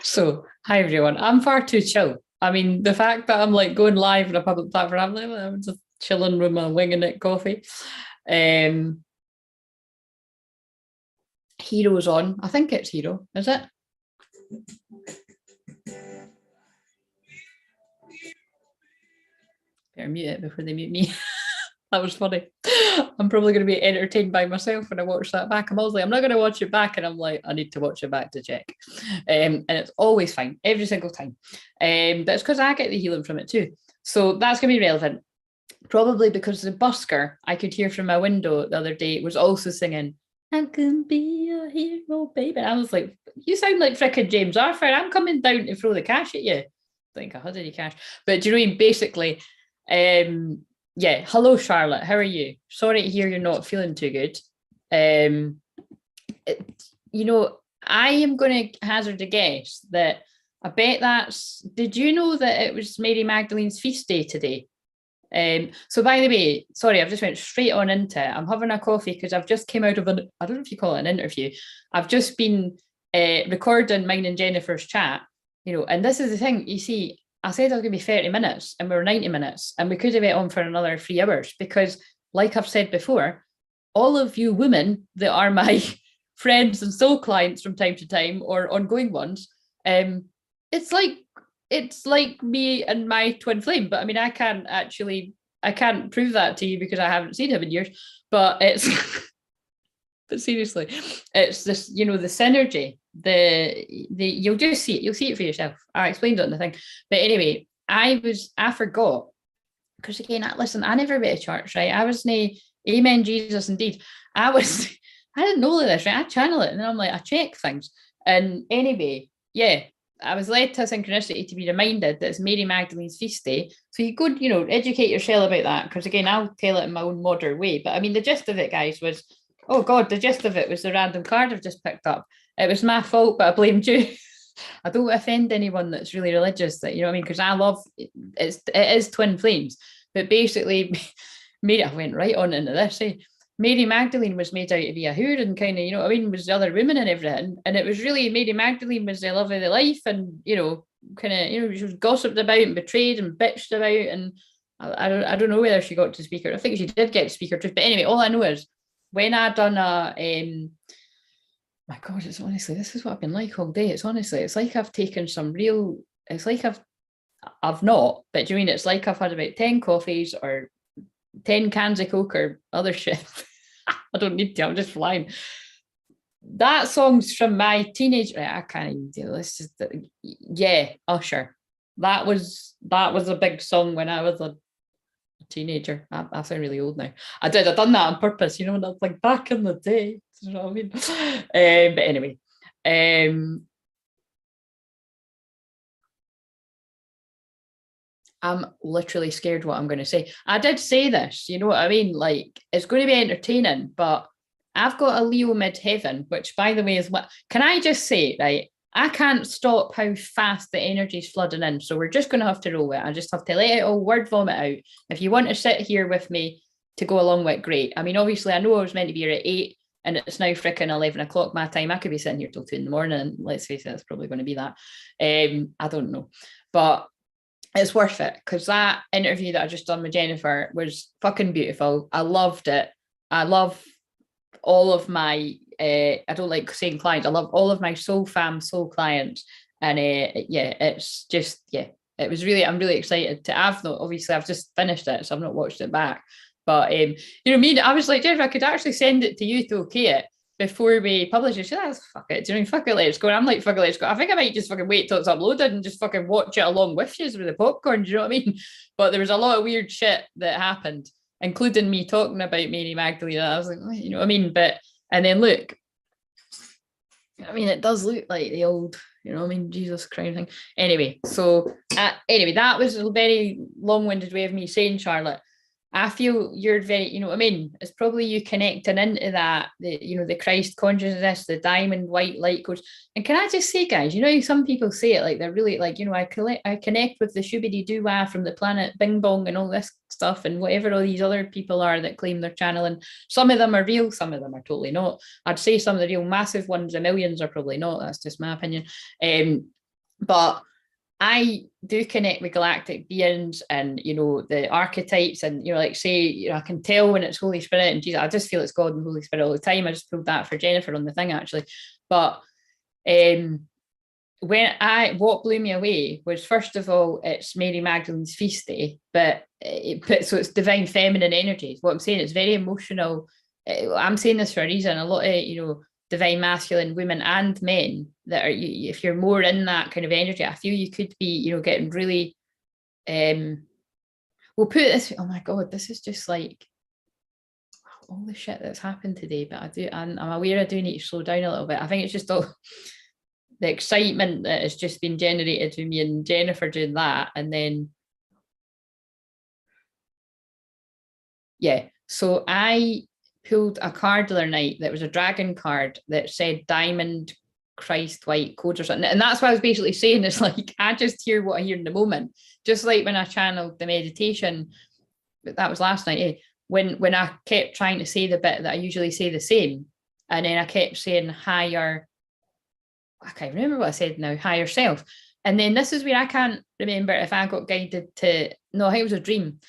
So, hi everyone. I'm far too chill. I mean, the fact that I'm like going live on a public platform, I'm just chilling with my winging it coffee. Um, Hero's on. I think it's Hero, is it? Better mute it before they mute me. That was funny. I'm probably going to be entertained by myself when I watch that back. I'm always like, I'm not going to watch it back, and I'm like, I need to watch it back to check. And it's always fine every single time. But it's because I get the healing from it too. So that's going to be relevant. Probably because the busker I could hear from my window the other day was also singing, I can be a hero, baby. And I was like, you sound like frickin' James Arthur. I'm coming down to throw the cash at you. I think I had any cash. But do you know what I mean? Basically, yeah, hello, Charlotte. How are you? Sorry to hear you're not feeling too good. Um, you know, I am going to hazard a guess that I bet that's. Did you know that it was Mary Magdalene's feast day today? So by the way, sorry, I've just went straight on into it. I'm having a coffee because I've just came out of an, I don't know if you call it an interview. I've just been recording mine and Jennifer's chat, and this is the thing, you see, I said I was going to be 30 minutes and we were 90 minutes and we could have went on for another 3 hours because, like I've said before, all of you women that are my friends and soul clients from time to time or ongoing ones, it's like me and my twin flame. But I mean, I can't prove that to you because I haven't seen him in years. But it's but seriously, it's this, the synergy. The you'll just see it. You'll see it for yourself. I explained it in the thing. But anyway, I forgot because again, listen, I never went to church, right? I was nae Amen Jesus indeed. I was I didn't know this, right? I channel it and then I'm like, I check things. And anyway, yeah, I was led to synchronicity to be reminded that it's Mary Magdalene's feast day. So you could, educate yourself about that. Because again, I'll tell it in my own modern way. But I mean, the gist of it, guys, was, oh God, the gist of it was the random card I've just picked up. It was my fault, but I blamed you. I don't offend anyone that's really religious, that, you know what I mean? Because I love it is twin flames. But basically, Mary, I went right on into this. Mary Magdalene was made out to be a hood and kind of, what I mean, was the other women and everything. And it was really Mary Magdalene was the love of the life and, kind of, she was gossiped about and betrayed and bitched about. And I don't know whether she got to speaker. I think she did get to speaker truth. But anyway, all I know is when I done my God, it's honestly, this is what I've been like all day. It's honestly, it's like I've taken some real, it's like I've not, but do you mean it's like I've had about 10 coffees or 10 cans of Coke or other shit. I don't need to, I'm just flying. That song's from my teenage, I can't even do this. Yeah, Usher. That was a big song when I was a teenager. I sound really old now. I done that on purpose, and I was like back in the day. You know what I mean? But anyway, I'm literally scared what I'm going to say. I did say this, you know what I mean? Like, it's going to be entertaining, but I've got a Leo midheaven, which, by the way, is what. Can I just say, right? I can't stop how fast the energy's flooding in. So we're just going to have to roll it. I just have to let it all word vomit out. If you want to sit here with me to go along with, great. I mean, obviously, I know I was meant to be here at 8 and it's now freaking 11 o'clock my time. I could be sitting here till 2 in the morning. And let's face it, it's probably going to be that. I don't know. But it's worth it because that interview that I just done with Jennifer was fucking beautiful. I loved it. I love all of my I don't like saying clients. I love all of my soul clients. And yeah, it's just, yeah, it was really, I'm really excited to have though. Obviously I've just finished it, so I've not watched it back. But I was like, Jennifer, I could actually send it to you to okay it before we publish it. She said, fuck it. Do you know, fuck it, let's go. And I'm like, fuck it, let's go. I think I might just fucking wait till it's uploaded and just fucking watch it along with you with the popcorn. Do you know what I mean? But there was a lot of weird shit that happened, including me talking about Mary Magdalene. I was like, oh, you know what I mean? But, and then look, I mean, it does look like the old, Jesus Christ thing. Anyway, so anyway, that was a very long-winded way of me saying, Charlotte, I feel you're very, you know what I mean? It's probably you connecting into that, the Christ consciousness, the diamond white light codes. And can I just say, guys, some people say it like they're really like, I connect with the shubidi doo-wah from the planet Bing Bong and all this stuff and whatever all these other people are that claim they're channeling. Some of them are real, some of them are totally not. I'd say some of the real massive ones, the millions, are probably not. That's just my opinion. But I do connect with galactic beings and, you know, the archetypes and, you know, like say, you know, I can tell when it's Holy Spirit and Jesus. I just feel it's God and Holy Spirit all the time. I just pulled that for Jennifer on the thing actually. But what blew me away was, first of all, it's Mary Magdalene's feast day, but so it's divine feminine energy. What I'm saying, it's very emotional. I'm saying this for a reason. A lot of, you know, divine masculine women and men that are, if you're more in that kind of energy, I feel you could be, you know, getting really, we'll put it this way. Oh my God, this is just like all the shit that's happened today. But I'm aware I do need to slow down a little bit. I think it's just all the excitement that has just been generated with me and Jennifer doing that. And then, yeah, so I pulled a card the other night that was a dragon card that said Diamond Christ White Codes or something. And that's what I was basically saying. It's like, I just hear what I hear in the moment. Just like when I channeled the meditation, but that was last night, when I kept trying to say the bit that I usually say the same. And then I kept saying higher, I can't remember what I said now, higher self. And then this is where I can't remember if I got guided to, no, I think it was a dream.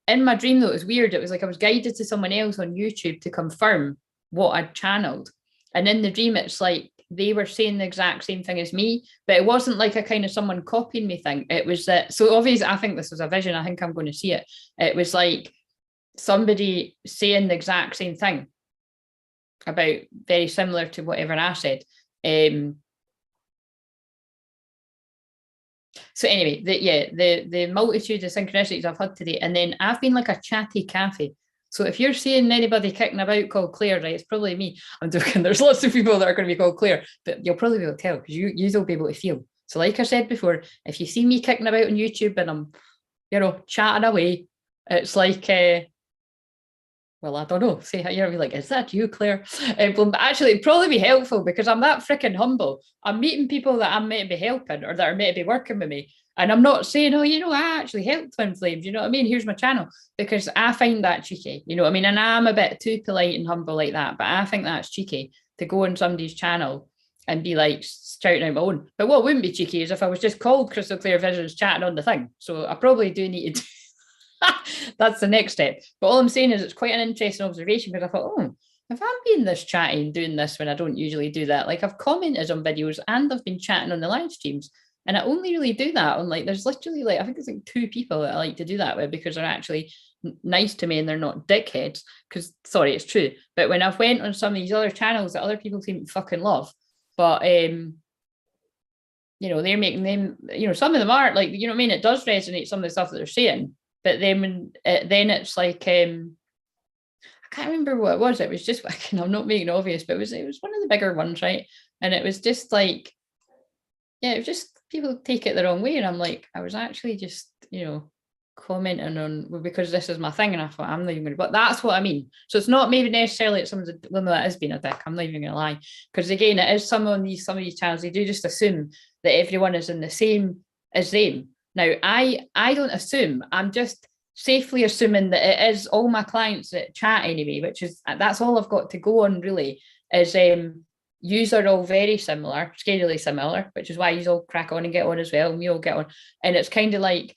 In my dream, though, it was weird. It was like I was guided to someone else on YouTube to confirm what I'd channeled. And in the dream, it's like they were saying the exact same thing as me, but it wasn't like a kind of someone copying me thing. It was that, so obviously, I think this was a vision. I think I'm going to see it. It was like somebody saying the exact same thing about very similar to whatever I said. So anyway, the multitude of synchronicities I've had today, and then I've been like a chatty cafe. So if you're seeing anybody kicking about called Claire, right, it's probably me. I'm joking. There's lots of people that are going to be called Claire, but you'll probably be able to tell because you'll be able to feel. So like I said before, if you see me kicking about on YouTube and I'm, you know, chatting away, it's like, well, I don't know. Say, you know, like, is that you, Claire? But actually, it'd probably be helpful because I'm that freaking humble. I'm meeting people that I'm meant to be helping or that are meant to be working with me. And I'm not saying, oh, you know, I actually help Twin Flames. You know what I mean? Here's my channel, because I find that cheeky. You know what I mean? And I'm a bit too polite and humble like that. But I think that's cheeky to go on somebody's channel and be like shouting out my own. But what wouldn't be cheeky is if I was just called Crystal Clear Visions chatting on the thing. So I probably do need to do that's the next step. But all I'm saying is it's quite an interesting observation, because I thought, oh, if I'm being this chatty and doing this when I don't usually do that, like I've commented on videos and I've been chatting on the live streams, and I only really do that on, like, there's literally like, I think there's like 2 people that I like to do that with because they're actually nice to me and they're not dickheads, because sorry, it's true. But when I've went on some of these other channels that other people seem to fucking love, but you know, they're making them, you know, some of them are like, you know what I mean, it does resonate, some of the stuff that they're saying. But then then it's like, I can't remember what it was. It was just, I'm not making it obvious, but it was one of the bigger ones, right? And it was just like, yeah, it was just people take it the wrong way. And I'm like, I was actually just, you know, commenting on, well, because this is my thing. And I thought, I'm not even going to, but that's what I mean. So it's not maybe necessarily that someone's, well, no, that has been a dick. I'm not even going to lie. Because again, it is some of these channels, they do just assume that everyone is in the same as them. Now, I don't assume, I'm just safely assuming that it is all my clients that chat anyway, which is, that's all I've got to go on really, is yous are all very similar, scarily similar, which is why you all crack on and get on as well, and we all get on. And it's kind of like,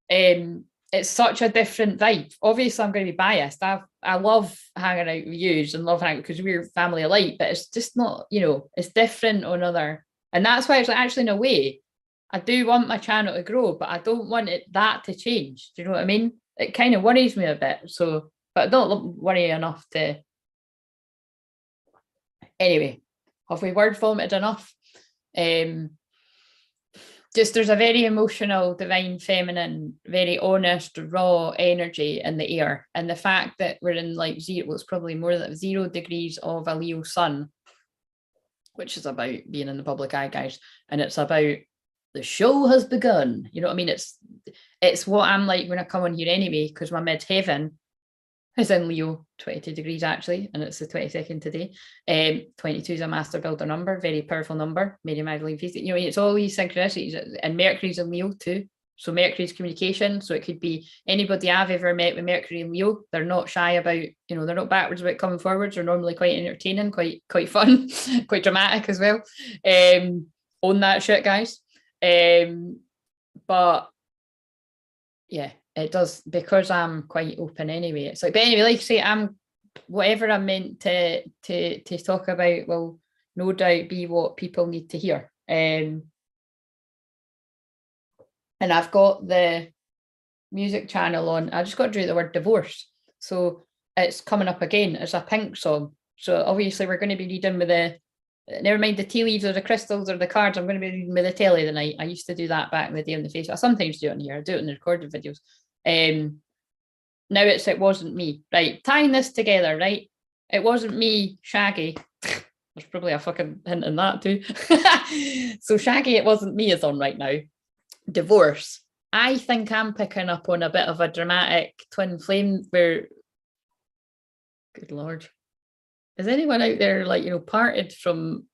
it's such a different vibe. Obviously, I'm going to be biased. I love hanging out with yous and love hanging out because we're family alike, but it's just not, you know, it's different on other. And that's why it's like, actually, in a way, I do want my channel to grow, but I don't want that to change. Do you know what I mean? It kind of worries me a bit. So, but I don't worry enough to. Anyway, have we word vomited enough? Just there's a very emotional, divine, feminine, very honest, raw energy in the air. And the fact that we're in like zero, well, it's probably more than 0 degrees of a Leo sun, which is about being in the public eye, guys. And it's about the show has begun. You know what I mean? It's what I'm like when I come on here anyway, because my midheaven is in Leo, 22 degrees actually, and it's the 22nd today. 22 is a master builder number, very powerful number. Mary Magdalene feast. You know, it's all these synchronicities, and Mercury's in Leo too. So Mercury's communication. So it could be anybody I've ever met with Mercury and Leo. They're not shy about, you know, they're not backwards about coming forwards. They're normally quite entertaining, quite fun, quite dramatic as well. Own that shit, guys. But yeah, it does, because I'm quite open anyway. It's like, but anyway, like I say, I'm whatever I'm meant to talk about will no doubt be what people need to hear. And I've got the music channel on. I just got to do the word divorce, so it's coming up again as a Pink song. So obviously we're going to be reading with the, never mind the tea leaves or the crystals or the cards, I'm going to be reading with the telly tonight. I used to do that back in the day on the Facebook. I sometimes do it on here. I do it in the recorded videos. Now it wasn't me, right? Tying this together, right? It wasn't me, Shaggy. There's probably a fucking hint in that too. So Shaggy, it wasn't me is on right now. Divorce. I think I'm picking up on a bit of a dramatic twin flame where, good Lord, is anyone out there like, parted from?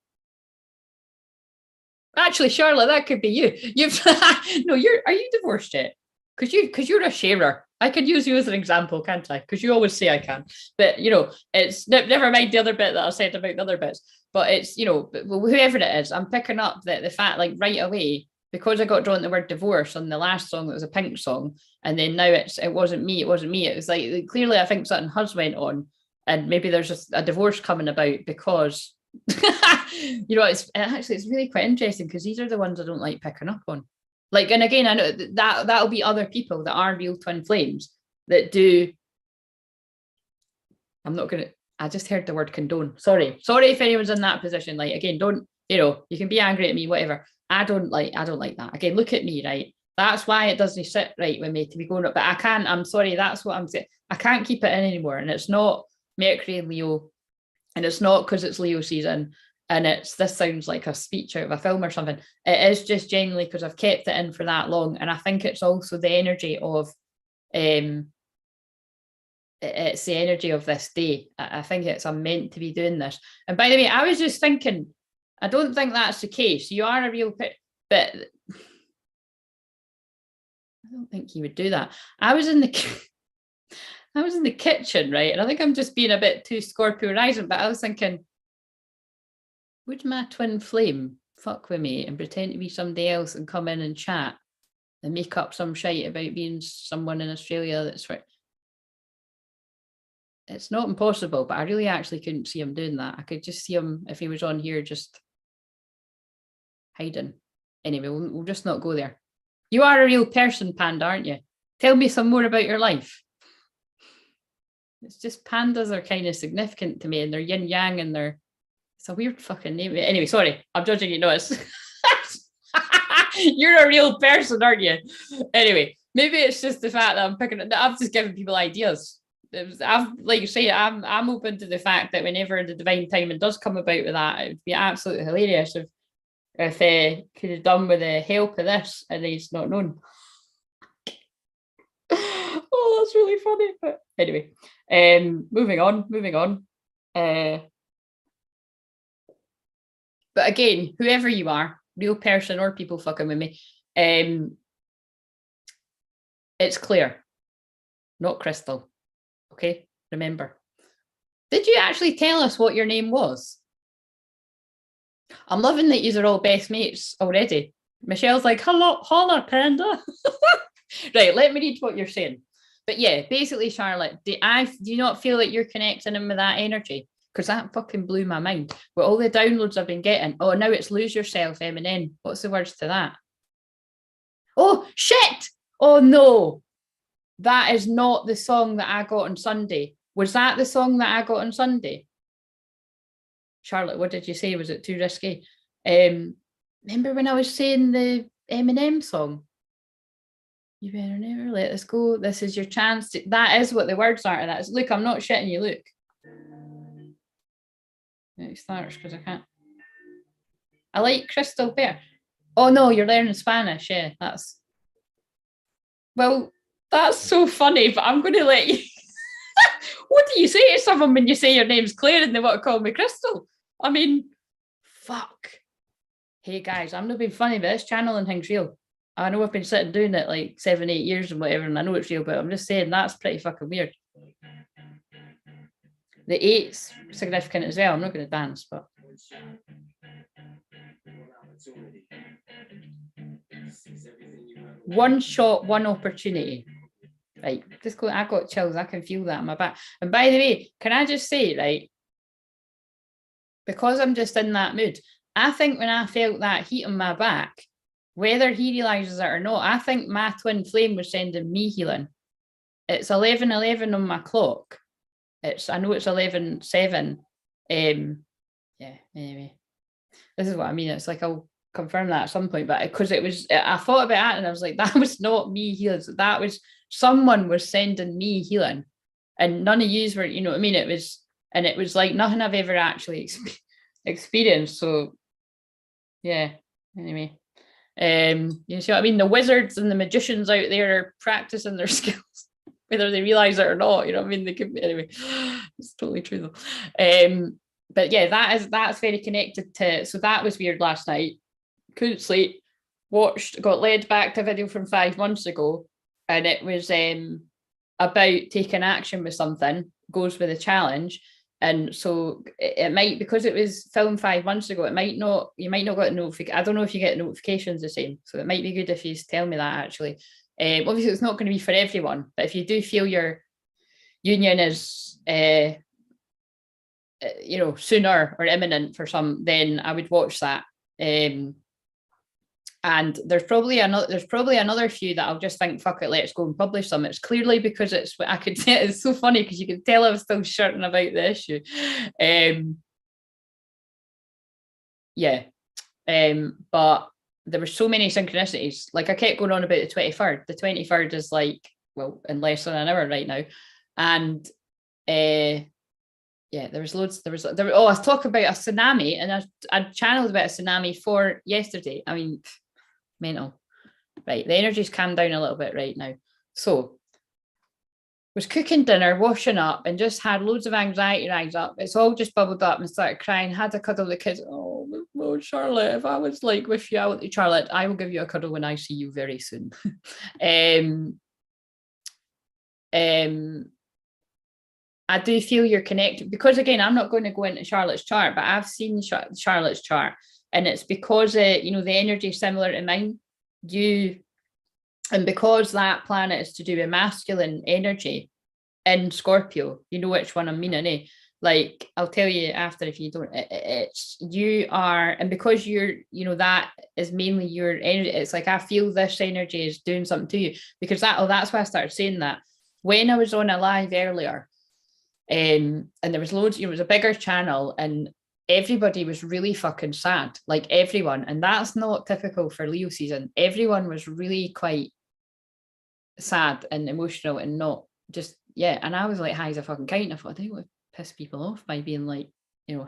Actually, Charlotte, that could be you. No, are you divorced yet? Because you're a sharer. I could use you as an example, can't I? Because you always say I can. But it's never mind the other bit that I said about the other bits. But it's whoever it is, I'm picking up that the fact, like, right away, because I got drawn the word divorce on the last song that was a Pink song, and then now it wasn't me. It was like, clearly I think something has went on, and maybe there's just a divorce coming about because it's really quite interesting, because these are the ones I don't like picking up on. Like, and again, I know that'll be other people that are real twin flames that do. I just heard the word condone. Sorry if anyone's in that position. Like, again, don't, you can be angry at me, whatever. I don't like that. Again, look at me, right? That's why it doesn't sit right with me to be going up. But I'm sorry, that's what I'm saying. I can't keep it in anymore. And it's not Mercury and Leo. And it's not because it's Leo season. And this sounds like a speech out of a film or something. It is just genuinely because I've kept it in for that long. And I think it's also the energy of, it's the energy of this day. I think I'm meant to be doing this. And by the way, I was just thinking, I don't think that's the case. You are a real, but I don't think he would do that. I was in the kitchen, right? And I think I'm just being a bit too Scorpio rising, but I was thinking, would my twin flame fuck with me and pretend to be somebody else and come in and chat and make up some shite about being someone in Australia that's right? It's not impossible, but I really actually couldn't see him doing that. I could just see him, if he was on here, just hiding. Anyway, we'll just not go there. You are a real person, Panda, aren't you? Tell me some more about your life. It's just pandas are kind of significant to me, and they're yin yang, and it's a weird fucking name. Anyway, sorry, I'm judging you. No, it's you're a real person, aren't you? Anyway, maybe it's just the fact that I'm just giving people ideas. Like you say, I'm open to the fact that whenever the divine timing does come about with that, it would be absolutely hilarious if could have done with the help of this and he's not known. Oh, that's really funny. But anyway, moving on. But again, whoever you are, real person or people fucking with me, it's Claire, not Crystal. Okay, remember. Did you actually tell us what your name was? I'm loving that you are all best mates already. Michelle's like, holla, Panda. Right, let me read what you're saying. But yeah, basically, Charlotte, do you not feel like you're connecting in with that energy? Because that fucking blew my mind. With all the downloads I've been getting. Oh, now it's Lose Yourself, Eminem. What's the words to that? Oh, shit! Oh, no. That is not the song that I got on Sunday. Was that the song that I got on Sunday? Charlotte, what did you say? Was it too risky? Remember when I was saying the Eminem song? You better never let this go. This is your chance. That is what the words are. And that's, look, I'm not shitting you, look. It starts because I can't. I like Crystal better. Oh no, you're learning Spanish. Yeah, that's. Well, that's so funny, but I'm going to let you. What do you say to someone when you say your name's Claire and they want to call me Crystal? I mean, fuck. Hey guys, I'm not being funny, but this channeling thing's real. I know I've been sitting doing it like 7-8 years and whatever, and I know it's real, but I'm just saying that's pretty fucking weird. The 8's significant as well. I'm not going to dance, but one shot, one opportunity. Right, just go. I got chills. I can feel that in my back. And by the way, can I just say, right, because I'm just in that mood, I think when I felt that heat on my back, whether he realizes it or not, I think my twin flame was sending me healing. It's 11:11 on my clock. I know it's 11:07. Yeah, anyway, this is what I mean. It's like I'll confirm that at some point, but because I thought about it and I was like, that was not me healing. That was someone was sending me healing, and none of yous were, you know what I mean? It was like nothing I've ever actually experienced. So yeah, anyway. You see what I mean? The wizards and the magicians out there are practicing their skills, whether they realize it or not. You know what I mean? They could be, anyway. It's totally true though. But yeah, that's very connected to. So that was weird last night. Couldn't sleep. Got led back to a video from 5 months ago, and it was about taking action with something. Goes with a challenge. And so it might, because it was filmed 5 months ago, you might not get a notification. I don't know if you get notifications the same. So it might be good if you tell me that actually. Obviously it's not going to be for everyone, but if you do feel your union is, sooner or imminent for some, then I would watch that. And there's probably another few that I'll just think, fuck it, let's go and publish them. It's clearly because I could say it's so funny because you can tell I was still shirting about the issue. But there were so many synchronicities. Like I kept going on about the 23rd. The 23rd is like, well, in less than an hour right now. And there was loads. I was talking about a tsunami, and I channeled about a tsunami for yesterday. I mean, mental. Right, the energy's calmed down a little bit right now. So was cooking dinner, washing up, and just had loads of anxiety rise up. It's all just bubbled up and started crying. Had a cuddle with the kids. Oh, Charlotte, if I was like with you, I would, Charlotte, I will give you a cuddle when I see you very soon. I do feel you're connected, because again, I'm not going to go into Charlotte's chart, but I've seen Charlotte's chart, and it's because the energy is similar to mine. And because that planet is to do with masculine energy in Scorpio, you know which one I'm meaning, eh? Like I'll tell you after if you don't. It's you are, and because you're, that is mainly your energy. It's like I feel this energy is doing something to you, because that's why I started saying that when I was on a live earlier. And there was loads, it was a bigger channel, and everybody was really fucking sad, like everyone. And that's not typical for Leo season. Everyone was really quite sad and emotional and not just, yeah. And I was like, high as a fucking kite. And I thought, I don't want to piss people off by being like,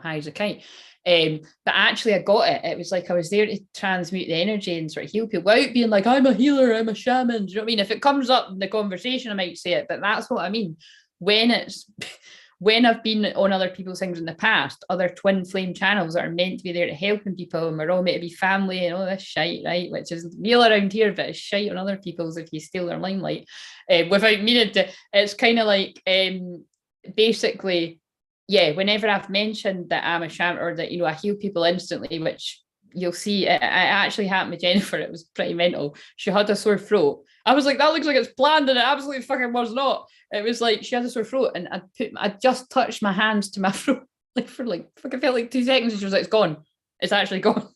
high as a kite. But actually I got it. It was like I was there to transmute the energy and sort of heal people without being like, I'm a healer, I'm a shaman. Do you know what I mean? If it comes up in the conversation, I might say it, but that's what I mean. When I've been on other people's things in the past, other twin flame channels that are meant to be there to helping people, and we're all meant to be family and all this shite, right? Which is real around here, but it's shite on other people's if you steal their limelight. Without meaning to, it's kind of like basically, yeah, whenever I've mentioned that I'm a shaman, or that, I heal people instantly, which you'll see, it actually happened with Jennifer. It was pretty mental. She had a sore throat. I was like, that looks like it's planned, and it absolutely fucking was not. It was like she had a sore throat, and I just touched my hands to my throat like for like fucking felt like 2 seconds, and she was like, it's gone. It's actually gone.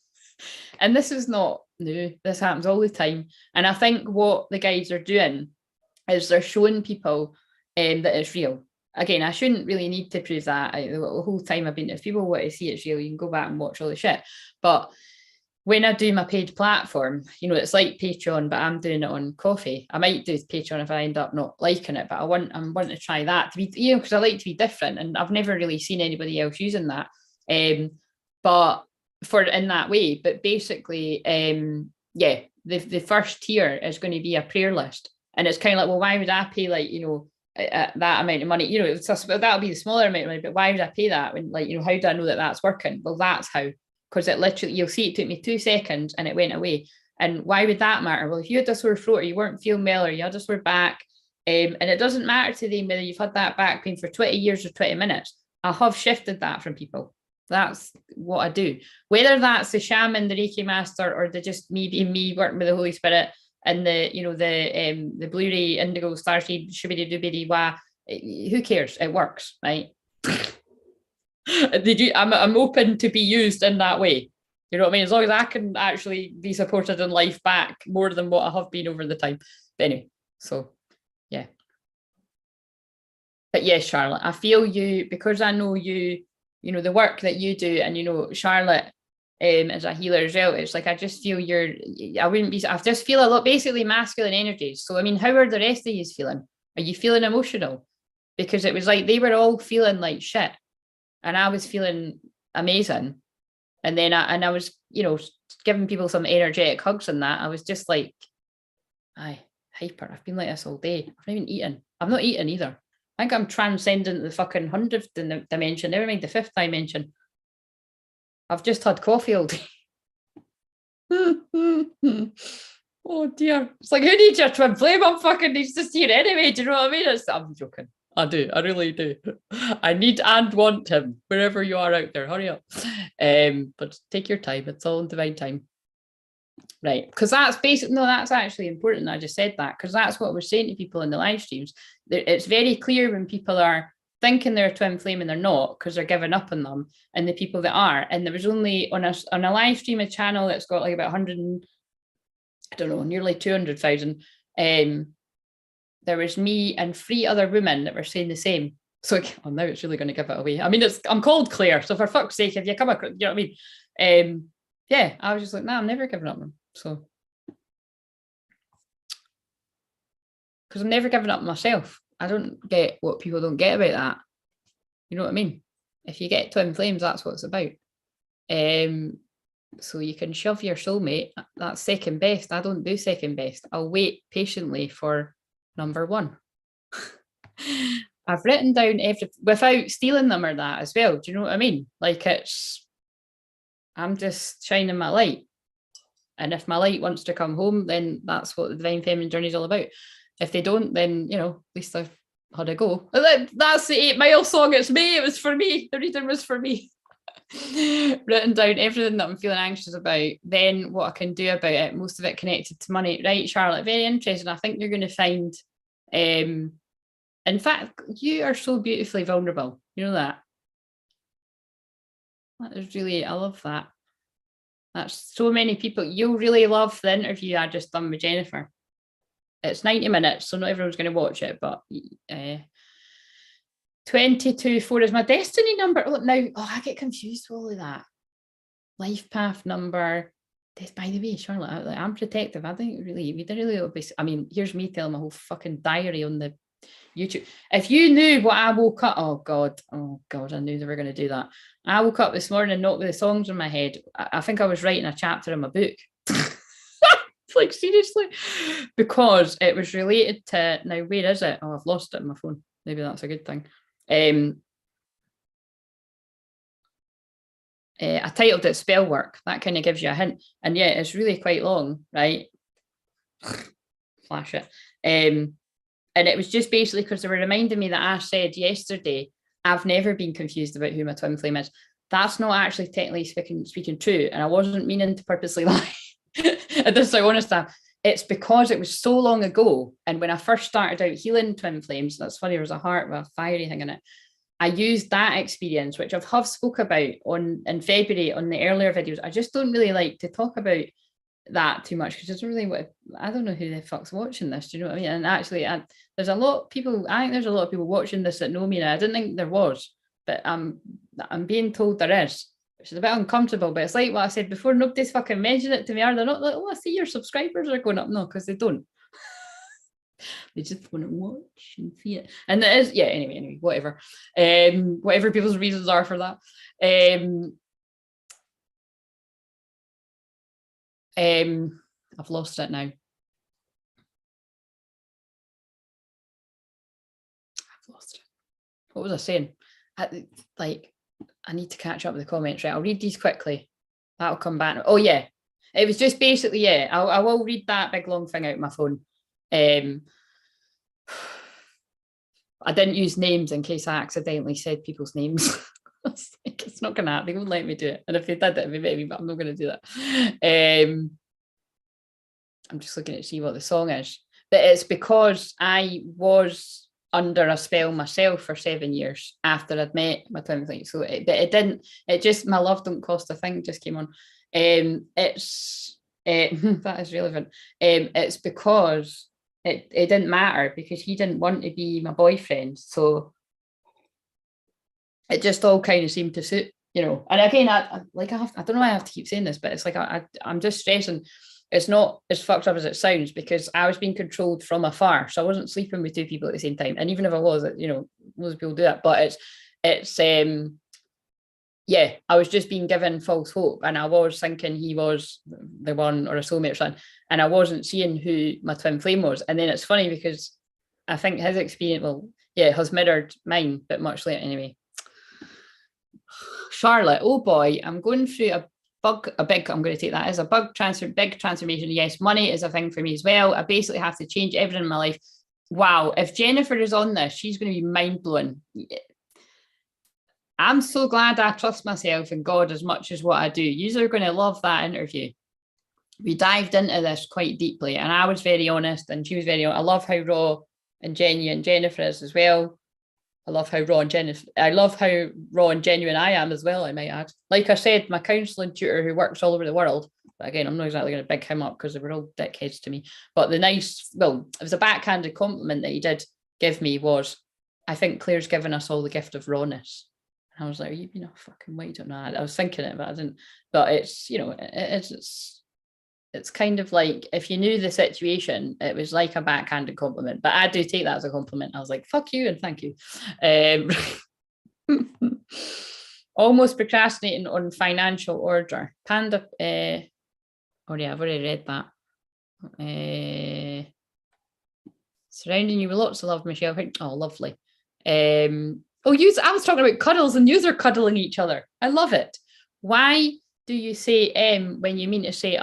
And this is not new. This happens all the time. And I think what the guides are doing is they're showing people that it's real. Again, I shouldn't really need to prove that. The whole time I've been, if people want to see it's real, you can go back and watch all the shit. But when I do my paid platform, it's like Patreon, but I'm doing it on Coffee. I might do Patreon if I end up not liking it, but I'm wanting to try that to be, because I like to be different, and I've never really seen anybody else using that. But for in that way, but basically, the first tier is going to be a prayer list, and it's kind of like, well, why would I pay like that amount of money? That'll be the smaller amount of money, but why would I pay that when, like, how do I know that that's working? Well, that's how. Because it literally, you'll see it took me 2 seconds and it went away. And why would that matter? Well, if you had a sore throat, or you weren't feeling well, or you had a sore back, and it doesn't matter to them whether you've had that back pain for 20 years or 20 minutes, I have shifted that from people. That's what I do. Whether that's the shaman, the Reiki master, or the just me being me, working with the Holy Spirit, and the, you know, the blue-ray indigo starshade shibidi doobidi wah, who cares? It works, right? They do. I'm open to be used in that way. You know what I mean? As long as I can actually be supported in life back more than what I have been over the time. But anyway, so yeah. But yes, Charlotte, I feel you, because I know you, you know, the work that you do, and, you know, Charlotte as a healer as well, it's like, I just feel I just feel a lot, basically masculine energies. So, I mean, how are the rest of you feeling? Are you feeling emotional? Because it was like, they were all feeling like shit, and I was feeling amazing. And then I was, you know, giving people some energetic hugs and that. I was just like, aye, hyper. I've been like this all day. I've not even eaten. I've not eaten either. I think I'm transcending the fucking 100th dimension, never mind the 5th dimension. I've just had coffee all day. Oh dear. It's like, who needs your twin flame? I'm fucking needs to see it anyway. Do you know what I mean? I'm joking. I do. I really do. I need and want him, wherever you are out there. Hurry up. But take your time. It's all in divine time. Right. Because that's basic. No, that's actually important. I just said that because that's what we're saying to people in the live streams. It's very clear when people are thinking they're a twin flame and they're not, because they're giving up on them, and the people that are. And there was only on a live stream, a channel that's got like about 100, I don't know, nearly 200,000. There was me and 3 other women that were saying the same. So now it's really going to give it away. I mean, I'm called Claire, so for fuck's sake, if you come across, you know what I mean? Yeah, I was just like, nah, I'm never giving up on them. So, because I'm never giving up myself. I don't get what people don't get about that. You know what I mean? If you get twin flames, that's what it's about. So you can shove your soulmate. That's second best. I don't do second best. I'll wait patiently for number 1. I've written down without stealing them or that as well. Do you know what I mean? Like, I'm just shining my light. And if my light wants to come home, then that's what the Divine Feminine journey is all about. If they don't, then, you know, at least I've had a go. That's the 8 Mile song. It's me. It was for me. The reading was for me. Written down everything that I'm feeling anxious about, then what I can do about it, most of it connected to money. Right, Charlotte, very interesting. I think you're going to find, in fact, you are so beautifully vulnerable. You know that? That is really, I love that. That's so many people. You'll really love the interview I just done with Jennifer. It's 90 minutes, so not everyone's going to watch it, but 22-4 is my destiny number. I get confused with all of that. Life path number. By the way, Charlotte, I'm protective. I think we did really. I mean, here's me telling my whole fucking diary on the YouTube. If you knew what I woke up, oh god, I knew they were going to do that. I woke up this morning not with the songs in my head. I think I was writing a chapter in my book. Like, seriously, because it was related to, now where is it? Oh, I've lost it in my phone. Maybe that's a good thing. I titled it Spell Work. That kind of gives you a hint. And yeah, it's really quite long, right? Flash it. And it was just basically because they were reminding me that I said yesterday, I've never been confused about who my twin flame is. That's not actually technically speaking true. And I wasn't meaning to purposely lie. And this is how honest I am. It's because it was so long ago. And when I first started out healing twin flames, that's funny, there was a heart with a fiery thing in it. I used that experience, which I've spoke about in February on the earlier videos. I just don't really like to talk about that too much because I don't really I don't know who the fuck's watching this. Do you know what I mean? And actually, there's a lot of people. I think there's a lot of people watching this that know me now. I didn't think there was, but I'm being told there is, which is a bit uncomfortable. But it's like what I said before. Nobody's fucking mentioned it to me. Are they not like, oh, I see your subscribers are going up? No, because they don't. They just want to watch and see it. And it is, yeah, anyway, whatever. Whatever people's reasons are for that. I've lost it now. I've lost it. What was I saying? I need to catch up with the comments, right? I'll read these quickly. That'll come back. Oh yeah. It was just basically, yeah, I will read that big long thing out of my phone. I didn't use names in case I accidentally said people's names. It's not gonna happen. They won't let me do it. And if they did it, maybe, but I'm not gonna do that. I'm just looking to see what the song is, but it's because I was under a spell myself for 7 years after I'd met my twin flame. So it just, my love don't cost a thing just came on. It's that is relevant. It's because it didn't matter, because he didn't want to be my boyfriend. So it just all kind of seemed to suit, you know. And again, I don't know why I have to keep saying this, but it's like I'm just stressing. It's not as fucked up as it sounds, because I was being controlled from afar. So I wasn't sleeping with two people at the same time. And even if I was, you know, most people do that. But yeah, I was just being given false hope. And I was thinking he was the one, or a soulmate or something. And I wasn't seeing who my twin flame was. And then it's funny because I think his experience, well, yeah, has mirrored mine, but much later anyway. Charlotte, oh boy, I'm going through I'm going to take that as a big transformation. Yes, money is a thing for me as well. I basically have to change everything in my life. Wow, if Jennifer is on this, she's going to be mind-blowing. I'm so glad I trust myself and God as much as what I do. You are going to love that interview. We dived into this quite deeply, and I was very honest, and she was very honest. I love how raw and genuine Jennifer is as well. I love how raw and genuine I am as well, I might add. Like I said, my counselling tutor who works all over the world, but again, I'm not exactly going to big him up because they were all dickheads to me. But it was a backhanded compliment that he did give me was, I think Claire's given us all the gift of rawness. And I was like, are you being a fucking white? No, I was thinking it, but I didn't. But it's, you know, it's kind of like, if you knew the situation, it was like a backhanded compliment. But I do take that as a compliment. I was like, fuck you and thank you. Almost procrastinating on financial order. Panda, oh yeah, I've already read that. Surrounding you with lots of love, Michelle. Oh, lovely. I was talking about cuddles, and yous are cuddling each other. I love it. Why do you say when you mean to say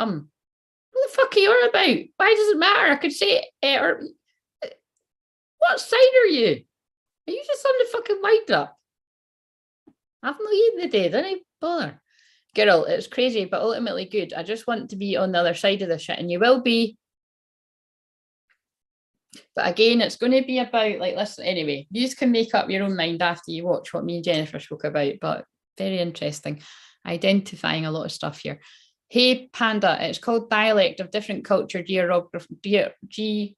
What the fuck are you on about? Why does it matter? I could say or what side are you? Are you just on the fucking wind up? I've not eaten the day, don't I bother? Girl, it's crazy, but ultimately good. I just want to be on the other side of the shit, and you will be. But again, it's going to be about, like, listen, anyway, you can make up your own mind after you watch what me and Jennifer spoke about, but very interesting. Identifying a lot of stuff here. Hey, Panda, it's called Dialect of Different Culture Geographical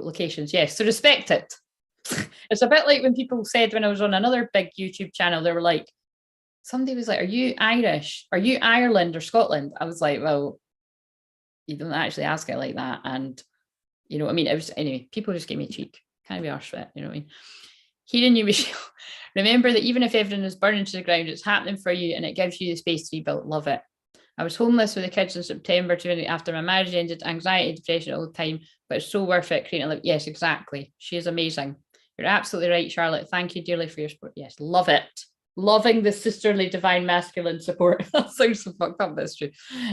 Locations. Yes, so respect it. It's a bit like when people said, when I was on another big YouTube channel, they were like, somebody was like, are you Irish? Are you Ireland or Scotland? I was like, well, you don't actually ask it like that. And you know what I mean? It was, anyway, people just gave me cheek. Can't be arse with it, you know what I mean? Hearing you, Michelle, remember that even if everything is burning to the ground, it's happening for you and it gives you the space to rebuild. Love it. I was homeless with the kids in September after my marriage ended, anxiety, depression all the time, but it's so worth it creating a life. Yes, exactly. She is amazing. You're absolutely right, Charlotte. Thank you dearly for your support. Yes, love it. Loving the sisterly divine masculine support. That sounds so fucked up, that's true.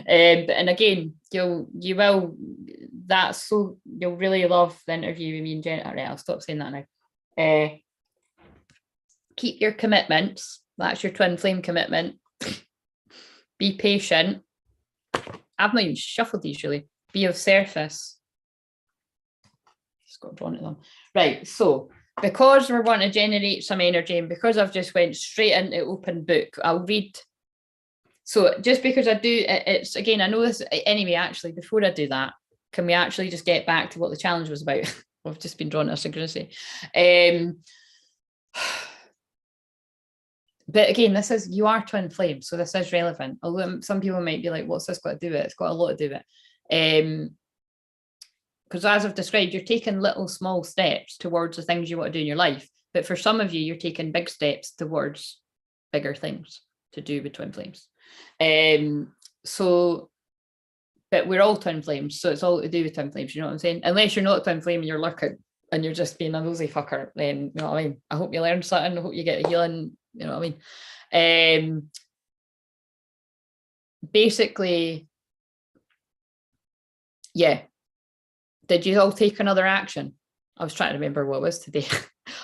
And again, you'll really love the interview with me and Jen. All right, I'll stop saying that now. Keep your commitments. That's your twin flame commitment. Be patient. I've not even shuffled these really. Be of service. Just got drawn to them. Right, so because we're wanting to generate some energy, and because I've just went straight into open book, I'll read. So just because I do, it's again, I know this anyway, actually, before I do that, can we actually just get back to what the challenge was about? I've just been drawn to a synchronicity. But again, you are twin flame, so this is relevant. Although some people might be like, what's this got to do with it? It's got a lot to do with it. Because as I've described, you're taking little small steps towards the things you want to do in your life. But for some of you, you're taking big steps towards bigger things to do with twin flames. But we're all twin flames, so it's all to do with twin flames, you know what I'm saying? Unless you're not a twin flame and you're lurking and you're just being a nosy fucker, then you know what I mean? I hope you learn something, I hope you get a healing, you know what I mean? Basically, yeah. Did you all take another action? I was trying to remember what it was today.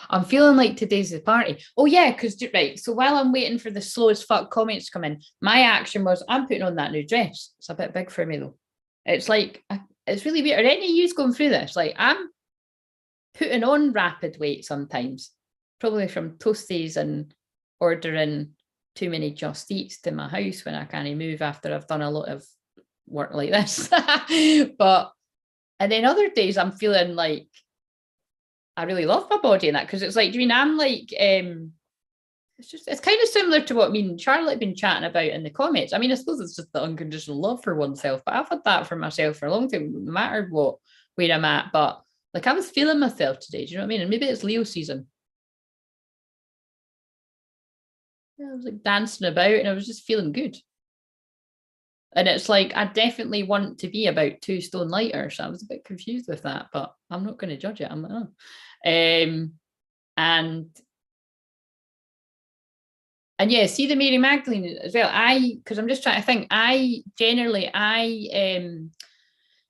I'm feeling like today's the party. Oh yeah, because right. So while I'm waiting for the slow as fuck comments to come in, my action was I'm putting on that new dress. It's a bit big for me though. It's like it's really weird. Are any of you going through this? Like, I'm putting on rapid weight sometimes, probably from toasties and ordering too many Just Eats to my house when I can't move after I've done a lot of work like this. And then other days I'm feeling like I really love my body and that, because it's like, do you mean I'm like, it's kind of similar to what me and Charlotte have been chatting about in the comments. I mean, I suppose it's just the unconditional love for oneself, but I've had that for myself for a long time, no matter what, where I'm at. But like, I was feeling myself today, do you know what I mean? And maybe it's Leo season. Yeah, I was like dancing about and I was just feeling good. And it's like, I definitely want to be about 2 stone lighter. So I was a bit confused with that, but I'm not going to judge it. I'm like, oh. And yeah, see the Mary Magdalene as well. Because I'm just trying to think,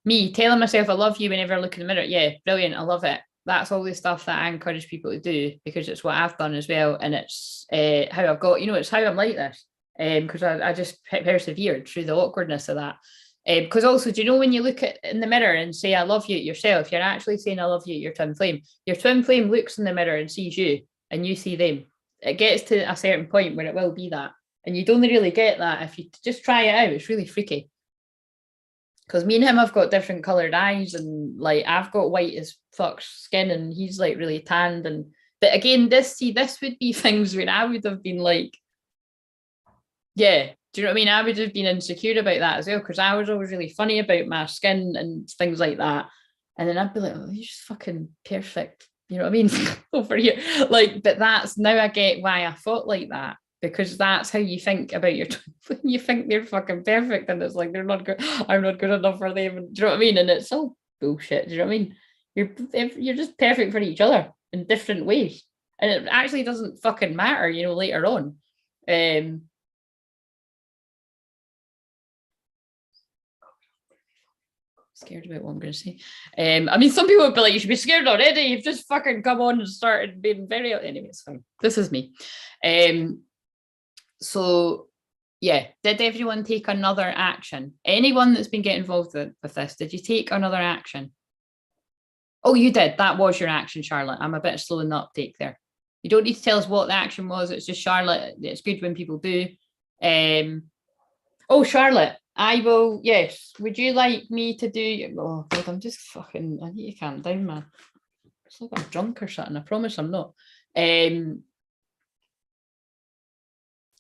me telling myself I love you whenever I look in the mirror. Yeah, brilliant. I love it. That's all the stuff that I encourage people to do, because it's what I've done as well. And it's how I've got, it's how I'm like this. Because I just persevered through the awkwardness of that. Because also, do you know when you look in the mirror and say I love you at yourself, you're actually saying I love you at your twin flame. Your twin flame looks in the mirror and sees you, and you see them. It gets to a certain point where it will be that, and you'd only really get that if you just try it out. It's really freaky, because me and him have got different coloured eyes, and like I've got white as fuck skin and he's like really tanned. And but again, this would be things where I would have been like, yeah, do you know what I mean? I would have been insecure about that as well, because I was always really funny about my skin and things like that. And then I'd be like, oh, you're just fucking perfect. You know what I mean? Over here. Like, but that's now I get why I thought like that, because that's how you think about your when you think they're fucking perfect, and it's like they're not good. I'm not good enough for them. Do you know what I mean? And it's all bullshit. Do you know what I mean? You're just perfect for each other in different ways. And it actually doesn't fucking matter, later on. Scared about what I'm going to say. I mean, some people would be like, you should be scared already. You've just fucking come on and started being very... Anyway, it's fine. This is me. So, yeah. Did everyone take another action? Anyone that's been getting involved with this, did you take another action? Oh, you did. That was your action, Charlotte. I'm a bit slow in the uptake there. You don't need to tell us what the action was. It's just Charlotte. It's good when people do. Oh, Charlotte. I will, yes. Would you like me to do... Oh, God, I'm just fucking... I need to calm down, man. It's like I'm drunk or something. I promise I'm not.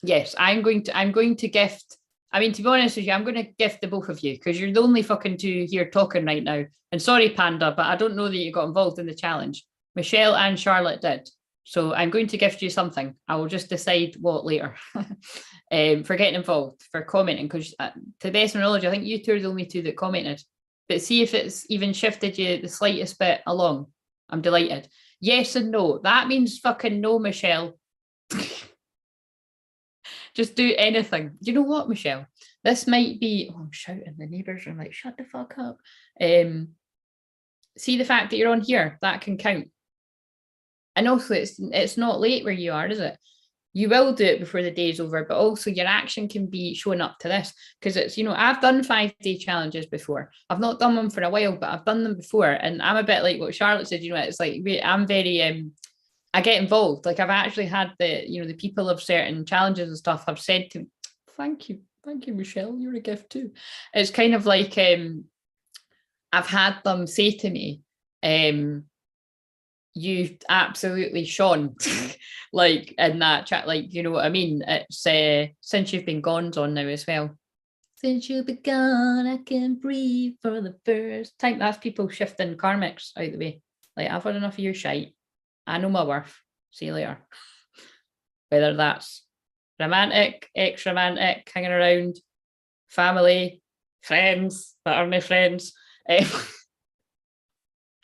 Yes, I'm going to gift... I mean, to be honest with you, I'm going to gift the both of you, because you're the only fucking 2 here talking right now. And sorry, Panda, but I don't know that you got involved in the challenge. Michelle and Charlotte did. So I'm going to gift you something. I will just decide what later. For getting involved, for commenting, because to the best of my knowledge, I think you 2 are the only 2 that commented. But see if it's even shifted you the slightest bit along. I'm delighted. Yes and no. That means fucking no, Michelle. Just do anything. You know what, Michelle? This might be... Oh, I'm shouting. The neighbours are like, shut the fuck up. See the fact that you're on here, that can count. And also, it's not late where you are, is it? You will do it before the day's over, but also your action can be showing up to this, because it's, I've done 5-day challenges before. I've not done them for a while, but I've done them before. And I'm a bit like what Charlotte said, it's like, I'm very, I get involved. Like I've actually had the people of certain challenges and stuff have said to me, thank you, Michelle, you're a gift too. It's kind of like, I've had them say to me, you absolutely shone like in that chat, like, you know what I mean? It's since you've been gone's on now as well. Since you've been gone, I can breathe for the first time. That's people shifting karmics out the way. Like, I've had enough of your shite. I know my worth. See you later. Whether that's romantic, ex-romantic, hanging around, family, friends that are my friends.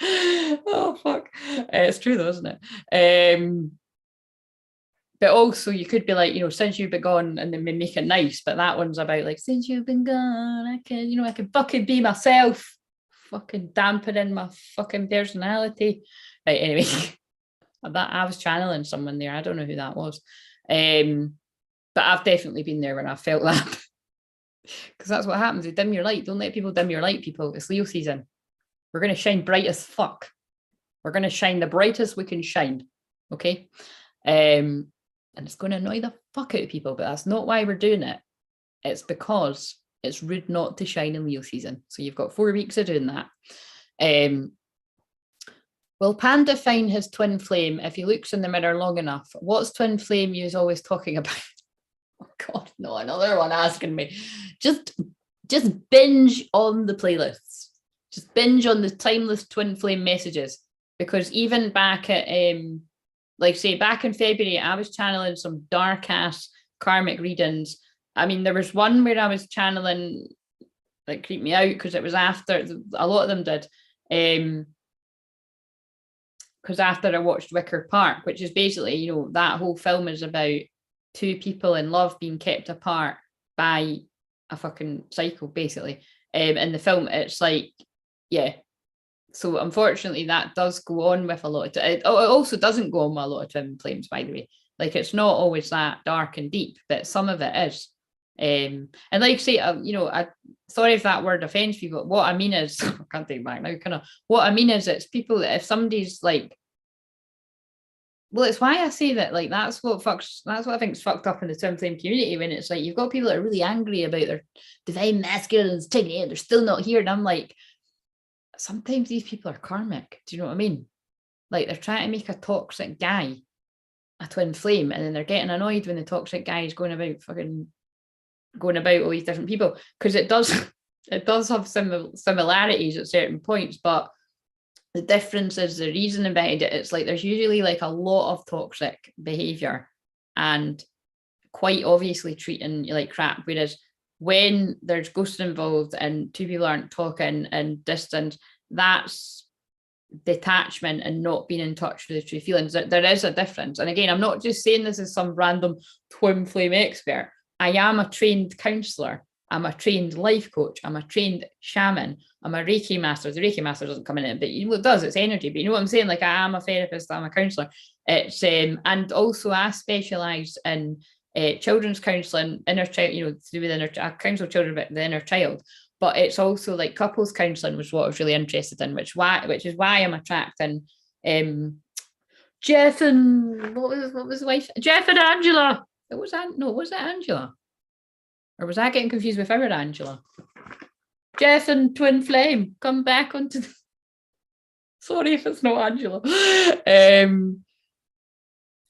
Oh fuck, it's true though, isn't it? But also you could be like, since you've been gone, and then make it nice, but that one's about like, since you've been gone, I can fucking be myself, fucking dampening my fucking personality. Right, anyway. That I was channeling someone there. I don't know who that was. But I've definitely been there when I felt that. Because that's what happens. You dim your light. Don't let people dim your light, people. It's Leo season. We're going to shine bright as fuck. We're going to shine the brightest we can shine. Okay. And it's going to annoy the fuck out of people, but that's not why we're doing it. It's because it's rude not to shine in Leo season. So you've got 4 weeks of doing that. Will Panda find his twin flame if he looks in the mirror long enough? What's twin flame you is always talking about? Oh God, no, another one asking me. Just binge on the playlists. Just binge on the timeless twin flame messages. Because even back at like say back in February, I was channeling some dark ass karmic readings. I mean, there was one where I was channeling that creeped me out because it was after a lot of them did. Because after I watched Wicker Park, which is basically, you know, that whole film is about 2 people in love being kept apart by a fucking cycle, basically. In the film, it's like, yeah. So unfortunately, that does go on with a lot of. It also doesn't go on with a lot of twin flames, by the way. Like it's not always that dark and deep, but some of it is. And like I say, you know, sorry if that word offends people. What I mean is, I can't take it back now. Kind of what I mean is, it's people that if somebody's like, well, it's why I say that. Like that's what I think is fucked up in the twin flame community when it's like you've got people that are really angry about their divine masculines taking it, they're still not here, and I'm like, sometimes these people are karmic. Do you know what I mean? Like they're trying to make a toxic guy a twin flame, and then they're getting annoyed when the toxic guy is going about all these different people, because it does have similarities at certain points, but the difference is the reason behind it. It's like there's usually like a lot of toxic behavior and quite obviously treating you like crap, whereas when there's ghosts involved and 2 people aren't talking and distant, that's detachment and not being in touch with the true feelings. There is a difference. And again, I'm not just saying this as some random twin flame expert. I am a trained counselor. I'm a trained life coach. I'm a trained shaman. I'm a Reiki master. The Reiki master doesn't come in it, but you know it does. It's energy. But you know what I'm saying? Like I am a therapist. I'm a counselor. It's and also I specialize in children's counselling, inner child. You know, to do with inner. I counsel children about the inner child. But it's also like couples counselling, was what I was really interested in, which is why I'm attracting Jeff and what was the wife? Jeff and Angela. Was it Angela? Or was I getting confused with our Angela? Jeff and Twin Flame, come back onto the... Sorry if it's not Angela.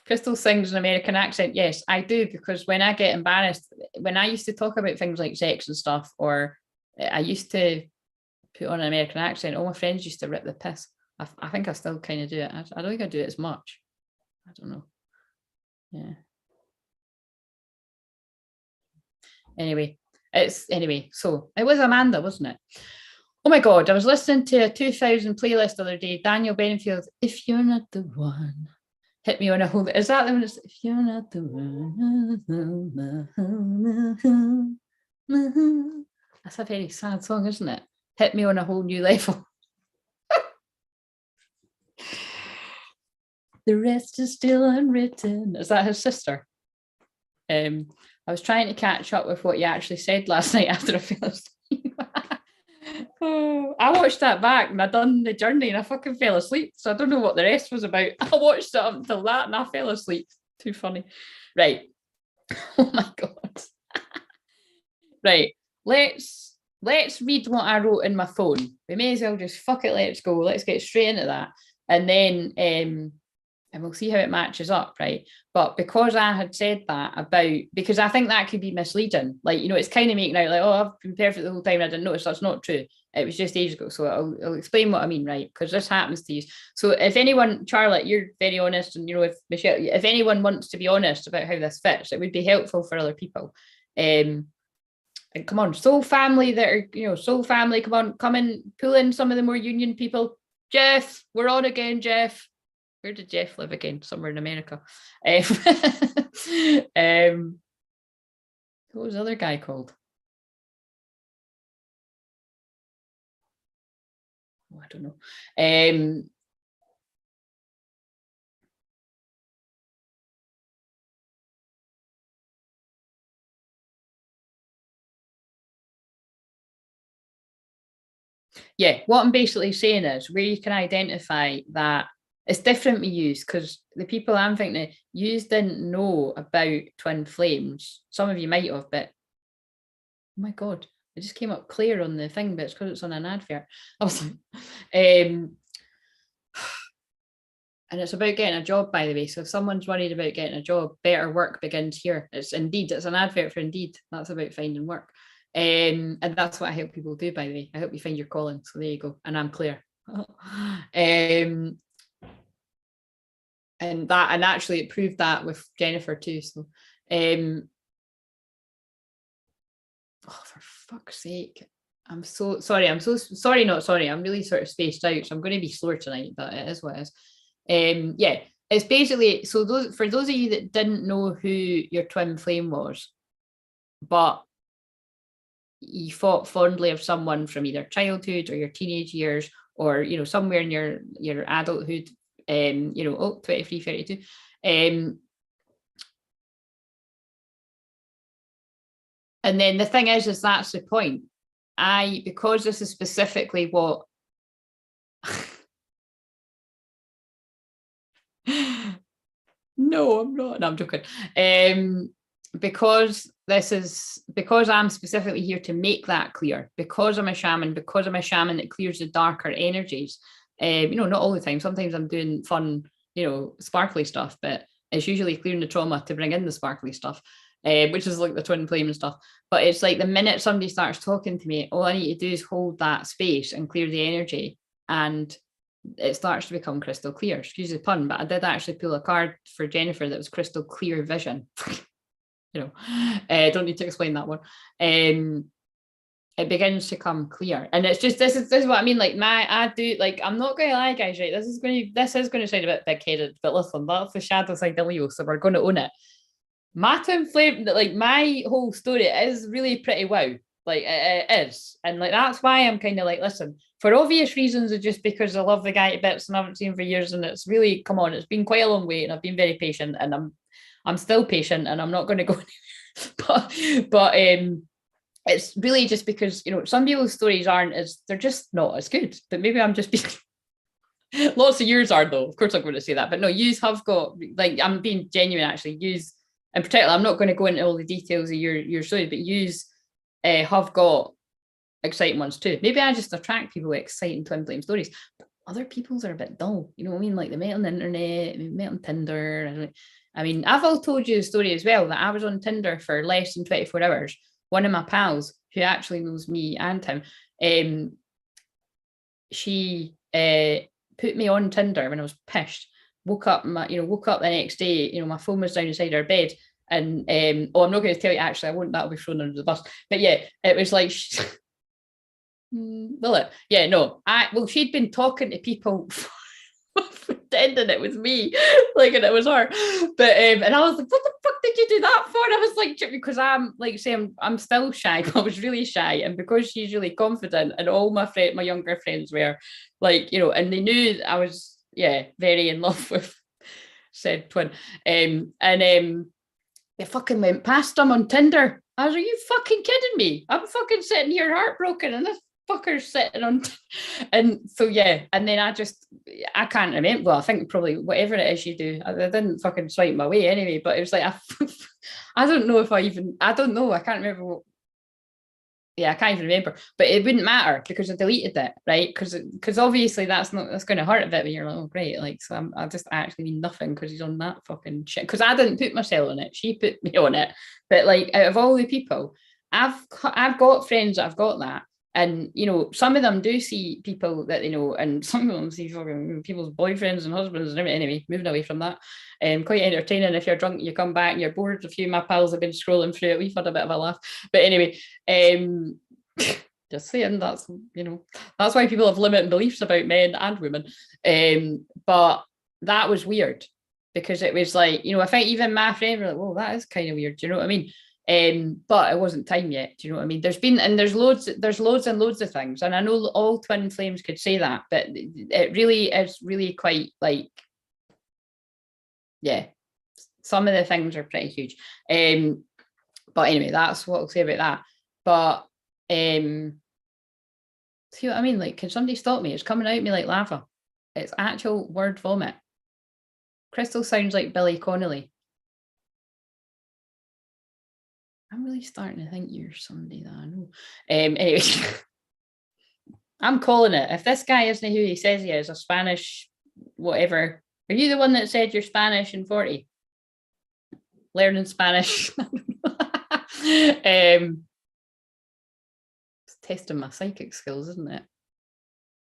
Crystal sings an American accent. Yes, I do, because when I get embarrassed, when I used to talk about things like sex and stuff, or I used to put on an American accent, all my friends used to rip the piss. I think I still kind of do it. I don't think I do it as much. I don't know. Yeah. Anyway, so it was Amanda, wasn't it? Oh my God, I was listening to a 2000 playlist the other day. Daniel Benfield's If You're Not the One. Hit me on a whole... Is that the one? If you're not the one. That's a very sad song, isn't it? Hit me on a whole new level. The rest is still unwritten. Is that his sister? I was trying to catch up with what you actually said last night after I fell asleep. I watched that back and I done the journey and I fucking fell asleep. So I don't know what the rest was about. I watched it up until that and I fell asleep. Too funny. Right. Oh my God. Right. Let's read what I wrote in my phone. We may as well just fuck it, let's go. Let's get straight into that. And then and we'll see how it matches up, right? But because I had said that about, because I think that could be misleading. Like, you know, it's kind of making out like, oh, I've been perfect the whole time and I didn't notice. That's not true. It was just ages ago. So I'll explain what I mean, right? Because this happens to you. So if anyone, Charlotte, you're very honest, and you know, if Michelle, if anyone wants to be honest about how this fits, it would be helpful for other people. And come on, soul family that are, you know, soul family, come in, pull in some of the more union people. Jeff, we're on again, Jeff. Where did Jeff live again? Somewhere in America. What was the other guy called? Oh, I don't know. yeah, what I'm basically saying is where you can identify that it's different with yous, because the people I'm thinking of, yous didn't know about twin flames. Some of you might have, but oh my God, it just came up clear on the thing, but it's because it's on an advert. I was like, and it's about getting a job, by the way. So if someone's worried about getting a job, better work begins here. It's Indeed. It's an advert for Indeed. That's about finding work. And that's what I help people do, by the way. I help you find your calling. So there you go. And I'm Claire. And actually it proved that with Jennifer too. So oh, for fuck's sake. I'm so sorry. I'm so sorry, not sorry. I'm really sort of spaced out. So I'm going to be slower tonight, but it is what it is. Yeah, it's basically, so for those of you that didn't know who your twin flame was, but you thought fondly of someone from either childhood or your teenage years, or somewhere in your adulthood, 23, 32, and then the thing is that's the point. Because this is specifically what no, I'm not. No, I'm joking. Because I'm specifically here to make that clear, because I'm a shaman that clears the darker energies. Not all the time. Sometimes I'm doing fun, sparkly stuff, but it's usually clearing the trauma to bring in the sparkly stuff, which is like the twin flame and stuff. But it's like the minute somebody starts talking to me, all I need to do is hold that space and clear the energy, and it starts to become crystal clear. Excuse the pun, but I did actually pull a card for Jennifer that was crystal clear vision. Don't need to explain that one. It begins to come clear, and it's just this is what I mean. Like I'm not going to lie, guys. Right, this is going to sound a bit big-headed, but listen, that's the shadow side of Leo, so we're going to own it. My twin flame, like my whole story is really pretty wow. Like it is, and like that's why I'm kind of like, listen, for obvious reasons, it's just because I love the guy to bits and I haven't seen him for years, and it's really, come on, it's been quite a long wait, and I've been very patient, and I'm still patient, and I'm not going to go anywhere. but it's really just because some people's stories they're just not as good. But maybe I'm just being lots of yours are, though. Of course I'm going to say that, but no, yous have got, like, I'm being genuine actually. Yous in particular, I'm not going to go into all the details of your story, but yous have got exciting ones too. Maybe I just attract people with exciting twin flame stories, but other people's are a bit dull. You know what I mean? Like they met on the internet, they met on Tinder. I mean, I've all told you the story as well, that I was on Tinder for less than 24 hours. One of my pals, who actually knows me and him, she put me on Tinder when I was pissed. Woke up the next day, my phone was down inside her bed. And I'm not going to tell you, actually, I won't, that'll be thrown under the bus. But yeah, it was like, will it? Yeah, no. She'd been talking to people pretending it was me, like, and it was her. But and I was like, what the fuck did you do that for? And I was like, because I'm like, say I'm still shy, but I was really shy, and because she's really confident, and all my younger friends were like, and they knew that I was very in love with said twin, and they fucking went past them on Tinder. I was like, are you fucking kidding me? I'm fucking sitting here heartbroken, and this fucker's sitting on and so and then I can't remember. Well, I think probably whatever it is you do, I didn't fucking swipe my way anyway, but it was like I don't know if I don't know, I can't remember what. I can't even remember, but it wouldn't matter because I deleted it, right? Because obviously that's going to hurt a bit when you're like, oh great, like, so I just actually mean nothing because he's on that fucking shit, because I didn't put myself on it, she put me on it. But like, out of all the people, I've got friends that I've got that, and some of them do see people that they know, and some of them see fucking people's boyfriends and husbands and everything. Anyway, moving away from that, quite entertaining. If you're drunk, you come back and you're bored. A few of my pals have been scrolling through it, we've had a bit of a laugh. But anyway, just saying, that's why people have limiting beliefs about men and women. But that was weird, because it was like, I think even my friend were like, whoa, that is kind of weird, do you know what I mean? But it wasn't time yet, do you know what I mean? There's loads and loads of things, and I know all twin flames could say that, but it really is really quite like, some of the things are pretty huge. But anyway, that's what I'll say about that. But See what I mean? Like, can somebody stop me? It's coming out of me like lava. It's actual word vomit. Crystal sounds like Billy Connolly. I'm really starting to think you're somebody that I know. Anyway, I'm calling it. If this guy isn't who he says he is, a Spanish whatever. Are you the one that said you're Spanish in 40? Learning Spanish. It's testing my psychic skills, isn't it?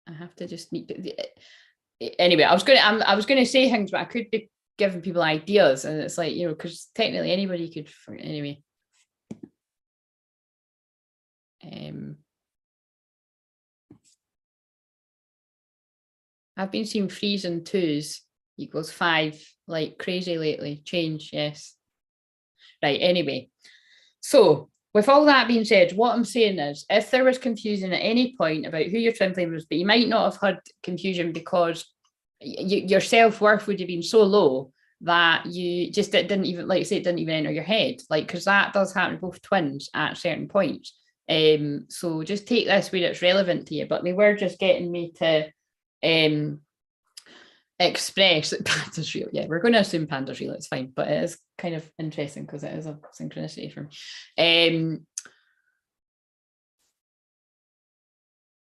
I have to just need to. Anyway, I was gonna say things, but I could be giving people ideas, and it's like, because technically anybody could. Anyway. I've been seeing 3s and 2s equals 5 like crazy lately. Change, yes. Right, anyway. So with all that being said, what I'm saying is, if there was confusion at any point about who your twin flame was, but you might not have had confusion because your self-worth would have been so low that you just, it didn't even, like I say, it didn't even enter your head. Like, because that does happen to both twins at certain points. So just take this where it's relevant to you. But they were just getting me to express that Panda's real. Yeah, we're going to assume Panda's real. It's fine, but it is kind of interesting because it is a synchronicity for me.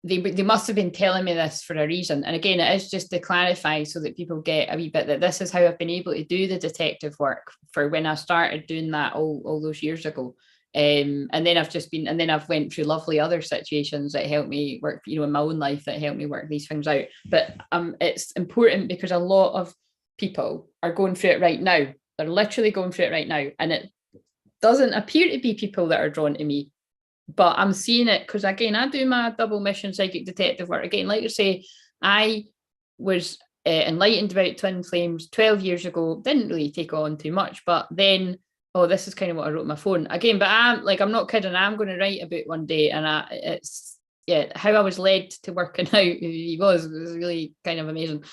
They must have been telling me this for a reason. And again, it is just to clarify so that people get a wee bit that this is how I've been able to do the detective work for when I started doing that all those years ago. And then I've went through lovely other situations that help me work, in my own life that help me work these things out. But it's important because a lot of people are going through it right now. They're literally going through it right now. And it doesn't appear to be people that are drawn to me, but I'm seeing it because, again, I do my double mission psychic detective work. Again, like I say, I was enlightened about twin flames 12 years ago, didn't really take on too much, but then this is kind of what I wrote on my phone again, but I'm not kidding. I'm going to write a book one day, and how I was led to working out who he was really kind of amazing.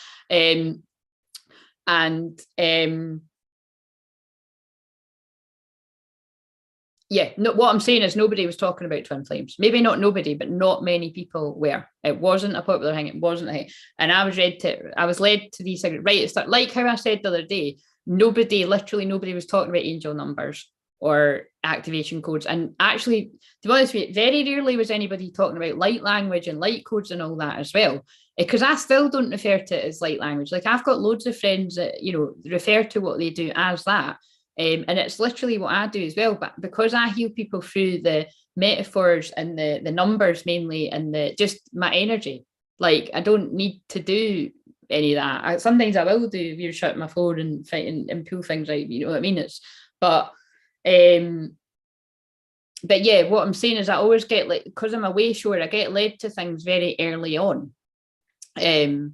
What I'm saying is nobody was talking about twin flames. Maybe not nobody, but not many people were. It wasn't a popular thing. It wasn't a thing. And I was led to these things right at the start. Like how I said the other day, literally nobody was talking about angel numbers or activation codes. And actually, to be honest with you, very rarely was anybody talking about light language and light codes and all that as well. Because I still don't refer to it as light language. Like, I've got loads of friends that, refer to what they do as that. And it's literally what I do as well. But because I heal people through the metaphors and the numbers mainly, and just my energy, like, I don't need to do any of that. Sometimes I will do shut my phone and fight and pull things out. You know what I mean? But yeah, what I'm saying is I always get, like, because I'm away shore, I get led to things very early on. And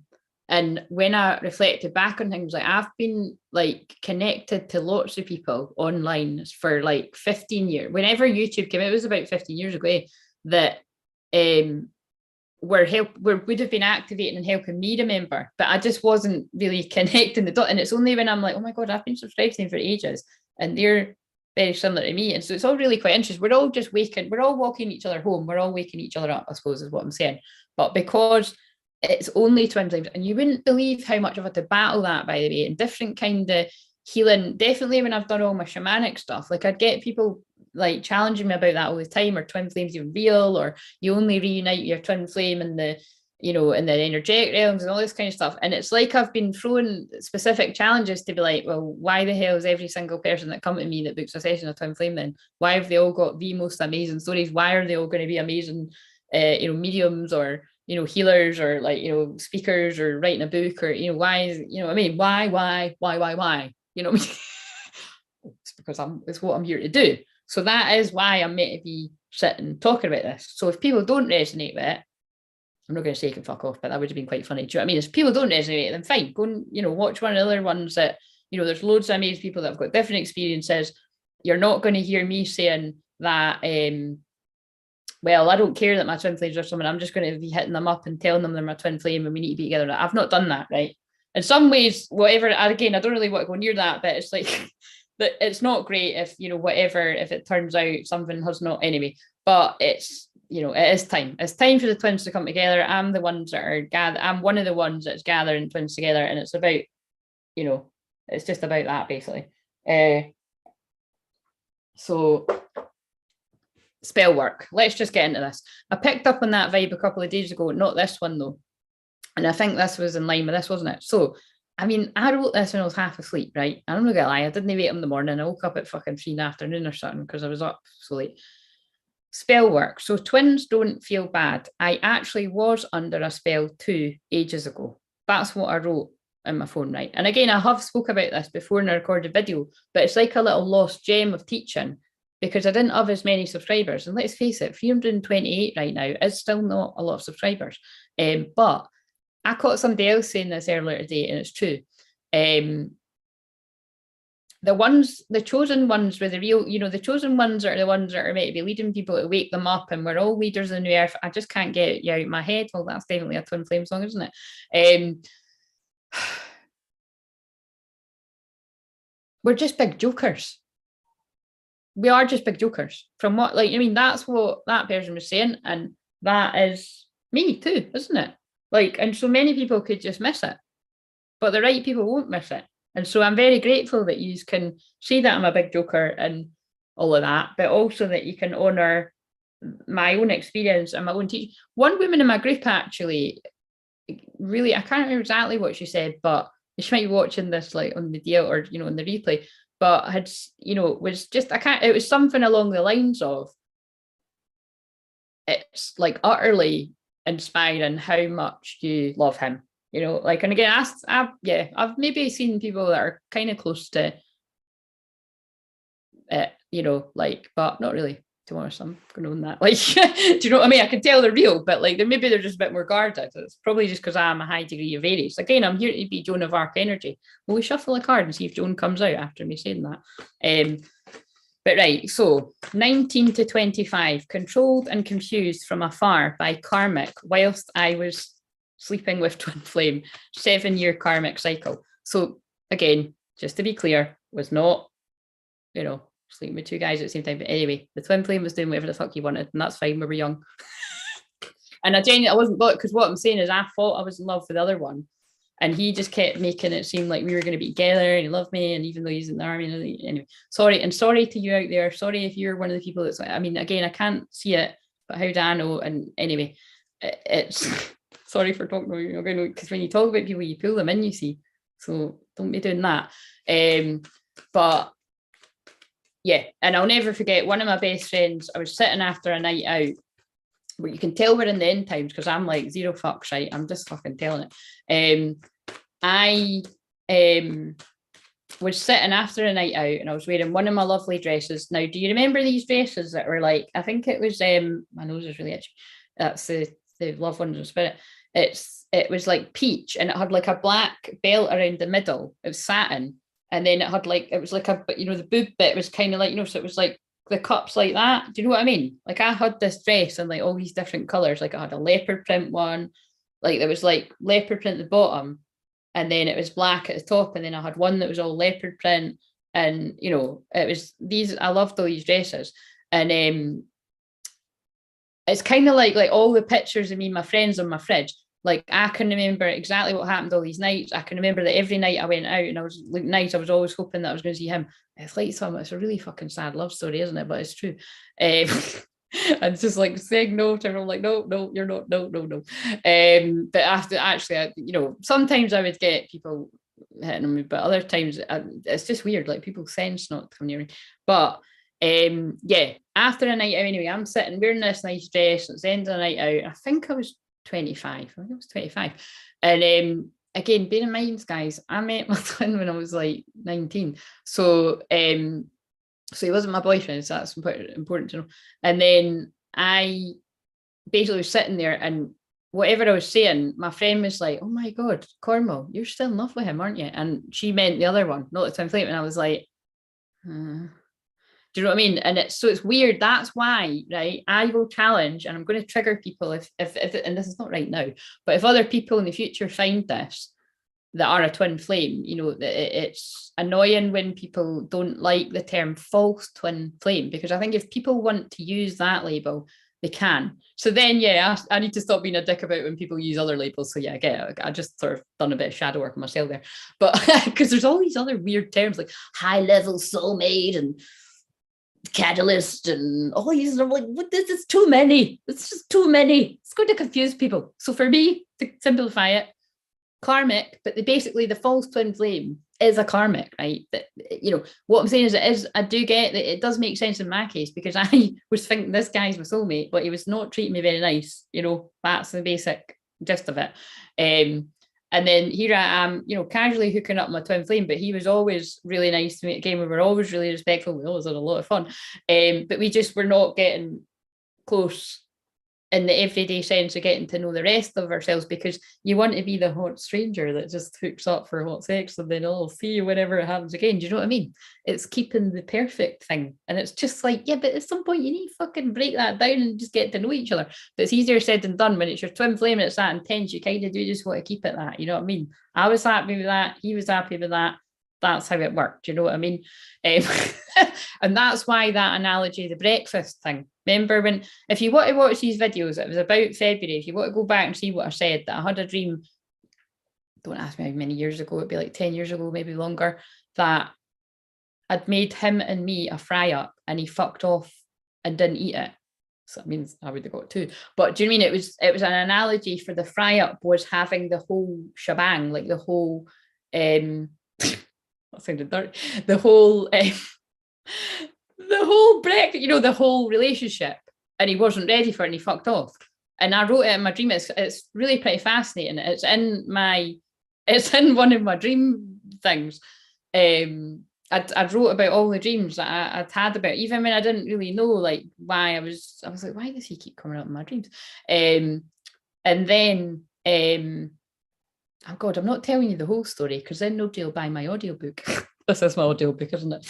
when I reflected back on things, like, I've been like connected to lots of people online for like 15 years. Whenever YouTube came out, it was about 15 years ago, that would have been activating and helping me remember, but I just wasn't really connecting the dot. And it's only when I'm like, oh my God, I've been subscribed to them for ages, and they're very similar to me. And so it's all really quite interesting. We're all just we're all walking each other home. We're all waking each other up, I suppose, is what I'm saying. But because it's only twin flames, and you wouldn't believe how much I've had to battle that, by the way, and different kind of healing. Definitely when I've done all my shamanic stuff, like, I'd get people like challenging me about that all the time. Or twin flames even real? Or you only reunite your twin flame in the in the energetic realms and all this kind of stuff. And it's like I've been thrown specific challenges to be like, well, why the hell is every single person that come to me that books a session of twin flame then? Why have they all got the most amazing stories? Why are they all going to be amazing mediums, or healers, or like speakers, or writing a book, or why is what I mean? Why? It's because it's what I'm here to do. So that is why I'm meant to be sitting talking about this. So if people don't resonate with it, I'm not going to say you can fuck off, but that would have been quite funny. Do you know what I mean? If people don't resonate, then fine. Go and watch one of the other ones that there's loads of amazing people that have got different experiences. You're not going to hear me saying that. Well, I don't care that my twin flames are someone. I'm just going to be hitting them up and telling them they're my twin flame and we need to be together. I've not done that, right? In some ways, whatever. Again, I don't really want to go near that, but it's like that. It's not great if whatever. If it turns out something has not anyway. But it's you know, it is time. It's time for the twins to come together. I'm the ones that are I'm one of the ones that's gathering twins together, and it's about, you know, it's just about that basically. So spell work. Let's just get into this. I picked up on that vibe a couple of days ago, not this one though. And I think this was in line with this, wasn't it? So, I mean, I wrote this when I was half asleep, right? I'm not gonna lie, I didn't wake up in the morning. I woke up at fucking 3 in the afternoon or something because I was up so late. Spell work. So twins don't feel bad. I actually was under a spell 2 ages ago. That's what I wrote in my phone, right? And again, I have spoke about this before in a recorded video, but it's like a little lost gem of teaching because I didn't have as many subscribers. And let's face it, 328 right now is still not a lot of subscribers. But I caught somebody else saying this earlier today, and it's true. The chosen ones were the real, you know, the chosen ones are the ones that are meant to be leading people to wake them up, and we're all leaders in the earth. I just can't get you out of my head. Well, that's definitely a Twin Flame song, isn't it? We're just big jokers. We are just big jokers. From what, like, I mean, that's what that person was saying, and that is me too, isn't it? Like, and so many people could just miss it, but the right people won't miss it. And so I'm very grateful that you can see that I'm a big joker and all of that, but also that you can honor my own experience and my own teaching. One woman in my group actually, really, I can't remember exactly what she said, but she might be watching this like on the deal or, you know, on the replay, but had, you know, was just, it was something along the lines of, it's like utterly inspiring how much you love him, you know, like, and again, I've maybe seen people that are kind of close to it, you know, like, but not really, to be honest. I'm going to own that. Like, do you know what I mean? I can tell they're real, but like, they're just a bit more guarded. It's probably just because I'm a high degree of Aries. Again, I'm here to be Joan of Arc energy. Will we shuffle a card and see if Joan comes out after me saying that? But right, so 19 to 25, controlled and confused from afar by karmic whilst I was sleeping with twin flame, 7-year karmic cycle. So again, just to be clear, was not, you know, sleeping with 2 guys at the same time. But anyway, the twin flame was doing whatever the fuck he wanted, and that's fine. We were young. And I wasn't, because what I'm saying is I thought I was in love with the other one. And he just kept making it seem like we were going to be together and he loved me. And even though he's in the army, anyway, sorry to you out there. Sorry if you're one of the people that's, I mean, again, I can't see it, but how do I know? And anyway, it's sorry for talking about you, because when you talk about people, you pull them in, you see. So don't be doing that. But yeah, and I'll never forget one of my best friends. I was sitting after a night out, but you can tell we're in the end times because I'm like zero fucks, right? I'm just fucking telling it. I was sitting after a night out and I was wearing one of my lovely dresses. Now, do you remember these dresses that were like, I think it was, my nose is really itchy. That's the Love Ones in Spirit. It was like peach and it had like a black belt around the middle. It was satin. And then it was like you know, the boob bit was kind of like, you know, so it was like the cups like that. Do you know what I mean? Like I had this dress in like all these different colors. Like I had a leopard print one, like there was like leopard print at the bottom, and then it was black at the top, and then I had one that was all leopard print, and you know, it was these. I loved all these dresses, and it's kind of like all the pictures of me and my friends on my fridge. Like I can remember exactly what happened all these nights. I can remember that every night I went out and I was like nights, I was always hoping that I was going to see him. It's like it's a really fucking sad love story, isn't it? But it's true. And just like saying no to everyone, like, no, you're not, no. But after actually, you know, sometimes I would get people hitting on me, but other times it's just weird. Like people sense not to come near me. But yeah, after a night out anyway, I'm sitting wearing this nice dress. It's the end of the night out. I think I was 25. I think I was 25. And again, bear in mind, guys, I met my twin when I was like 19. So so he wasn't my boyfriend, so that's important to know. And then I basically was sitting there, and whatever I was saying, my friend was like, "Oh my God, Cornwall, you're still in love with him, aren't you?" And she meant the other one, not the twin flame. And I was like, do you know what I mean? And it's weird. That's why, right? I will challenge, and I'm going to trigger people if and this is not right now, but if other people in the future find this that are a twin flame, you know, it's annoying when people don't like the term false twin flame, because I think if people want to use that label, they can. So then, yeah, I need to stop being a dick about when people use other labels. So yeah, I get it. I just sort of done a bit of shadow work on myself there. But because there's all these other weird terms like high level soulmate and catalyst and all these, and I'm like, what, this is too many. It's just too many. It's going to confuse people. So for me, to simplify it, karmic, but basically the false twin flame is a karmic, right? That, you know, what I'm saying is I do get that it does make sense in my case, because I was thinking this guy's my soulmate, but he was not treating me very nice. You know, that's the basic gist of it. And then here I am, you know, casually hooking up my twin flame, but he was always really nice to me. Again, we were always really respectful. We always had a lot of fun. But we just were not getting close in the everyday sense of getting to know the rest of ourselves, because you want to be the hot stranger that just hooks up for hot sex and then I'll see you whenever it happens again. Do you know what I mean? It's keeping the perfect thing. And it's just like, yeah, but at some point you need to fucking break that down and just get to know each other. But it's easier said than done. When it's your twin flame and it's that intense, you kind of do just want to keep it that. You know what I mean? I was happy with that. He was happy with that. That's how it worked. Do you know what I mean? And that's why that analogy, the breakfast thing. Remember when, if you want to watch these videos, it was about February. If you want to go back and see what I said, that I had a dream, don't ask me how many years ago, it'd be like 10 years ago, maybe longer, that I'd made him and me a fry up and he fucked off and didn't eat it. So that means I would have got two. But do you mean it was an analogy for the fry up was having the whole shebang, like the whole that sounded dirty. The whole breakfast, you know, the whole relationship, and he wasn't ready for it and he fucked off. And I wrote it in my dream. It's really pretty fascinating. It's in one of my dream things. I wrote about all the dreams that I'd had about, even when I didn't really know like why I was like, why does he keep coming up in my dreams? And then oh God, I'm not telling you the whole story because then nobody will buy my audiobook. This is my audiobook, isn't it?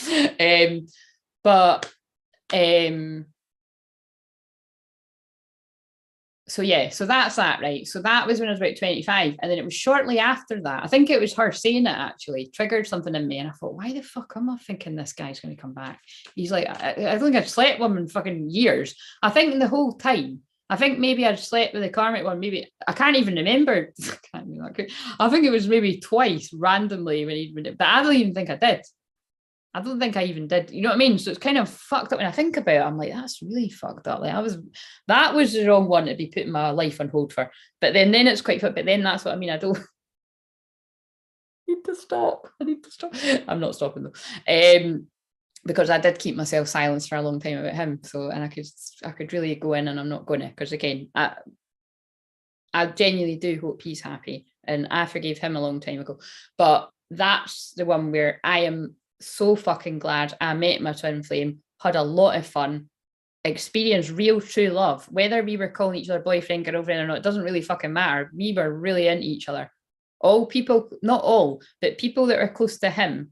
So yeah, so that's that, right? So that was when I was about 25. And then it was shortly after that, I think it was her saying it actually triggered something in me. And I thought, why the fuck am I thinking this guy's going to come back? He's like, I don't think I've slept with him in fucking years. I think the whole time, I think maybe I'd slept with the karmic one. Maybe I can't even remember. I think it was maybe twice randomly but I don't even think I did. I don't think I even did. You know what I mean? So it's kind of fucked up when I think about it. I'm like, that's really fucked up. Like that was the wrong one to be putting my life on hold for. But then it's quite fun. But then that's what I mean. I don't need to stop. I need to stop. I'm not stopping though. Because I did keep myself silenced for a long time about him. So, and I could really go in, and I'm not going to, because again, I genuinely do hope he's happy, and I forgave him a long time ago. But that's the one where I am so fucking glad I met my twin flame, had a lot of fun, experienced real true love. Whether we were calling each other boyfriend, girlfriend or not, it doesn't really fucking matter. We were really into each other. All people, not all, but people that are close to him.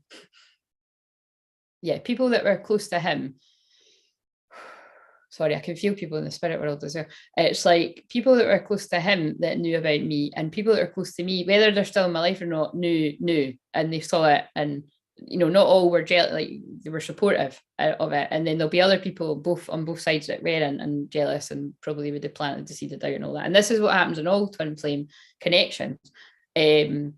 Yeah, people that were close to him. Sorry, I can feel people in the spirit world as well. It's like people that were close to him that knew about me, and people that are close to me, whether they're still in my life or not, knew, and they saw it, and you know, not all were like they were supportive of it. And then there'll be other people on both sides that were and jealous, and probably would have planted the seed of doubt and all that. And this is what happens in all twin flame connections. And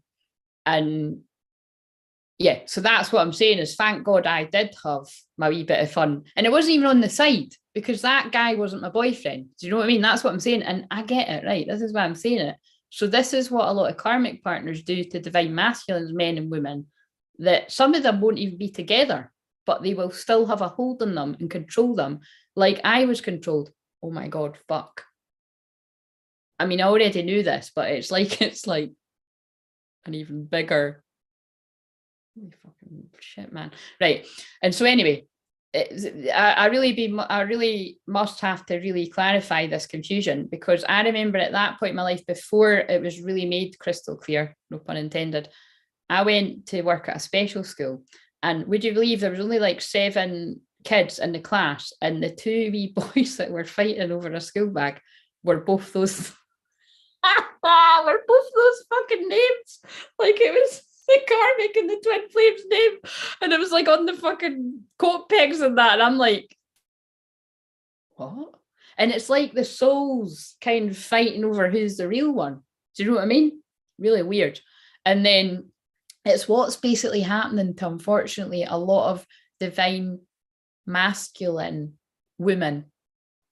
yeah, so that's what I'm saying is, thank God I did have my wee bit of fun. And it wasn't even on the side, because that guy wasn't my boyfriend. Do you know what I mean? That's what I'm saying. And I get it, right? This is why I'm saying it. So this is what a lot of karmic partners do to divine masculines, men and women, that some of them won't even be together, but they will still have a hold on them and control them. Like I was controlled. Oh my God, fuck. I mean, I already knew this, but it's like an even bigger fucking shit, man. Right. And so anyway, I really must have to really clarify this confusion, because I remember at that point in my life, before it was really made crystal clear, no pun intended, I went to work at a special school, and would you believe there was only like 7 kids in the class, and the 2 wee boys that were fighting over a school bag were both those fucking names. Like it was the karmic and the twin flames name, and it was like on the fucking coat pegs and that, and I'm like, what? And it's like the souls kind of fighting over who's the real one. Do you know what I mean? Really weird. And then it's what's basically happening to, unfortunately, a lot of divine masculine women,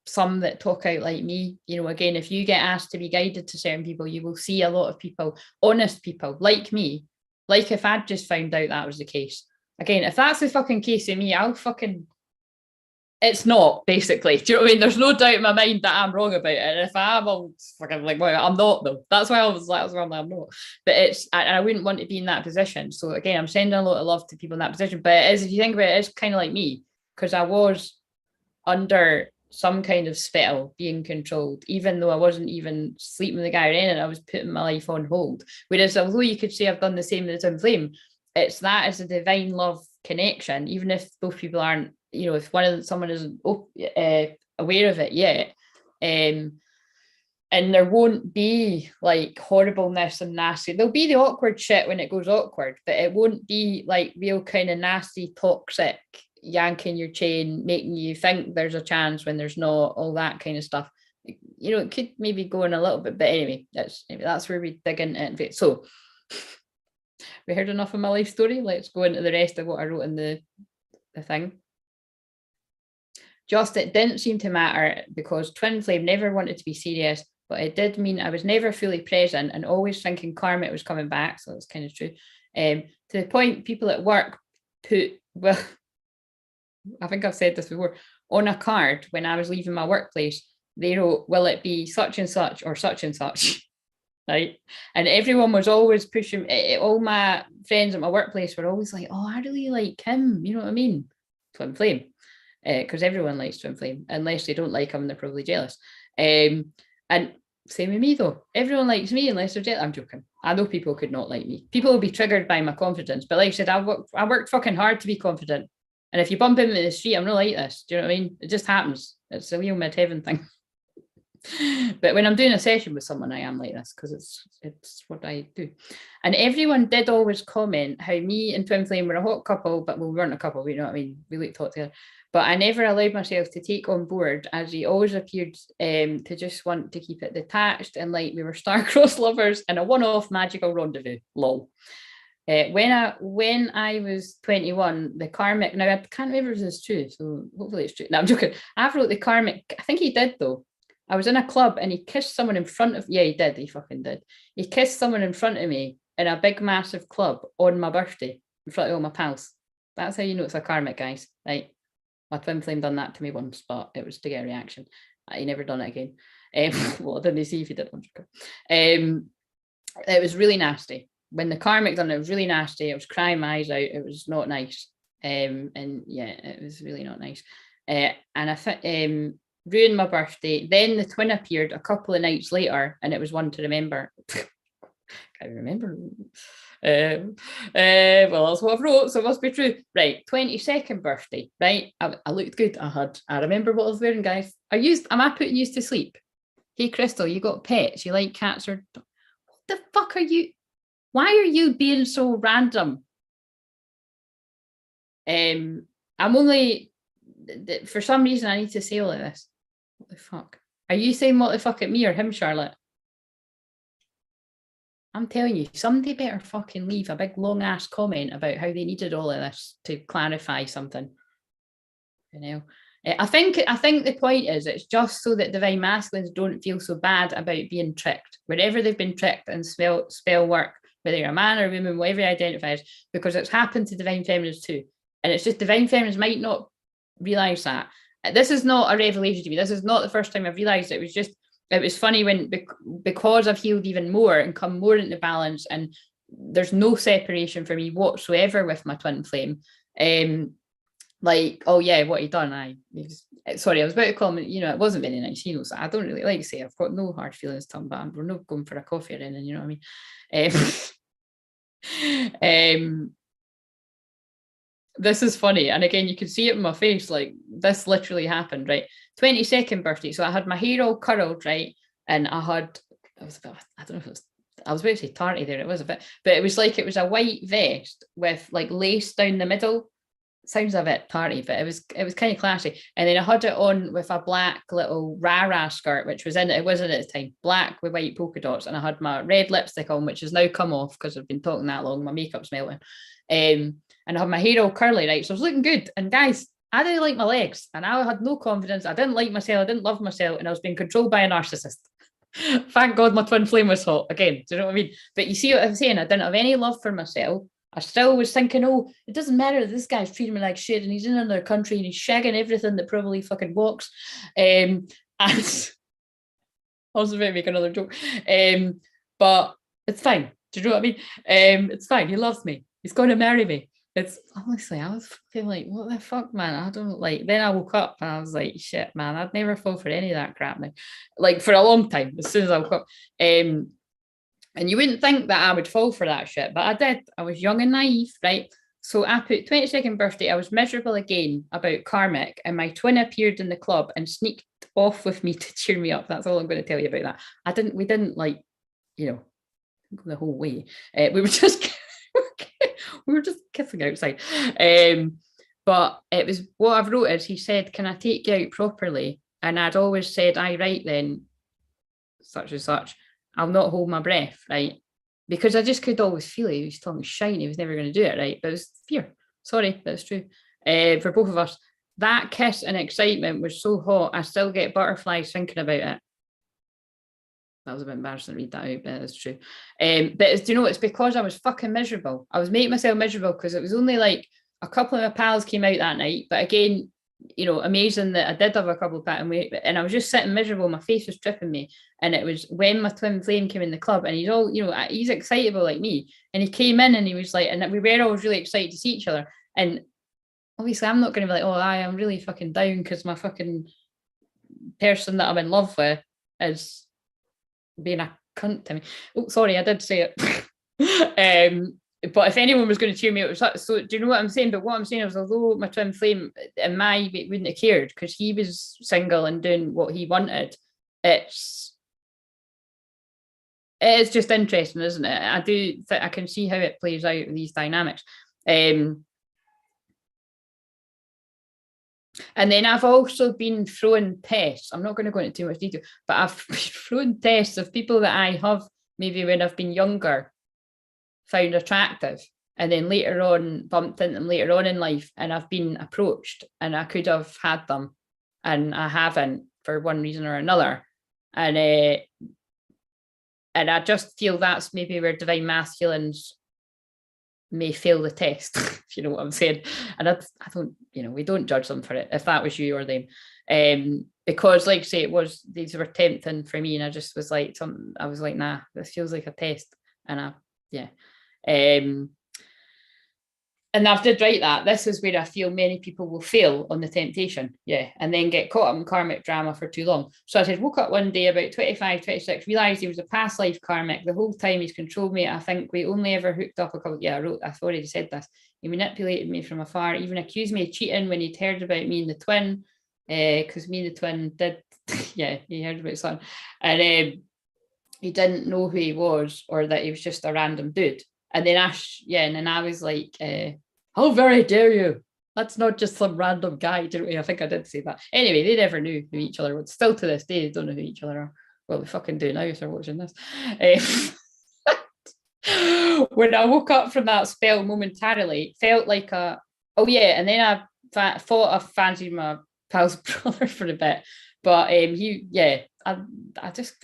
some that talk out like me. You know, again, if you get asked to be guided to certain people, you will see a lot of people, honest people like me, like if I'd just found out that was the case. Again, if that's the fucking case of me, I'll fucking, it's not, basically. Do you know what I mean? There's no doubt in my mind that I'm wrong about it. And if I am, I'll fucking like, well, I'm not though. That's why I was like, I'm not. But it's, I wouldn't want to be in that position. So again, I'm sending a lot of love to people in that position. But it is, if you think about it, it's kind of like me, because I was under some kind of spell, being controlled, even though I wasn't even sleeping with the guy or anything, I was putting my life on hold. Whereas although you could say I've done the same with the twin flame, it's that as a divine love connection, even if both people aren't, you know, if someone isn't aware of it yet, and there won't be like horribleness and nasty. There'll be the awkward shit when it goes awkward, but it won't be like real kind of nasty, toxic, yanking your chain, making you think there's a chance when there's not, all that kind of stuff. You know, it could maybe go in a little bit, but anyway, that's where we dig into it. So we heard enough of my life story. Let's go into the rest of what I wrote in the thing. Just, it didn't seem to matter because twin flame never wanted to be serious, but it did mean I was never fully present and always thinking karma was coming back. So that's kind of true. To the point people at work put, well, I think I've said this before, on a card when I was leaving my workplace, they wrote, will it be such and such or such and such? Right. And everyone was always pushing, all my friends at my workplace were always like, oh, I really like him. You know what I mean? Twin flame. Because everyone likes twin flame, unless they don't like him, they're probably jealous. And same with me though. Everyone likes me unless they're jealous. I'm joking. I know people could not like me. People will be triggered by my confidence. But like I said, I worked fucking hard to be confident. And if you bump into me in the street, I'm not like this. Do you know what I mean? It just happens. It's a real midheaven thing. But when I'm doing a session with someone, I am like this because it's what I do. And everyone did always comment how me and twin flame were a hot couple, but we weren't a couple. You know what I mean? We looked hot together. But I never allowed myself to take on board, as he always appeared to just want to keep it detached and like we were star-crossed lovers in a one-off magical rendezvous. Lol. When I was 21, the karmic, now I can't remember if this is true, so hopefully it's true. No, I'm joking. I wrote the karmic, I think he did though. I was in a club and he kissed someone in front of, yeah, he did, he fucking did. He kissed someone in front of me in a big massive club on my birthday in front of all my pals. That's how you know it's a karmic, guys, right? My twin flame done that to me once, but it was to get a reaction. He never done it again. Well, I didn't see if he did. It was really nasty. When the karmic done it, it was really nasty. I was crying my eyes out. It was not nice. And yeah, it was really not nice. And I ruined my birthday. Then the twin appeared a couple of nights later, and it was one to remember. Can't remember. Well, that's what I've wrote, so it must be true. Right, 22nd birthday, right? I looked good. I remember what I was wearing, guys. Am I putting you to sleep? Hey, Crystal, you got pets? You like cats or... What the fuck are you... Why are you being so random? I'm only... For some reason, I need to say all of this. What the fuck? Are you saying what the fuck at me or him, Charlotte? I'm telling you, somebody better fucking leave a big long ass comment about how they needed all of this to clarify something. You know, I think the point is it's just so that divine masculines don't feel so bad about being tricked wherever they've been tricked and spell work, whether you're a man or a woman, whatever you identify as, because it's happened to divine feminines too. And it's just divine feminines might not realize that. This is not a revelation to me. This is not the first time I've realized it. It was funny when, because I've healed even more and come more into balance, and there's no separation for me whatsoever with my twin flame. Like, oh yeah, what he done? Sorry, I was about to call him, you know, it wasn't very nice. He knows that. I don't really like to say I've got no hard feelings to him, but we're not going for a coffee or anything, you know what I mean? This is funny. And again, you can see it in my face, like this literally happened, right? 22nd birthday. So I had my hair all curled, right? And I was about to say tarty there. It was a bit, but it was a white vest with like lace down the middle. sounds a bit party, but it was kind of classy. And then I had it on with a black little rah-rah skirt, which was in it. It wasn't at the time, black with white polka dots, and I had my red lipstick on, which has now come off because I've been talking that long. My makeup's melting, and I had my hair all curly, right? So I was looking good. And guys, I didn't like my legs, and I had no confidence. I didn't like myself. I didn't love myself, and I was being controlled by a narcissist. Thank God my twin flame was hot again. Do you know what I mean? But you see what I'm saying? I didn't have any love for myself. I still was thinking, oh, it doesn't matter. This guy's treating me like shit and he's in another country and he's shagging everything that probably fucking walks. And also maybe make another joke. But it's fine. Do you know what I mean? It's fine. He loves me. He's going to marry me. It's honestly, I was feeling like, what the fuck, man? I don't like. Then I woke up and I was like, shit, man, I'd never fall for any of that crap now. Like for a long time, as soon as I woke up. And you wouldn't think that I would fall for that shit, but I did. I was young and naive, right? So I put 22nd birthday, I was miserable again about karmic, and my twin appeared in the club and sneaked off with me to cheer me up. That's all I'm going to tell you about that. We didn't like, you know, go the whole way. We were just kissing outside. But it was what I've wrote is he said, can I take you out properly? And I'd always said, aye, right then, such and such. I'll not hold my breath, right? Because I just could always feel it. He was talking shine. He was never going to do it, right? But it was fear. Sorry, that's true. For both of us, that kiss and excitement was so hot. I still get butterflies thinking about it. That was a bit embarrassing to read that out, but it's true. But do you know, it's because I was fucking miserable. I was making myself miserable because it was only like a couple of my pals came out that night. But again, you know, amazing that I did have a couple of and I was just sitting miserable. My face was tripping me. And it was when my twin flame came in the club, and he's all, you know, he's excitable like me. And he came in and he was like, and we were always really excited to see each other. And obviously I'm not going to be like, oh, I'm really fucking down because my fucking person that I'm in love with is being a cunt to me. Oh, sorry, I did say it. But if anyone was going to cheer me up, so do you know what I'm saying? But what I'm saying is, although my twin flame in my wouldn't have cared because he was single and doing what he wanted, it's just interesting, isn't it? I can see how it plays out in these dynamics. And then I've also been throwing tests. I'm not going to go into too much detail, but I've been throwing tests of people that I have maybe when I've been younger found attractive, and then later on bumped into them later on in life, and I've been approached and I could have had them and I haven't for one reason or another. And I just feel that's maybe where divine masculines may fail the test, if you know what I'm saying. And I don't, you know, we don't judge them for it if that was you or them. Because like I say, these were tempting for me, and I just was like, I was like, nah, this feels like a test. And and I did write that. This is where I feel many people will fail on the temptation. Yeah. And then get caught up in karmic drama for too long. So I said, woke up one day about 25, 26, realised he was a past life karmic. The whole time he's controlled me. I think we only ever hooked up a couple. Yeah, I've already said this. He manipulated me from afar, even accused me of cheating when he'd heard about me and the twin. Because me and the twin did, yeah, he heard about something. And he didn't know who he was or that he was just a random dude. And then I was like, how very dare you? That's not just some random guy, didn't we? I think I did say that. Anyway, they never knew who each other was. Still to this day, they don't know who each other are. Well, they fucking do now if they're watching this. When I woke up from that spell momentarily, felt like and then I thought I fancied my pal's brother for a bit. But I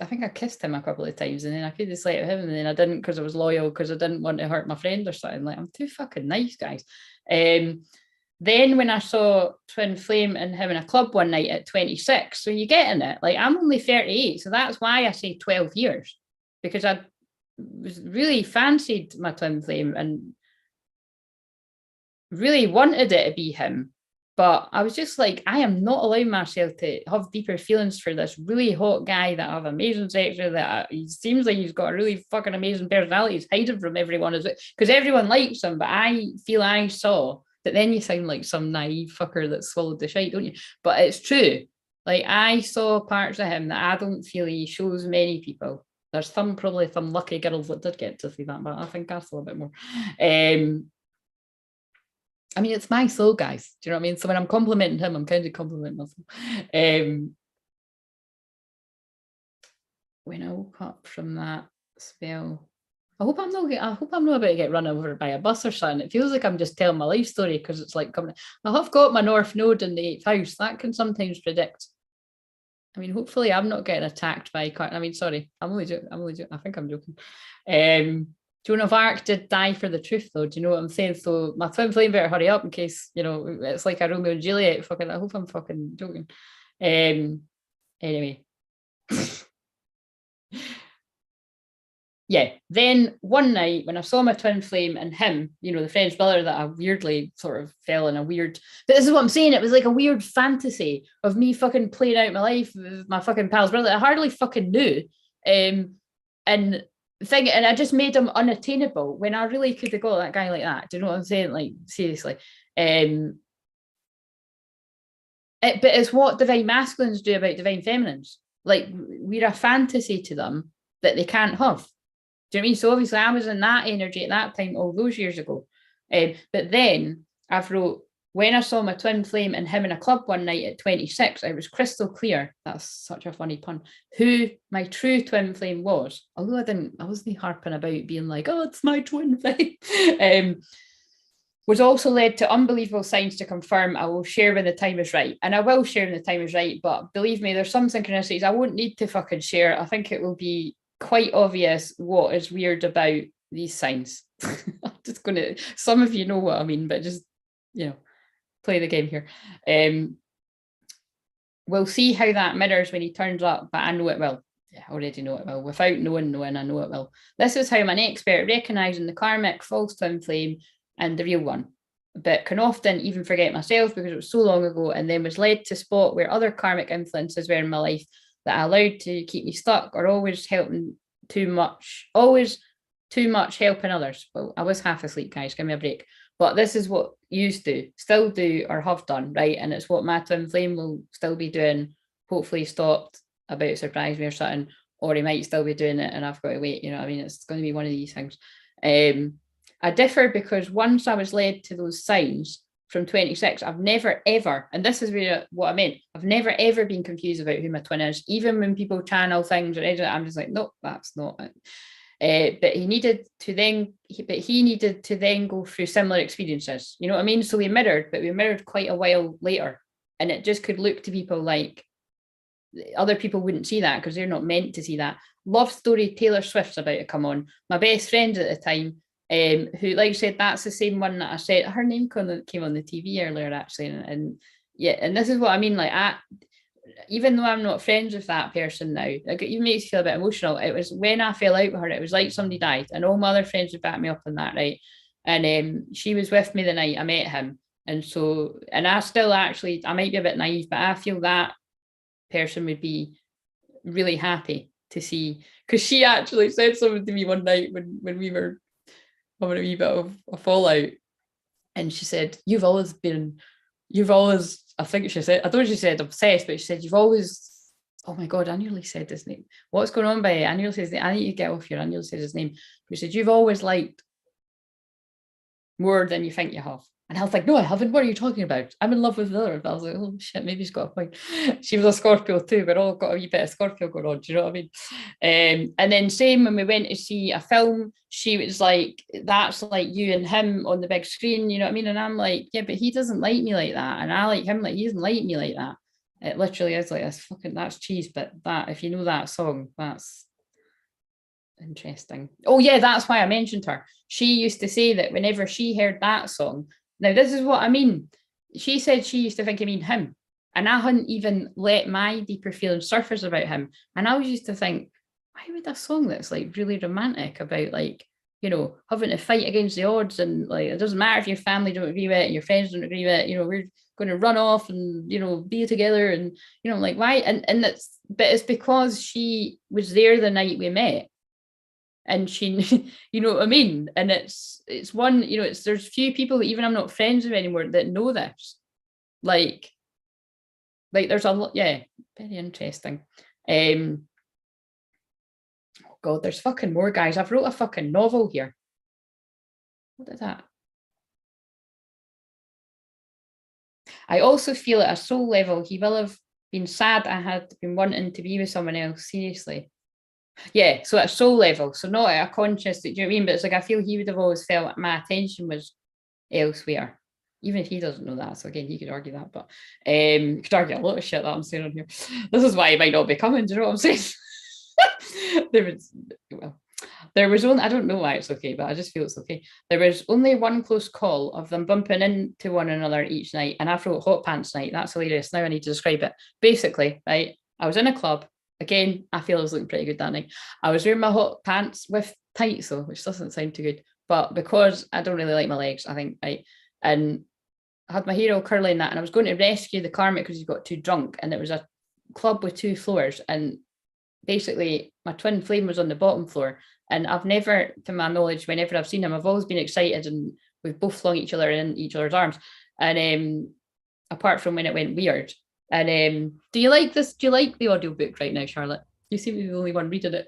think I kissed him a couple of times, and then I could have slept with him, and then I didn't because I was loyal, because I didn't want to hurt my friend or something. Like, I'm too fucking nice, guys. Then when I saw Twin Flame and him in a club one night at 26, so you get in it. Like, I'm only 38, so that's why I say 12 years, because I was really fancied my Twin Flame and really wanted it to be him. But I was just like, I am not allowing myself to have deeper feelings for this really hot guy that I have amazing sex with, he seems like he's got a really fucking amazing personality. He's hiding from everyone, because everyone likes him, but I feel I saw that. Then you sound like some naive fucker that swallowed the shite, don't you? But it's true. Like, I saw parts of him that I don't feel he shows many people. There's probably some lucky girls that did get to see that, but I think I saw a bit more. I mean, it's my soul, guys. Do you know what I mean? So when I'm complimenting him, I'm kind of complimenting myself. When I woke up from that spell, I hope I'm not about to get run over by a bus or something. It feels like I'm just telling my life story because it's like coming. I have got my North Node in the 8th house. That can sometimes predict. I mean, hopefully I'm not getting attacked by. I mean, sorry, I'm only joking. I think I'm joking. Joan of Arc did die for the truth, though. Do you know what I'm saying? So my twin flame better hurry up in case, you know, it's like a Romeo and Juliet. Fucking, I hope I'm fucking joking. Anyway. Yeah, then one night when I saw my twin flame and him, you know, the French brother that I weirdly sort of fell in a weird, but this is what I'm saying, it was like a weird fantasy of me fucking playing out my life with my fucking pal's brother. I hardly fucking knew. And and I just made him unattainable when I really could have got that guy like that. Do you know what I'm saying? Like, seriously. But it's what divine masculines do about divine feminines. Like, we're a fantasy to them that they can't have. Do you know what I mean? So obviously I was in that energy at that time all those years ago. But then I wrote, when I saw my twin flame and him in a club one night at 26, it was crystal clear, that's such a funny pun, who my true twin flame was. Although I wasn't harping about being like, oh, it's my twin flame. Was also led to unbelievable signs to confirm I will share when the time is right. And I will share when the time is right, but believe me, there's some synchronicities I won't need to fucking share. I think it will be quite obvious what is weird about these signs. I'm just gonna, some of you know what I mean, but just, you know, play the game here. We'll see how that mirrors when he turns up, but I know it will. Yeah, I already know it will. Without knowing, I know it will. This is how I'm an expert at recognising the karmic false twin flame and the real one, but can often even forget myself because it was so long ago, and then was led to spot where other karmic influences were in my life that I allowed to keep me stuck, or always too much helping others. Well, I was half asleep, guys, give me a break. But this is what used to still do or have done, right? And it's what my twin flame will still be doing. Hopefully stopped about to surprise me or something, or he might still be doing it and I've got to wait, you know what I mean? It's going to be one of these things. I differ because once I was led to those signs from 26, I've never ever, and this is where what I meant, I've never ever been confused about who my twin is. Even when people channel things or anything, I'm just like, nope, that's not it. But he needed to then go through similar experiences. You know what I mean? So we mirrored, but we mirrored quite a while later. And it just could look to people like other people wouldn't see that because they're not meant to see that. Love story Taylor Swift's about to come on. My best friend at the time, who, like I said, that's the same one that I said, her name came on the TV earlier, actually. And yeah, and this is what I mean, like, even though I'm not friends with that person now, like, it makes me feel a bit emotional. It was when I fell out with her, it was like somebody died, and all my other friends would back me up on that, right? And she was with me the night I met him. And so, and I still actually, I might be a bit naive, but I feel that person would be really happy to see, because she actually said something to me one night when we were having a wee bit of a fallout, and she said, I think she said, I don't know if she said obsessed, but she said, you've always, oh my God, I nearly said his name. What's going on, by I nearly says, I need to get off here. I nearly said his name. She said, you've always liked more than you think you have. And I was like, no, I haven't. What are you talking about? I'm in love with the other. I was like, oh shit, maybe she's got a point. She was a Scorpio too. We're all got a wee bit of Scorpio going on. Do you know what I mean? And then same when we went to see a film, she was like, that's like you and him on the big screen. You know what I mean? And I'm like, yeah, but he doesn't like me like that. And I like him like he doesn't like me like that. It literally is like this fucking, that's cheese. But that, if you know that song, that's interesting. Oh yeah, that's why I mentioned her. She used to say that whenever she heard that song, now this is what I mean. She said she used to think I mean him, and I hadn't even let my deeper feelings surface about him. And I was used to think, why would a song that's like really romantic about, like, you know, having to fight against the odds, and like it doesn't matter if your family don't agree with it and your friends don't agree with it, you know, we're going to run off and, you know, be together, and, you know, like, why? And that's, but it's because she was there the night we met, and she, you know what I mean? And it's one, you know, there's few people that even I'm not friends with anymore that know this. Like there's a lot, yeah, very interesting. Oh God, there's fucking more, guys. I've wrote a fucking novel here. What is that? I also feel at a soul level, he will have been sad I had been wanting to be with someone else, seriously. Yeah, so at a soul level, so not at a conscious, do you know what I mean? But it's like I feel he would have always felt my attention was elsewhere, even if he doesn't know that. So again, he could argue that, but he could argue a lot of shit that I'm saying on here. This is why he might not be coming, do you know what I'm saying? There was only, I don't know why it's okay, but I just feel it's okay. There was only one close call of them bumping into one another each night, and I wrote hot pants night. That's hilarious. Now I need to describe it. Basically, right, I was in a club. Again, I feel I was looking pretty good that night. I was wearing my hot pants with tights though, which doesn't sound too good. But because I don't really like my legs, I think, right, and I had my hair all curly and that, and I was going to rescue the karmic because he got too drunk, and it was a club with 2 floors, and basically my twin flame was on the bottom floor, and I've never, to my knowledge, whenever I've seen him, I've always been excited, and we've both flung each other in each other's arms, and apart from when it went weird. And do you like this? Do you like the audiobook right now, Charlotte? You seem to be the only one reading it.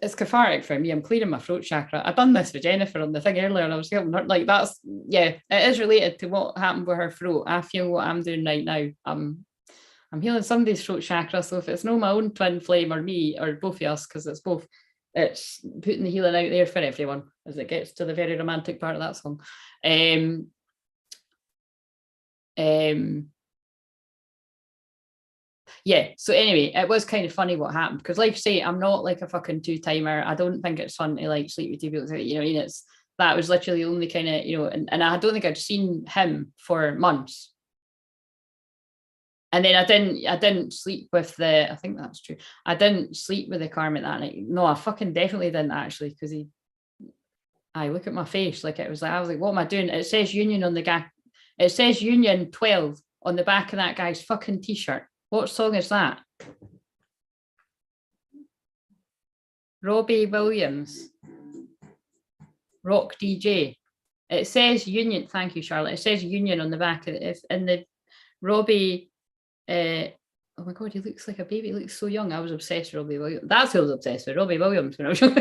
It's cathartic for me. I'm clearing my throat chakra. I've done this with Jennifer on the thing earlier, and I was helping her. Like, that's, yeah, it is related to what happened with her throat. I feel what I'm doing right now. I'm healing somebody's throat chakra. So if it's not my own twin flame or me or both of us, because it's both, it's putting the healing out there for everyone as it gets to the very romantic part of that song. Yeah, so anyway, it was kind of funny what happened, because like I say, I'm not like a fucking 2-timer. I don't think it's fun to like sleep with 2 people, you know, it's, that was literally the only kind of, you know, and I don't think I'd seen him for months. And then I didn't sleep with the, I think that's true, I didn't sleep with the karmic that night. No, I fucking definitely didn't, actually, because I look at my face, like it was like, I was like, what am I doing? It says union on the guy, it says union 12 on the back of that guy's fucking t-shirt. What song is that? Robbie Williams, rock DJ. It says union. Thank you, Charlotte. It says union on the back of it. In the Robbie, oh my God, he looks like a baby. He looks so young. I was obsessed with Robbie Williams. That's who I was obsessed with, Robbie Williams, when I was young.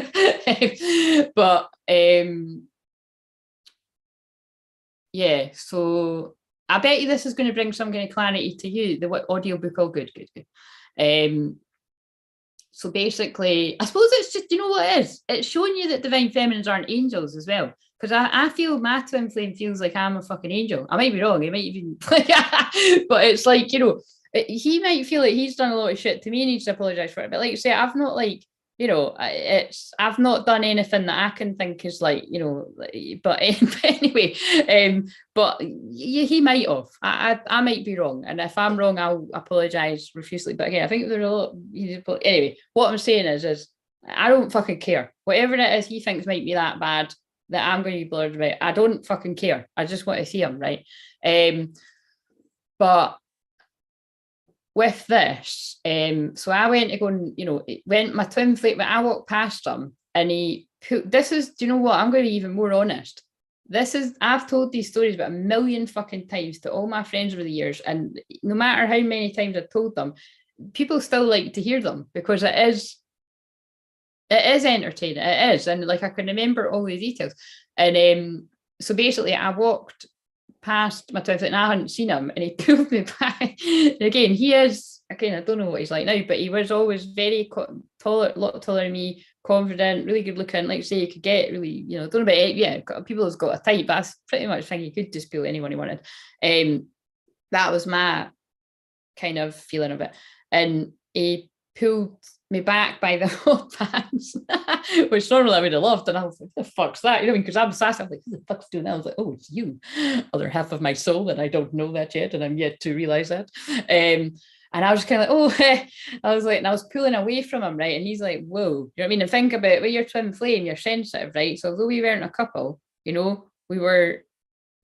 But yeah, so I bet you this is going to bring some kind of clarity to you. The audiobook, all good. So basically, I suppose it's just, you know what it is? It's showing you that divine feminines aren't angels as well. Because I feel my twin flame feels like I'm a fucking angel. I might be wrong. It might even, but it's like, you know, he might feel like he's done a lot of shit to me and needs to apologize for it. But like you say, I've not, like, you know, I've not done anything that I can think is like, you know, but anyway, but he might have. I might be wrong, and if I'm wrong, I'll apologize profusely. But again, I think there's a lot. Anyway, what I'm saying is I don't fucking care. Whatever it is he thinks might be that bad that I'm going to be blurred about, I don't fucking care. I just want to see him, right? But with this, so I went to go and, you know, my twin flame, but I walked past him and he put, this is, do you know what? I'm going to be even more honest. I've told these stories about a million fucking times to all my friends over the years. And no matter how many times I've told them, people still like to hear them because it is entertaining. It is. And like, I can remember all the details. And so basically I walked past my twin flame and I hadn't seen him, and he pulled me back. And again, I don't know what he's like now, but he was always very taller, a lot taller than me, confident, really good looking. Like say, you could get really, you know, don't know about it. Yeah, people have got a type, but I pretty much think he could just pull anyone he wanted. That was my kind of feeling of it. And he pulled me back by the hot pants, which normally I would have loved. And I was like, the fuck's that? You know, because I'm sassy. I'm like, who the fuck's doing that? I was like, oh, it's you, other half of my soul, and I don't know that yet, and I'm yet to realize that. And I was kind of like, oh, I was like, and I was pulling away from him, right? And he's like, whoa, you know what I mean? And think about, with your twin flame, you're sensitive, right? So although we weren't a couple, you know, we were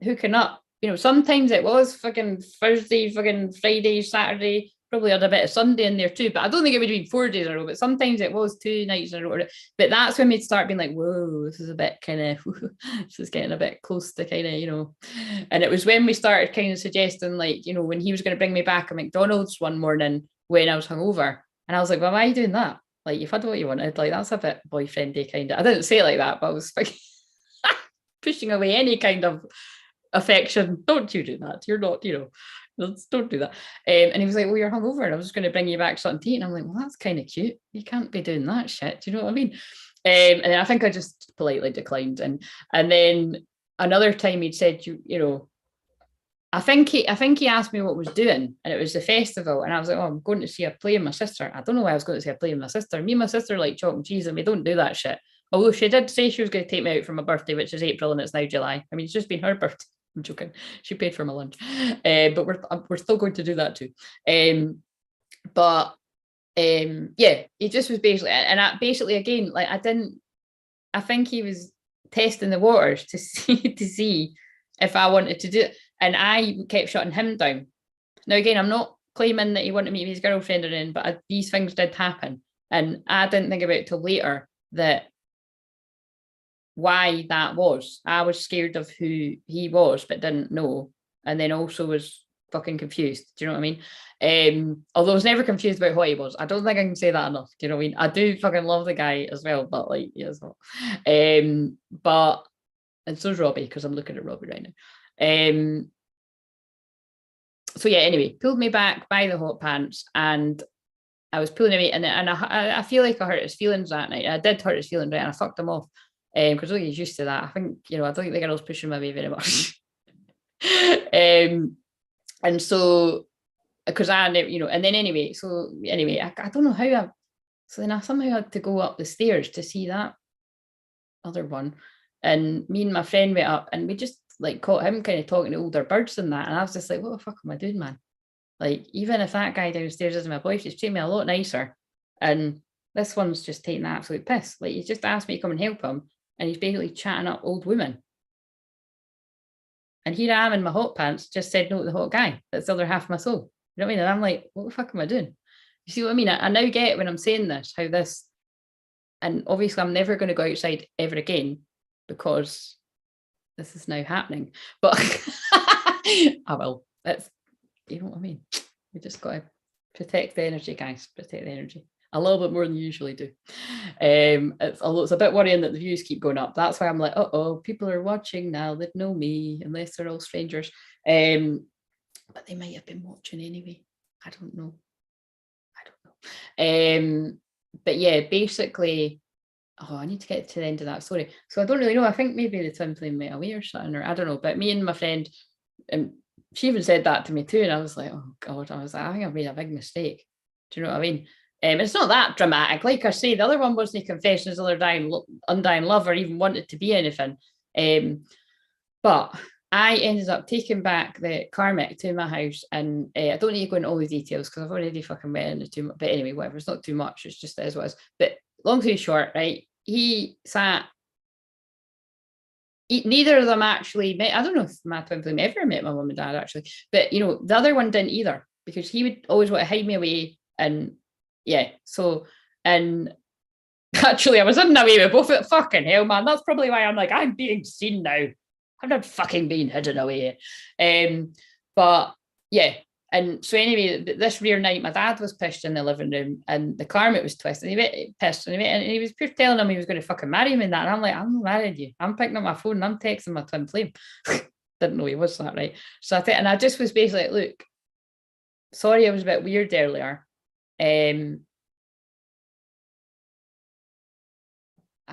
hooking up. You know, sometimes it was fucking Thursday, fucking Friday, Saturday, probably had a bit of Sunday in there too, but I don't think it would be 4 days in a row, but sometimes it was 2 nights in a row. But that's when we'd start being like, whoa, this is a bit kind of, this is getting a bit close to kind of, you know. And it was when we started kind of suggesting, like, you know, when he was going to bring me back at McDonald's one morning when I was hungover, and I was like, well, why are you doing that? like, you've had what you wanted. Like, that's a bit boyfriendy kind of. I didn't say it like that, but I was like pushing away any kind of affection. Don't you do that. You're not, don't do that. And he was like, well, you're hungover and I was just going to bring you back something to eat. And I'm like, well, that's kind of cute. You can't be doing that shit. Do you know what I mean? And then I think I just politely declined. And then another time he'd said, I think he asked me what I was doing, and it was the festival, and I was like, oh, I'm going to see a play with my sister. I don't know why I was going to see a play with my sister. Me and my sister like chalk and cheese, and we don't do that shit. Although she did say she was going to take me out for my birthday, which is April, and it's now July. I mean, it's just been her birthday. I'm joking. She paid for my lunch, but we're still going to do that too. Yeah, he just was basically, and again, like, I think he was testing the waters to see if I wanted to do it. And I kept shutting him down. Now, again, I'm not claiming that he wanted me to be his girlfriend or anything, but these things did happen. And I didn't think about it till later that why that was. I was scared of who he was, but didn't know. And then also was fucking confused. Do you know what I mean? Although I was never confused about what he was. I don't think I can say that enough. Do you know what I mean? I do fucking love the guy as well, but like, yeah, as well. But, and so's Robbie, because I'm looking at Robbie right now. So yeah, anyway, pulled me back by the hot pants, and I was pulling away, and I feel like I hurt his feelings that night. I did hurt his feelings, right, and I fucked him off, because I don't think he's used to that. I think, I don't think the girl's pushing my way very much. And so, because I never, and then anyway, I don't know how so then I somehow had to go up the stairs to see that other one, and me and my friend went up, and we just like caught him kind of talking to older birds and that, and I was just like, what the fuck am I doing, man? Like, even if that guy downstairs isn't my boyfriend, he's treating me a lot nicer, and this one's just taking the absolute piss. Like, he's just asked me to come and help him, and he's basically chatting up old women. And here I am in my hot pants, just said no to the hot guy. That's the other half of my soul. You know what I mean? And I'm like, what the fuck am I doing? You see what I mean? I now get when I'm saying this, how this, and obviously I'm never going to go outside ever again because this is now happening. But I will. It's, you know what I mean? We just got to protect the energy, guys. Protect the energy. A little bit more than you usually do. Although it's a bit worrying that the views keep going up. That's why I'm like, people are watching now. They'd know me, unless they're all strangers. But they might have been watching anyway. I don't know. But yeah, basically, I need to get to the end of that story. So I don't really know. I think maybe the twin flame went away or something, or I don't know. But me and my friend, she even said that to me too, and I was like, oh God, I think I've made a big mistake. Do you know what I mean? It's not that dramatic. Like I say, the other one wasn't confessing his undying love or even wanted to be anything. But I ended up taking back the karmic to my house, and I don't need to go into all the details because I've already fucking went into too much. But anyway, whatever, it's not too much. It's just as what it is. But long story short, right? He sat. Neither of them actually met. I don't know if my twin flame ever met my mum and dad actually, but the other one didn't either, because he would always want to hide me away, and yeah. So, and actually, I was in a way with both. Fucking hell, man. That's probably why I'm like, I'm being seen now. I'm not fucking being hidden away. But yeah. And so anyway, this rare night, my dad was pissed in the living room, and the karmic was twisted. And he pissed, and he was pure telling him he was going to fucking marry me and that. And I'm like, I'm not marrying you. I'm picking up my phone and I'm texting my twin flame. Didn't know he was that, right? So I just was basically like, look, sorry, I was a bit weird earlier. I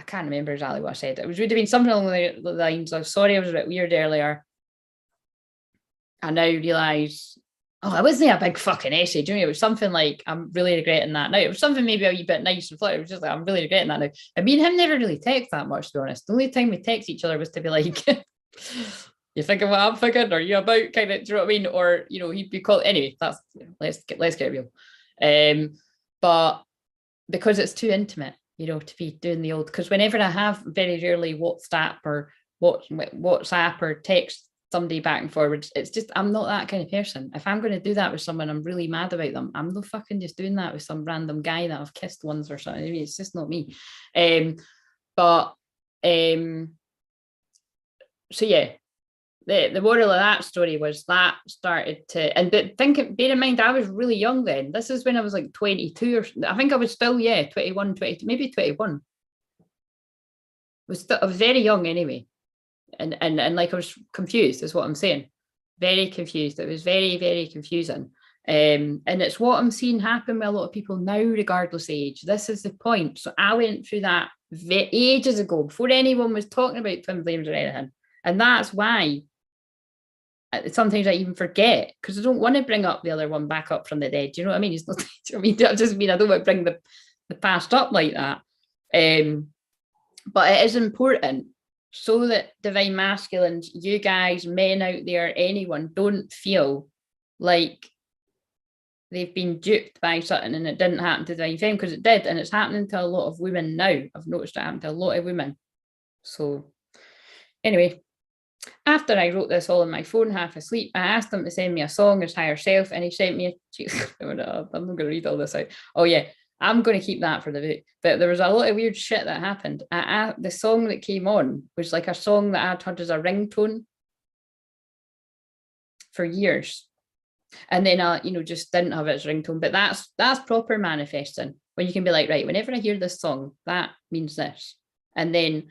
can't remember exactly what I said. It would have been something along the lines of, sorry, I was a bit weird earlier. I now realise, I wasn't a big fucking essay, do you know? It was something like, I'm really regretting that now. It was something maybe a wee bit nice and flat. It was just like, I'm really regretting that now. And me and him never really text that much, to be honest. The only time we text each other was to be like, you thinking what I'm thinking? Or you about kind of, do you know what I mean? Or, he'd be called, anyway, that's, let's get real. But because it's too intimate, to be doing the old, because whenever I have very rarely WhatsApp or text somebody back and forwards, it's just, I'm not that kind of person. If I'm going to do that with someone, I'm really mad about them. I'm not fucking just doing that with some random guy that I've kissed once or something. I mean, it's just not me. So yeah, the moral of that story was that started to, and but bear in mind, I was really young then. This is when I was like 22 or I think I was still, 21, 22, maybe 21. I was very young anyway. And like I was confused is what I'm saying. Very confused. It was very, very confusing. And it's what I'm seeing happen with a lot of people now, regardless of age. This is the point. So I went through that ages ago, before anyone was talking about twin flames or anything. And that's why sometimes I even forget, because I don't want to bring up the other one back up from the dead. Do you know what I mean? It's not, I mean, that doesn't mean I don't want to bring the past up like that. But it is important so that divine masculines, you guys, men out there, anyone, don't feel like they've been duped by something and it didn't happen to divine femme, because it did, and it's happening to a lot of women now. I've noticed it happen to a lot of women. So anyway, after I wrote this all on my phone, half asleep, I asked him to send me a song as higher self, and he sent me I'm not going to read all this out. Oh yeah, I'm going to keep that for the book. But there was a lot of weird shit that happened. The song that came on was like a song that I'd heard as a ringtone for years. And then I, just didn't have it as ringtone. But that's proper manifesting, when you can be like, right, whenever I hear this song, that means this. And then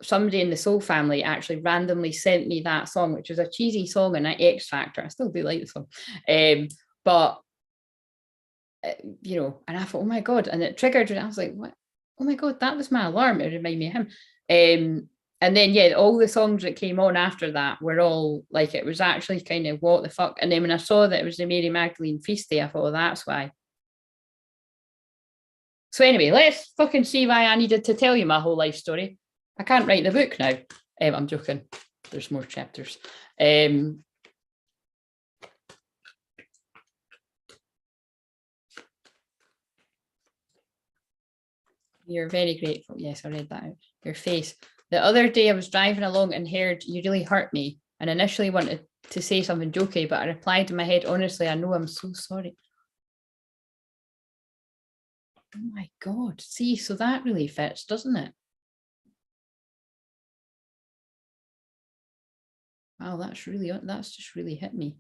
somebody in the Soul family actually randomly sent me that song, which was a cheesy song and an X Factor. I still do like the song. But and I thought, oh my God, and it triggered, and I was like, what? Oh my God, that was my alarm. It reminded me of him. And then, all the songs that came on after that were all like, it was actually kind of what the fuck. And then when I saw that it was the Mary Magdalene feast day, I thought, oh, that's why. So anyway, let's fucking see why I needed to tell you my whole life story. I can't write the book now. I'm joking. There's more chapters. You're very grateful. Yes, I read that out. Your face. The other day I was driving along and heard you really hurt me, and initially wanted to say something jokey, but I replied in my head, honestly, I know, I'm so sorry. Oh my God. See, so that really fits, doesn't it? Wow, that's just really hit me.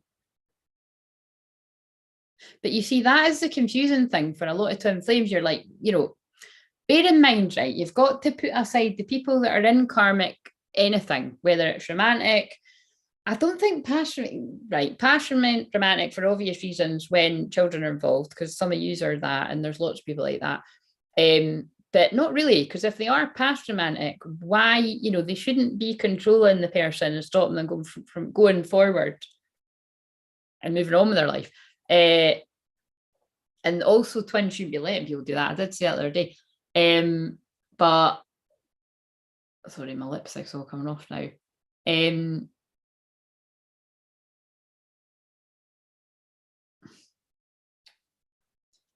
But you see, that is the confusing thing for a lot of twin flames. You're like, bear in mind, right, you've got to put aside the people that are in karmic anything, whether it's romantic. I don't think passion, romantic for obvious reasons when children are involved, because some of you are that, and there's lots of people like that. But not really, because if they are past romantic, why, they shouldn't be controlling the person and stopping them from going forward and moving on with their life. And also twins shouldn't be letting people do that. I did say that the other day. But sorry, my lipstick's all coming off now.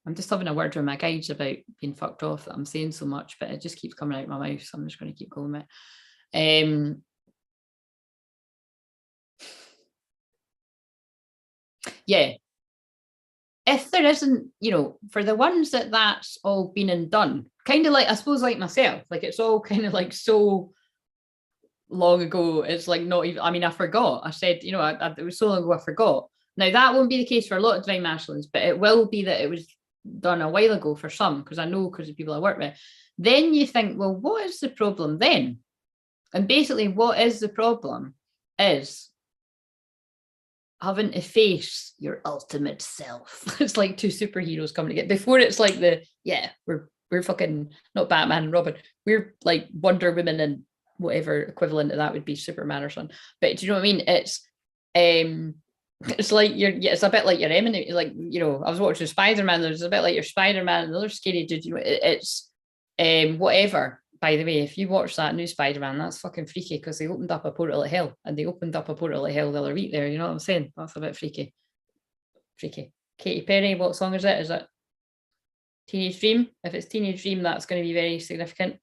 I'm just having a word with my guides about being fucked off that I'm saying so much, but it just keeps coming out of my mouth, so I'm just going to keep going with it. Yeah. If there isn't, for the ones that's all been and done, kind of like, I suppose, like myself, like it's all kind of like so long ago, it's like not even, I forgot. I said, it was so long ago I forgot. Now that won't be the case for a lot of divine masculines, but it will be that it was done a while ago for some, because I know, because of people I work with. Then you think, well, what is the problem then? And basically what is the problem is having to face your ultimate self. It's like two superheroes coming together. Before it's like we're fucking not Batman and Robin. We're like Wonder Woman and whatever equivalent of that would be, Superman or something. But do you know what I mean? It's like it's a bit like your eminent, like, I was watching Spider-Man, there's a bit like your Spider-Man and another scary dude, it's whatever. By the way, if you watch that new Spider-Man, that's fucking freaky, because they opened up a portal at hell, and they opened up a portal at hell the other week there, you know what I'm saying? That's a bit freaky. Katy Perry, what song is it? Is it Teenage Dream? If it's Teenage Dream, that's going to be very significant.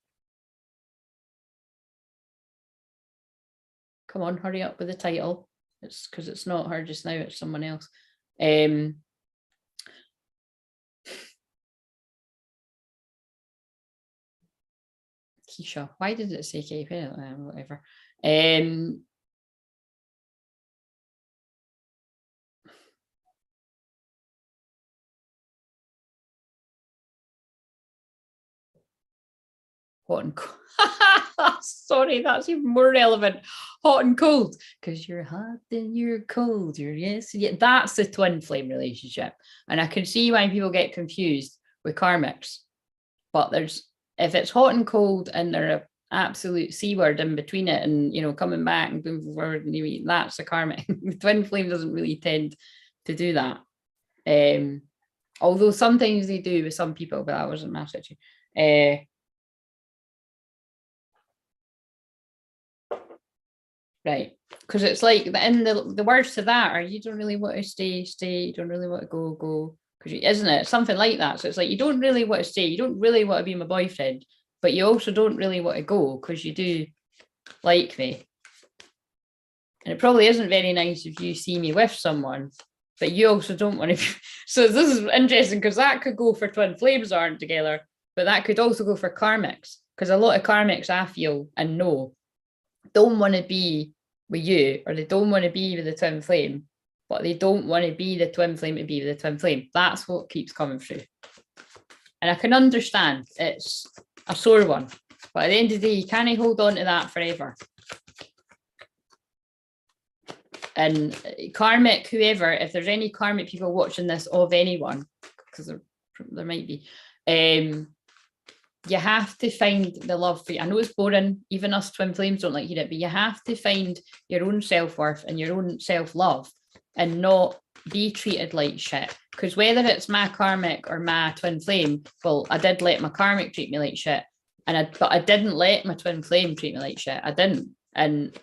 Come on, hurry up with the title. It's because it's not her just now, it's someone else. Keisha. Why did it say Katy Perry? Whatever. hot and cold. Sorry, that's even more relevant. Hot and cold, because you're hot and you're cold. You're yes, yeah. That's the twin flame relationship, and I can see why people get confused with karmics. But if it's hot and cold, and they're an absolute C word in between it, and coming back and moving forward, and that's a karmic. The twin flame doesn't really tend to do that. Although sometimes they do with some people, but that wasn't my situation. Right, because it's like in the words to that are you don't really want to stay, you don't really want to go, because isn't it something like that? So it's like you don't really want to stay, you don't really want to be my boyfriend, but you also don't really want to go because you do like me. And it probably isn't very nice if you see me with someone, but you also don't want to. So this is interesting because that could go for twin flames aren't together, but that could also go for karmics, because a lot of karmics I feel and know don't want to be with you, or they don't want to be with the twin flame, but they don't want to be the twin flame to be with the twin flame. That's what keeps coming through. And I can understand it's a sore one, but at the end of the day, you can't hold on to that forever. And karmic, whoever, if there's any karmic people watching this of anyone, because there might be, you have to find the love for you. I know it's boring, even us twin flames don't like hearing it, but you have to find your own self-worth and your own self-love and not be treated like shit. Because whether it's my karmic or my twin flame, well, I did let my karmic treat me like shit, but I didn't let my twin flame treat me like shit. I didn't. And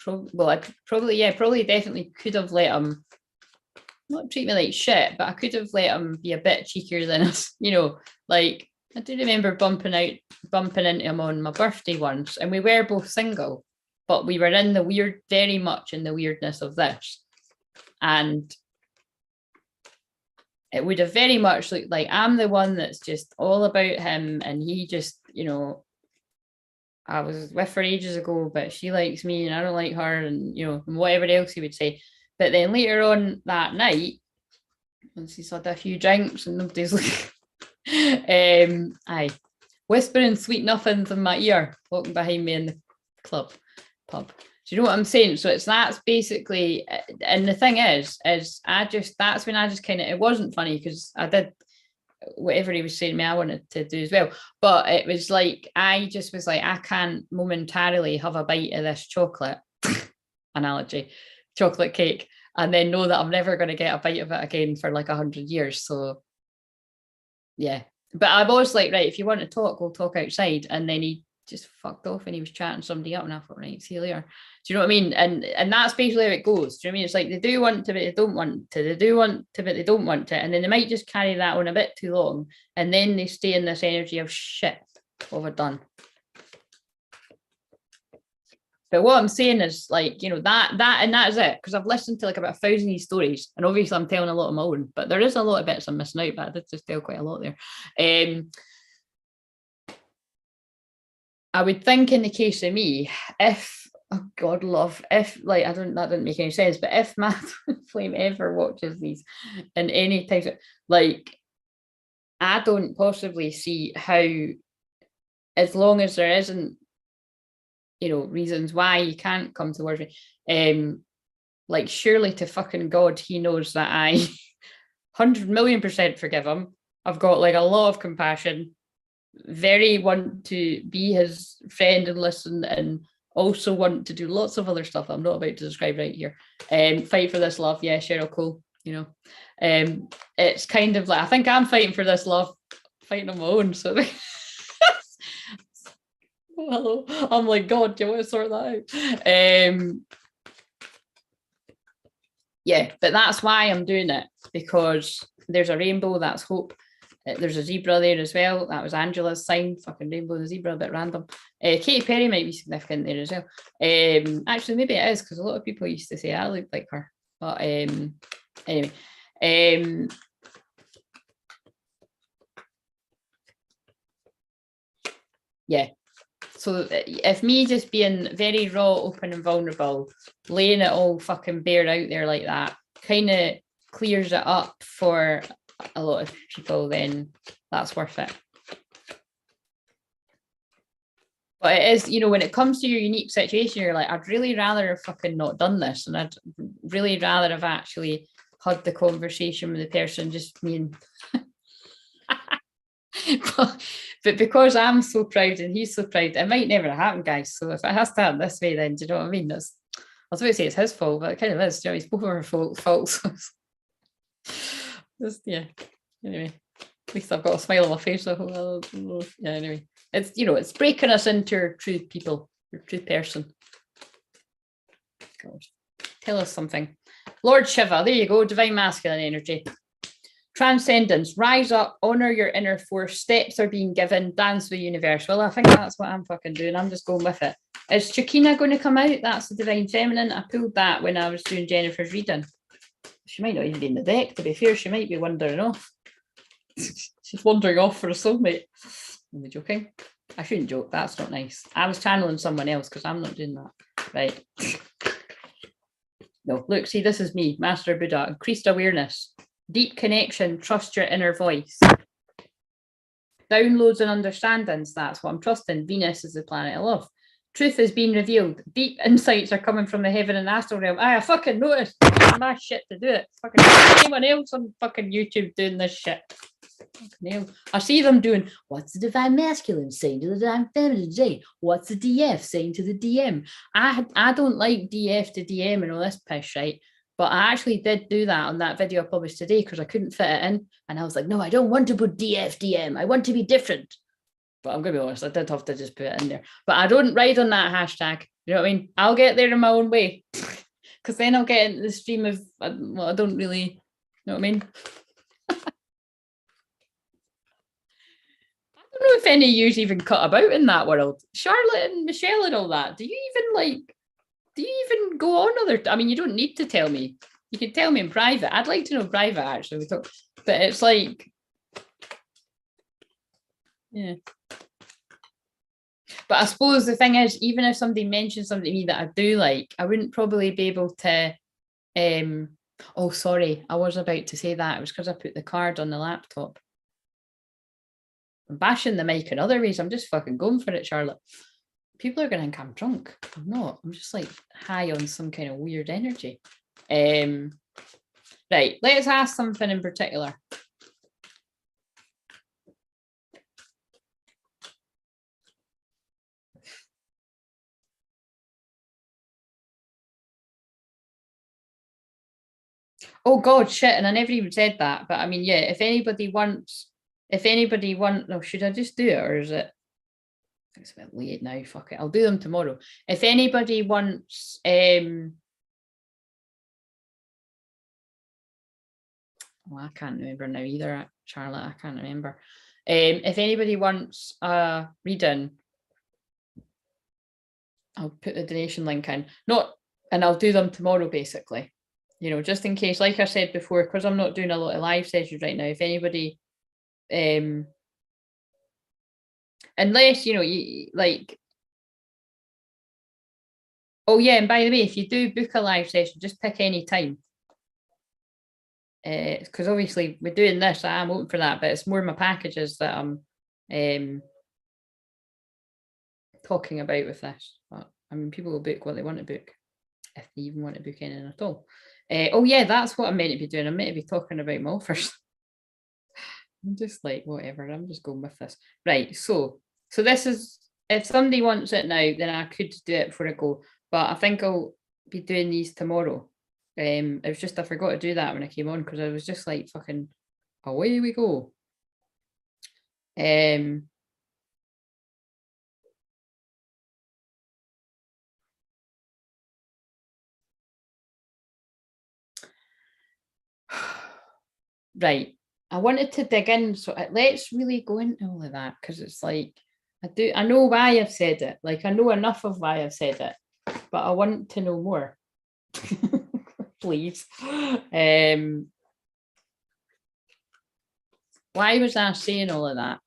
I probably definitely could have let him not treat me like shit, but I could have let him be a bit cheekier than us, like I do remember bumping into him on my birthday once, and we were both single, but we were very much in the weirdness of this. And it would have very much looked like I'm the one that's just all about him, and he just, I was with her ages ago, but she likes me and I don't like her, and whatever else he would say. But then later on that night, once he's had a few drinks and nobody's looking, whispering sweet nothings in my ear, walking behind me in the pub. Do you know what I'm saying? So that's basically, and the thing is that's when I just kind of, it wasn't funny because I did whatever he was saying to me, I wanted to do as well. But it was like, I just was like, I can't momentarily have a bite of this chocolate analogy, chocolate cake, and then know that I'm never going to get a bite of it again for like 100 years. So yeah, but I was like, right, if you want to talk, we'll talk outside. And then he just fucked off and he was chatting somebody up, and I thought, right, see you later. Do you know what I mean? And that's basically how it goes. Do you know what I mean? It's like they do want to, but they don't want to. They do want to, but they don't want to. And then they might just carry that on a bit too long, and then they stay in this energy of shit. What have I done? But what I'm saying is, like, that is it. Because I've listened to like about 1,000 of these stories, and obviously I'm telling a lot of my own, but there is a lot of bits I'm missing out, but I did just tell quite a lot there. I would think in the case of me, if, oh God, love, if, like, that didn't make any sense, but if my flame ever watches these in any type of, like, I don't possibly see how, as long as there isn't, reasons why you can't come towards me, like, surely to fucking God, he knows that I 100,000,000% forgive him. I've got like a lot of compassion, very want to be his friend and listen, and also want to do lots of other stuff I'm not about to describe right here. Fight for this love. Yeah, Cheryl Cole, it's kind of like, I think I'm fighting for this love, fighting on my own. So hello, I'm like, God, do you want to sort that out? Yeah, but that's why I'm doing it, because there's a rainbow, that's hope. There's a zebra there as well. That was Angela's sign. Fucking rainbow and zebra, a bit random. Katy Perry might be significant there as well. Actually, maybe it is, because a lot of people used to say I look like her. But anyway. Yeah. So if me just being very raw, open and vulnerable, laying it all fucking bare out there like that, kind of clears it up for a lot of people, then that's worth it. But it is, you know, when it comes to your unique situation, you're like, I'd really rather have fucking not done this. And I'd really rather have actually had the conversation with the person, just me and but because I'm so proud and he's so proud, it might never happen, guys. So if it has to happen this way, then do you know what I mean? That's, I was about to say it's his fault, but it kind of is. You know, it's both of our faults. Just, yeah. Anyway, at least I've got a smile on my face. So, yeah. Anyway, it's, you know, it's breaking us into our true people, your true person. God, tell us something. Lord Shiva, there you go. Divine masculine energy. Transcendence, rise up, honor your inner force, steps are being given, dance with the universe. Well, I think that's what I'm fucking doing. I'm just going with it. Is Chakina going to come out? That's the divine feminine. I pulled that when I was doing Jennifer's reading. She might not even be in the deck, to be fair. She might be wandering off. She's wandering off for a soulmate. Am I joking? I shouldn't joke. That's not nice. I was channeling someone else because I'm not doing that. Right. No, look, see, this is me, Master Buddha. Increased awareness. Deep connection, trust your inner voice. Downloads and understandings, that's what I'm trusting. Venus is the planet of love. Truth is being revealed. Deep insights are coming from the heaven and astral realm. I fucking noticed. It's my shit to do it. Fucking anyone else on fucking YouTube doing this shit. I see them doing, what's the divine masculine saying to the divine feminine saying? What's the DF saying to the DM? I don't like DF to DM and all this piss, right? But I actually did do that on that video I published today because I couldn't fit it in. And I was like, no, I don't want to put DF, DM. I want to be different. But I'm going to be honest, I did have to just put it in there. But I don't ride on that hashtag. You know what I mean? I'll get there in my own way. Because then I'll get into the stream of, well, I don't really, you know what I mean? I don't know if any of you even cut about in that world. Charlotte and Michelle and all that. Do you even go on other, I mean, you don't need to tell me. You can tell me in private. I'd like to know private, actually. But it's like, yeah. But I suppose the thing is, even if somebody mentions something to me that I do like, I wouldn't probably be able to, oh, sorry, I was about to say that. It was because I put the card on the laptop. I'm bashing the mic in other ways. I'm just fucking going for it, Charlotte. People are going to think I'm drunk. I'm not. I'm just like high on some kind of weird energy. Right, let's ask something in particular. Oh God, shit! And I never even said that. But I mean, yeah. If anybody wants, no, should I just do it or is it? It's a bit late now. Fuck it. I'll do them tomorrow. If anybody wants, well, I can't remember now either, Charlotte. I can't remember. If anybody wants a reading, I'll put the donation link in. And I'll do them tomorrow, basically. You know, just in case, like I said before, because I'm not doing a lot of live sessions right now, if anybody, unless, you know, you like, oh yeah, and by the way, if you do book a live session, just pick any time. Because obviously we're doing this, I'm open for that, but it's more my packages that I'm talking about with this. But I mean, people will book what they want to book, if they even want to book anything at all. Oh yeah, that's what I'm meant to be doing. I'm meant to be talking about my offers. I'm just like, whatever, I'm just going with this. Right, so this is, if somebody wants it now, then I could do it before I go. But I think I'll be doing these tomorrow. It was just, I forgot to do that when I came on because I was just like, fucking, away we go. Right, I wanted to dig in, so let's really go into all of that because it's like, I know why I've said it, like I know enough of why I've said it, but I want to know more. Please. Why was I saying all of that?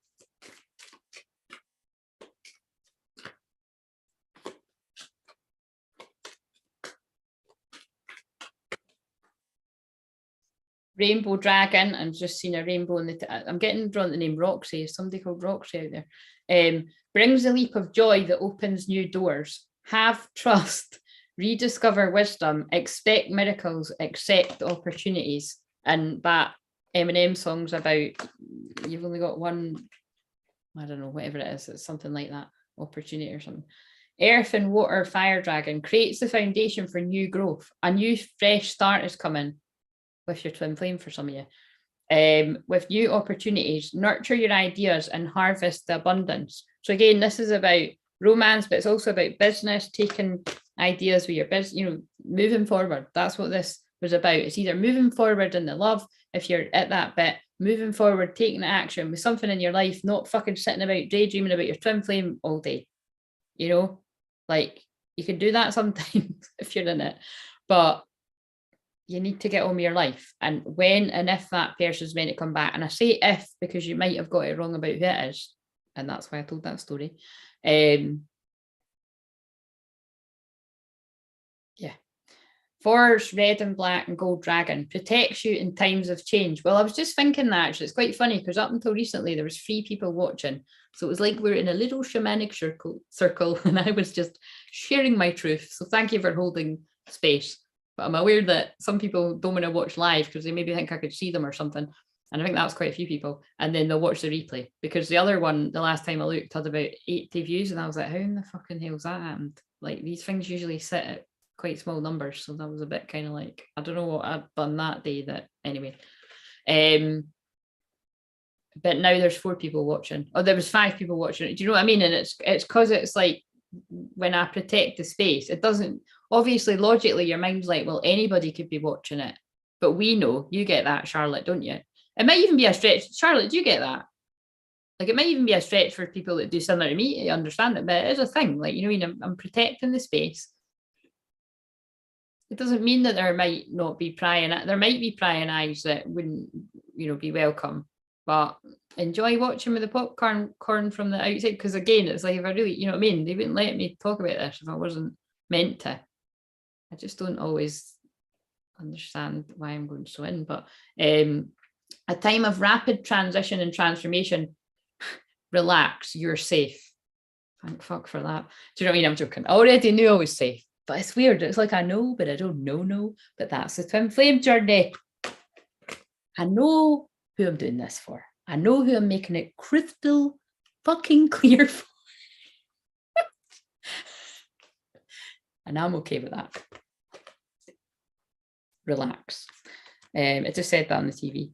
Rainbow dragon. I'm just seeing a rainbow in the. I'm getting drawn to the name Roxy. Is somebody called Roxy out there? Brings a leap of joy that opens new doors. Have trust. Rediscover wisdom. Expect miracles. Accept opportunities. And that Eminem song's about you've only got one. I don't know, whatever it is. It's something like that. Opportunity or something. Earth and water fire dragon creates the foundation for new growth. A new fresh start is coming. With your twin flame for some of you, with new opportunities, nurture your ideas and harvest the abundance. So again, this is about romance, but it's also about business, taking ideas with your business, moving forward. That's what this was about. It's either moving forward in the love, if you're at that bit, moving forward, taking action with something in your life, not fucking sitting about daydreaming about your twin flame all day. Like you can do that sometimes if you're in it, but you need to get on with your life. And when and if that person's meant to come back, and I say if because you might have got it wrong about who it is, and that's why I told that story. Force, red and black and gold dragon protects you in times of change. Well, I was just thinking that actually, it's quite funny because up until recently there was 3 people watching, so it was like we're in a little shamanic circle and I was just sharing my truth. So thank you for holding space. But I'm aware that some people don't want to watch live because they maybe think I could see them or something. And I think that was quite a few people. And then they'll watch the replay because the other one, the last time I looked, had about 80 views. And I was like, how in the fucking hell's that happened? Like these things usually sit at quite small numbers. So that was a bit kind of like, I don't know what I'd done that day that anyway. But now there's 4 people watching. Oh, there was 5 people watching it. Do you know what I mean? And it's because it's like when I protect the space, it doesn't, obviously logically your mind's like, well, anybody could be watching it, but we know, you get that, Charlotte, don't you? It might even be a stretch. Charlotte, do you get that? Like it might even be a stretch for people that do similar to me to understand it, but it is a thing. Like, I'm protecting the space. It doesn't mean that there might not be prying, there might be prying eyes that wouldn't, be welcome, but enjoy watching with the popcorn from the outside. Because again, it's like if I really, you know what I mean, they wouldn't let me talk about this if I wasn't meant to. I just don't always understand why I'm going so in. But a time of rapid transition and transformation. Relax, you're safe. Thank fuck for that. Do you know what I mean? I'm joking. I already knew I was safe. But it's weird. It's like I know, but I don't know. But that's the twin flame journey. I know who I'm doing this for. I know who I'm making it crystal fucking clear for. And I'm okay with that. Relax. It just said that on the TV.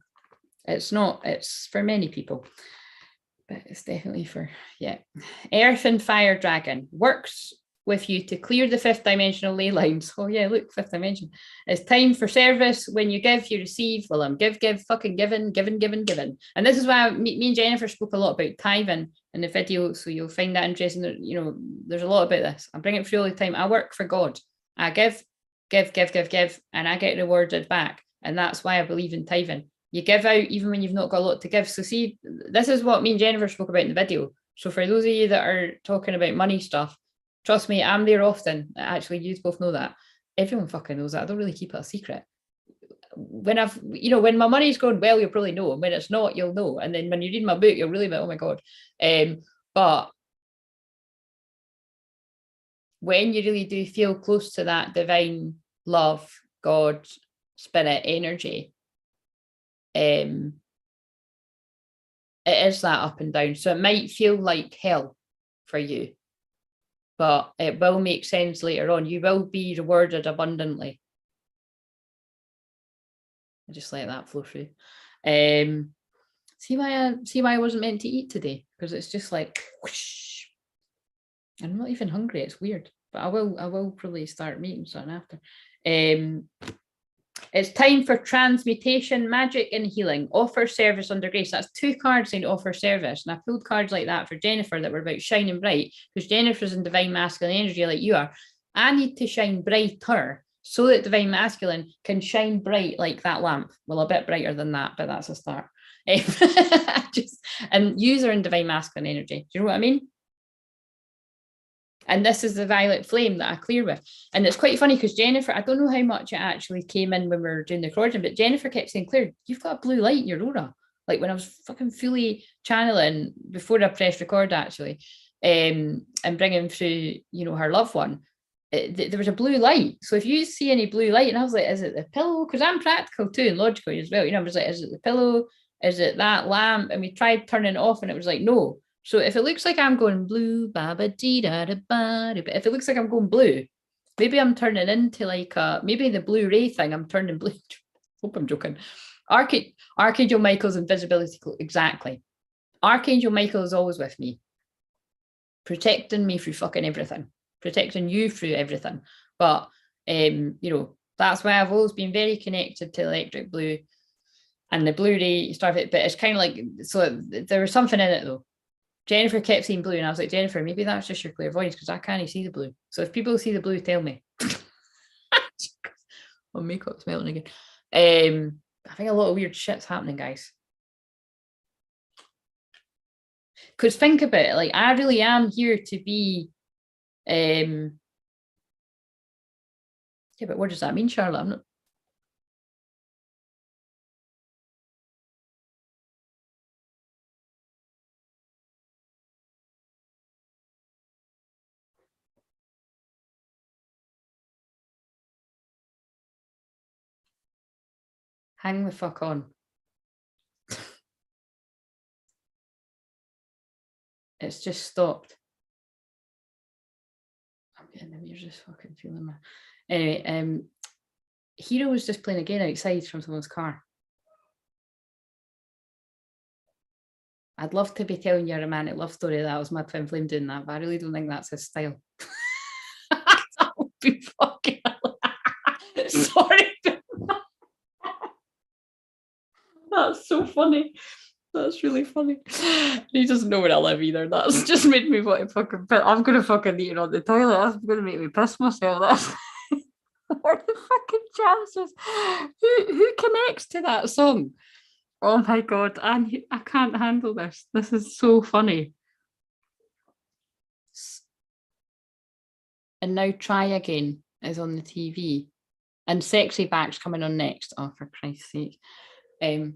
It's not, it's for many people. But it's definitely for, Earth and Fire Dragon works with you to clear the 5th dimensional ley lines. Oh yeah, look, 5th dimension. It's time for service. When you give, you receive. Well, I'm give, fucking given. And this is why me and Jennifer spoke a lot about tithing in the video, so you'll find that interesting. There's a lot about this. I'm bringing it through all the time. I work for God. I give, and I get rewarded back. And that's why I believe in tithing. You give out even when you've not got a lot to give. So see, this is what me and Jennifer spoke about in the video. So for those of you that are talking about money stuff, trust me, I'm there often. Actually, you both know that. Everyone fucking knows that. I don't really keep it a secret. When when my money's going well, you'll probably know. And when it's not, you'll know. And then when you read my book, you'll really be, oh my God. But when you really do feel close to that divine love, God, spirit, energy, it is that up and down. So it might feel like hell for you, but it will make sense later on. You will be rewarded abundantly. I just let that flow through. See why I wasn't meant to eat today? Because it's just like whoosh. I'm not even hungry. It's weird, but I will probably start meeting something after. It's time for transmutation, magic, and healing. Offer service under grace. That's 2 cards saying offer service. And I pulled cards like that for Jennifer that were about shining bright, because Jennifer's in divine masculine energy like you are. I need to shine brighter so that divine masculine can shine bright like that lamp. Well, a bit brighter than that, but that's a start. And use her in divine masculine energy. Do you know what I mean? And this is the violet flame that I clear with. And it's quite funny because Jennifer, I don't know how much it actually came in when we were doing the recording, but Jennifer kept saying, Claire, you've got a blue light in your aura. Like when I was fucking fully channeling before I pressed record, actually, and bringing through, you know, her loved one, there was a blue light. So if you see any blue light, and I was like, is it the pillow? Because I'm practical too and logical as well. You know, I was like, is it the pillow? Is it that lamp? And we tried turning it off and it was like, no. So if it looks like I'm going blue, ba dee da da ba, but if it looks like I'm going blue, maybe I'm turning into like maybe the Blu-ray thing. I'm turning blue. Hope I'm joking. Archangel Michael's invisibility, exactly. Archangel Michael is always with me, protecting me through fucking everything, protecting you through everything. But you know, that's why I've always been very connected to electric blue and the Blu-ray stuff. But it's kind of like, so there was something in it though. Jennifer kept seeing blue, and I was like, Jennifer, maybe that's just your clairvoyance because I can't see the blue. So if people see the blue, tell me. My makeup's melting again. I think a lot of weird shit's happening, guys. Because think about it, like I really am here to be. Yeah, but what does that mean, Charlotte? I'm not. Hang the fuck on. It's just stopped. I'm getting the weirdest fucking feeling. Anyway, Hero was just playing again outside from someone's car. I'd love to be telling you a romantic love story. That was my twin flame doing that, but I really don't think that's his style. That would be fucking sorry. That's so funny. That's really funny. He doesn't know where I live either. That's just made me want to fucking piss. I'm gonna fucking eat it on the toilet. That's gonna make me piss myself. That's what are the fucking chances? Who connects to that song? Oh my god, I can't handle this. This is so funny. And now Try Again is on the TV. And Sexy Back's coming on next. Oh, for Christ's sake. Right,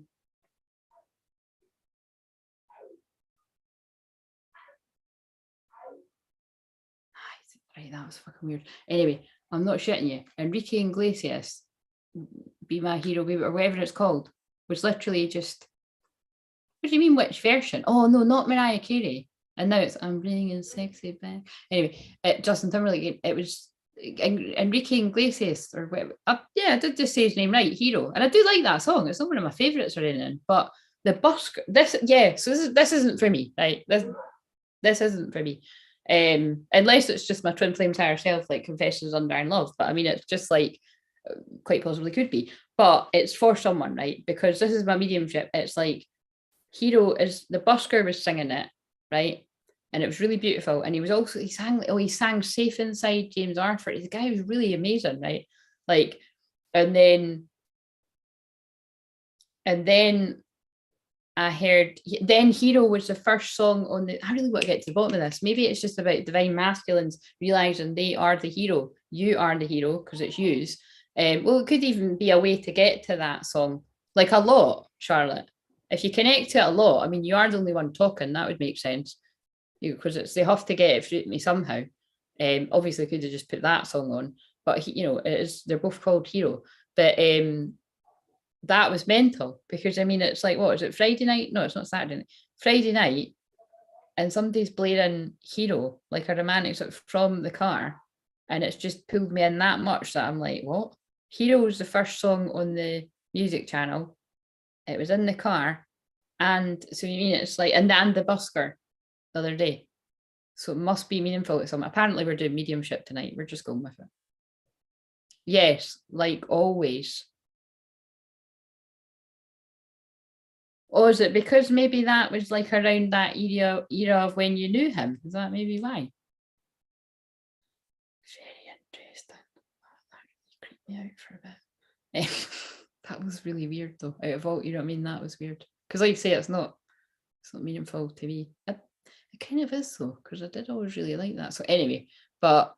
that was fucking weird. Anyway, I'm not shitting you. Enrique Iglesias, Be My Hero, or whatever it's called, was literally just. What do you mean, which version? Oh no, not Mariah Carey. And now it's I'm bringing Sexy Back. Anyway, Justin Timberlake. It was Enrique Iglesias or whatever. Yeah, I did just say his name right, Hero, and I do like that song. It's not one of my favorites or anything, but the bus. So this isn't for me, right? This isn't for me. Unless it's just my twin flames higher self, like Confessions of Undying Love. But I mean, it's just like quite possibly could be, but it's for someone, right? Because this is my mediumship. It's like Hero is the busker was singing it, right? And it was really beautiful. And he sang Safe Inside James Arthur. The guy was really amazing, right? Like, and then I heard, then Hero was the first song on the, I really want to get to the bottom of this. Maybe it's just about divine masculines realizing they are the hero. You are the hero because it's yous. Well, it could even be a way to get to that song. Like a lot, Charlotte. If you connect to it a lot, I mean, you are the only one talking, that would make sense. Because they have to get it through to me somehow. Obviously, could have just put that song on, but they're both called Hero. But that was mental because I mean, it's like, what is it, Friday night? No, it's not Saturday night. Friday night, and somebody's blaring Hero, like a romantic sort of from the car, and it's just pulled me in that much that I'm like, what? Hero was the first song on the music channel. It was in the car, and so you mean it's like, and the busker the other day. So it must be meaningful to someone. Apparently we're doing mediumship tonight. We're just going with it. Yes, like always. Or is it because maybe that was like around that era of when you knew him? Is that maybe why? Very interesting. That really creeped me out for a bit. That was really weird though. Out of all, you know what I mean? That was weird. Because like you say, it's not meaningful to me. It kind of is though, because I did always really like that. So anyway, but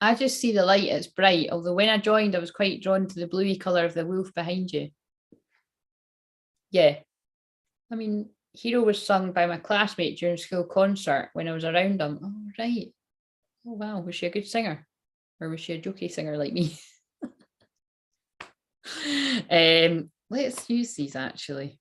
I just see the light, it's bright. Although when I joined, I was quite drawn to the bluey colour of the wolf behind you. Yeah. I mean, Hero was sung by my classmate during school concert when I was around them. Oh, right. Oh, wow. Was she a good singer? Or was she a jokey singer like me? Let's use these actually.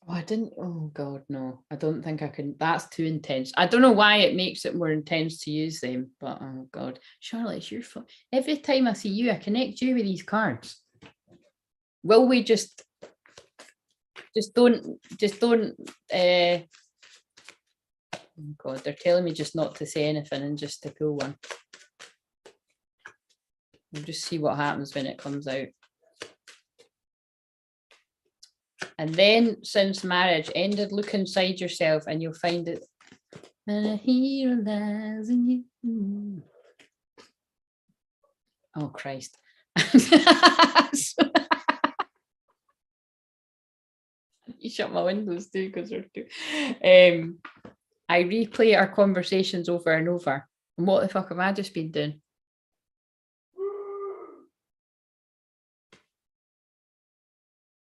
Oh, I didn't. Oh, God, no. I don't think I can. That's too intense. I don't know why it makes it more intense to use them, but oh, God. Charlotte, it's your fault. Every time I see you, I connect you with these cards. Will we just don't, oh, God, they're telling me just not to say anything and just to pull one. We'll just see what happens when it comes out. And then, since marriage ended, look inside yourself and you'll find it. And a hero lies in you. Oh, Christ. You shut my windows too, because they're too. I replay our conversations over and over. And what the fuck have I just been doing?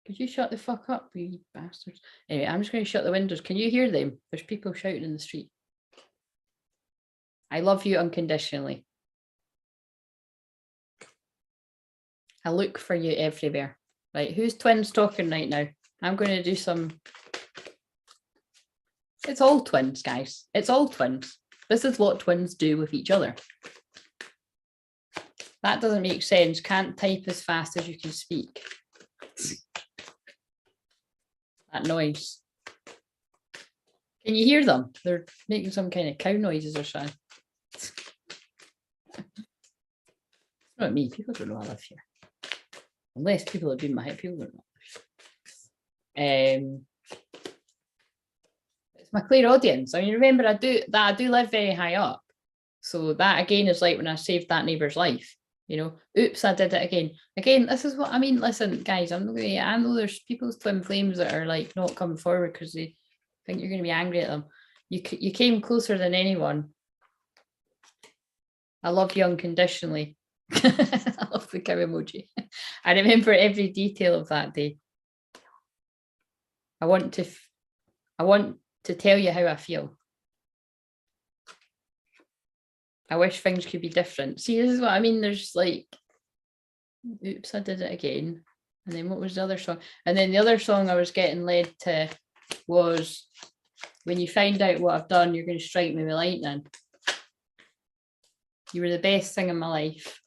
Could you shut the fuck up, you bastards? Anyway, I'm just going to shut the windows. Can you hear them? There's people shouting in the street. I love you unconditionally. I look for you everywhere. Right, who's twins talking right now? I'm going to do some... It's all twins, guys. It's all twins. This is what twins do with each other. That doesn't make sense. Can't type as fast as you can speak. That noise. Can you hear them? They're making some kind of cow noises or something. It's not me. People don't know I live here. Unless people have been my head, people don't know. It's my clairaudience. I mean, remember, I do live very high up. So that again is like when I saved that neighbour's life. You know, oops, I did it again. Again, this is what I mean. Listen, guys, I know there's people's twin flames that are like not coming forward because they think you're going to be angry at them. You came closer than anyone. I love you unconditionally. I love the cow emoji. I remember every detail of that day. I want to tell you how I feel. I wish things could be different. See, this is what I mean. There's like, oops, I did it again. And then what was the other song? And then the other song I was getting led to was, when you find out what I've done, you're going to strike me with lightning. You were the best thing in my life.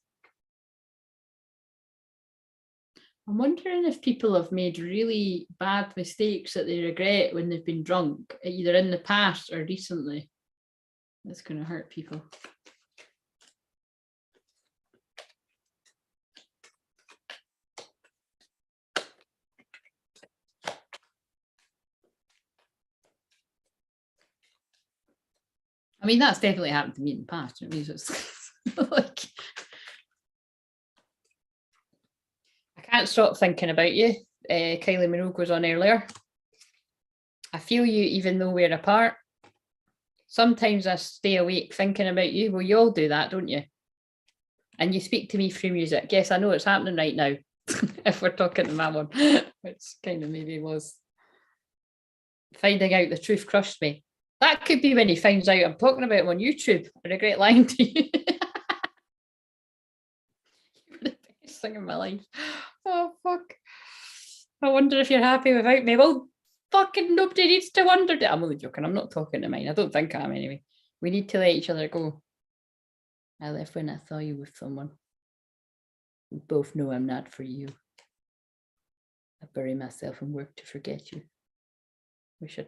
I'm wondering if people have made really bad mistakes that they regret when they've been drunk, either in the past or recently. That's going to hurt people. I mean, that's definitely happened to me in the past. It means it's like, I can't stop thinking about you. Kylie Minogue was on earlier. I feel you even though we're apart. Sometimes I stay awake thinking about you. Well, you all do that, don't you? And you speak to me through music. Yes, I know it's happening right now. If we're talking to that one, which kind of maybe was. Finding out the truth crushed me. That could be when he finds out I'm talking about him on YouTube. I regret lying to you. You're the best thing in my life. Oh, fuck. I wonder if you're happy without me. Well, fucking nobody needs to wonder. I'm only joking. I'm not talking to mine. I don't think I am anyway. We need to let each other go. I left when I saw you with someone. We both know I'm not for you. I bury myself and work to forget you.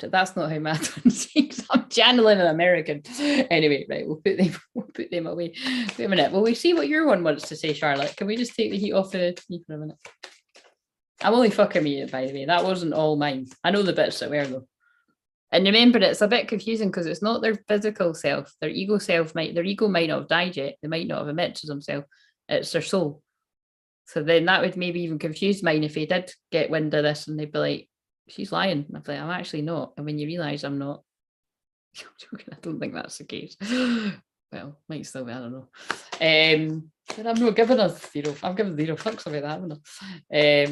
That's not how my twin sings. I'm channeling an American. Anyway, right, we'll put them away. Wait a minute. Will we see what your one wants to say, Charlotte? Can we just take the heat off the me for a minute? I'm only fucking with it, by the way. That wasn't all mine. I know the bits that were, though. And remember, it's a bit confusing because it's not their physical self. Their ego might not have died yet. They might not have emitted themselves. It's their soul. So then that would maybe even confuse mine if they did get wind of this and they'd be like, she's lying. And I'd be like, I'm actually not. And when you realise I'm not, I don't think that's the case. Well, might still be, I don't know. But I'm not giving us zero. I'm giving zero fucks about that, haven't I?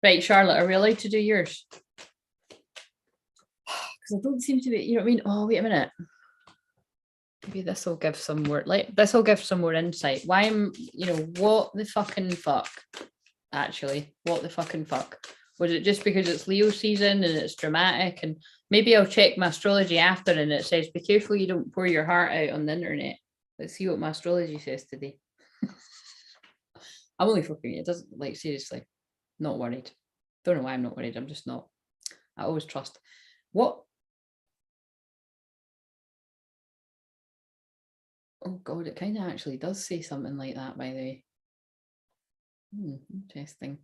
Right, Charlotte, are we allowed to do yours? Because I don't seem to be, you know what I mean? Oh, wait a minute. Maybe this will give some more, this will give some more insight. Why am, what the fucking fuck? Actually, what the fucking fuck? Was it just because it's Leo season and it's dramatic? And maybe I'll check my astrology after and it says, be careful you don't pour your heart out on the internet. Let's see what my astrology says today. I'm only fucking, it doesn't, like, seriously, not worried. Don't know why I'm not worried. I'm just not. I always trust. What? Oh God, it kind of actually does say something like that, by the way. Interesting.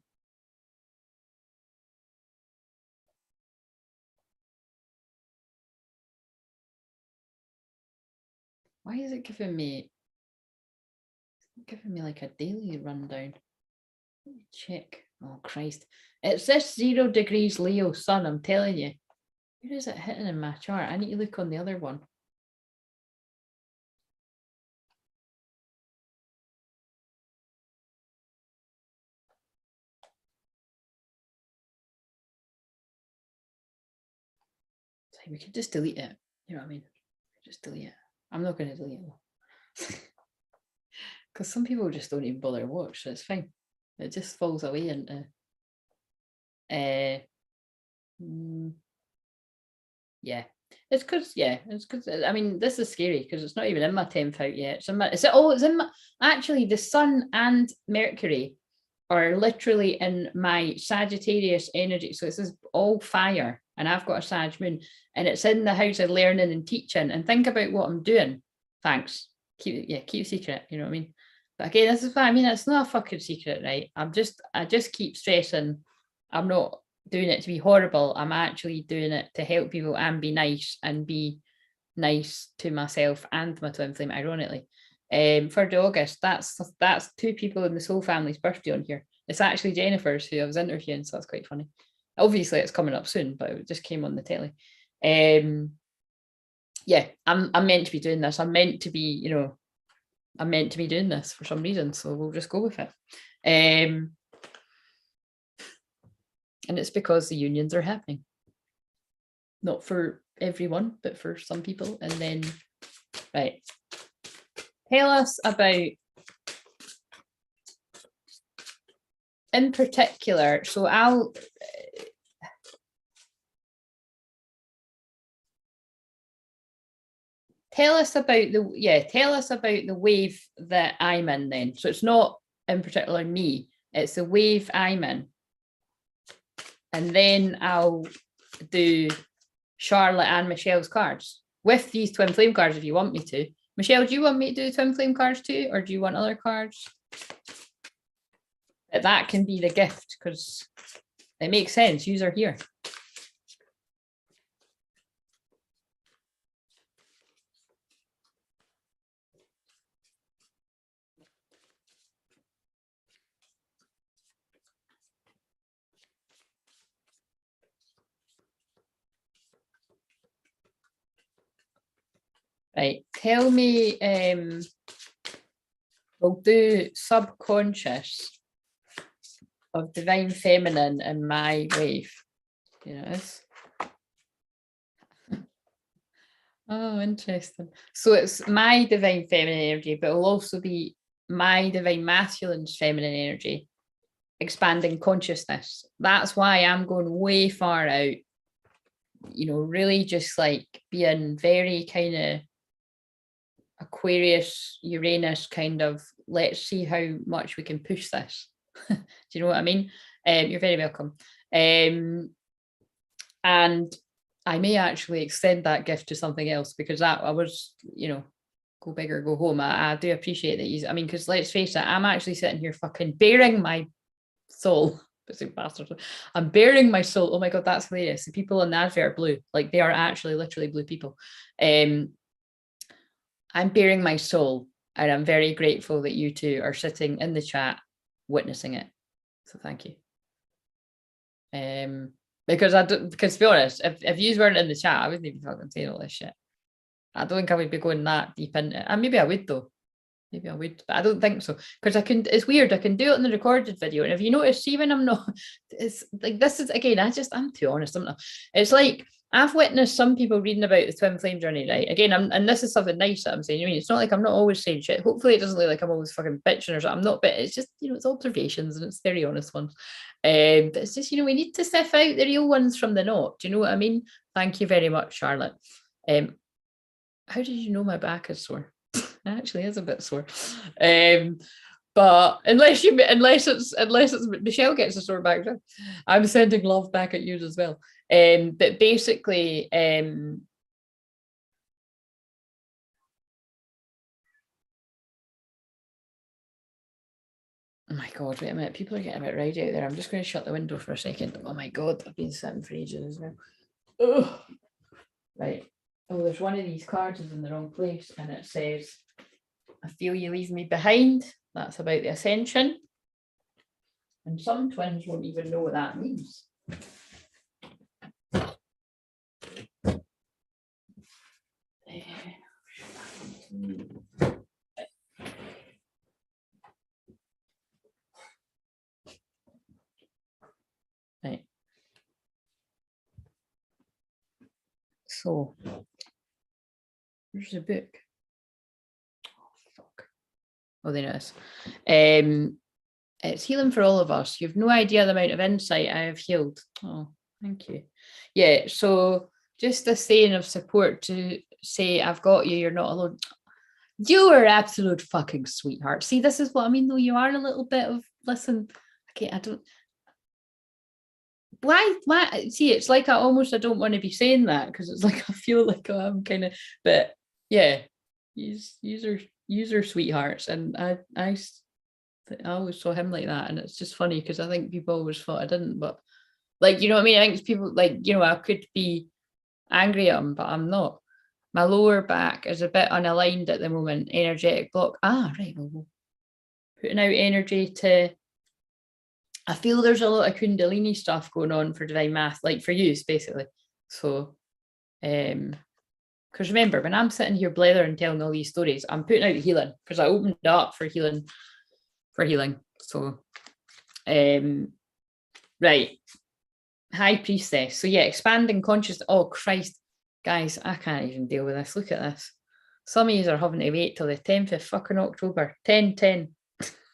Why is it giving me like a daily rundown? Let me check. Oh Christ. It's this 0 degrees Leo sun, I'm telling you. Where is it hitting in my chart? I need to look on the other one. We could just delete it. You know what I mean? Just delete it. I'm not going to delete it. Because some people just don't even bother to watch, so it's fine. It just falls away into yeah. It's because I mean this is scary because it's not even in my 10th house yet. It's in my actually the sun and Mercury are literally in my Sagittarius energy. So this is all fire, and I've got a Sag moon, and it's in the house of learning and teaching. And think about what I'm doing. Thanks. Keep secret. You know what I mean? But again, this is what I mean. It's not a fucking secret, right? I just keep stressing. I'm not doing it to be horrible. I'm actually doing it to help people and be nice to myself and my twin flame, ironically. For the August, that's 2 people in the soul family's birthday on here. It's actually Jennifer's, who I was interviewing, so that's quite funny. Obviously it's coming up soon, but it just came on the telly. Yeah, I'm meant to be doing this. I'm meant to be doing this for some reason, so we'll just go with it. And it's because the unions are happening. Not for everyone, but for some people. And then, right. Tell us about, in particular, so I'll tell us about the wave that I'm in then. So it's not in particular me, it's the wave I'm in. And then I'll do Charlotte and Michelle's cards with these twin flame cards if you want me to. Michelle, do you want me to do twin flame cards too, or do you want other cards? That can be the gift because it makes sense. Yous are here. Right, tell me, we'll do subconscious of divine feminine and my wave. You know this? Oh, interesting. So it's my divine feminine energy, but it'll also be my divine masculine's feminine energy, expanding consciousness. That's why I'm going way far out, really just like being very kind of Aquarius, Uranus kind of, let's see how much we can push this. Do you know what I mean? You're very welcome. And I may actually extend that gift to something else because that I was, go big or go home. I do appreciate that you, I mean, because let's face it, I'm actually sitting here fucking bearing my soul. I'm bearing my soul. Oh my God, that's hilarious. The people in the advert are blue. Like they are actually literally blue people. I'm bearing my soul, and I'm very grateful that you two are sitting in the chat witnessing it. So thank you. Because to be honest, if you weren't in the chat, I wouldn't even fucking say all this shit. I don't think I would be going that deep into it. And maybe I would though. Maybe I would, but I don't think so. Because it's weird. I can do it in the recorded video. And if you notice, see when I'm not, it's like, this is, again, I'm too honest. It's like, I've witnessed some people reading about the twin flame journey, right? Again, and this is something nice that I'm saying. I mean, it's not like I'm not always saying shit. Hopefully it doesn't look like I'm always fucking bitching or something. I'm not, but it's just, it's observations and it's very honest ones. But it's just, we need to sift out the real ones from the not. Do you know what I mean? Thank you very much, Charlotte. How did you know my back is sore? It actually is a bit sore. But unless it's Michelle gets a sore back, I'm sending love back at you as well. But basically, oh my God, wait a minute. People are getting a bit rowdy out there. I'm just going to shut the window for a second. Oh my God, I've been sitting for ages now. Ugh. Right. Oh, there's one of these cards is in the wrong place, and it says, I feel you leave me behind. That's about the Ascension. And some twins won't even know what that means. Right. So, there's a book. Oh, fuck. Oh, there it is. It's healing for all of us. You've no idea the amount of insight I have healed. Oh, thank you. Yeah, so just a saying of support to say, I've got you, you're not alone. You are absolute fucking sweetheart. See, this is what I mean, though. You are a little bit of, listen, okay, I don't, why see, it's like I don't want to be saying that, because it's like I feel like I'm kind of, but yeah, use are sweethearts, and I always saw him like that, and it's just funny because I think people always thought I didn't, but like, you know what I mean, I think people like, I could be angry at him, but I'm not. My lower back is a bit unaligned at the moment, energetic block. Right, well, putting out energy to, I feel there's a lot of Kundalini stuff going on for divine math, like for use, basically. So, because remember, when I'm sitting here blethering and telling all these stories, I'm putting out healing, because I opened up for healing. So, right. High Priestess. So yeah, expanding consciousness. Oh Christ, guys, I can't even deal with this. Look at this. Some of you are having to wait till the 10th of fucking October. 10/10.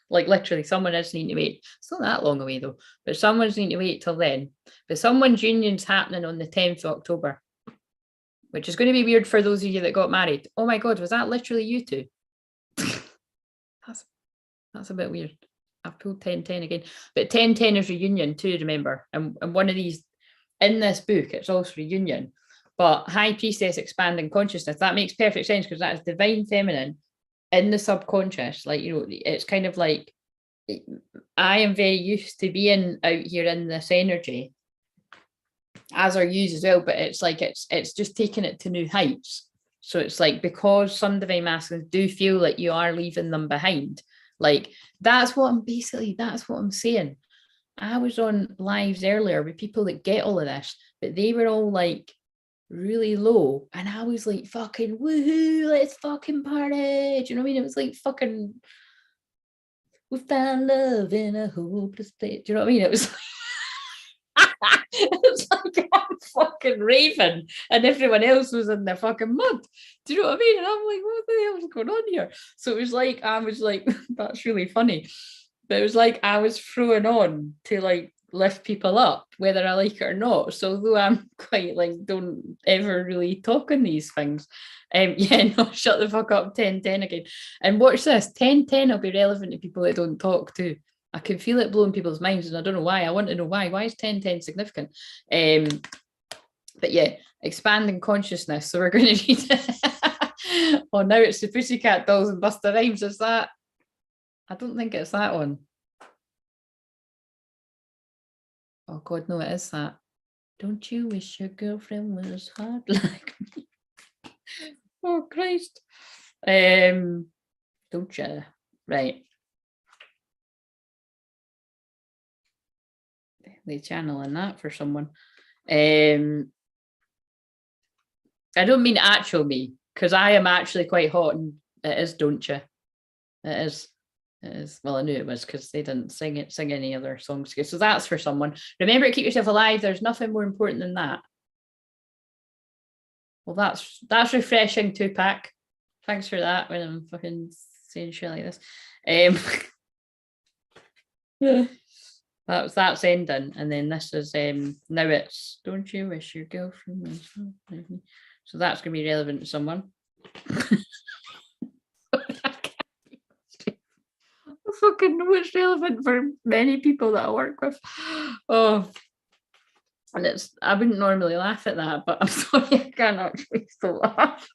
Like literally, someone is needing to wait. It's not that long away though, but someone's needing to wait till then. But someone's union's happening on the 10th of October, which is going to be weird for those of you that got married. Oh my God, was that literally you two? That's a bit weird. I've pulled 10/10 again, but 10/10 is reunion too, remember. And one of these in this book, it's also reunion. But High Priestess expanding consciousness, that makes perfect sense, because that is divine feminine in the subconscious. Like, it's kind of like, I am very used to being out here in this energy, as are you as well, but it's like it's just taking it to new heights. So it's like, because some divine masculines do feel like you are leaving them behind. Like, that's what I'm saying. I was on lives earlier with people that get all of this, but they were all like really low, and I was like, fucking woohoo, let's fucking party. Do you know what I mean? It was like fucking, we found love in a hopeless place. Do you know what I mean? It was it's like I'm fucking raving and everyone else was in the fucking mud. Do you know what I mean? And I'm like, what the hell is going on here? So it was like, I was like, that's really funny. But it was like I was throwing on to like lift people up, whether I like it or not. So although I'm quite like, don't ever really talk on these things. Yeah, no, shut the fuck up, 10/10 again. And watch this, 10/10 will be relevant to people that don't talk too. I can feel it blowing people's minds, and I don't know why. I want to know why. Why is 10/10 significant? But yeah, expanding consciousness. So we're going to read Oh, now it's the Pussycat Dolls and Busta Rhymes. Is that? I don't think it's that one. Oh God, no, it is that. Don't you wish your girlfriend was hard like me? Oh Christ. Don't you? Right. They channeling that for someone. I don't mean actual me, because I am actually quite hot, and it is, don't you? It is. It is. Well, I knew it was because they didn't sing any other songs. So that's for someone. Remember to keep yourself alive. There's nothing more important than that. Well, that's refreshing, Tupac. Thanks for that when I'm fucking saying shit like this. That's ending, and then this is now it's don't you wish your girlfriend was so that's gonna be relevant to someone. I fucking know it's relevant for many people that I work with. Oh, and I wouldn't normally laugh at that, but I'm sorry, I can't actually still laugh.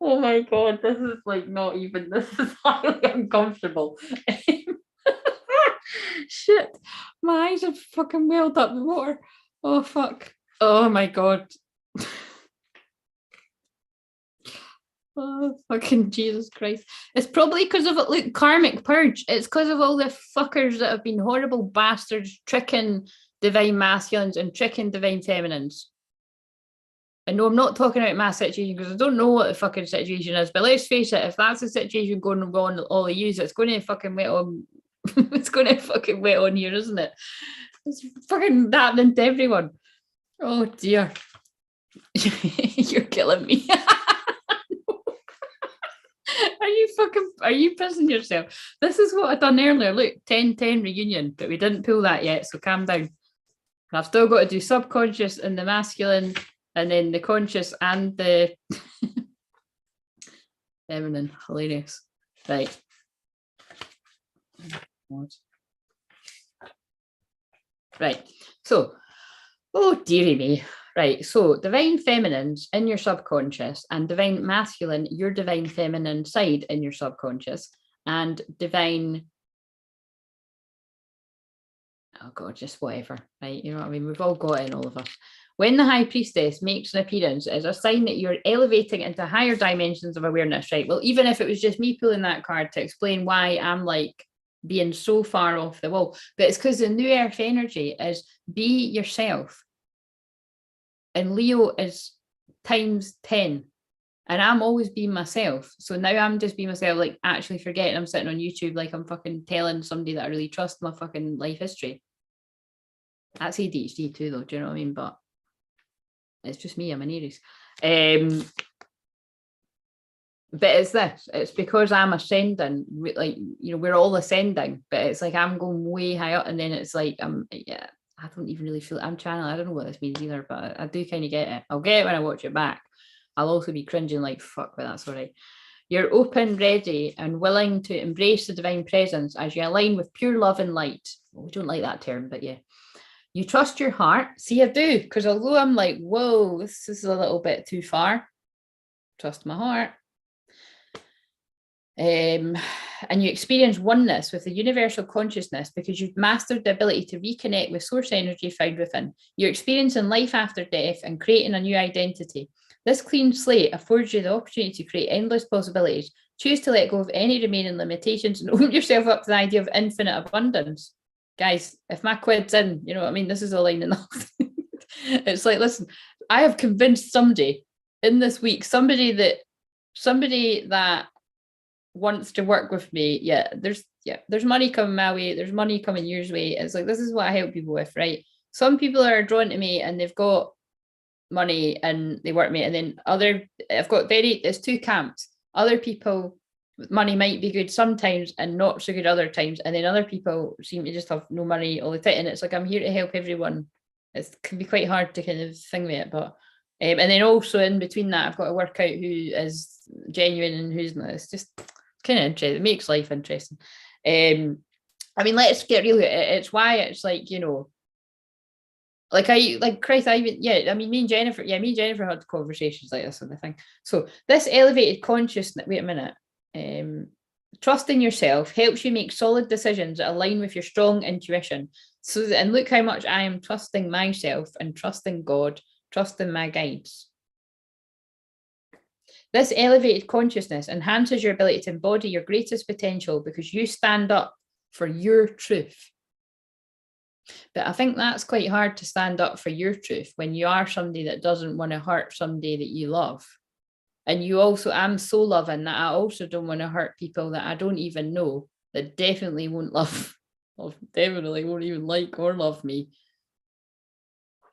Oh my God, this is like not even, this is highly uncomfortable. Shit, my eyes have fucking welled up the water. Oh fuck. Oh my God. Oh fucking Jesus Christ. It's probably because of it. Look, karmic purge. It's because of all the fuckers that have been horrible bastards tricking divine masculines and tricking divine feminines. I know I'm not talking about my situation because I don't know what the fucking situation is, but let's face it, if that's the situation going on all of you, it's going to fucking wet on it's going to fucking wet on here, isn't it? It's fucking happening to everyone. Oh dear. You're killing me. Are you pissing yourself? This is what I done earlier. Look, 10-10 reunion, but we didn't pull that yet, so calm down. I've still got to do subconscious and the masculine, and then the conscious and the feminine. Hilarious. Right. Right. So, oh dearie me. Right. So divine feminines in your subconscious and divine masculine, your divine feminine side in your subconscious, and divine, oh God, just whatever. Right. You know what I mean? We've all got it in all of us. When the high priestess makes an appearance, it is a sign that you're elevating into higher dimensions of awareness, right? Well, even if it was just me pulling that card to explain why I'm like being so far off the wall, but it's because the new earth energy is be yourself. And Leo is times 10. And I'm always being myself. So now I'm just being myself, like actually forgetting I'm sitting on YouTube, like I'm fucking telling somebody that I really trust my fucking life history. That's ADHD too, though. Do you know what I mean? But it's just me. I'm an Aries. But it's this. It's because I'm ascending. Like, you know, we're all ascending. But it's like I'm going way high up, and then it's like yeah. I don't even really feel it. I'm channeling. I don't know what this means either, but I do kind of get it. I'll get it when I watch it back. I'll also be cringing like fuck, but that's all right. You're open, ready, and willing to embrace the divine presence as you align with pure love and light. Well, we don't like that term, but yeah. You trust your heart. See, I do, because although I'm like, whoa, this is a little bit too far. Trust my heart. And you experience oneness with the universal consciousness because you've mastered the ability to reconnect with source energy found within. You're experiencing life after death and creating a new identity. This clean slate affords you the opportunity to create endless possibilities. Choose to let go of any remaining limitations and open yourself up to the idea of infinite abundance. Guys, if my quid's in, you know what I mean? This is a line enough. It's like, listen, I have convinced somebody in this week, somebody that wants to work with me. There's money coming my way, there's money coming yours way. It's like, this is what I help people with, right? Some people are drawn to me and they've got money and they work me, and then there's two camps. Other people with money might be good sometimes and not so good other times, and then other people seem to just have no money all the time, and it's like, I'm here to help everyone. It can be quite hard to kind of thing with it, but and then also in between that, I've got to work out who is genuine and who's not. It's just kind of interesting. It makes life interesting. I mean, let's get real. It's why it's like, you know, Like Chris, I mean, me and Jennifer had conversations like this on the thing. So this elevated consciousness, wait a minute. Trusting yourself helps you make solid decisions that align with your strong intuition. So, and look how much I am trusting myself and trusting God, trusting my guides. This elevated consciousness enhances your ability to embody your greatest potential because you stand up for your truth. But I think that's quite hard to stand up for your truth when you are somebody that doesn't want to hurt somebody that you love. And you also, I'm so loving that I also don't want to hurt people that I don't even know, that definitely won't love, or definitely won't even like or love me.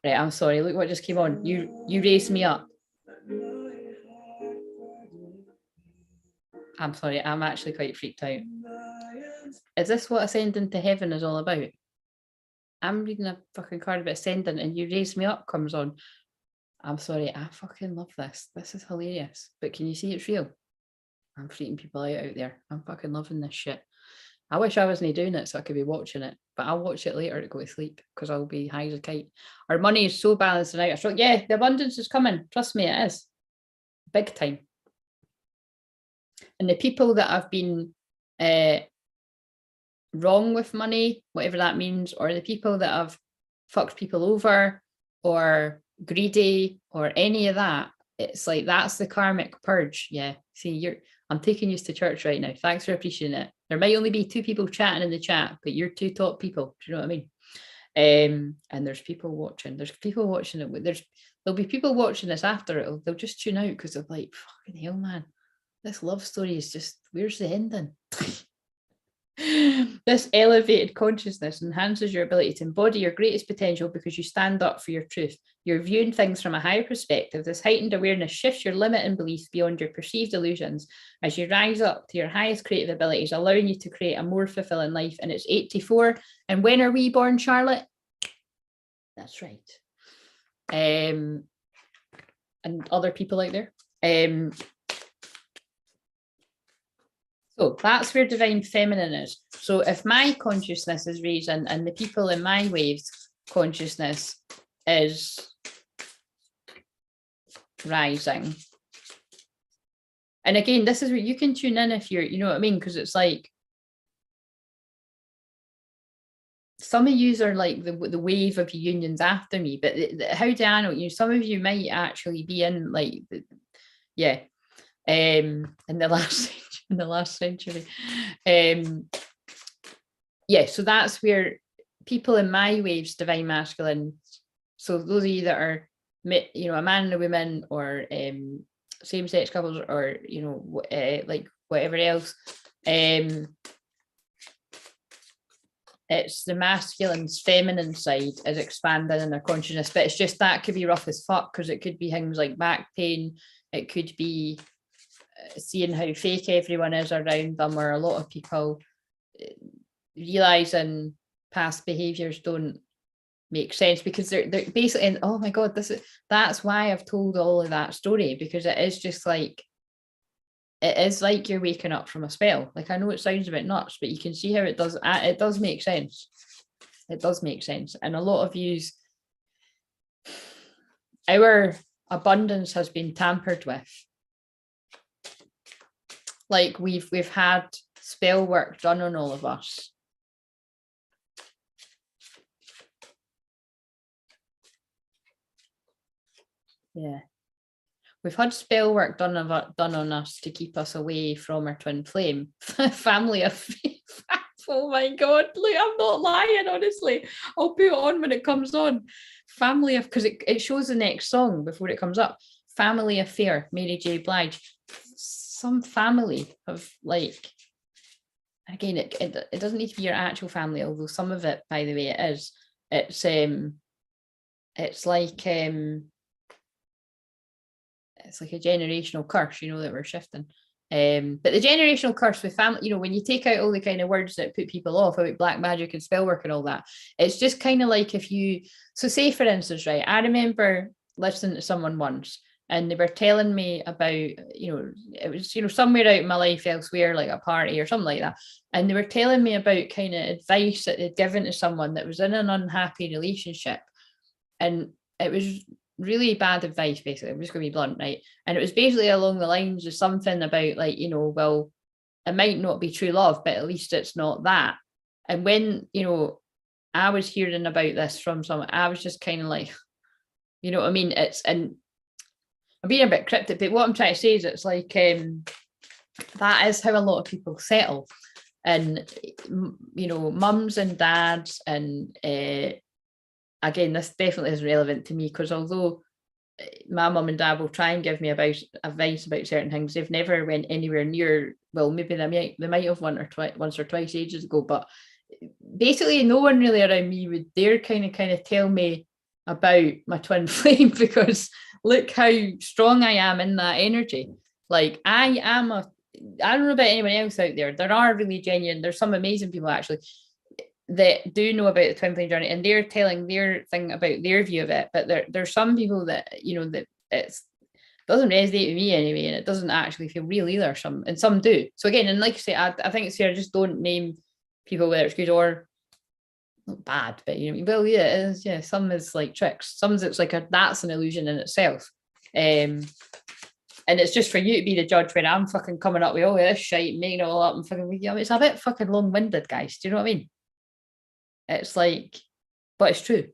Right, I'm sorry, look what just came on. You raised me up. I'm sorry, I'm actually quite freaked out. Is this what ascending to heaven is all about? I'm reading a fucking card about ascending and you raise me up comes on. I'm sorry, I fucking love this. This is hilarious. But can you see it's real? I'm freaking people out there. I'm fucking loving this shit. I wish I wasn't doing it so I could be watching it, but I'll watch it later to go to sleep because I'll be high as a kite. Our money is so balanced and out. Yeah, the abundance is coming. Trust me, it is. Big time. And the people that have been wrong with money, whatever that means, or the people that have fucked people over or greedy or any of that, it's like that's the karmic purge. Yeah, see, I'm taking you to church right now. Thanks for appreciating it. There might only be 2 people chatting in the chat, but you're 2 top people. Do you know what I mean? And there's people watching. There's people watching it. There'll be people watching this after it. They'll just tune out because they're like, fucking hell, man. This love story is just, where's the ending? This elevated consciousness enhances your ability to embody your greatest potential because you stand up for your truth. You're viewing things from a higher perspective. This heightened awareness shifts your limit and beliefs beyond your perceived illusions as you rise up to your highest creative abilities, allowing you to create a more fulfilling life. And it's 84. And when are we born, Charlotte? That's right. And other people out there. So that's where divine feminine is. So if my consciousness is raising and the people in my waves consciousness is rising. And again, this is where you can tune in if you're, you know what I mean? Because it's like, some of you are like the wave of unions after me, but how do I know? You know, some of you might actually be in like, yeah, in the last century. Yeah, so that's where people in my waves, divine masculine. So those of you that are, you know, a man and a woman, or same-sex couples, or you know, like whatever else. It's the masculine's feminine side is expanding in their consciousness, but it's just that could be rough as fuck because it could be things like back pain. It could be seeing how fake everyone is around them, or a lot of people realizing past behaviors don't make sense because they're basically, and oh my god, that's why I've told all of that story, because it is just like, it is like you're waking up from a spell. Like, I know it sounds a bit nuts, but you can see how it does make sense. It does make sense. And a lot of yous, our abundance has been tampered with. Like we've had spell work done on all of us. Yeah. We've had spell work done on us to keep us away from our twin flame. Family of faith. Oh my God, look, I'm not lying, honestly. I'll put it on when it comes on. Family of, because it shows the next song before it comes up. Family Affair, Mary J. Blige. Some family of, like, again, it doesn't need to be your actual family, although some of it, by the way, it is. It's like a generational curse, you know, that we're shifting. But the generational curse with family, you know, when you take out all the kind of words that put people off about black magic and spell work and all that, it's just kind of like if you, so say for instance, right, I remember listening to someone once and they were telling me about, you know, it was, you know, somewhere out in my life elsewhere, like a party or something like that. And they were telling me about kind of advice that they'd given to someone that was in an unhappy relationship. And it was really bad advice, basically. I'm just going to be blunt, right? And it was basically along the lines of something about like, you know, well, it might not be true love, but at least it's not that. And when, you know, I was hearing about this from someone, I was just kind of like, you know what I mean? And I'm being a bit cryptic, but what I'm trying to say is it's like, that is how a lot of people settle. And, you know, mums and dads, and again, this definitely is relevant to me, because although my mum and dad will try and give me advice about certain things, they've never went anywhere near, well, maybe they might have once or twice ages ago, but basically no one really around me would dare kind of tell me about my twin flame, because look how strong I am in that energy. Like I don't know about anyone else out there. There are really genuine, there's some amazing people actually that do know about the twin flame journey, and they're telling their thing about their view of it. But there's some people that, you know, that it doesn't resonate with me anyway, and it doesn't actually feel real either. Some do. So again, and like I say, I think it's fair, just don't name people whether it's good or not bad, but you know, well, yeah, it is. Yeah, some is like tricks. Some it's like that's an illusion in itself. And it's just for you to be the judge when I'm fucking coming up with all this shit, making it all up and fucking, you know, it's a bit fucking long-winded, guys. Do you know what I mean? It's like, but it's true.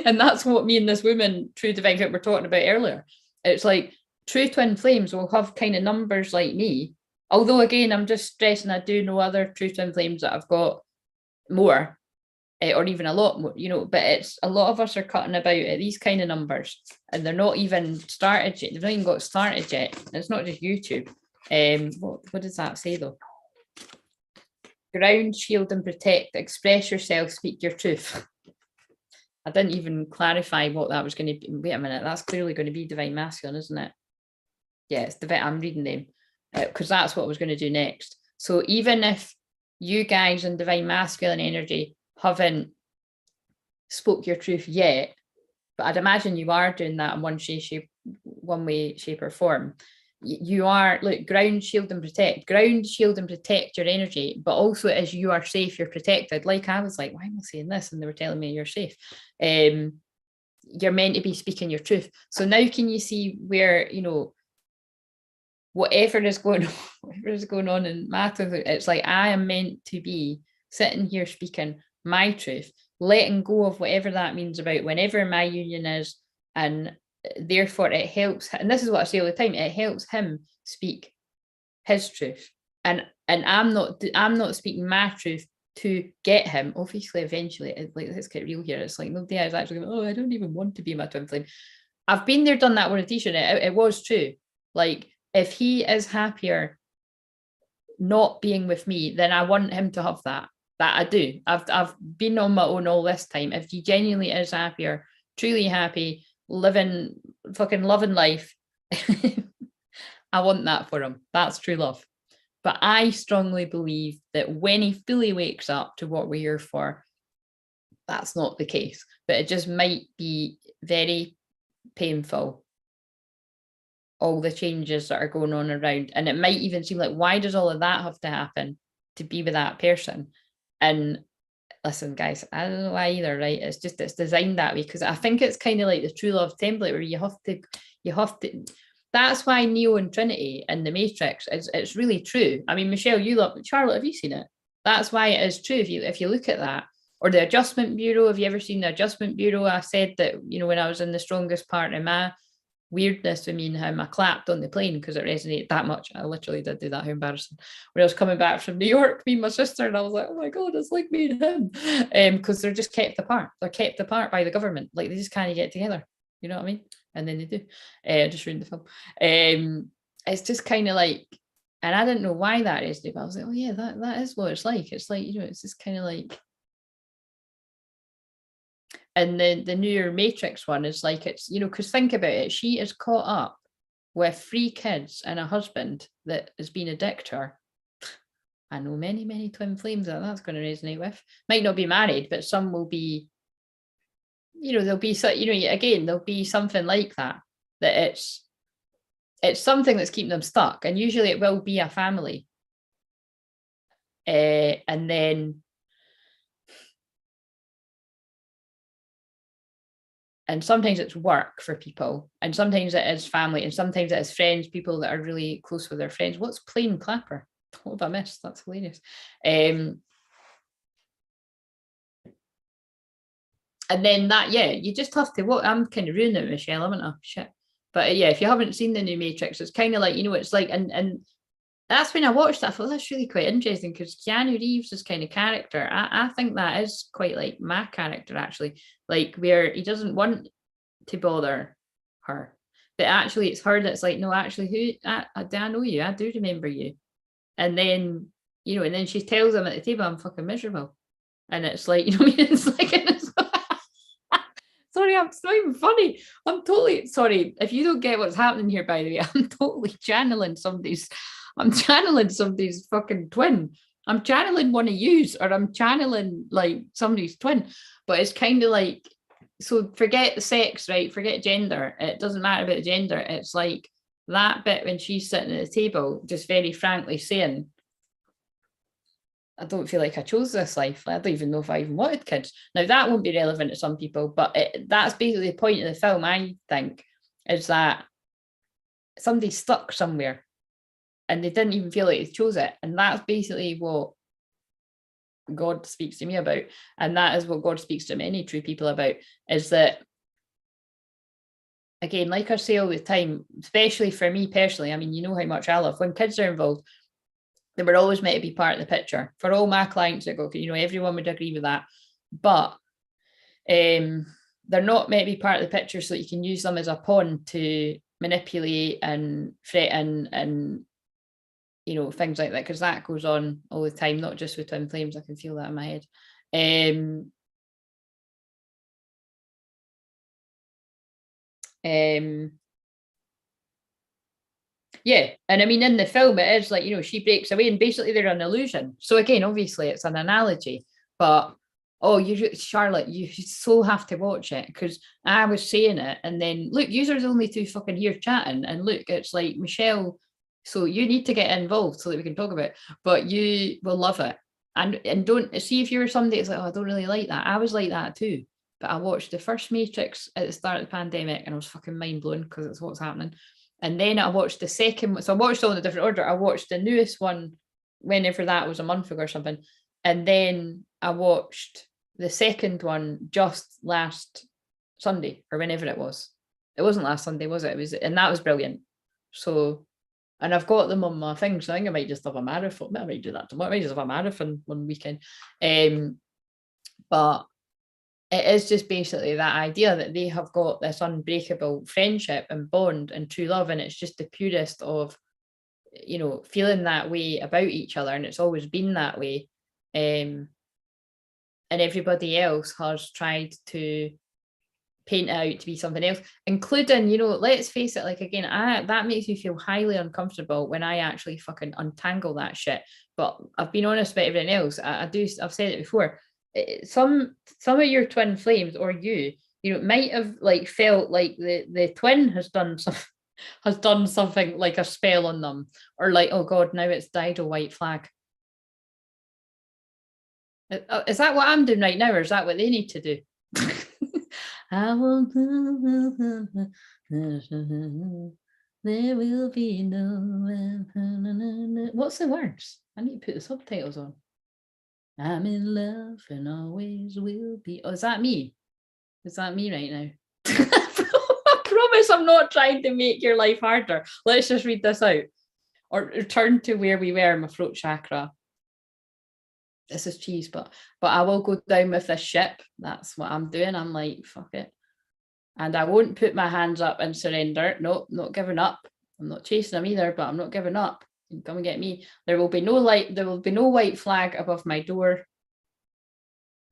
And that's what me and this woman, True Divine, that we're talking about earlier. It's like true twin flames will have kind of numbers like me. Although again, I'm just stressing, I do know other true twin flames that I've got more, or even a lot more, you know, but it's a lot of us are cutting about at these kind of numbers, and they're not even started yet. They've not even got started yet. And it's not just YouTube. What does that say though? Ground, shield and protect, express yourself, speak your truth. I didn't even clarify what that was going to be. Wait a minute, that's clearly going to be divine masculine, isn't it? Yeah, it's divine. I'm reading them because that's what I was going to do next. So even if you guys in divine masculine energy haven't spoke your truth yet, but I'd imagine you are doing that in one way, shape or form. You are, look, ground, shield and protect. Ground, shield and protect your energy, but also as you are safe, you're protected. Like I was like, why am I saying this? And they were telling me you're safe. You're meant to be speaking your truth. So now can you see where, you know, whatever is going on in matter, it's like I am meant to be sitting here speaking my truth, letting go of whatever that means about whenever my union is, and therefore it helps, and this is what I say all the time, it helps him speak his truth, and I'm not speaking my truth to get him. Obviously eventually, like, let's get real here, it's like nobody is actually going, oh, I don't even want to be my twin flame. I've been there, done that orientation. It was true. Like if he is happier not being with me, then I want him to have that I do. I've been on my own all this time. If he genuinely is happier, truly happy, living, fucking loving life, I want that for him. That's true love. But I strongly believe that when he fully wakes up to what we're here for, that's not the case. But it just might be very painful, all the changes that are going on around. And it might even seem like, why does all of that have to happen to be with that person? And listen, guys, I don't know why either, right? It's just, it's designed that way, because I think it's kind of like the true love template where you have to, that's why Neo and Trinity and the Matrix, it's really true. I mean, Michelle, you love Charlotte, have you seen it? That's why it is true. If you look at that, or the Adjustment Bureau, have you ever seen the Adjustment Bureau? I said that, you know, when I was in the strongest part of my weirdness with me and him, I clapped on the plane because it resonated that much. I literally did do that. How embarrassing. When I was coming back from New York, me and my sister, and I was like, oh my God, it's like me and him. Because they're just kept apart. They're kept apart by the government. Like they just can't get together. You know what I mean? And then they do. Just ruined the film. It's just kind of like, and I didn't know why that is, but I was like, oh yeah, that is what it's like. It's like, you know, it's just kind of like, and the newer Matrix one is like, it's, you know, because think about it, she is caught up with 3 kids and a husband that has been a dictator. I know many twin flames that that's going to resonate with. Might not be married, but some will be, you know, there'll be, you know, again, there'll be something like that, that it's something that's keeping them stuck. And usually it will be a family. And then and sometimes it's work for people, and sometimes it is family, and sometimes it is friends, people that are really close with their friends. What's plain clapper? What have I missed? That's hilarious. And then that, yeah, you just have to, what, I'm kind of ruining it, Michelle, haven't I? Shit. But yeah, if you haven't seen the new Matrix, it's kind of like, you know, it's like, and that's when I watched that, I thought that's really quite interesting, because Keanu Reeves' kind of character, I think that is quite like my character, actually, like where he doesn't want to bother her, but actually it's her that's like, no, actually, I know you, I do remember you. And then, you know, and then she tells him at the table, I'm fucking miserable. And it's like, you know, it's like, sorry, it's not even funny. I'm totally sorry. If you don't get what's happening here, by the way, I'm totally channeling somebody's fucking twin. I'm channeling one of yous, or I'm channeling like somebody's twin. But it's kind of like, so forget the sex, right? Forget gender. It doesn't matter about the gender. It's like that bit when she's sitting at the table, just very frankly saying, I don't feel like I chose this life. I don't even know if I even wanted kids. Now, that won't be relevant to some people, but that's basically the point of the film, I think, is that somebody's stuck somewhere and they didn't even feel like they chose it. And that's basically what God speaks to me about. And that is what God speaks to many true people about, is that, again, like I say all the time, especially for me personally, I mean, you know how much I love, when kids are involved, they were always meant to be part of the picture. For all my clients that go, you know, everyone would agree with that. But they're not meant to be part of the picture so that you can use them as a pawn to manipulate and threaten and, you know, things like that, because that goes on all the time, not just with twin flames. I can feel that in my head. Yeah, and I mean, in the film, it is like, you know, she breaks away and basically they're an illusion. So again, obviously it's an analogy, but oh, Charlotte, you so have to watch it, because I was saying it, and then look, you are the only two fucking here chatting, and look, it's like, Michelle, so you need to get involved so that we can talk about it, but you will love it. And don't see, if you're somebody that's like, oh, I don't really like that. I was like that too. But I watched the first Matrix at the start of the pandemic and I was fucking mind blown, because it's what's happening. And then I watched the second, so I watched all in a different order. I watched the newest one whenever that was, a month ago or something. And then I watched the second one just last Sunday, or whenever it was. It wasn't last Sunday, was it? It was, and that was brilliant. So, and I've got them on my thing, so I think I might just have a marathon. I might do that tomorrow. I might just have a marathon one weekend. But it is just basically that idea that they have got this unbreakable friendship and bond and true love, and it's just the purest of, you know, feeling that way about each other, and it's always been that way. And everybody else has tried to paint it out to be something else, including, you know, let's face it, like, again, that makes me feel highly uncomfortable when I actually fucking untangle that shit. But I've been honest about everything else. I've said it before. Some of your twin flames, or you know, might have like felt like the twin has done something like a spell on them, or like, oh God, now it's died a white flag. Is that what I'm doing right now, or is that what they need to do? I will. There will be no. What's the words? I need to put the subtitles on. I'm in love and always will be. Oh, is that me? Is that me right now? I promise I'm not trying to make your life harder. Let's just read this out. Or return to where we were in my throat chakra. This is cheese, but I will go down with this ship. That's what I'm doing. I'm like, fuck it. And I won't put my hands up and surrender. Nope, not giving up. I'm not chasing them either, but I'm not giving up. Come and get me. There will be no light. There will be no white flag above my door.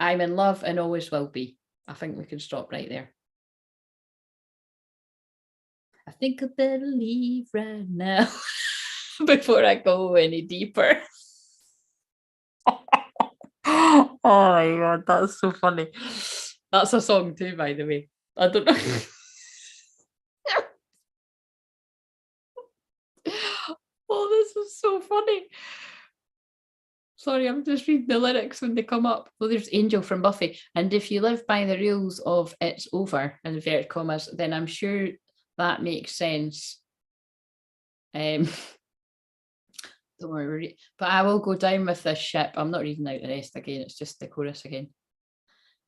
I'm in love and always will be. I think we can stop right there. I think I better leave right now before I go any deeper. Oh my God, that's so funny. That's a song too, by the way. I don't know. Oh, this is so funny. Sorry, I'm just reading the lyrics when they come up. Well, there's Angel from Buffy. And if you live by the rules of it's over, in inverted commas, then I'm sure that makes sense. Don't worry, but I will go down with this ship. I'm not reading out the rest again. It's just the chorus again.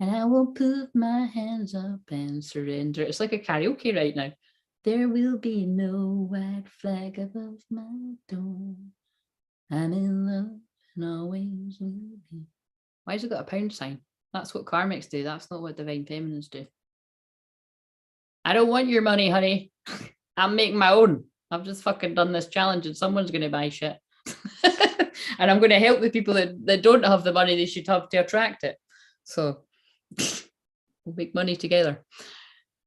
And I will put my hands up and surrender. It's like a karaoke right now. There will be no white flag above my door. I'm in love and always will be. Why has it got a pound sign? That's what karmics do. That's not what divine feminines do. I don't want your money, honey. I'm making my own. I've just fucking done this challenge and someone's going to buy shit. And I'm going to help the people that don't have the money they should have to attract it. So we'll make money together.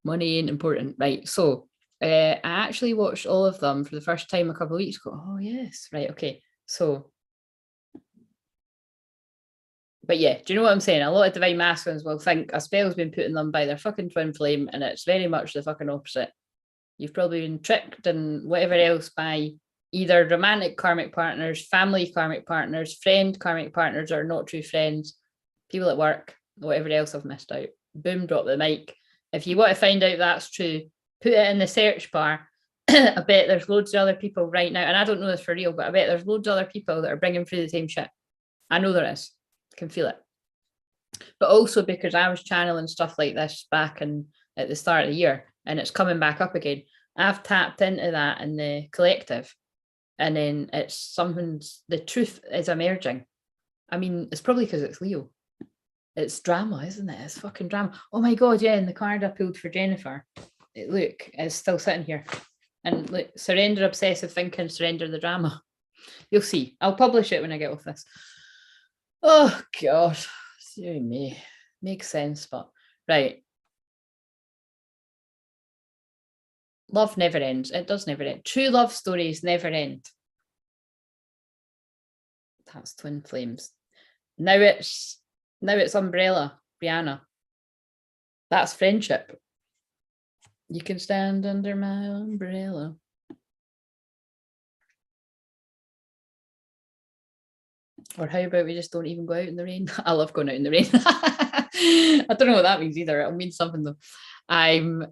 Money ain't important. Right. So I actually watched all of them for the first time a couple of weeks ago. Oh, yes. Right. Okay. So, but yeah, do you know what I'm saying? A lot of divine masculines will think a spell's been put on them by their fucking twin flame, and it's very much the fucking opposite. You've probably been tricked and whatever else by either romantic karmic partners, family karmic partners, friend karmic partners, or not true friends, people at work, whatever else I've missed out. Boom, drop the mic. If you want to find out that's true, put it in the search bar. I bet there's loads of other people right now, and I don't know this for real, but I bet there's loads of other people that are bringing through the same shit. I know there is. I can feel it. But also because I was channeling stuff like this back at the start of the year, and it's coming back up again. I've tapped into that in the collective, and then it's something, the truth is emerging. I mean, it's probably because it's Leo. It's drama, isn't it? It's fucking drama. Oh my God, yeah, and the card I pulled for Jennifer, look, it's still sitting here. And look, surrender obsessive thinking, surrender the drama. You'll see. I'll publish it when I get off this. Oh God, dear me. Makes sense, but right. Love never ends. It does never end. True love stories never end. That's twin flames. Now it's umbrella, Brianna. That's friendship. You can stand under my umbrella. Or how about we just don't even go out in the rain? I love going out in the rain. I don't know what that means either. It'll mean something though. I'm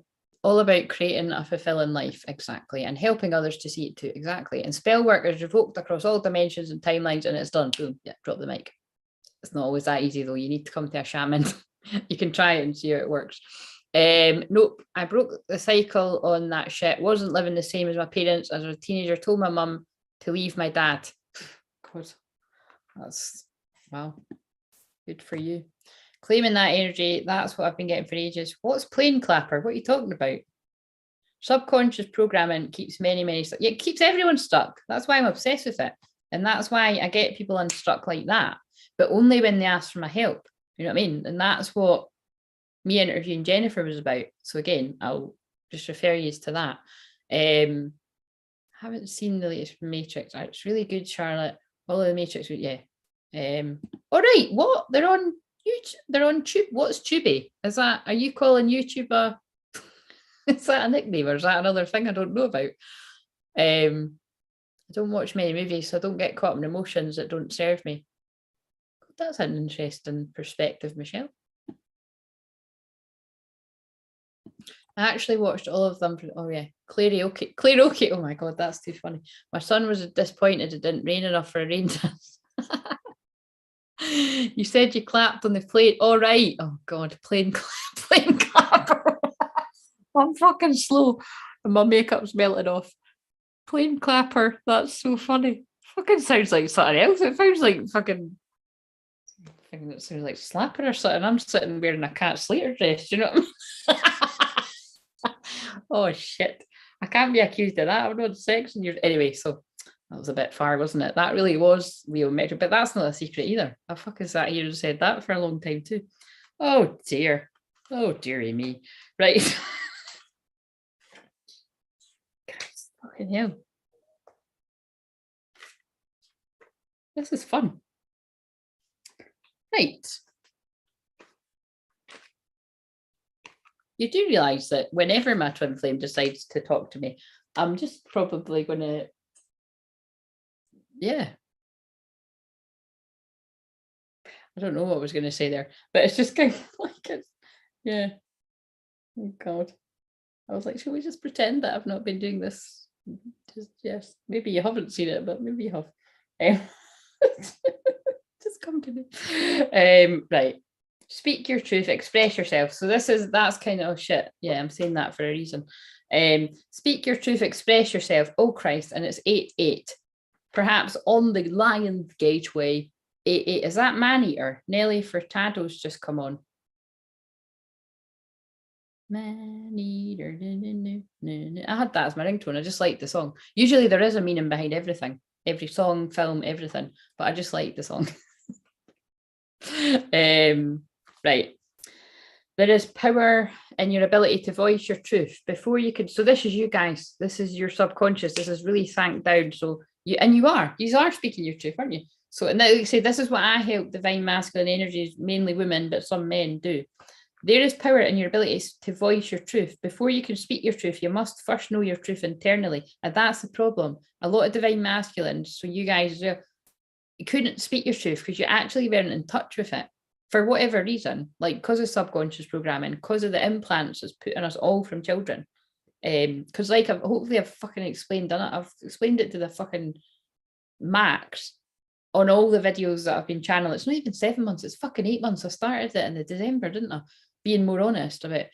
all about creating a fulfilling life, exactly, and helping others to see it too, exactly. And spell work is revoked across all dimensions and timelines, and it's done. Boom, yeah, drop the mic. It's not always that easy though. You need to come to a shaman. You can try it and see how it works. Nope, I broke the cycle on that shit. Wasn't living the same as my parents. As a teenager, told my mum to leave my dad. God, that's wow. Good for you. Claiming that energy, that's what I've been getting for ages. What's plane clapper? What are you talking about? Subconscious programming keeps many stuck. Yeah, it keeps everyone stuck. That's why I'm obsessed with it. And that's why I get people unstuck like that, but only when they ask for my help. You know what I mean? And that's what me interviewing Jennifer was about. So again, I'll just refer you to that. Haven't seen the latest Matrix. It's really good, Charlotte. All of the Matrix, yeah. All right, what? They're on YouTube. They're on Tube. What's Tubi? Is that? Are you calling YouTube a? Is that a nickname or is that another thing I don't know about? I don't watch many movies, so I don't get caught up in emotions that don't serve me. That's an interesting perspective, Michelle. I actually watched all of them. Oh yeah, Clairvoyant. Oh my God, that's too funny. My son was disappointed it didn't rain enough for a rain dance. You said you clapped on the plate. All right. Oh God, plane clapper. I'm fucking slow and my makeup's melted off. Plane clapper. That's so funny. Fucking sounds like something else. It sounds like fucking. I think it sounds like slapper or something. I'm sitting wearing a Cat Slater dress. Do you know what I mean? Oh shit. I can't be accused of that. I'm not sexing you. Anyway, so that was a bit far, wasn't it? That really was Leo metric, but that's not a secret either. The fuck is that here who said that for a long time too? Oh dear. Oh dearie me. Right. Fucking hell. This is fun. Right. You do realise that whenever my twin flame decides to talk to me, I'm just probably going to, yeah. I don't know what I was going to say there, but it's just kind of like, it's, yeah. Oh God. I was like, should we just pretend that I've not been doing this? Just, yes, maybe you haven't seen it, but maybe you have. Just come to me. Right. Speak your truth, express yourself. So that's kind of shit. Yeah, I'm saying that for a reason. Speak your truth, express yourself. Oh Christ, and it's 8-8. Perhaps on the Lion's Gateway, 8-8. Is that Man-Eater? Nelly Furtado's just come on. Man-Eater. I had that as my ringtone. I just liked the song. Usually there is a meaning behind everything. Every song, film, everything. But I just like the song. Right. There is power in your ability to voice your truth before you can. So this is you guys. This is your subconscious. This is really thanked down. So you are speaking your truth, aren't you? So, and like I say, this is what I help divine masculine energies, mainly women, but some men do. There is power in your ability to voice your truth. Before you can speak your truth, you must first know your truth internally. And that's the problem. A lot of divine masculines, so you guys you couldn't speak your truth because you actually weren't in touch with it for whatever reason, like because of subconscious programming, because of the implants that's put in us all from children. Because like hopefully I've fucking explained it. I've explained it to the fucking max on all the videos that I've been channeling. It's not even 7 months, it's fucking 8 months. I started it in the December, didn't I? Being more honest about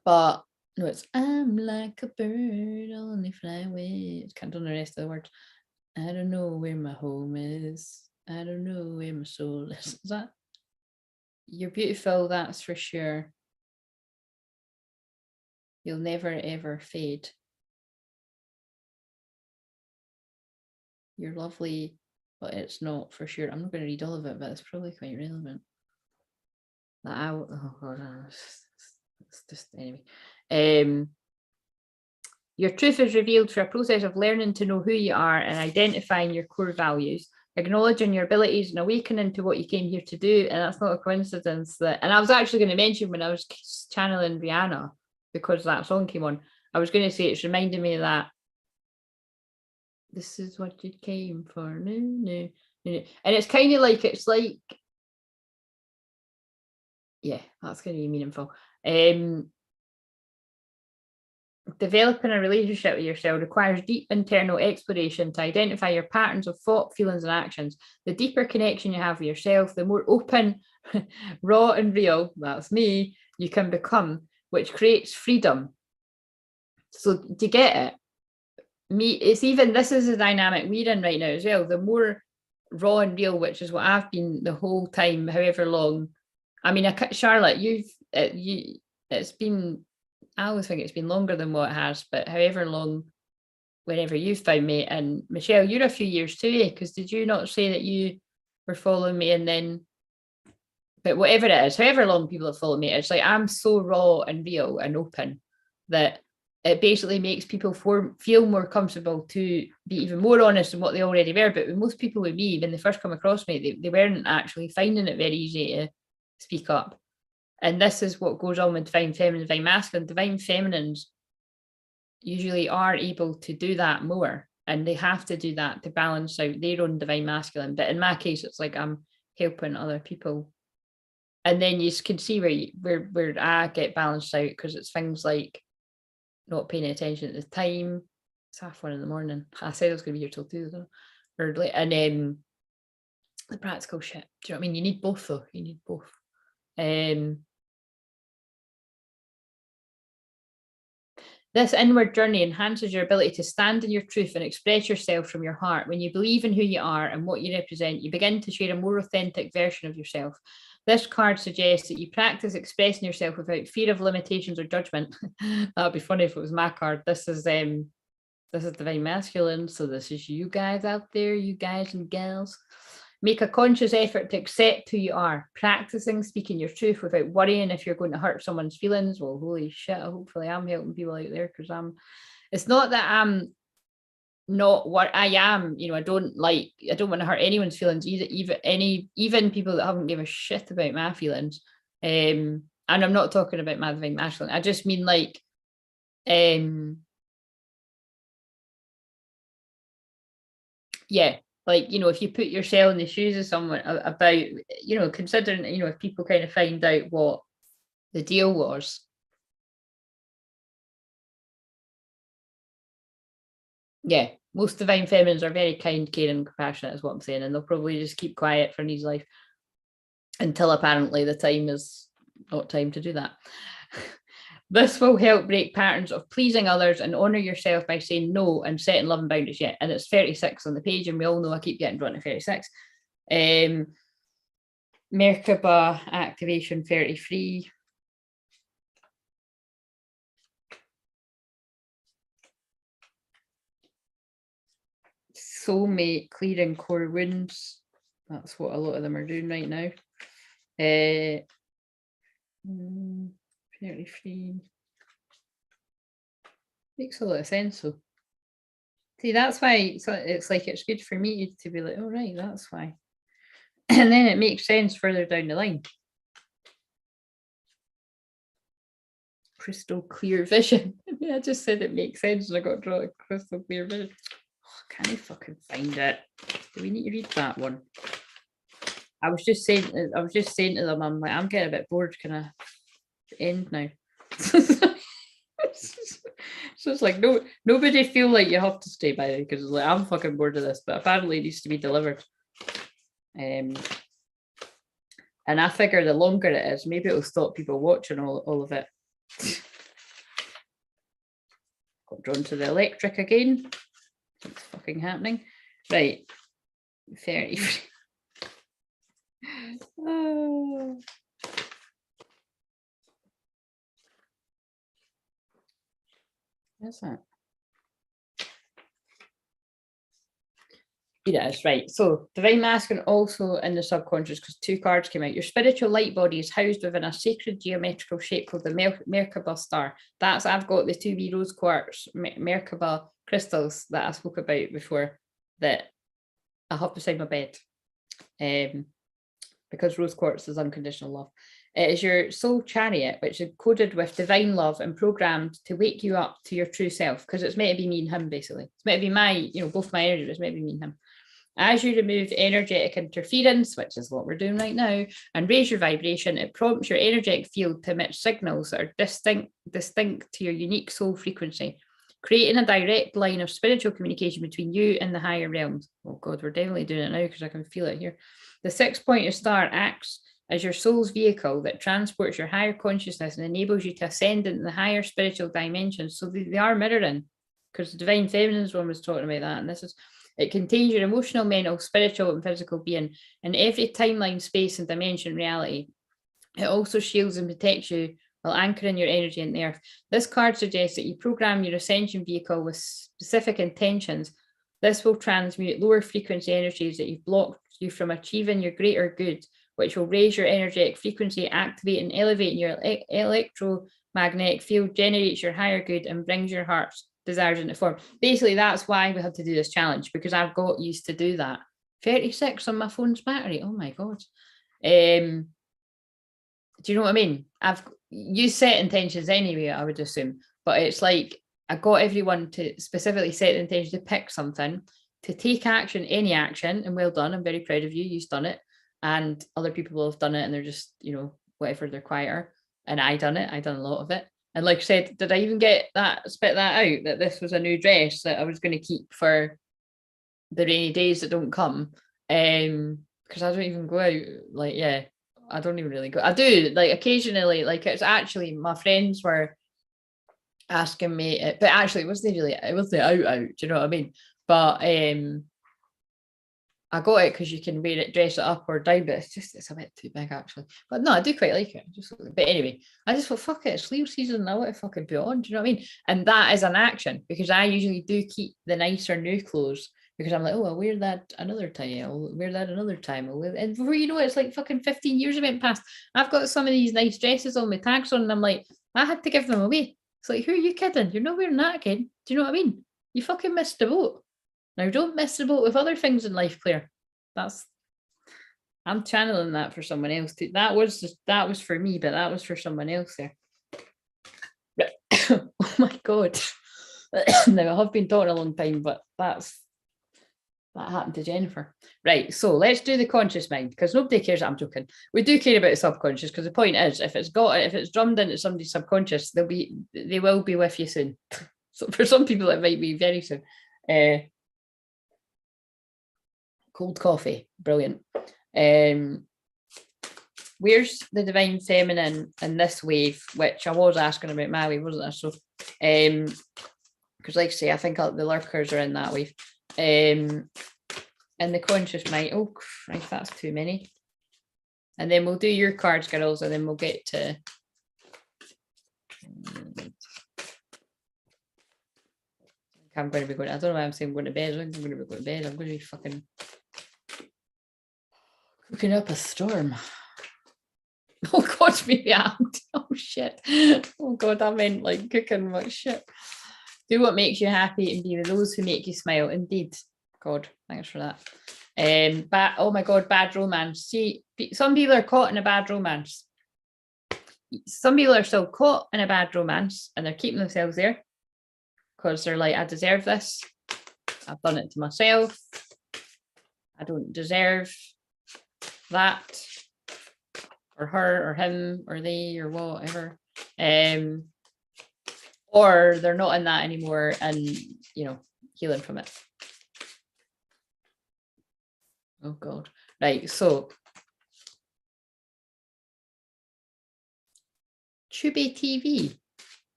but no, it's I'm like a bird, only fly away. I can't do the rest of the words. I don't know where my home is. I don't know where my soul is. Is that? You're beautiful, that's for sure. You'll never ever fade. You're lovely, but it's not for sure. I'm not going to read all of it, but it's probably quite relevant. Oh God, it's just anyway. Your truth is revealed through a process of learning to know who you are and identifying your core values, acknowledging your abilities and awakening to what you came here to do. And that's not a coincidence that, and I was actually going to mention when I was channeling Rihanna, because that song came on, I was going to say it's reminding me of that. This is what you came for. No. And it's kind of like, yeah, that's going to be meaningful. Developing a relationship with yourself requires deep internal exploration to identify your patterns of thought, feelings, and actions. The deeper connection you have with yourself, the more open, raw, and real, that's me, you can become, which creates freedom. So do you get it? This is the dynamic we're in right now as well. The more raw and real, which is what I've been the whole time, however long. I mean, Charlotte, it's been, I always think it's been longer than what it has, but however long, whenever you've found me. And Michelle, you're a few years too, because did you not say that you were following me and then, but whatever it is, however long people have followed me, it's like I'm so raw and real and open that it basically makes people feel more comfortable to be even more honest than what they already were. But with most people with me, when they first come across me, they weren't actually finding it very easy to speak up. And this is what goes on with divine feminine, divine masculine. Divine feminines usually are able to do that more, and they have to do that to balance out their own divine masculine. But in my case, it's like I'm helping other people. And then you can see where I get balanced out, because it's things like not paying attention at the time. It's 1:30 in the morning. I said I was going to be here till 2, though. And then the practical shit. Do you know what I mean? You need both, though. You need both. This inward journey enhances your ability to stand in your truth and express yourself from your heart. When you believe in who you are and what you represent, you begin to share a more authentic version of yourself. This card suggests that you practice expressing yourself without fear of limitations or judgment. That'd be funny if it was my card. This is divine masculine, so this is you guys out there, you guys and gals. Make a conscious effort to accept who you are, practicing speaking your truth without worrying if you're going to hurt someone's feelings. Well, holy shit, hopefully I'm helping people out there, because it's not that I'm not what I am, I don't want to hurt anyone's feelings, even people that haven't given a shit about my feelings. And I'm not talking about my divine masculine. I just mean like, yeah, like, you know, if you put yourself in the shoes of someone about, you know, considering, you know, if people kind of find out what the deal was. Yeah, most divine feminines are very kind, caring, and compassionate, is what I'm saying, and they'll probably just keep quiet for Nee's life until apparently the time is not time to do that. This will help break patterns of pleasing others and honor yourself by saying no and setting loving boundaries. Yeah, and it's 36 on the page, and we all know I keep getting drawn to 36. Merkaba activation 33. Soulmate clearing core wounds. That's what a lot of them are doing right now. 33. Makes a lot of sense though. See, that's why it's like it's good for me to be like, oh right, that's why. And then it makes sense further down the line. Crystal clear vision. I just said it makes sense and I got to draw a crystal clear vision. Oh, can I fucking find it? Do we need to read that one? I was just saying to them, I'm like, I'm getting a bit bored. Can I end now? So it's like, no, nobody feel like you have to stay by it, because like, I'm fucking bored of this, but apparently it needs to be delivered. And I figure the longer it is, maybe it'll stop people watching all of it. Got drawn to the electric again. What's fucking happening? Right. 30. Oh. What's that? Yes, right. So divine masculine also in the subconscious, because 2 cards came out. Your spiritual light body is housed within a sacred geometrical shape called the Merkaba star. I've got the 2B rose quartz Merkaba crystals that I spoke about before that I have beside my bed. Because rose quartz is unconditional love. It is your soul chariot, which is coded with divine love and programmed to wake you up to your true self, because it's meant to be me and him, basically. It's meant to be my, you know, both my energies, it's meant to be me and him. As you remove energetic interference, which is what we're doing right now, and raise your vibration, it prompts your energetic field to emit signals that are distinct to your unique soul frequency, creating a direct line of spiritual communication between you and the higher realms. Oh God, we're definitely doing it now because I can feel it here. The 6-pointed star acts as your soul's vehicle that transports your higher consciousness and enables you to ascend into the higher spiritual dimensions. So they are mirroring, because the divine feminine's one was talking about that, and this is, it contains your emotional, mental, spiritual, and physical being in every timeline, space, and dimension reality. It also shields and protects you while anchoring your energy in the earth. This card suggests that you program your ascension vehicle with specific intentions. This will transmute lower frequency energies that you've blocked you from achieving your greater good, which will raise your energetic frequency, activate and elevate your electromagnetic field, generates your higher good, and brings your heart's desires into form. Basically, that's why we had to do this challenge, because I've got used to do that. 36 on my phone's battery. Oh my God. Do you know what I mean? You set intentions anyway, I would assume, but it's like I got everyone to specifically set the intention to pick something, to take action, any action, and well done. I'm very proud of you. You've done it. And other people have done it and they're just, you know, whatever, they're quieter. And I done a lot of it. And like I said, did I even spit that out, that this was a new dress that I was going to keep for the rainy days that don't come? Because I don't even go out, like, yeah, I don't even really go. I do, like, occasionally, like, it's actually, my friends were asking me, but actually it wasn't out, do you know what I mean? But I got it because you can wear it, dress it up or down, but it's a bit too big actually. But no, I do quite like it. But anyway, I just thought, fuck it, it's Leo season, I want to fucking put it on. Do you know what I mean? And that is an action, because I usually do keep the nicer new clothes, because I'm like, oh, I'll wear that another time. I'll wear that another time. And before you know it, it's like fucking 15 years have went past. I've got some of these nice dresses on, my tags on, and I'm like, I had to give them away. It's like, who are you kidding? You're not wearing that again. Do you know what I mean? You fucking missed the boat. Now, don't miss the boat with other things in life, Claire. I'm channeling that for someone else too. That was for me, but that was for someone else there. Oh my God. Now, I have been talking a long time, but that's That happened to Jennifer. Right, so let's do the conscious mind, because nobody cares. I'm joking. We do care about the subconscious, because the point is, if it's drummed into somebody's subconscious, they will be with you soon. So for some people, it might be very soon. Cold coffee, brilliant. Where's the divine feminine in this wave, which I was asking about my wave, wasn't I? So, because like I say, I think the lurkers are in that wave. And the conscious mind. Oh, Christ, that's too many. And then we'll do your cards, girls, and then we'll get to. I'm going to be going. I don't know why I'm saying I'm going to bed. I'm going to be going to bed. I'm going to be fucking cooking up a storm. Oh God, maybe I'm. Oh shit. Oh God, I meant like cooking much shit. Do what makes you happy and be with those who make you smile. Indeed. God, thanks for that. Oh my God, bad romance. See, some people are caught in a bad romance. Some people are still caught in a bad romance and they're keeping themselves there because they're like, I deserve this. I've done it to myself. I don't deserve that, or her, or him, or they, or whatever. Or they're not in that anymore and, you know, healing from it. Oh God. Right, so Tube TV.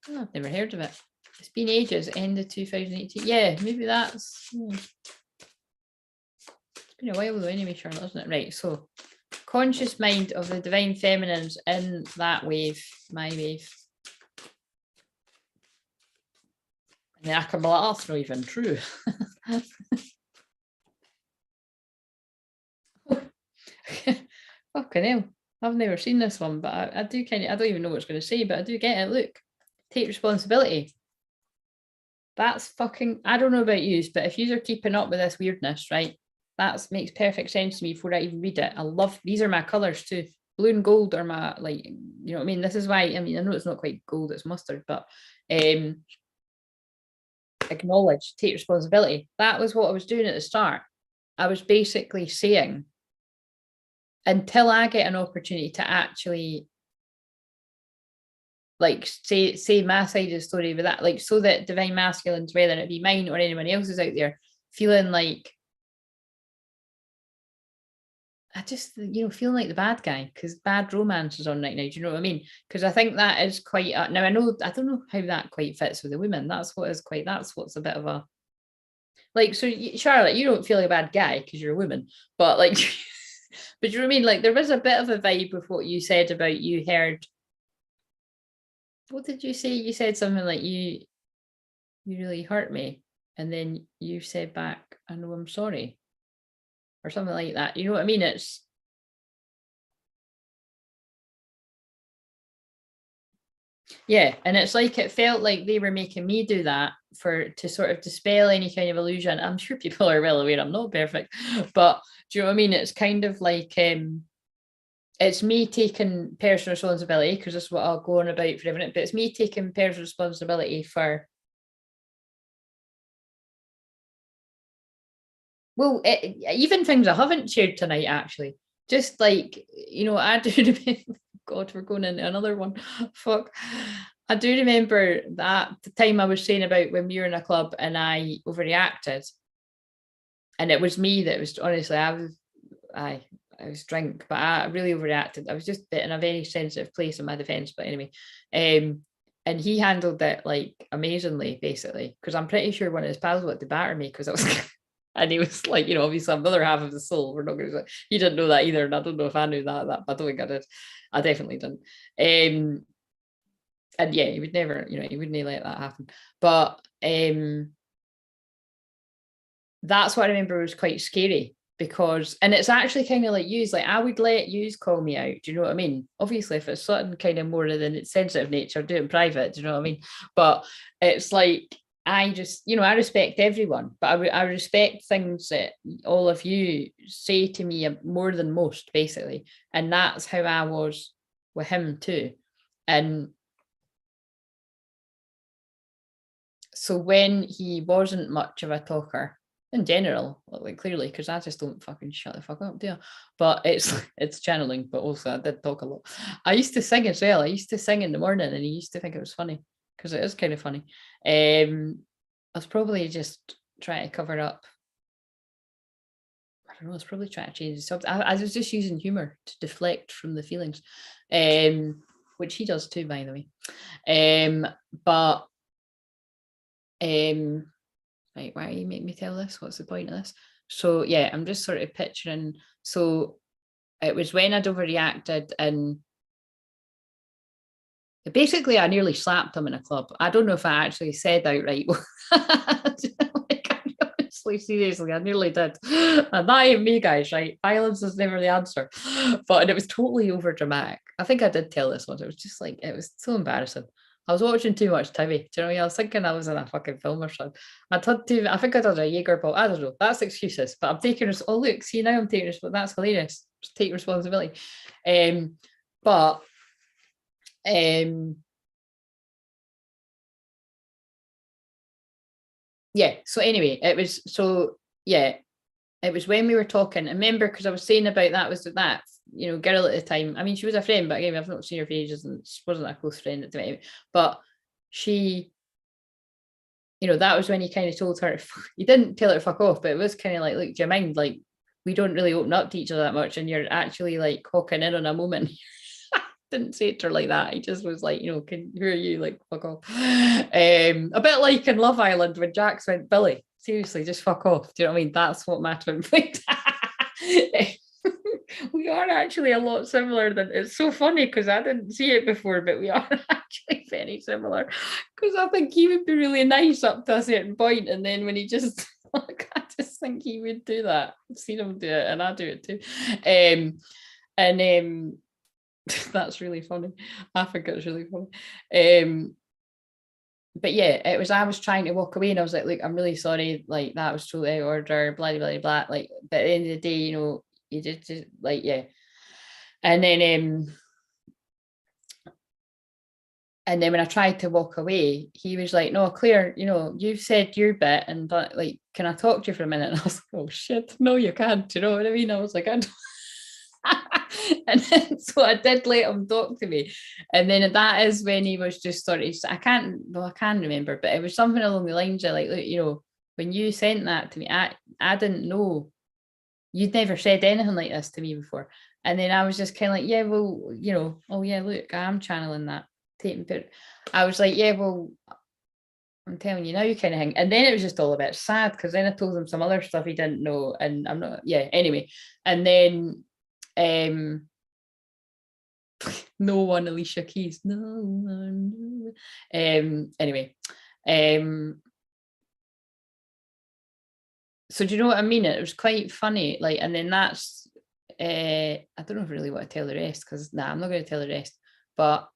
Oh, I've never heard of it. It's been ages, end of 2018. Yeah, maybe that's... It's been a while though anyway, Charlotte, isn't it? Right, so conscious mind of the divine feminines in that wave, my wave. And then I can be like, oh, that's not even true. Fucking hell. I've never seen this one, but I do kind of, I don't even know what it's going to say, but I do get it. Look, take responsibility. That's fucking, I don't know about you, but if you are keeping up with this weirdness, right, that makes perfect sense to me before I even read it. I love, these are my colours too. Blue and gold are my, like, you know what I mean? This is why, I mean, I know it's not quite gold, it's mustard, but acknowledge, take responsibility. That was what I was doing at the start. I was basically saying, until I get an opportunity to actually like say my side of the story with that, like, so that divine masculines, whether it be mine or anyone else's out there, feeling like I just, you know, feeling like the bad guy because bad romance is on right now. Do you know what I mean? Because I think that is quite now I know, I don't know how that quite fits with the women. That's what's a bit of a like, so Charlotte, you don't feel like a bad guy because you're a woman, but like but you know what I mean? Like there was a bit of a vibe with what you said about, you heard, what did you say? You said something like you really hurt me. And then you said back, I know, I'm sorry. Or something like that. You know what I mean? It's yeah. And it's like it felt like they were making me do that to sort of dispel any kind of illusion. I'm sure people are well aware I'm not perfect, but do you know what I mean? It's kind of like it's me taking personal responsibility, because that's what I'll go on about for everything, but it's me taking personal responsibility for, well, even things I haven't shared tonight, actually. Just like, you know, I do remember, God, we're going into another one. Fuck. I do remember that the time I was saying about when we were in a club and I overreacted. And it was me that was, honestly, I was drunk, but I really overreacted. I was just in a very sensitive place in my defense. But anyway, and he handled it like amazingly, basically, because I'm pretty sure one of his pals wanted to batter me because I was and he was like, you know, obviously I'm the other half of the soul. We're not going to say, he didn't know that either, and I don't know if I knew that, but I don't think I did. I definitely didn't. And yeah, he would never, you know, he wouldn't let that happen. But that's what I remember was quite scary, because, and it's actually kind of like yous, like I would let yous call me out. Do you know what I mean? Obviously, if it's something kind of more than its sensitive nature, do it in private. Do you know what I mean? But it's like, I just, you know, I respect everyone, but I respect things that all of you say to me more than most, basically. And that's how I was with him too. And so when he wasn't much of a talker, in general, like clearly, because I just don't fucking shut the fuck up, do I? But it's channeling, but also I did talk a lot. I used to sing as well. I used to sing in the morning, and he used to think it was funny, because it is kind of funny. I was probably just trying to cover up. I don't know, I was probably trying to change the subject. I was just using humor to deflect from the feelings, which he does too, by the way. But right, why are you making me tell this? What's the point of this? So yeah, I'm just sort of picturing. So it was when I'd overreacted, and basically I nearly slapped him in a club. I don't know if I actually said outright. Honestly, seriously, I nearly did. And that ain't me, guys, right? Violence is never the answer. But it was totally over dramatic. I think I did tell this once. It was just like, it was so embarrassing. I was watching too much TV. Do you know what I mean? I was thinking I was in a fucking film or something. I think I did a Jaeger ball. I don't know. That's excuses. But I'm taking this. Oh, look, see, now I'm taking this. But that's hilarious. Just take responsibility. But yeah, so anyway, it was when we were talking. I remember, because I was saying about that was that, you know, girl at the time. I mean, she was a friend, but again, I've not seen her for ages, and she wasn't a close friend at the time. But she, you know, that was when he kind of told her, you didn't tell her to fuck off, but it was kind of like, look, do you mind? Like, we don't really open up to each other that much, and you're actually like hawking in on a moment. Didn't say it to her like that. He just was like, you know, who are you? Like, fuck off. A bit like in Love Island when Jax went, Billy, seriously, just fuck off. Do you know what I mean? That's what my twin flame. We are actually a lot similar. Than it's so funny because I didn't see it before, but we are actually very similar. Because I think he would be really nice up to a certain point, and then when he just, like, I just think he would do that. I've seen him do it, and I do it too. That's really funny. I think it's really funny. But yeah, it was, I was trying to walk away, and I was like, look, I'm really sorry, like that was totally out of order, blah blah blah. Like, but at the end of the day, you know, you just like, yeah. And then when I tried to walk away, he was like, no, Claire, you know, you've said your bit, and like, can I talk to you for a minute? And I was like, oh shit, no, you can't. You know what I mean? I was like, I don't. And then, so I did let him talk to me, and then that is when he was just sort of, I can remember, but it was something along the lines of like, look, you know, when you sent that to me, I didn't know, you'd never said anything like this to me before. And then I was just kind of like, yeah, well, you know, oh yeah, look, I'm channeling that, but I was like, yeah, well, I'm telling you now, kind of thing. And then it was just all a bit sad, because then I told him some other stuff he didn't know, and I'm not, yeah, anyway. And then no one, Alicia Keys, no one. Anyway, so do you know what I mean? It was quite funny, like, and then that's I don't know if I really want to tell the rest, because I'm not going to tell the rest. But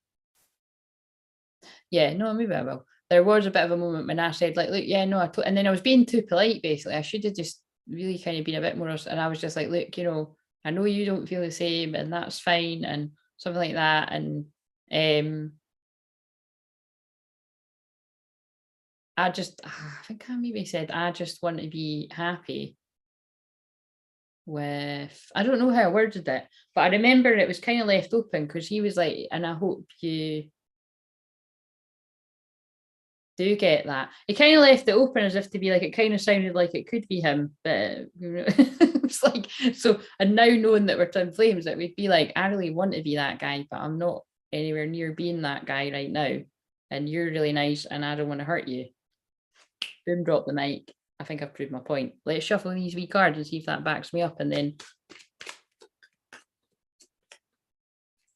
yeah, no, maybe I will. There was a bit of a moment when I said, like, look, yeah, no, and then I was being too polite, basically. I should have just really kind of been a bit more, and I was just like, look, you know, I know you don't feel the same, and that's fine, and something like that. And I think I maybe said, I just want to be happy with, I don't know how I worded it, but I remember it was kind of left open, because he was like, and I hope you do get that. He kind of left it open as if to be like, it kind of sounded like it could be him, but it was like, so, and now knowing that we're twin flames, it would be like, I really want to be that guy, but I'm not anywhere near being that guy right now, and you're really nice, and I don't want to hurt you. Boom, drop the mic. I think I've proved my point. Let's shuffle these wee cards and see if that backs me up, and then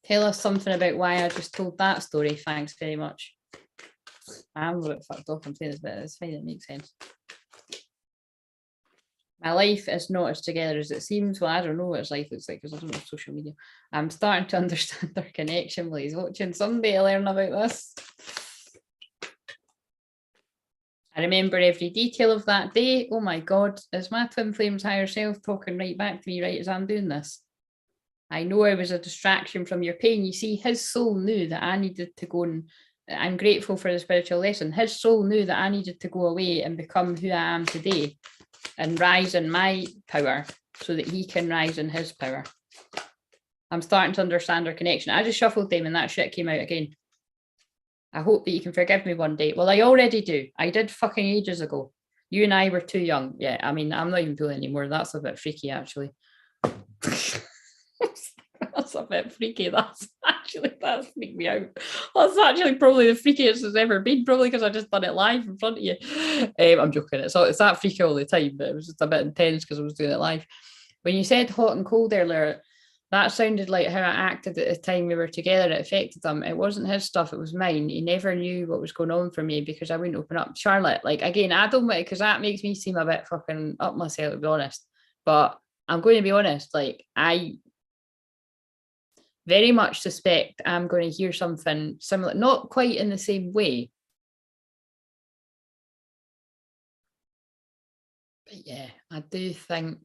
tell us something about why I just told that story. Thanks very much. I'm a bit fucked off, I'm saying this, but it's fine, it makes sense. My life is not as together as it seems. Well, I don't know what his life looks like, because I don't have social media. I'm starting to understand their connection while he's watching. Someday to learn about this. I remember every detail of that day. Oh my God, is my twin flame's higher self talking right back to me right as I'm doing this? I know I was a distraction from your pain. You see, his soul knew that I needed to go, and I'm grateful for the spiritual lesson. His soul knew that I needed to go away and become who I am today. and rise in my power so that he can rise in his power. I'm starting to understand our connection. I just shuffled them and that shit came out again. I hope that you can forgive me one day. Well, I already do. I did fucking ages ago. You and I were too young. Yeah, I mean, I'm not even feeling anymore. That's a bit freaky, actually. That's a bit freaky. That's freaked me out. That's actually probably the freakiest it's ever been, probably because I just done it live in front of you. I'm joking. It's that freaky all the time, but it was just a bit intense because I was doing it live. When you said hot and cold earlier, that sounded like how I acted at the time we were together. It affected him. It wasn't his stuff, it was mine. He never knew what was going on for me because I wouldn't open up. Charlotte, like, again, I don't want it because that makes me seem a bit fucking up myself, to be honest. But I'm going to be honest, like, I very much suspect I'm going to hear something similar, not quite in the same way. But yeah, I do think,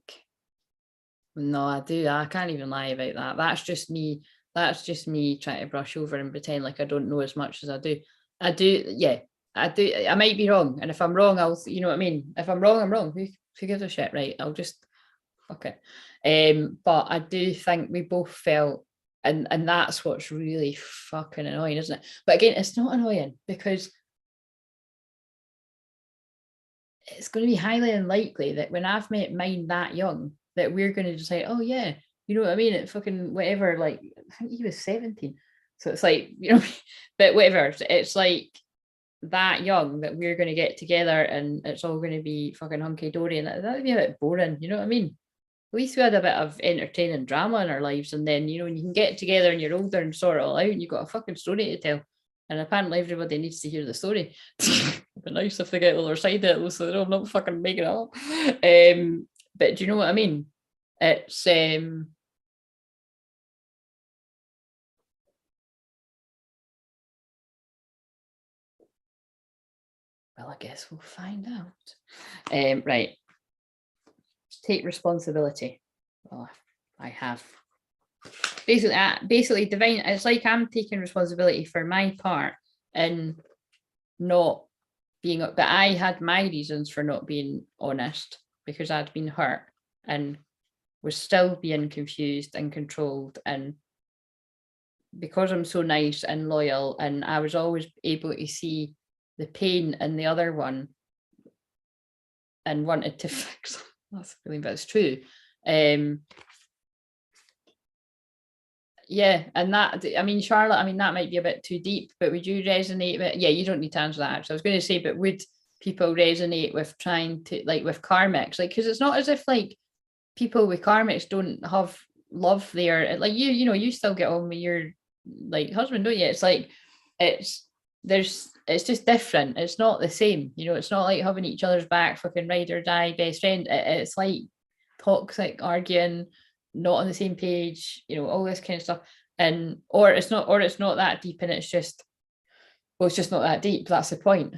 no, I do. I can't even lie about that. That's just me. That's just me trying to brush over and pretend like I don't know as much as I do. I do. Yeah, I do. I might be wrong. And if I'm wrong, you know what I mean? If I'm wrong, I'm wrong. Who gives a shit, right? I'll just, fuck it. But I do think we both felt, and that's what's really fucking annoying, isn't it? But again, it's not annoying because it's going to be highly unlikely that when I've met mine that young, that we're going to just say, oh yeah, you know what I mean? It fucking whatever, like, I think he was 17. So it's like, you know, but whatever. It's like that young that we're going to get together and it's all going to be fucking hunky-dory, and that would be a bit boring, you know what I mean? At least we had a bit of entertaining drama in our lives, and then, you know, when you can get together and you're older and sort it all out and you've got a fucking story to tell. And apparently everybody needs to hear the story. It'd be nice if they get the other side of it, so they don't, I'm not fucking making it up. But do you know what I mean? It's well, I guess we'll find out. Right. Take responsibility. Well, I have. Basically, divine. It's like I'm taking responsibility for my part in not being. But I had my reasons for not being honest because I'd been hurt and was still being confused and controlled, and because I'm so nice and loyal, and I was always able to see the pain in the other one and wanted to fix them. That's really, but it's true. Yeah, and that, I mean, Charlotte, I mean, that might be a bit too deep, but would you resonate with, yeah, you don't need to answer that actually. I was going to say, but would people resonate with trying to, like, with karmics? Like, because it's not as if, like, people with karmics don't have love there. Like, you know, you still get on with your, like, husband, don't you? It's like, it's just different. It's not the same, you know. It's not like having each other's back, fucking ride or die best friend. It's like toxic, arguing, not on the same page, you know, all this kind of stuff. And or it's not that deep, and it's just, well, it's just not that deep. That's the point,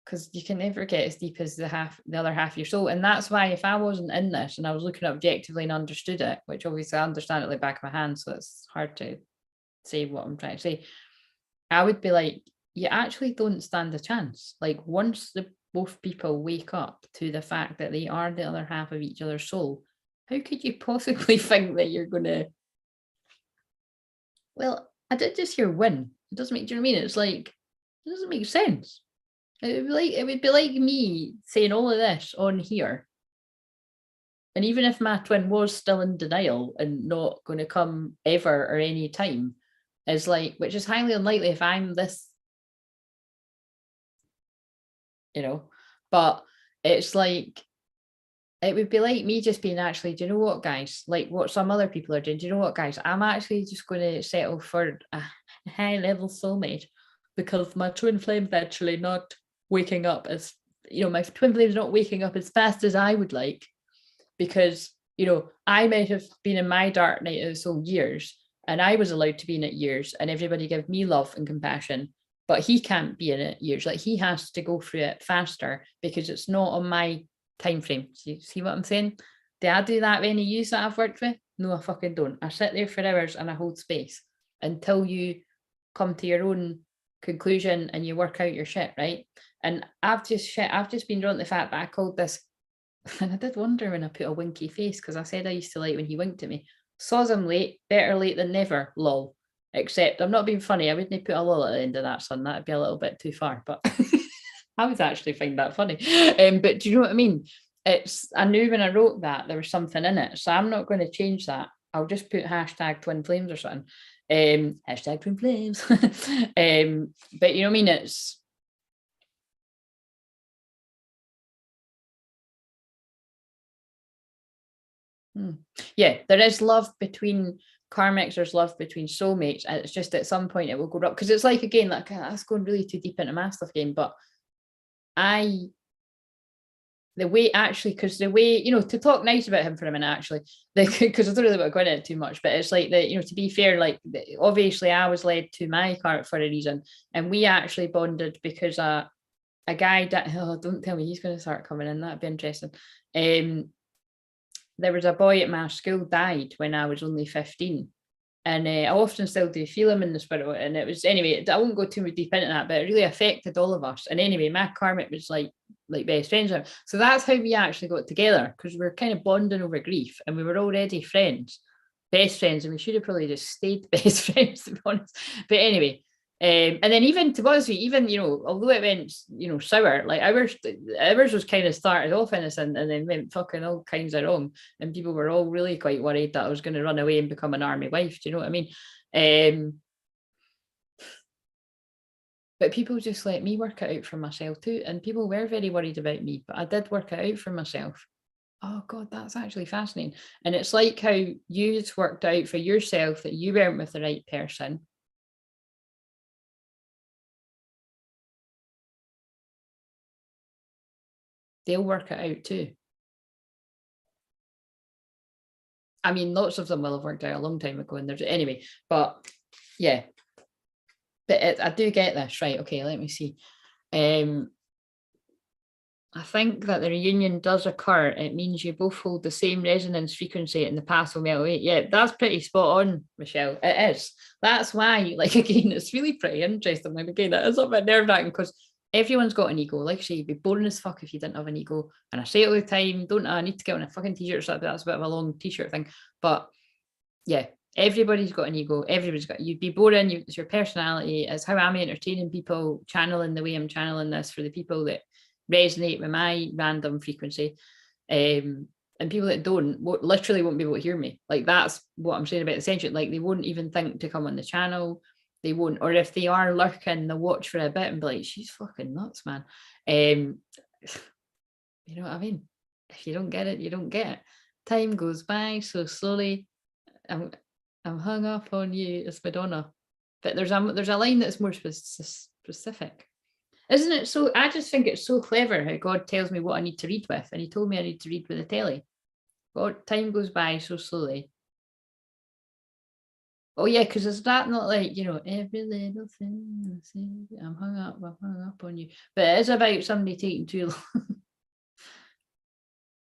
because you can never get as deep as the other half of your soul. And that's why if I wasn't in this and I was looking objectively and understood it, which obviously I understand it like back of my hand, so it's hard to say what I'm trying to say, I would be like, you actually don't stand a chance. Like, once the both people wake up to the fact that they are the other half of each other's soul, how could you possibly think that you're gonna, well, I did just hear win. It doesn't make, do you know what I mean? It's like, it doesn't make sense. It would be like me saying all of this on here. And even if my twin was still in denial and not going to come ever or any time, is like, which is highly unlikely if I'm this, you know, but it's like, it would be like me just being, actually, do you know what, guys, like what some other people are doing, do you know what, guys, I'm actually just going to settle for a high level soulmate because my twin flame's actually not waking up as, you know, my twin flame's not waking up as fast as I would like, because, you know, I might have been in my dark night of the soul years, and I was allowed to be in it years, and everybody gave me love and compassion, but he can't be in it years. Like, he has to go through it faster because it's not on my time frame. See what I'm saying? Do I do that with any use that I've worked with? No, I fucking don't. I sit there for hours and I hold space until you come to your own conclusion and you work out your shit, right? And I've just been drawn to the fact that I called this And I did wonder when I put a winky face, because I said I used to like when he winked at me. Saws him late, better late than never, lol. Except I'm not being funny. I wouldn't put a lol at the end of that, son. That'd be a little bit too far, but I would actually find that funny. But do you know what I mean? I knew when I wrote that there was something in it. So I'm not going to change that. I'll just put hashtag twin flames or something. Hashtag twin flames. But you know what I mean? It's, yeah, there is love between karmics, there's love between soulmates, and it's just at some point it will go up, because it's like, again, like that's going really too deep into my stuff again, but the way, actually, because the way, you know, to talk nice about him for a minute, actually, because I don't really want to go into it too much, but it's like that, you know, to be fair, like obviously I was led to my karmic for a reason, and we actually bonded because a guy that, oh, don't tell me he's going to start coming in, that'd be interesting. There was a boy at my school died when I was only 15. And I often still do feel him in the spirit. And it was, anyway, I won't go too deep into that, but it really affected all of us. And anyway, my karmic was like best friends. So that's how we actually got together, because we were kind of bonding over grief, and we were already friends, best friends, and we should have probably just stayed best friends, to be honest. But anyway, and then even, to be honest with you, even, you know, although it went, you know, sour, like ours was kind of started off innocent and then went fucking all kinds of wrong, and people were all really quite worried that I was going to run away and become an army wife. Do you know what I mean? But people just let me work it out for myself too, and people were very worried about me, but I did work it out for myself. Oh God, that's actually fascinating. And it's like how you worked out for yourself that you weren't with the right person. They'll work it out too. I mean, lots of them will have worked out a long time ago, and there's, anyway, but yeah. But I do get this, right? Okay, let me see. I think that the reunion does occur. It means you both hold the same resonance frequency and the past will melt away. Yeah, that's pretty spot on, Michelle. It is. That's why, like, again, it's really pretty interesting. Like, again, it is a bit nerve-wracking because everyone's got an ego. Like I say, you'd be boring as fuck if you didn't have an ego. And I say it all the time, don't I need to get on a fucking t-shirt or something? That's a bit of a long t-shirt thing. But yeah, everybody's got an ego. Everybody's got, you'd be boring. It's your personality. It's how I'm entertaining people, channeling the way I'm channeling this for the people that resonate with my random frequency. And people that don't literally won't be able to hear me. Like, that's what I'm saying about Ascension. Like, they won't even think to come on the channel. They won't, or if they are lurking, they'll watch for a bit and be like, she's fucking nuts, man. You know what I mean? If you don't get it, you don't get it. Time goes by so slowly. I'm hung up on you. It's Madonna. But there's a line that's more specific. Isn't it? So I just think it's so clever how God tells me what I need to read with. And he told me I need to read with the telly. God, time goes by so slowly. Oh yeah, because is that not like, you know, every little thing I'm hung up on you. But it is about somebody taking too long.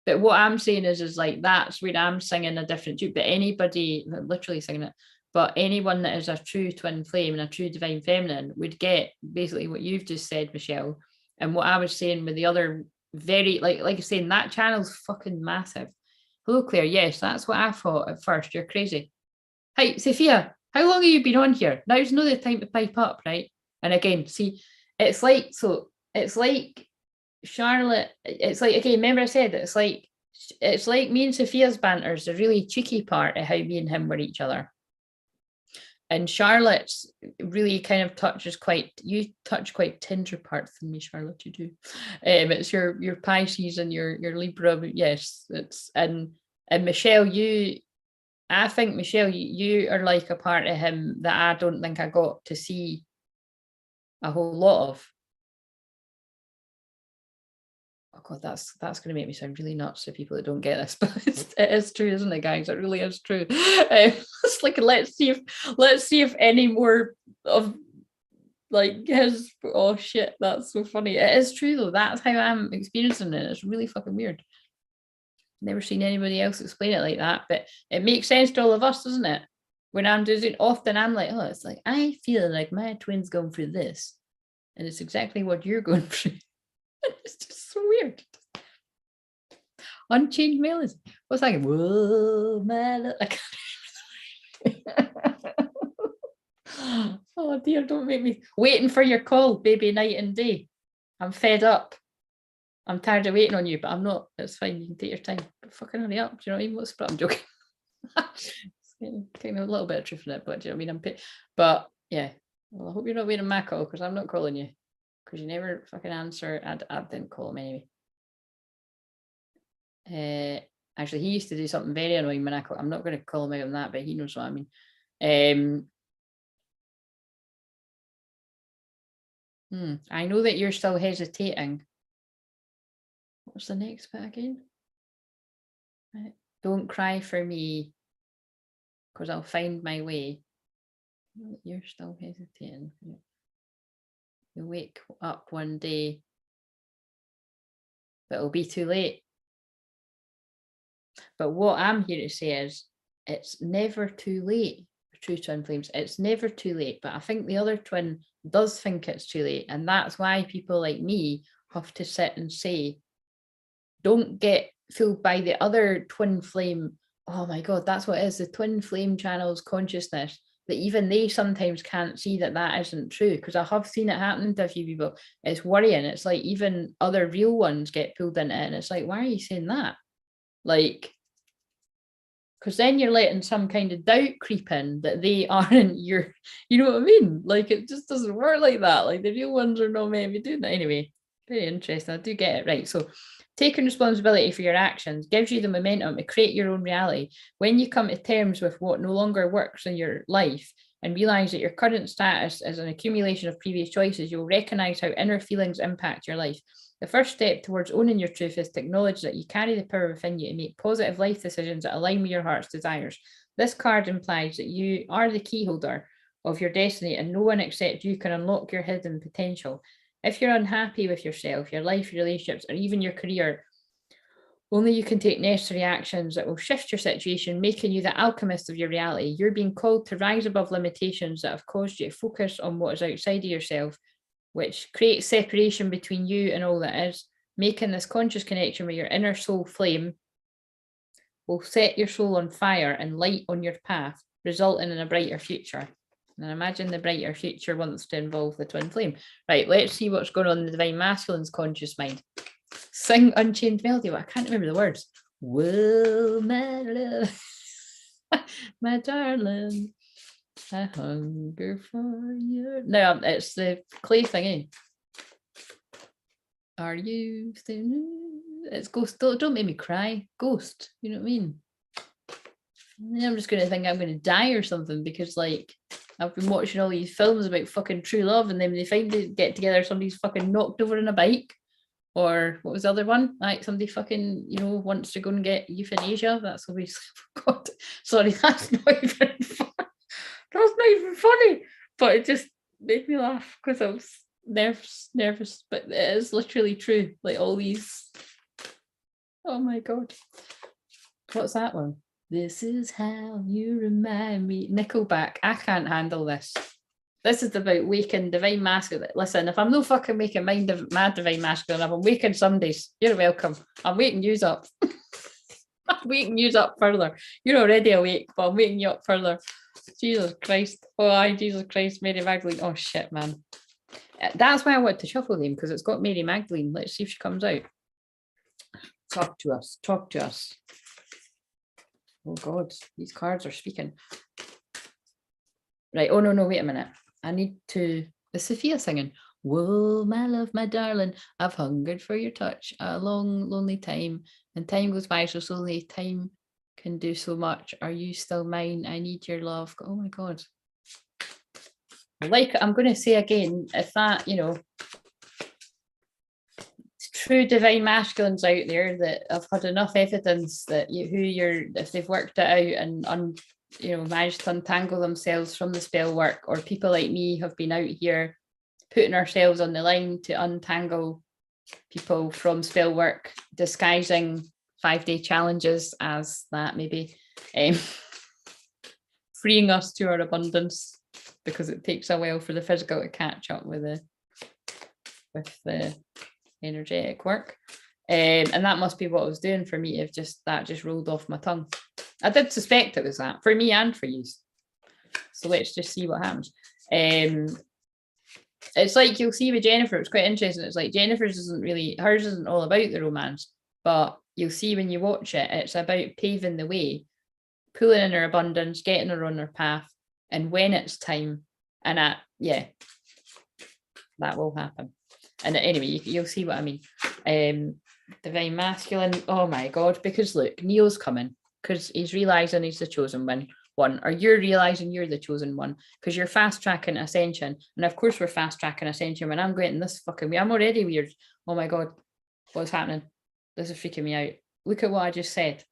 But what I'm saying is like, that's where I'm singing a different tune. But anybody, literally singing it, but anyone that is a true twin flame and a true divine feminine would get basically what you've just said, Michelle. And what I was saying with the other very, like I was saying, that channel's fucking massive. Hello, Claire. Yes, that's what I thought at first. You're crazy. Hi, Sophia. How long have you been on here? Now's not the time to pipe up, right? And again, see, it's like, so it's like Charlotte, it's like, again, remember I said it's like me and Sophia's banter is the really cheeky part of how me and him were each other. And Charlotte's really kind of you touch quite tender parts in me, Charlotte, you do. It's your Pisces and your Libra, yes. It's and Michelle, I think Michelle, you are like a part of him that I don't think I got to see a whole lot of. Oh God, that's going to make me sound really nuts to people that don't get this, but it is true, isn't it, guys? It really is true. It's like, let's see if any more of like his. Oh shit, that's so funny. It is true though. That's how I'm experiencing it. It's really fucking weird. Never seen anybody else explain it like that, but it makes sense to all of us, doesn't it? When I'm doing it, often I'm like, oh, it's like I feel like my twin's going through this, and it's exactly what you're going through. It's just so weird. Unchained melody. What's that? Whoa, man. I can't. Oh dear, don't make me waiting for your call, baby, night and day. I'm fed up. I'm tired of waiting on you, but I'm not. It's fine. You can take your time. But fucking hurry up. Do you know what I mean? But I'm joking. Kind of a little bit of truth in it, but do you know what I mean? But yeah. Well, I hope you're not waiting my call because I'm not calling you. Because you never fucking answer. I didn't call him anyway. Actually, he used to do something very annoying when I call. I'm not going to call him out on that, but he knows what I mean. I know that you're still hesitating. What's the next bit again? Right. Don't cry for me, because I'll find my way. You're still hesitating. You'll wake up one day, but it'll be too late. But what I'm here to say is, it's never too late for true twin flames. It's never too late. But I think the other twin does think it's too late. And that's why people like me have to sit and say, don't get fooled by the other twin flame. Oh my God, that's what it is. The twin flame channels consciousness, that even they sometimes can't see that that isn't true. Because I have seen it happen to a few people. It's worrying. It's like even other real ones get pulled into it. And it's like, why are you saying that? Like, because then you're letting some kind of doubt creep in that they aren't your, you know what I mean? Like, it just doesn't work like that. Like, the real ones are not meant to be doing that. Anyway, very interesting. I do get it. Right. So taking responsibility for your actions gives you the momentum to create your own reality. When you come to terms with what no longer works in your life and realize that your current status is an accumulation of previous choices, you'll recognize how inner feelings impact your life. The first step towards owning your truth is to acknowledge that you carry the power within you to make positive life decisions that align with your heart's desires. This card implies that you are the key holder of your destiny and no one except you can unlock your hidden potential. If you're unhappy with yourself, your life, your relationships, or even your career, only you can take necessary actions that will shift your situation, making you the alchemist of your reality. You're being called to rise above limitations that have caused you to focus on what is outside of yourself, which creates separation between you and all that is. Making this conscious connection with your inner soul flame will set your soul on fire and light on your path, resulting in a brighter future. And imagine the brighter future wants to involve the twin flame. Right, let's see what's going on in the Divine Masculine's conscious mind. Sing Unchained Melody. Well, I can't remember the words. Whoa, my love, my darling, I hunger for you. No, it's the clay thingy. Are you still? It's Ghost. Don't make me cry. Ghost. You know what I mean? I'm just going to think I'm going to die or something because, like, I've been watching all these films about fucking true love, and then when they finally get together, somebody's fucking knocked over on a bike. Or what was the other one? Like somebody fucking, wants to go and get euthanasia. That's obviously, God, sorry, that's not even fun. That's not even funny. But it just made me laugh because I was nervous. But it is literally true. Like all these. Oh my God. What's that one? This is how you remind me. Nickelback. I can't handle this. This is about waking Divine Masculine. Listen, if I'm no fucking making my Divine Masculine, if I'm waking somebody's, you're welcome. I'm waking yous up. I'm waking yous up further. You're already awake, but I'm waking you up further. Jesus Christ. Oh, Jesus Christ, Mary Magdalene. Oh, shit, man. That's why I want to shuffle them, because it's got Mary Magdalene. Let's see if she comes out. Talk to us. Talk to us. Oh, God. These cards are speaking. Right. Oh, no, wait a minute. I need to. Is Sophia singing? Whoa, my love, my darling, I've hungered for your touch a long, lonely time, and time goes by so slowly. Time can do so much. Are you still mine? I need your love. Oh my God. Like I'm going to say again, if that, true Divine Masculines out there that have had enough evidence that if they've worked it out and managed to untangle themselves from the spell work, or people like me have been out here putting ourselves on the line to untangle people from spell work, disguising 5-day challenges as that maybe, freeing us to our abundance, because it takes a while for the physical to catch up with the energetic work. And that must be what I was doing for me. If that just rolled off my tongue. I did suspect it was that for me and for you. So let's just see what happens. It's like you'll see with Jennifer, it's quite interesting. It's like Jennifer's hers isn't all about the romance, but you'll see when you watch it, it's about paving the way, pulling in her abundance, getting her on her path, and when it's time, and that will happen. And anyway, you'll see what I mean. Divine masculine, oh my God, because look, Neil's coming, because he's realizing he's the chosen one, or you're realizing you're the chosen one, because you're fast tracking Ascension. And of course we're fast tracking Ascension when I'm getting this fucking way. I'm already weird. Oh my God, what's happening? This is freaking me out. Look at what I just said.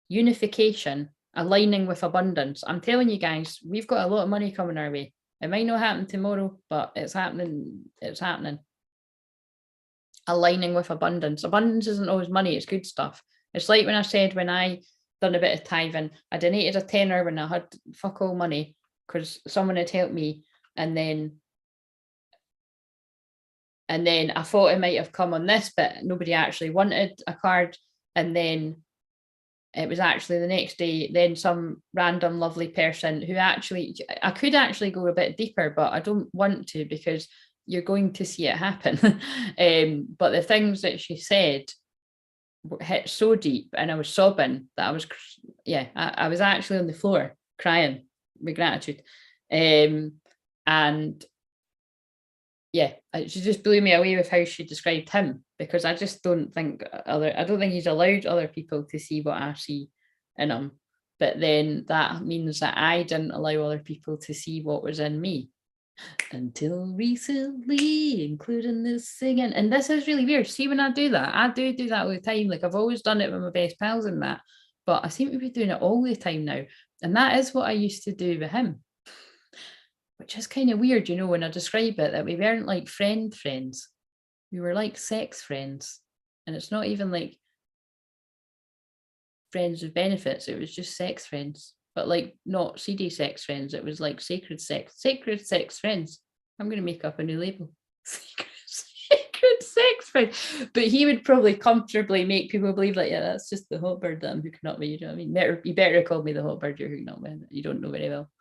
Unification, aligning with abundance. I'm telling you guys, we've got a lot of money coming our way. It might not happen tomorrow, but it's happening. It's happening. Aligning with abundance. Abundance isn't always money, it's good stuff. It's like when I said, when I done a bit of tithing, I donated a tenner when I had fuck all money because someone had helped me, and then I thought it might have come on this, but nobody actually wanted a card. And then it was actually the next day, then some random lovely person who actually, I could actually go a bit deeper, but I don't want to because you're going to see it happen. But the things that she said hit so deep, and I was sobbing that I was actually on the floor crying with gratitude. And she just blew me away with how she described him, because I just don't think he's allowed other people to see what I see in him. But then that means that I didn't allow other people to see what was in me until recently, including this singing. And this is really weird. See, when I do that all the time. Like, I've always done it with my best pals and that, but I seem to be doing it all the time now. And that is what I used to do with him, which is kind of weird, when I describe it, that we weren't like friends. We were like sex friends. And it's not even like friends with benefits. It was just sex friends. But like not seedy sex friends. It was like sacred sex friends. I'm going to make up a new label. Sacred sex friends. But he would probably comfortably make people believe like, yeah, that's just the hot bird that I'm hooking up with. You know what I mean? You better call me the hot bird you're hooking up with. You don't know very well.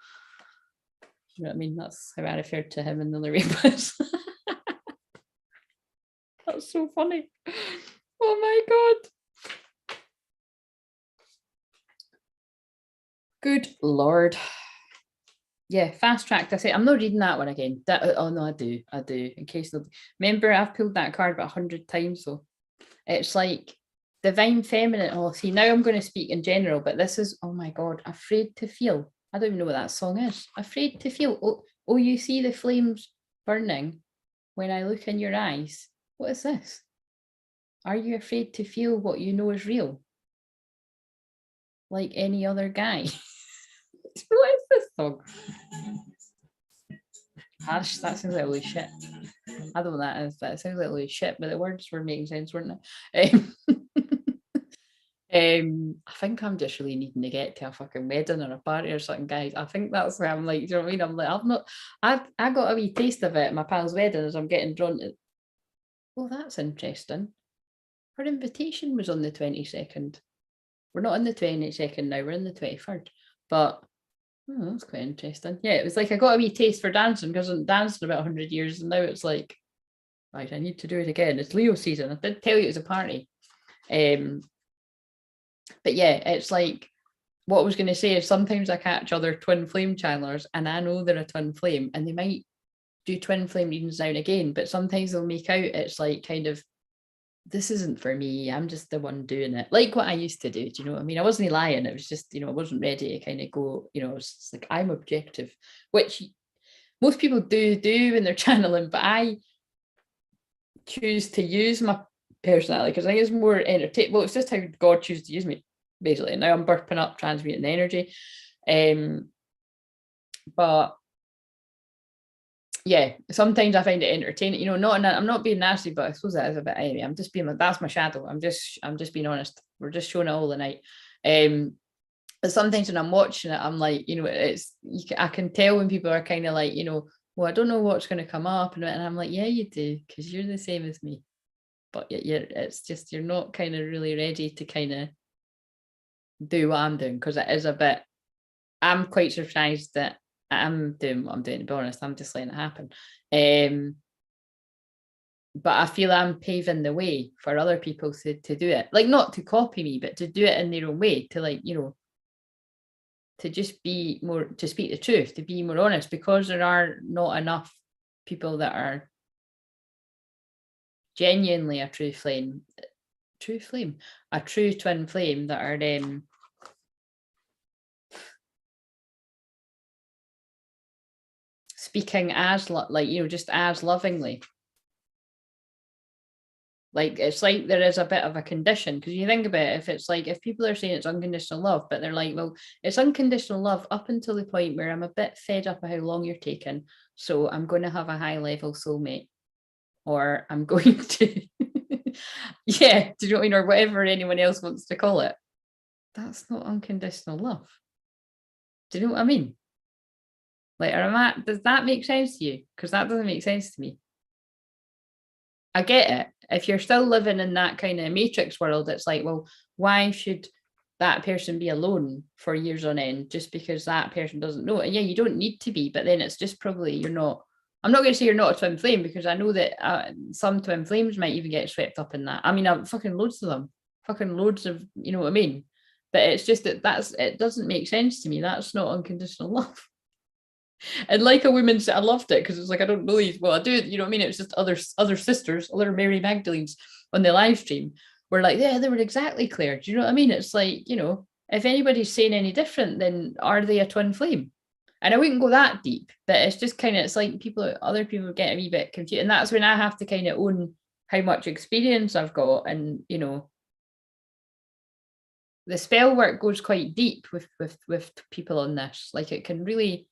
You know what I mean? That's how I referred to him in the Lorraine. That's so funny. Oh my God. Good Lord. Yeah, fast tracked. I say I'm not reading that one again. Oh no, I do. In case remember, I've pulled that card about 100 times. So it's like divine feminine. Oh, see, now I'm going to speak in general, but this is, oh my God, afraid to feel. I don't even know what that song is. Afraid to feel. Oh, you see the flames burning when I look in your eyes. What is this? Are you afraid to feel what you know is real? Like any other guy. What is this song? Harsh, that sounds like holy shit. I don't know what that is, but it sounds like holy shit, but the words were making sense, weren't they? I think I'm just really needing to get to a fucking wedding or a party or something, guys. I think that's where I'm like, do you know what I mean? I'm like, I got a wee taste of it at my pal's wedding as I'm getting drawn to. Well, that's interesting. Her invitation was on the 22nd. We're not on the 22nd now, we're in the 23rd. But that's quite interesting. Yeah, it was like I got a wee taste for dancing because I'm dancing about 100 years, and now it's like, right, I need to do it again. It's Leo season. I did tell you it was a party. But yeah, it's like, what I was going to say is sometimes I catch other twin flame channelers and I know they're a twin flame and they might do twin flame readings now and again, but sometimes they'll make out it's like kind of, this isn't for me, I'm just the one doing it, like what I used to do. Do you know what I mean? I wasn't lying, it was just, I wasn't ready to kind of go, it's like I'm objective, which most people do when they're channeling, but I choose to use my personality because I think it's more entertaining. Well, it's just how God chooses to use me, basically. Now I'm burping up, transmuting the energy. But yeah, sometimes I find it entertaining, I'm not being nasty, but I suppose that is a bit, anyway, I'm just being, that's my shadow. I'm just being honest. We're just showing it all the night. But sometimes when I'm watching it, I'm like, I can tell when people are kind of like, well, I don't know what's going to come up. And I'm like, yeah, you do, because you're the same as me. but it's just you're not kind of really ready to kind of do what I'm doing, because it is a bit, I'm quite surprised that I'm doing what I'm doing, to be honest. I'm just letting it happen. But I feel I'm paving the way for other people to do it, like not to copy me, but to do it in their own way, to like, you know, to just be more, to speak the truth, to be more honest, because there are not enough people that are genuinely a true flame, a true twin flame that are speaking as like, you know, just as lovingly. Like, it's like there is a bit of a condition, because you think about it, if it's like, if people are saying it's unconditional love, but they're like, well, it's unconditional love up until the point where I'm a bit fed up of how long you're taking, so I'm going to have a high level soulmate, or I'm going to yeah, do you know what I mean, or whatever anyone else wants to call it. That's not unconditional love. Do you know what I mean? Like, does that make sense to you? Because that doesn't make sense to me. I get it. If you're still living in that kind of matrix world, it's like, well, why should that person be alone for years on end just because that person doesn't know it? Yeah, you don't need to be, but then it's just probably you're not. I'm not going to say you're not a twin flame, because I know that some twin flames might even get swept up in that. I mean, I've fucking loads of them, fucking loads of, you know what I mean? But it's just that it doesn't make sense to me. That's not unconditional love. And like a woman said, I loved it because it's like, I don't know these, well, I do, you know what I mean? It's just other sisters, other Mary Magdalenes on the live stream were like, yeah, they were exactly clear. Do you know what I mean? It's like, you know, if anybody's saying any different, then are they a twin flame? And I wouldn't go that deep, but it's just kind of, it's like other people get a wee bit confused. And that's when I have to kind of own how much experience I've got. And, you know, the spell work goes quite deep with people on this. Like, it can really,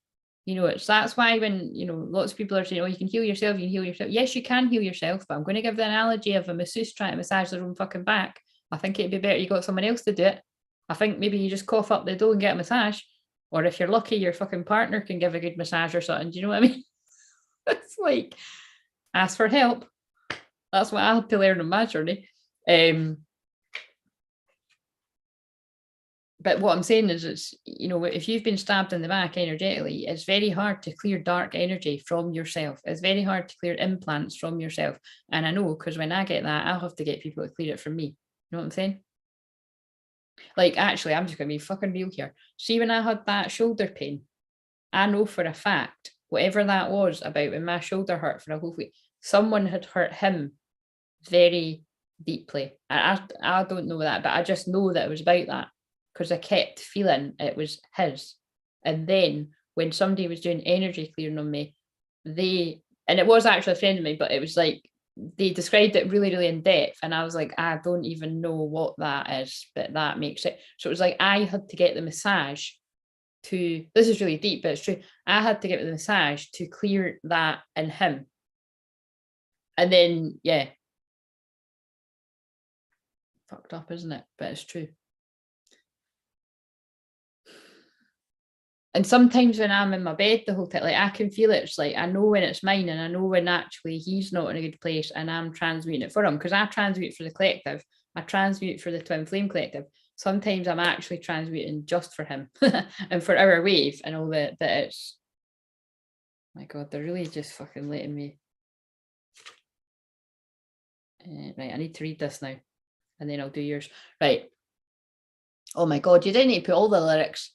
you know, that's why when, you know, lots of people are saying, oh, you can heal yourself, you can heal yourself. Yes, you can heal yourself, but I'm going to give the analogy of a masseuse trying to massage their own fucking back. I think it'd be better you got someone else to do it. I think maybe you just cough up the dough and get a massage. Or if you're lucky, your fucking partner can give a good massage or something. Do you know what I mean? It's like, ask for help. That's what I had to learn on my journey. But what I'm saying is, it's, you know, if you've been stabbed in the back energetically, it's very hard to clear dark energy from yourself. It's very hard to clear implants from yourself. And I know, because when I get that, I'll have to get people to clear it from me. You know what I'm saying? Like, actually, I'm just going to be fucking real here. See, when I had that shoulder pain, I know for a fact, whatever that was about when my shoulder hurt for a whole week, someone had hurt him very deeply. I don't know that, but I just know that it was about that, because I kept feeling it was his. And then when somebody was doing energy clearing on me, and it was actually a friend of mine, but it was like, they described it really, really in depth. And I was like, I don't even know what that is, but that makes it. So it was like, I had to get the massage to, this is really deep, but it's true. I had to get the massage to clear that in him. And then, yeah. Fucked up, isn't it? But it's true. And sometimes when I'm in my bed the whole time, like, I can feel it. It's like, I know when it's mine, and I know when actually he's not in a good place, and I'm transmuting it for him, because I transmute for the collective. I transmute for the twin flame collective. Sometimes I'm actually transmuting just for him and for our wave, and all that it's, my God, they're really just fucking letting me. Right, I need to read this now, and then I'll do yours. Right. Oh my God, you didn't need to put all the lyrics.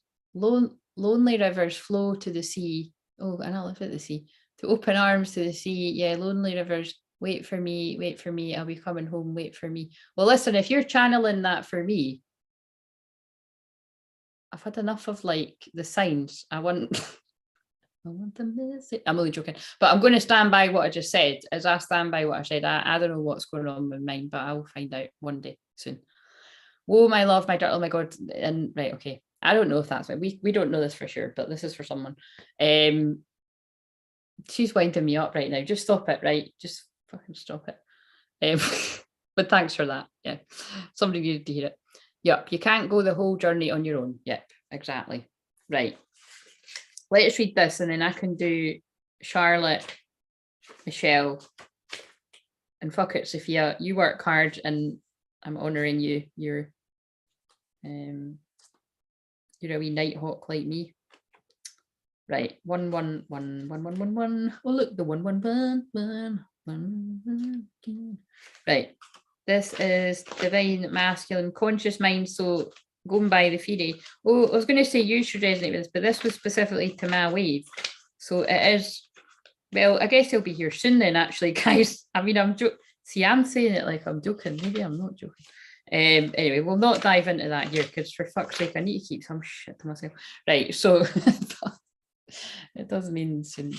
Lonely rivers flow to the sea. Oh, and I live at the sea. To open arms to the sea. Yeah, lonely rivers, wait for me, I'll be coming home, wait for me. Well, listen, if you're channeling that for me, I've had enough of like the signs. I want to miss it. I'm only joking, but I'm going to stand by what I just said. As I stand by what I said, I don't know what's going on with mine, but I'll find out one day soon. Whoa, my love, my darling, oh my God. And right, okay. I don't know if that's right. We don't know this for sure, but this is for someone. She's winding me up right now. Just stop it, right? Just fucking stop it. But thanks for that. Yeah, somebody needed to hear it. Yep, you can't go the whole journey on your own. Yep, exactly. Right. Let's read this, and then I can do Charlotte, Michelle, And fuck it, Sophia, you work hard and I'm honouring you. You're a wee nighthawk like me. Right, 1 1 1 1 1 1 1. Oh look, the 1 1 1 1 1. Right, this is divine masculine conscious mind. So going by the theory, oh, I was going to say you should resonate with this, but this was specifically to my wave. So it is. Well, I guess he'll be here soon then, actually, guys. I mean, I'm saying it like I'm joking. Maybe I'm not joking. Anyway, we'll not dive into that here because for fuck's sake, I need to keep some shit to myself. Right, so it does mean soon.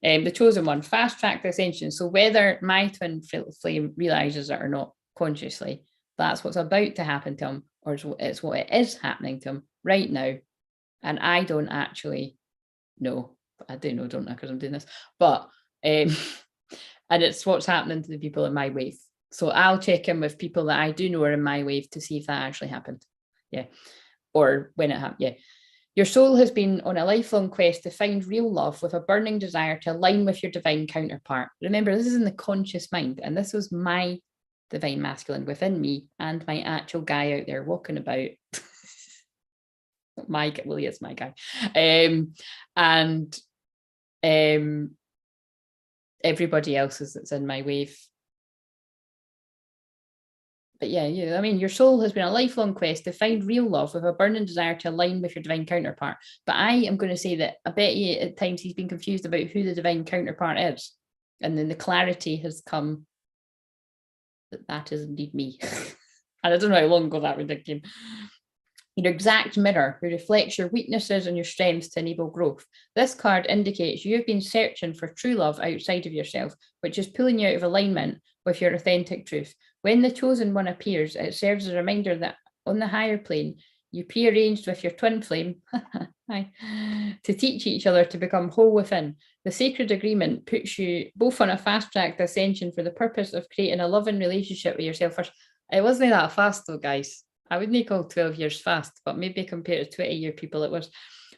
The chosen one, fast track to ascension. So whether my twin flame realizes it or not consciously, that's what's about to happen to him, or it's what it is happening to him right now. And I don't actually know. I do know, don't I, because I'm doing this. But and it's what's happening to the people in my wave. So I'll check in with people that I do know are in my wave to see if that actually happened. Yeah. Or when it happened. Yeah. Your soul has been on a lifelong quest to find real love with a burning desire to align with your divine counterpart. Remember, this is in the conscious mind, and this was my divine masculine within me and my actual guy out there walking about. Well, he is my guy. And everybody else's that's in my wave. But yeah, I mean, your soul has been a lifelong quest to find real love with a burning desire to align with your divine counterpart. But I am going to say that I bet you at times he's been confused about who the divine counterpart is. And then the clarity has come that is indeed me. And I don't know how long ago that was thinking. Your exact mirror, who reflects your weaknesses and your strengths to enable growth. This card indicates you have been searching for true love outside of yourself, which is pulling you out of alignment with your authentic truth. When the chosen one appears, it serves as a reminder that on the higher plane, you prearranged with your twin flame to teach each other to become whole within. The sacred agreement puts you both on a fast track to ascension for the purpose of creating a loving relationship with yourself first. It wasn't that fast though, guys. I wouldn't call 12 years fast, but maybe compared to 20-year people, it was.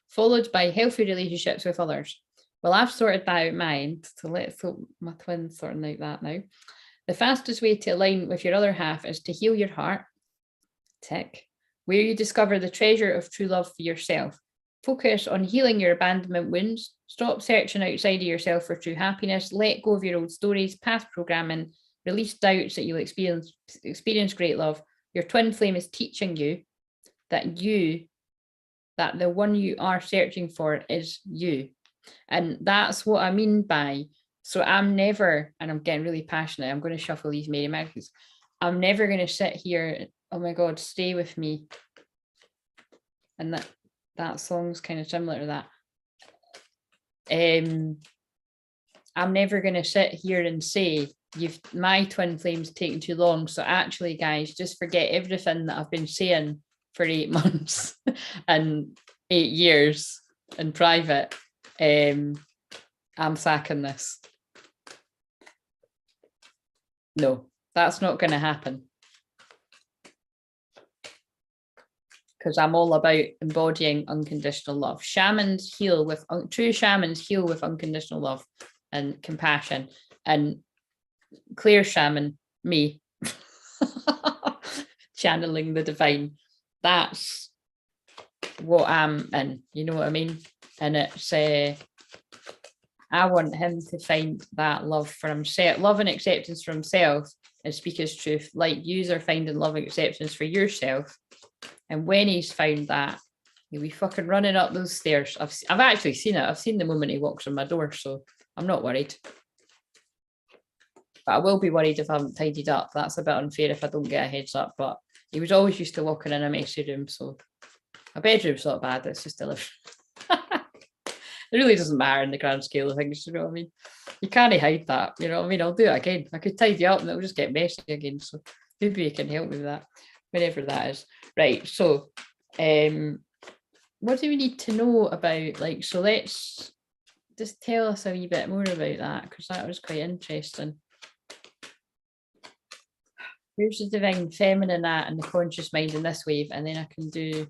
Followed by healthy relationships with others. Well, I've sorted that out mine, so let's hope my twin's sorting out that now. The fastest way to align with your other half is to heal your heart, tick, where you discover the treasure of true love for yourself. Focus on healing your abandonment wounds. Stop searching outside of yourself for true happiness. Let go of your old stories, past programming, release doubts that you'll experience great love. Your twin flame is teaching you that the one you are searching for is you. And that's what I mean by, so I'm never, and I'm getting really passionate, I'm going to shuffle these Mary Magdalenes. I'm never going to sit here, oh my God, stay with me. And that song's kind of similar to that. I'm never going to sit here and say, my twin flame's taken too long. So actually, guys, just forget everything that I've been saying for 8 months and 8 years in private. I'm sacking this. No, that's not going to happen. Because I'm all about embodying unconditional love. True shamans heal with unconditional love and compassion. And Claire shaman, me, channeling the divine. That's what I'm in. You know what I mean? And it's I want him to find that love for himself, love and acceptance for himself, and speak his truth. Like you are finding love and acceptance for yourself. And when he's found that, he'll be fucking running up those stairs. I've actually seen it. I've seen the moment he walks on my door, so I'm not worried. But I will be worried if I haven't tidied up. That's a bit unfair if I don't get a heads up. But he was always used to walking in a messy room, so a bedroom's not bad. It's just a live. It really doesn't matter in the grand scale of things, you know what I mean? You can't hide that, you know what I mean? I'll do it again. I could tidy up and it'll just get messy again. So maybe you can help me with that, whenever that is. Right, so what do we need to know about, like, so let's just tell us a wee bit more about that, because that was quite interesting. Where's the divine feminine at and the conscious mind in this wave? And then I can do,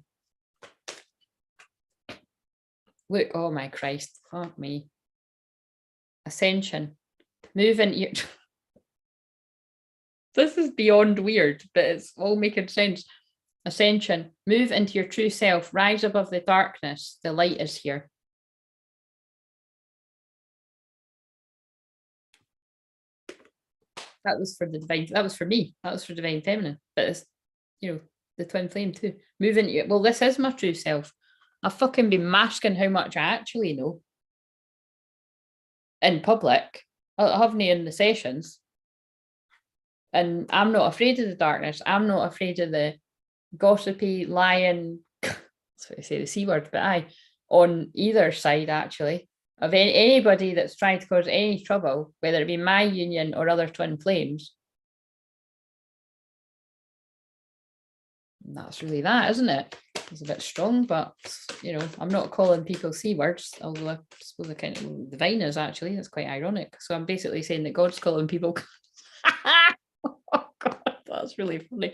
look, oh my Christ, fuck me. Ascension, move into your, This is beyond weird, but it's all making sense. Ascension, move into your true self, rise above the darkness. The light is here. That was for the divine, that was for me. That was for divine feminine. But it's, you know, the twin flame too. Move into it. Well, this is my true self. I've fucking been masking how much I actually know in public. I haven't in the sessions. And I'm not afraid of the darkness. I'm not afraid of the gossipy, lying, that's what I say, the C word, but on either side, actually, of anybody that's trying to cause any trouble, whether it be my union or other twin flames. And that's really that, isn't it? It's a bit strong, but, you know, I'm not calling people C words, although I suppose I kind of, divine is actually, that's quite ironic. So I'm basically saying that God's calling people. Oh God, that's really funny.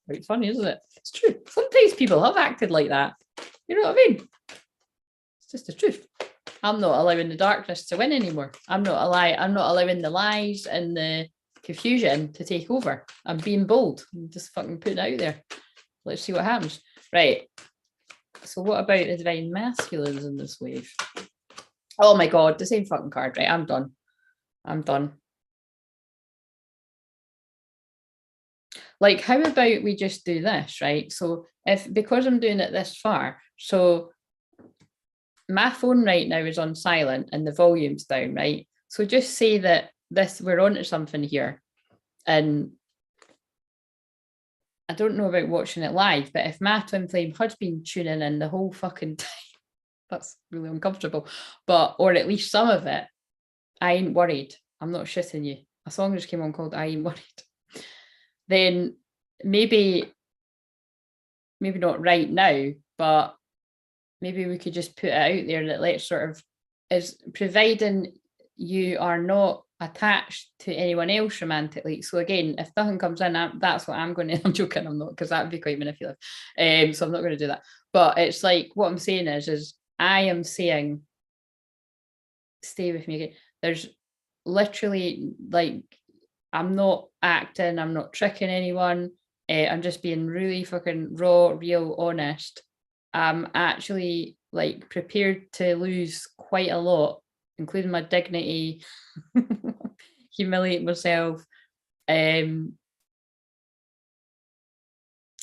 It's funny, isn't it? It's true. Sometimes people have acted like that. You know what I mean? It's just the truth. I'm not allowing the darkness to win anymore. I'm not allowing the lies and the confusion to take over. I'm being bold. I'm just fucking putting it out there. Let's see what happens. Right. So what about the divine masculines in this wave? Oh my God, the same fucking card. Right, I'm done. I'm done. Like, how about we just do this, right? So because I'm doing it this far, so my phone right now is on silent and the volume's down, right? So just say that we're onto something here. And I don't know about watching it live, but if my twin flame had been tuning in the whole fucking time, that's really uncomfortable. Or at least some of it, I ain't worried. I'm not shitting you. A song just came on called I Ain't Worried. Then maybe not right now, but maybe we could just put it out there that let's sort of, is providing you are not attached to anyone else romantically. So again, if nothing comes in, that's what I'm going to, I'm joking, I'm not, because that would be quite manipulative. So I'm not going to do that. But it's like, what I'm saying is I am saying, stay with me again. There's literally, like, I'm not acting, I'm not tricking anyone. I'm just being really fucking raw, real, honest. I'm actually like prepared to lose quite a lot, including my dignity, humiliate myself. And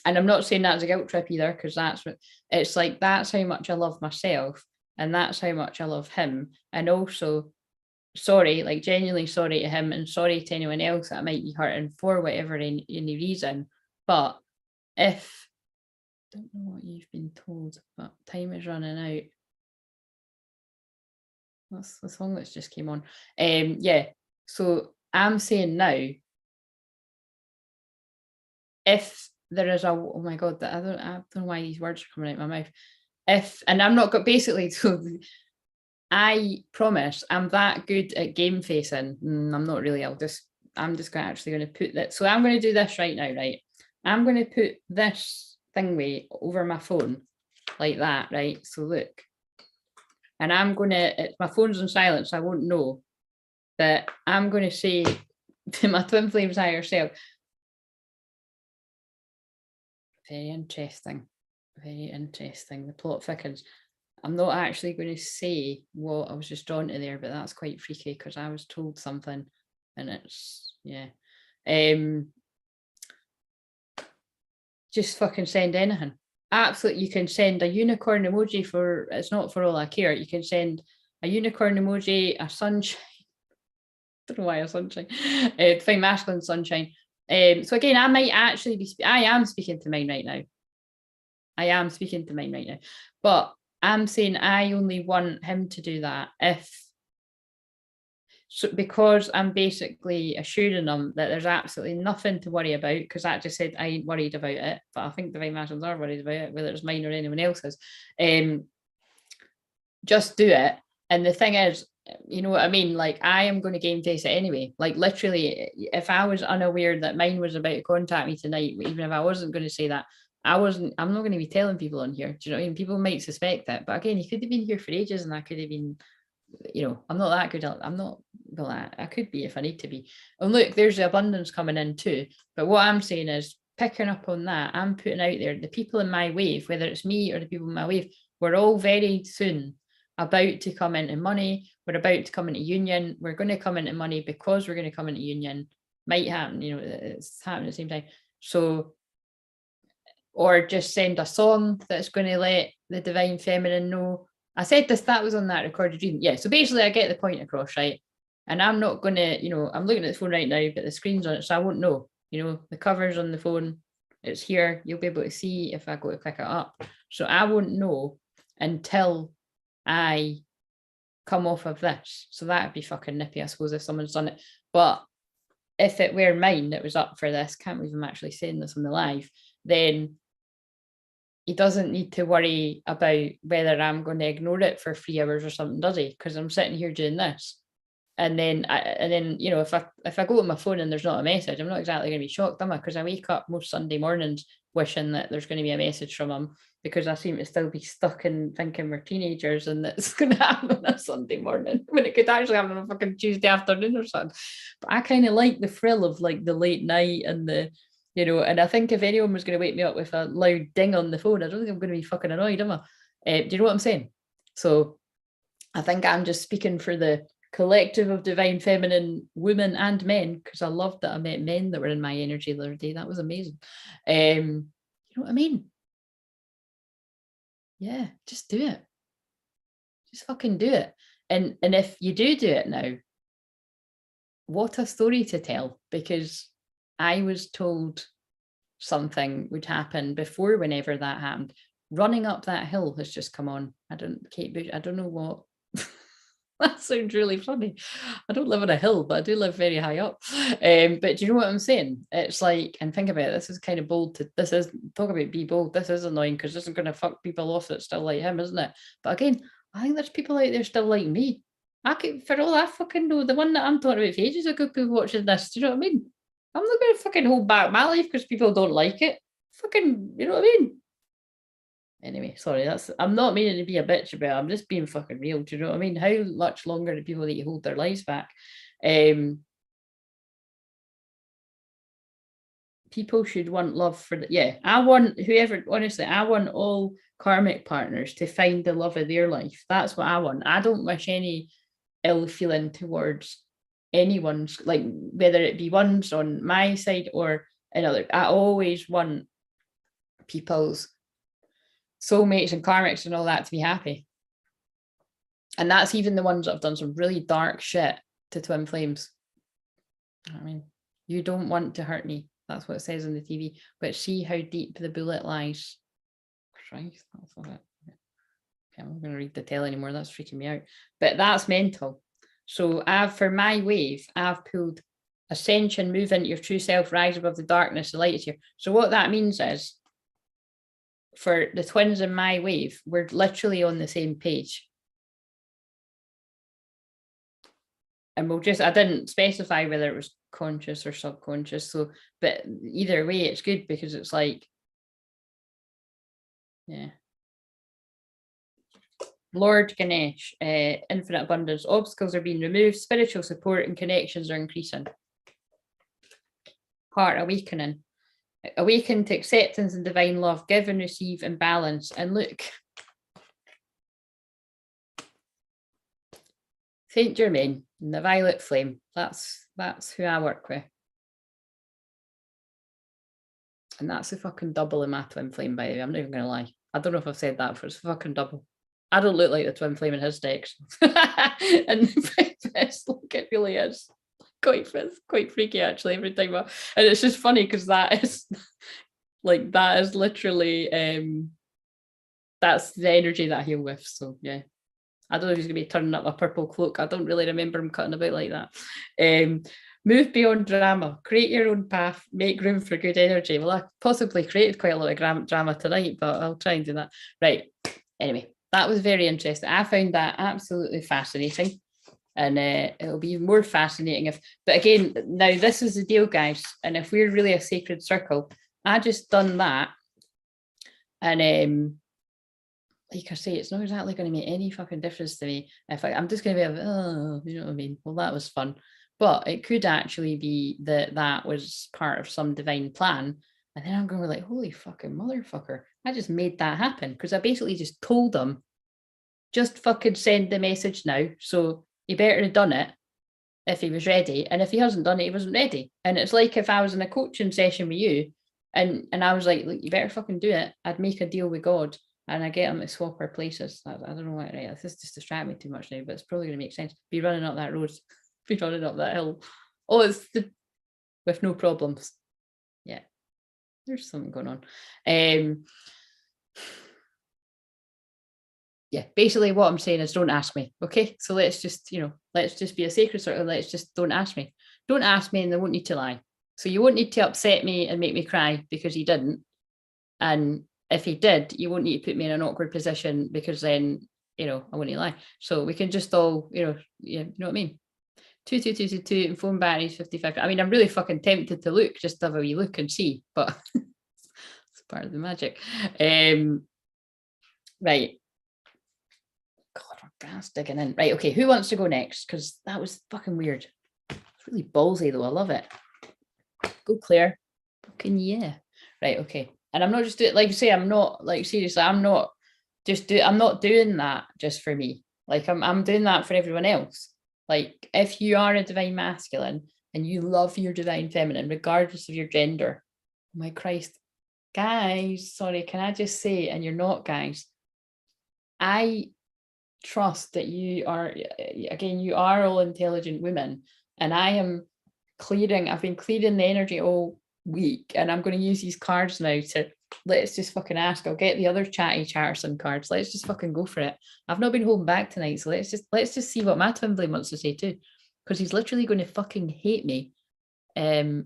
I'm not saying that's a guilt trip either, because that's what it's like, that's how much I love myself, and that's how much I love him. And also, sorry, like genuinely sorry to him, and sorry to anyone else that I might be hurting for whatever any reason. But if, I don't know what you've been told, but time is running out. That's the song that's just came on. Yeah, so I'm saying now, if there is a, oh my God, I don't know why these words are coming out of my mouth. And I'm not got basically, so I promise I'm that good at game facing. I'm not really. I'm just actually going to put that. So I'm going to do this right now, right? I'm going to put this thingy over my phone like that, right? So look, and I'm going to, my phone's on silent, so I won't know, but I'm going to say to my twin flames higher self, very interesting, the plot thickens. I'm not actually going to say what I was just drawn to there, but that's quite freaky because I was told something, and it's, yeah. Just fucking send anything. Absolutely, you can send a unicorn emoji for, it's not for all I care. You can send a unicorn emoji, a sunshine. I don't know why a sunshine. Fine masculine sunshine. So again, I might actually be, I am speaking to mine right now. But I'm saying I only want him to do that because I'm basically assuring them that there's absolutely nothing to worry about, because that just said I ain't worried about it, but I think divine masculines are worried about it, whether it's mine or anyone else's. Just do it. And the thing is, you know what I mean? Like, I am going to game face it anyway. Like, literally, if I was unaware that mine was about to contact me tonight, even if I wasn't going to say that, I'm not going to be telling people on here. Do you know what I mean? People might suspect that. But again, he could have been here for ages, and I could have been you know, I'm not that good at, I'm not, well, I could be if I need to be. And look, there's the abundance coming in too. But what I'm saying is, picking up on that, I'm putting out there, the people in my wave, whether it's me or the people in my wave, we're all very soon about to come into money. We're about to come into union. We're going to come into money because we're going to come into union. Might happen, you know, it's happening at the same time. So, or just send a song that's going to let the divine feminine know. I said this, that was on that recorded dream. Yeah, so basically I get the point across, right? And I'm not going to, you know, I'm looking at the phone right now, but the screen's on it, so I won't know. You know, the cover's on the phone, it's here. You'll be able to see if I go to pick it up. So I won't know until I come off of this. So that'd be fucking nippy, I suppose, if someone's done it. But if it were mine that was up for this, can't believe I'm actually saying this on the live, then he doesn't need to worry about whether I'm going to ignore it for 3 hours or something, does he? Because I'm sitting here doing this. And then, you know, if I go to my phone and there's not a message, I'm not exactly going to be shocked, am I? Because I wake up most Sunday mornings wishing that there's going to be a message from him, because I seem to still be stuck in thinking we're teenagers and that's going to happen on a Sunday morning when it could actually happen on a fucking Tuesday afternoon or something. But I kind of like the thrill of like the late night and the, you know, and I think if anyone was going to wake me up with a loud ding on the phone, I don't think I'm going to be fucking annoyed, am I? Do you know what I'm saying? So I think I'm just speaking for the collective of divine feminine women and men, because I loved that I met men that were in my energy the other day. That was amazing. You know what I mean? Yeah, just do it. Just fucking do it. And if you do it now, what a story to tell, because I was told something would happen before whenever that happened. Running up that hill has just come on. Kate Bush, I don't know what. That sounds really funny. I don't live on a hill, but I do live very high up. But do you know what I'm saying? It's like, and think about it, this is kind of bold this is, talk about be bold, this is annoying because this is going to fuck people off that still like him, isn't it? But again, I think there's people out there still like me. I could, for all I fucking know, the one that I'm talking about for ages ago, people watching this, do you know what I mean? I'm not going to fucking hold back my life because people don't like it. Fucking, you know what I mean? Anyway, sorry, I'm not meaning to be a bitch about it. I'm just being fucking real. Do you know what I mean? How much longer do people need to hold their lives back? People should want love for the, yeah. I want whoever, honestly, I want all karmic partners to find the love of their life. That's what I want. I don't wish any ill feeling towards anyone's, like whether it be ones on my side or another. I always want people's soulmates and karmics and all that to be happy. And that's even the ones that have done some really dark shit to twin flames. I mean, you don't want to hurt me. That's what it says on the TV. But see how deep the bullet lies. Christ, that's all it. Okay, I'm not going to read the tale anymore. That's freaking me out. But that's mental. So for my wave, I've pulled Ascension, move into your true self, rise above the darkness, the light is here. So what that means is, for the twins in my wave, we're literally on the same page. And we'll just, I didn't specify whether it was conscious or subconscious. So, but either way, it's good because it's like, yeah. Lord Ganesh, infinite abundance, obstacles are being removed, spiritual support and connections are increasing. Heart awakening. Awaken to acceptance and divine love, give and receive in balance. And look, Saint Germain, the violet flame. That's who I work with. And that's a fucking double in my twin flame, by the way. I'm not even going to lie. I don't know if I've said that before. It's fucking double. I don't look like the twin flame in his decks. And it's like it really is. Quite freaky actually every time. And it's just funny because that is like, that is literally that's the energy that I heal with. So yeah, I don't know if he's gonna be turning up a purple cloak. I don't really remember him cutting about like that. Move beyond drama, create your own path, make room for good energy. Well, I possibly created quite a lot of drama tonight, but I'll try and do that. Right, anyway, that was very interesting. I found that absolutely fascinating. And it'll be even more fascinating but again, now this is the deal, guys. And if we're really a sacred circle, I just done that. And like I say, it's not exactly going to make any fucking difference to me if I'm just going to be, oh, you know what I mean? Well, that was fun. But it could actually be that that was part of some divine plan. And then I'm going to be like, holy fucking motherfucker. I just made that happen because I basically just told them, just fucking send the message now. So he better have done it if he was ready. And if he hasn't done it, he wasn't ready. And it's like if I was in a coaching session with you and I was like, look, you better fucking do it. I'd make a deal with God and I get him to swap our places. I don't know why, right? This just distract me too much now, but it's probably going to make sense. Be running up that road, be running up that hill. Oh, with no problems. Yeah, there's something going on. Yeah, basically what I'm saying is don't ask me. Okay, so let's just, let's just be a sacred circle. Let's just don't ask me. Don't ask me and they won't need to lie. So you won't need to upset me and make me cry because he didn't. And if he did, you won't need to put me in an awkward position because then, I wouldn't lie. So we can just all, you know what I mean? 22222 and phone batteries 55. I mean, I'm really fucking tempted to look, just have a wee look and see, but it's part of the magic. Right. God, my brass digging in. Right, okay, who wants to go next? Because that was fucking weird. It's really ballsy though, I love it. Go Claire. Fucking yeah. Right, okay. And I'm not just doing, like you say, I'm not, like, seriously, I'm not doing that just for me. Like I'm doing that for everyone else. Like if you are a divine masculine and you love your divine feminine, regardless of your gender, oh my Christ, guys, sorry, can I just say, and you're not guys, I trust that you are, again, you are all intelligent women, and I've been clearing the energy all week, and I'm going to use these cards now to, let's just fucking ask. I'll get the other chatty Charterson cards. Let's just fucking go for it. I've not been holding back tonight, so let's just see what my twin flame wants to say too, because he's literally going to fucking hate me,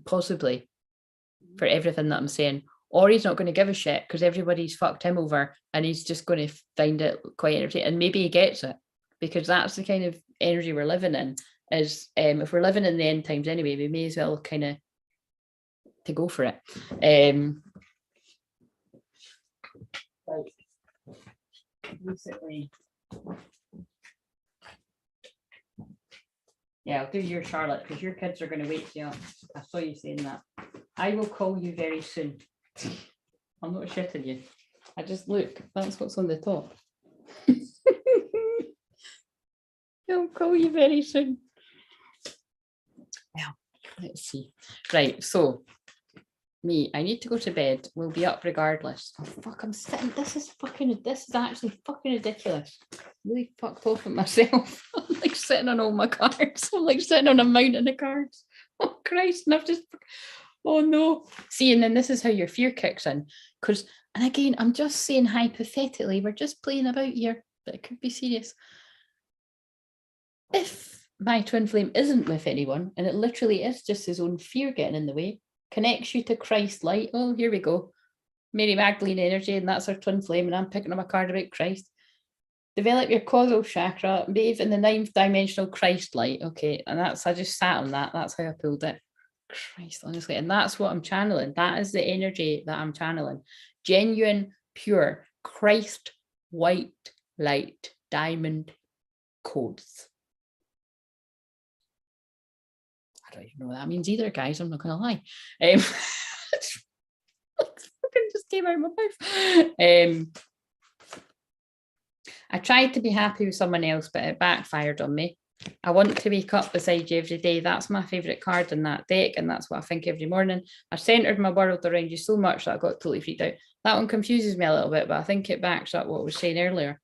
possibly, for everything that I'm saying. Or he's not going to give a shit because everybody's fucked him over and he's just going to find it quite entertaining. And maybe he gets it, because that's the kind of energy we're living in. Is if we're living in the end times anyway, we may as well kind of to go for it. Like recently, yeah, I'll do your Charlotte because your kids are going to wake you up. I saw you saying that. I will call you very soon. I'm not shitting you. I just look. That's what's on the top. I'll call you very soon. Well, let's see. Right, so me, I need to go to bed. We'll be up regardless. Oh fuck, I'm sitting. This is actually fucking ridiculous. Really fucked off at myself. I'm like sitting on all my cards. I'm like sitting on a mountain of cards. Oh Christ, and I've just, oh no. See, and then this is how your fear kicks in. Because, and again, I'm just saying hypothetically, we're just playing about here, but it could be serious. If my twin flame isn't with anyone, and it literally is just his own fear getting in the way, connects you to Christ light. Oh, here we go. Mary Magdalene energy, and that's our twin flame, and I'm picking up a card about Christ. Develop your causal chakra, bathe in the 9th dimensional Christ light. Okay, and I just sat on that. That's how I pulled it. Christ, honestly. And that's what I'm channeling. That is the energy that I'm channeling. Genuine, pure, Christ white light, diamond codes. I don't even know what that means either, guys. I'm not going to lie. Just came out of my mouth. I tried to be happy with someone else, but it backfired on me. I want to wake up beside you every day. That's my favourite card in that deck, and that's what I think every morning. I centered my world around you so much that I got totally freaked out. That one confuses me a little bit, but I think it backs up what I was saying earlier.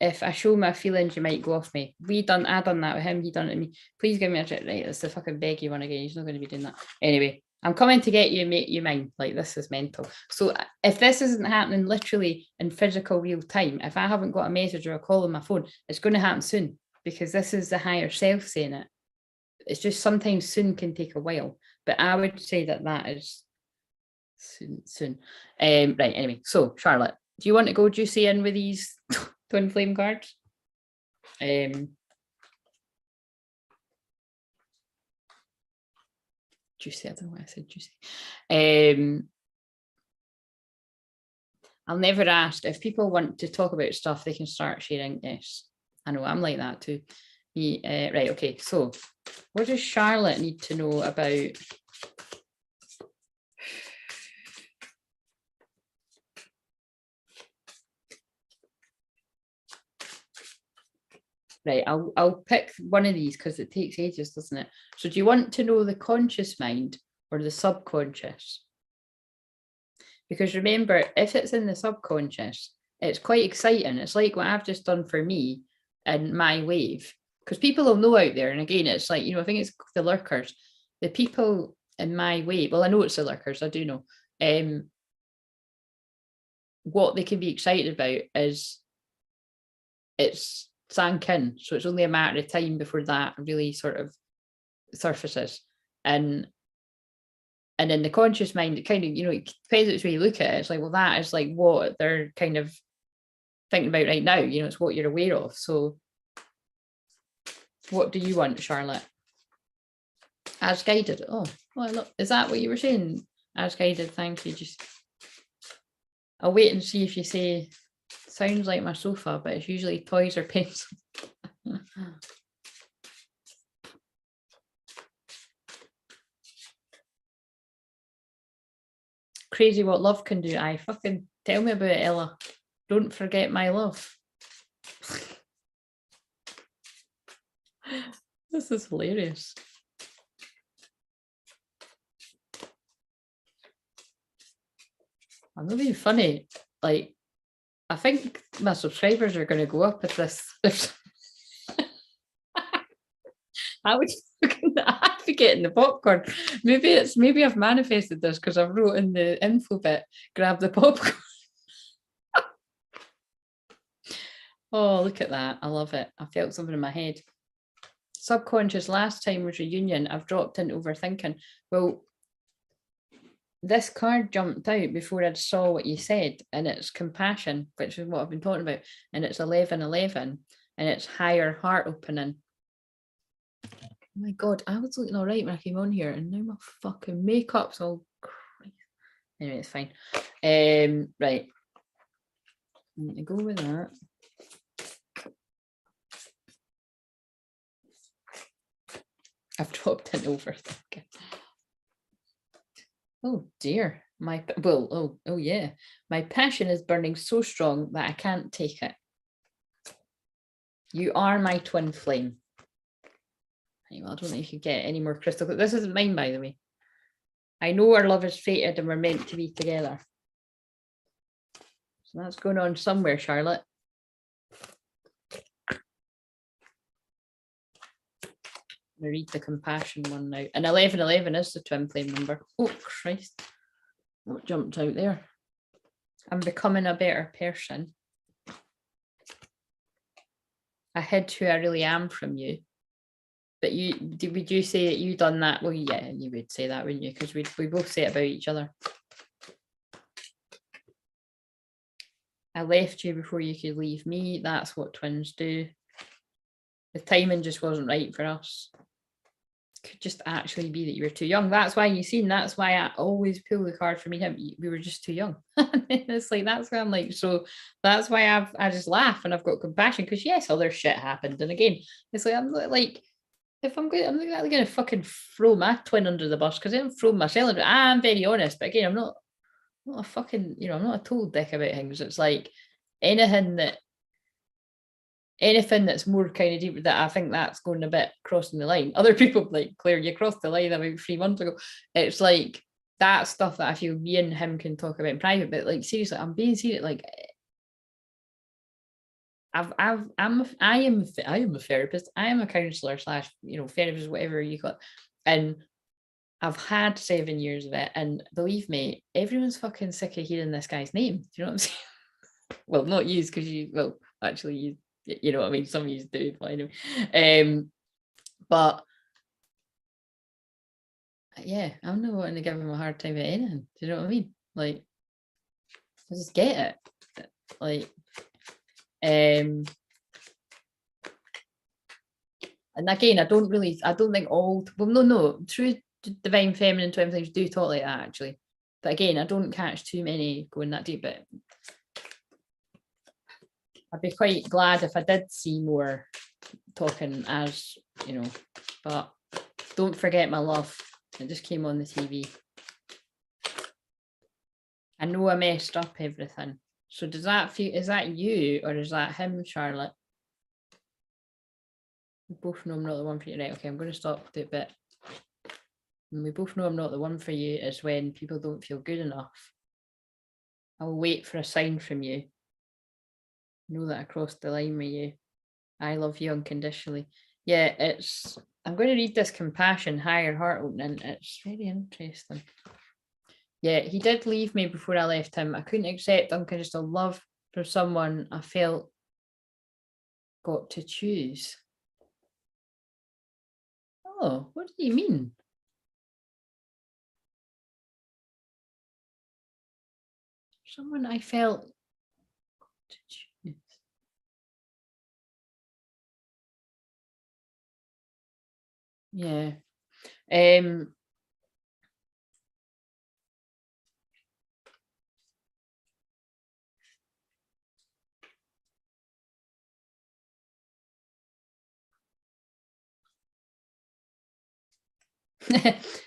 If I show my feelings, you might go off me. I done that with him, he done it to me. Please give me a trick. Right, that's the fucking beggy one again. He's not going to be doing that. Anyway, I'm coming to get you, make you mine. Like, this is mental. So if this isn't happening literally in physical real time, if I haven't got a message or a call on my phone, it's going to happen soon, because this is the higher self saying it. It's just sometimes soon can take a while, but I would say that is soon. Right, anyway, so Charlotte, do you want to go juicy in with these twin flame cards? Juicy, I don't know why I said juicy. I'll never ask. If people want to talk about stuff, they can start sharing. Yes, I know, I'm like that too. Right, okay, so what does Charlotte need to know about? Right, I'll pick one of these because it takes ages, doesn't it? So do you want to know the conscious mind or the subconscious? Because remember, if it's in the subconscious, it's quite exciting. It's like what I've just done for me in my wave. Because people will know out there, and again, it's like, I think it's the lurkers, the people in my wave. Well, I know it's the lurkers, I do know. What they can be excited about is it's sank in. So it's only a matter of time before that really sort of surfaces. And in the conscious mind, it kind of, it depends which way you look at it. It's like, well, that is like what they're kind of thinking about right now. It's what you're aware of. So what do you want, Charlotte? As guided. Oh, look, is that what you were saying? As guided, thank you. Just, I'll wait and see if you say, sounds like my sofa, but it's usually toys or pencils. Crazy what love can do. I fucking tell me about it, Ella. Don't forget my love. This is hilarious. I'm not being funny. Like, I think my subscribers are going to go up at this. I would be getting the popcorn. Maybe I've manifested this because I've wrote in the info bit, grab the popcorn. Oh, look at that. I love it. I felt something in my head. Subconscious last time was reunion. I've dropped into overthinking. Well, this card jumped out before I saw what you said, and it's compassion, which is what I've been talking about, and it's 1111, and it's higher heart opening. Oh my God, I was looking all right when I came on here, and now my fucking makeup's all crazy. Anyway, it's fine. Right. I'm going to go with that. I've dropped in overthinking. Oh dear. Oh yeah. My passion is burning so strong that I can't take it. You are my twin flame. Well, I don't know if you get any more crystal. This isn't mine, by the way. I know our love is fated and we're meant to be together. So that's going on somewhere, Charlotte. I'm going to read the compassion one now. And 1111 is the twin flame number. Oh, Christ. What jumped out there? I'm becoming a better person. I hid who I really am from you. But would you say that you done that? Well, yeah, you would say that, wouldn't you? Because we both say it about each other. I left you before you could leave me. That's what twins do. The timing just wasn't right for us. Could just actually be that you were too young. That's why that's why I always pull the card for me. We were just too young. It's like, that's why I'm like, so that's why I just laugh and I've got compassion, because yes, other shit happened. And again, it's like, I'm like, if I'm not going to fucking throw my twin under the bus, because I'm throwing myself under it. I'm very honest, but again, I'm not a fucking, I'm not a total dick about things. It's like anything that's more kind of deep, that I think that's going a bit crossing the line. Other people like, Claire, you crossed the line about 3 months ago. It's like that stuff that I feel me and him can talk about in private, but like, seriously, I'm being serious. Like, I am a therapist. I am a counsellor / therapist, whatever you got. And I've had 7 years of it. And believe me, everyone's fucking sick of hearing this guy's name. Do you know what I'm saying? Well, not you, because actually you know what I mean? Some of you do, but anyway. But yeah, I'm not wanting to give him a hard time at anything. Do you know what I mean? Like, I just get it. Like, and again, I don't think all, well, no, true divine feminine twin flames do talk like that, actually. But again, I don't catch too many going that deep. But I'd be quite glad if I did see more talking, as you know, but don't forget my love. It just came on the TV. I know I messed up everything. So does that feel, is that you or is that him, Charlotte? We both know I'm not the one for you. Right, okay, I'm going to stop the bit. And we both know I'm not the one for you is when people don't feel good enough. I'll wait for a sign from you. Know that I crossed the line with you. I love you unconditionally. Yeah, I'm going to read this compassion, higher heart opening. It's very interesting. Yeah, he did leave me before I left him. I couldn't accept unconditional love for someone I felt got to choose. Oh, what do you mean? Someone I felt to choose. Yeah.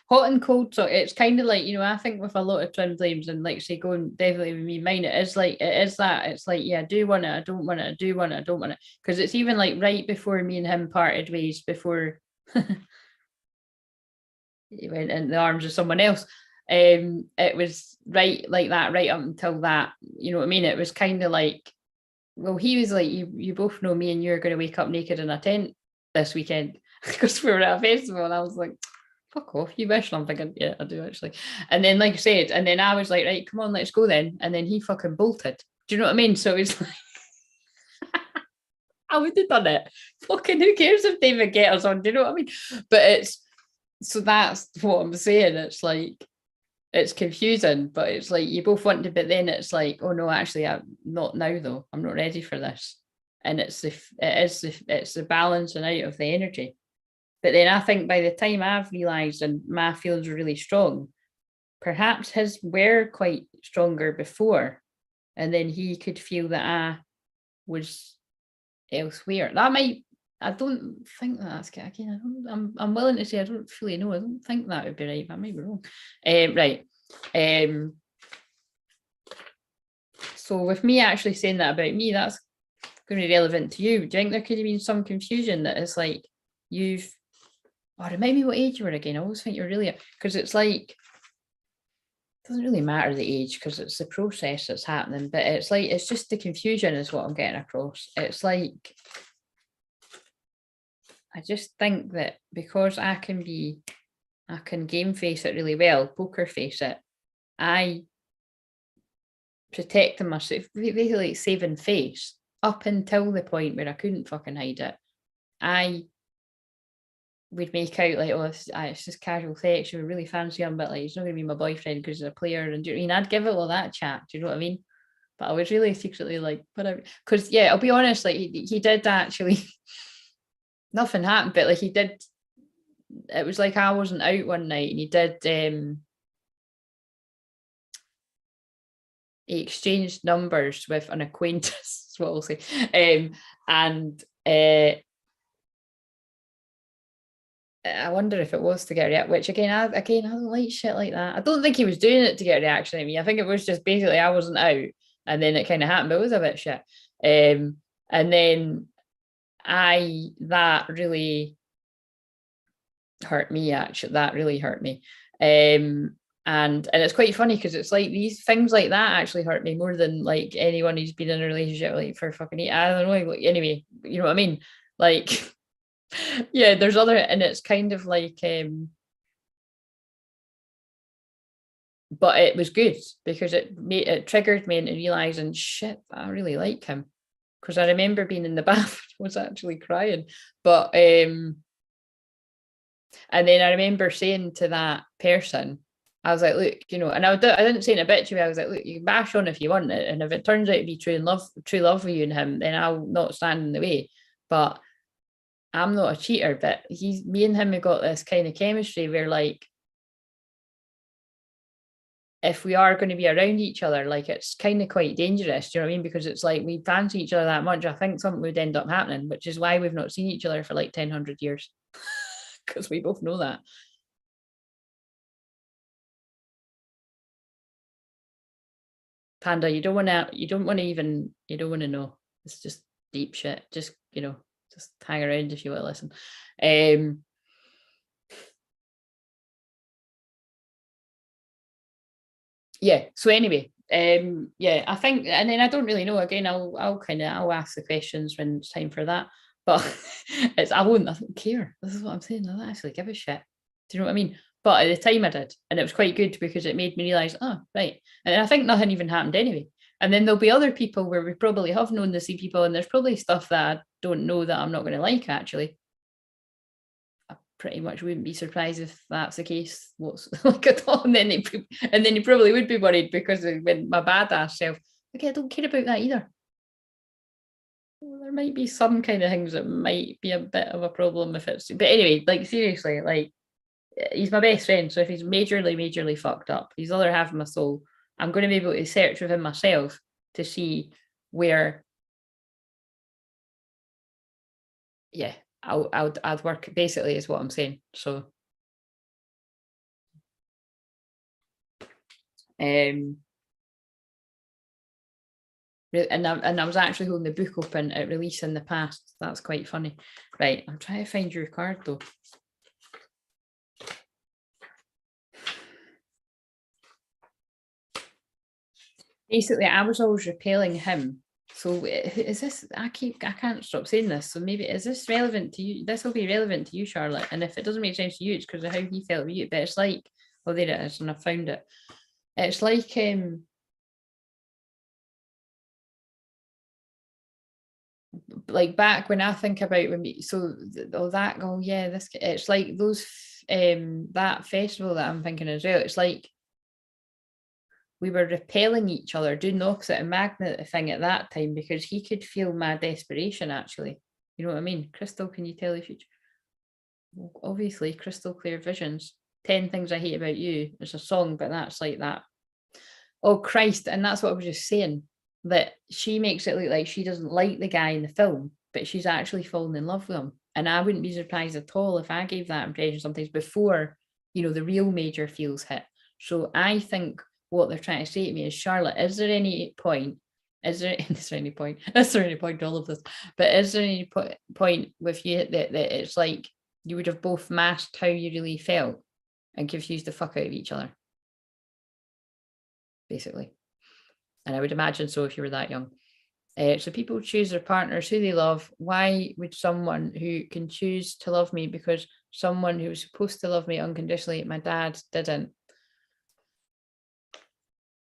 Hot and cold, so it's kind of like, you know, I think with a lot of twin flames and like say going definitely with me, mine, it is that it's like, yeah, I do want it, I don't want it, I do want it, I don't want it, because it's even like right before me and him parted ways, before he went in the arms of someone else. It was right like that right up until that, you know what I mean? It was kind of like, well, he was like, you both know me and you're going to wake up naked in a tent this weekend because we were at a festival, and I was like, fuck off, you wish. And I'm thinking, yeah, I do actually. And then, like I said, and then I was like, right, come on, let's go then. And then he fucking bolted. Do you know what I mean? So it's like, I would have done it. Fucking who cares if they even get us on? Do you know what I mean? But it's, so that's what I'm saying. It's like, it's confusing, but it's like you both want to, but then it's like, oh no, actually, I'm not now though. I'm not ready for this. And it's the balancing out of the energy. But then I think by the time I've realised and my feelings are really strong, perhaps his were quite stronger before, and then he could feel that I was elsewhere. That might, I don't think that's again. I'm willing to say I don't fully know. I don't think that would be right. But I might be wrong. Right. So with me actually saying that about me, that's going to be relevant to you. Do you think there could have been some confusion that it's like you've, oh, remind me what age you were again? I always think you're really, because it's like, it doesn't really matter the age because it's the process that's happening, but it's like, it's just the confusion is what I'm getting across. It's like, I just think that because I can game face it really well, poker face it, I protecting myself, basically saving face up until the point where I couldn't fucking hide it. I would make out like, oh, it's just casual sex, you really fancy him, but like he's not gonna be my boyfriend because he's a player. And do you know what I mean? I'd give it all that chat, do you know what I mean? But I was really secretly like, whatever. Because yeah, I'll be honest, like he did actually nothing happened, but like he did, it was like I wasn't out one night and he did he exchanged numbers with an acquaintance, is what I'll say. And I wonder if it was to get a reaction, which again, I don't like shit like that. I don't think he was doing it to get a reaction at me. I think it was just basically I wasn't out and then it kind of happened, but it was a bit shit. And then that really hurt me, actually. That really hurt me. And it's quite funny because it's like these things like that actually hurt me more than like anyone who's been in a relationship like for fucking I don't know, like, anyway, you know what I mean? Like yeah, there's other, and it's kind of like but it was good because it triggered me into realizing shit, I really like him. Because I remember being in the bath, I was actually crying. But and then I remember saying to that person, I was like, look, you know, and I didn't say in a bit to me, I was like, look, you can bash on if you want it. And if it turns out to be true love for you and him, then I'll not stand in the way. But I'm not a cheater. But me and him have got this kind of chemistry where like if we are going to be around each other, like it's kind of quite dangerous, do you know what I mean? Because it's like we fancy each other that much, I think something would end up happening, which is why we've not seen each other for like 1,000 years. Because we both know that. Panda, you don't want to know. It's just deep shit. Just, just hang around if you want to listen. Yeah, so anyway, yeah, I think, and then I don't really know, again, I'll ask the questions when it's time for that, but I don't care. This is what I'm saying. I don't actually give a shit. Do you know what I mean? But at the time I did, and it was quite good because it made me realize, oh, right. And I think nothing even happened anyway. And then there'll be other people where we probably have known the sea people, and there's probably stuff that I don't know that I'm not going to like, actually. I pretty much wouldn't be surprised if that's the case. What's like at all, and then you probably would be worried because when my badass self, okay, I don't care about that either. Well, there might be some kind of things that might be a bit of a problem if it's, but anyway, like seriously, like he's my best friend. So if he's majorly fucked up, he's the other half of my soul. I'm going to be able to search within myself to see where, yeah, I'd work basically is what I'm saying. So, and I was actually holding the book open at release in the past. That's quite funny. Right, I'm trying to find your card though. Basically, I was always repelling him. So is this, I can't stop saying this. So maybe, is this relevant to you? This will be relevant to you, Charlotte. And if it doesn't make sense to you, it's because of how he felt about you. But it's like, oh, there it is, and I found it. It's like, back when I think about when we, so yeah, this, it's like those, that festival that I'm thinking as well. It's like we were repelling each other, doing the opposite of magnet thing at that time, because he could feel my desperation, actually. You know what I mean? Crystal, can you tell the future? Well, obviously, crystal clear visions. 10 Things I Hate About You. It's a song, but that's like that. Oh, Christ. And that's what I was just saying, that she makes it look like she doesn't like the guy in the film, but she's actually fallen in love with him. And I wouldn't be surprised at all if I gave that impression sometimes before, the real major feels hit. So I think what they're trying to say to me is, Charlotte, is there any point to all of this? But is there any point with you that it's like you would have both masked how you really felt and confused the fuck out of each other, basically? And I would imagine so if you were that young. So people choose their partners who they love. Why would someone who can choose to love me because someone who was supposed to love me unconditionally, my dad, didn't?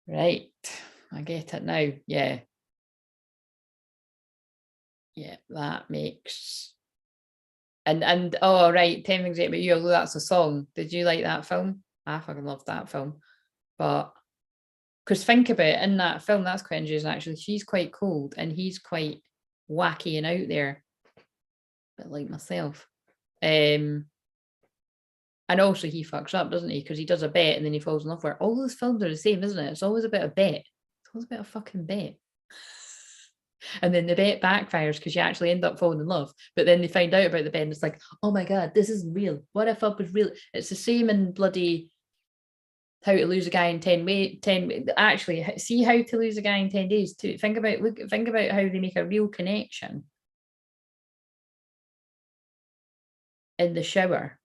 Right, I get it now. Yeah, that makes, and oh right, 10 Things About You, although that's a song. Did you like that film? I fucking loved that film. But because think about it, in that film, that's quite interesting actually. She's quite cold and he's quite wacky and out there, but like myself. And also he fucks up, doesn't he? Because he does a bet and then he falls in love with her. All those films are the same, isn't it? It's always about a bet. It's always about a fucking bet. And then the bet backfires because you actually end up falling in love. But then they find out about the bet and it's like, oh my God, this isn't real. What if it was real? It's the same in bloody How to Lose a Guy in 10 actually, see How to Lose a Guy in 10 Days too. Think about how they make a real connection in the shower.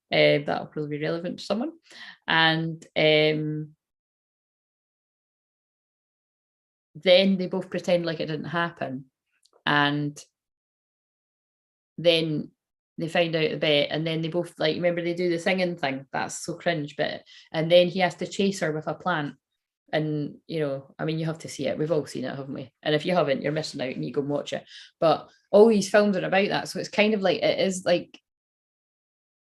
That'll probably be relevant to someone. And then they both pretend like it didn't happen, and then they find out the bet, and then they both, like, remember they do the singing thing, that's so cringe, but and then he has to chase her with a plant. And I mean, you have to see it, we've all seen it, haven't we? And if you haven't, you're missing out, and you go and watch it. But all these films are about that, so it's kind of like, it is like,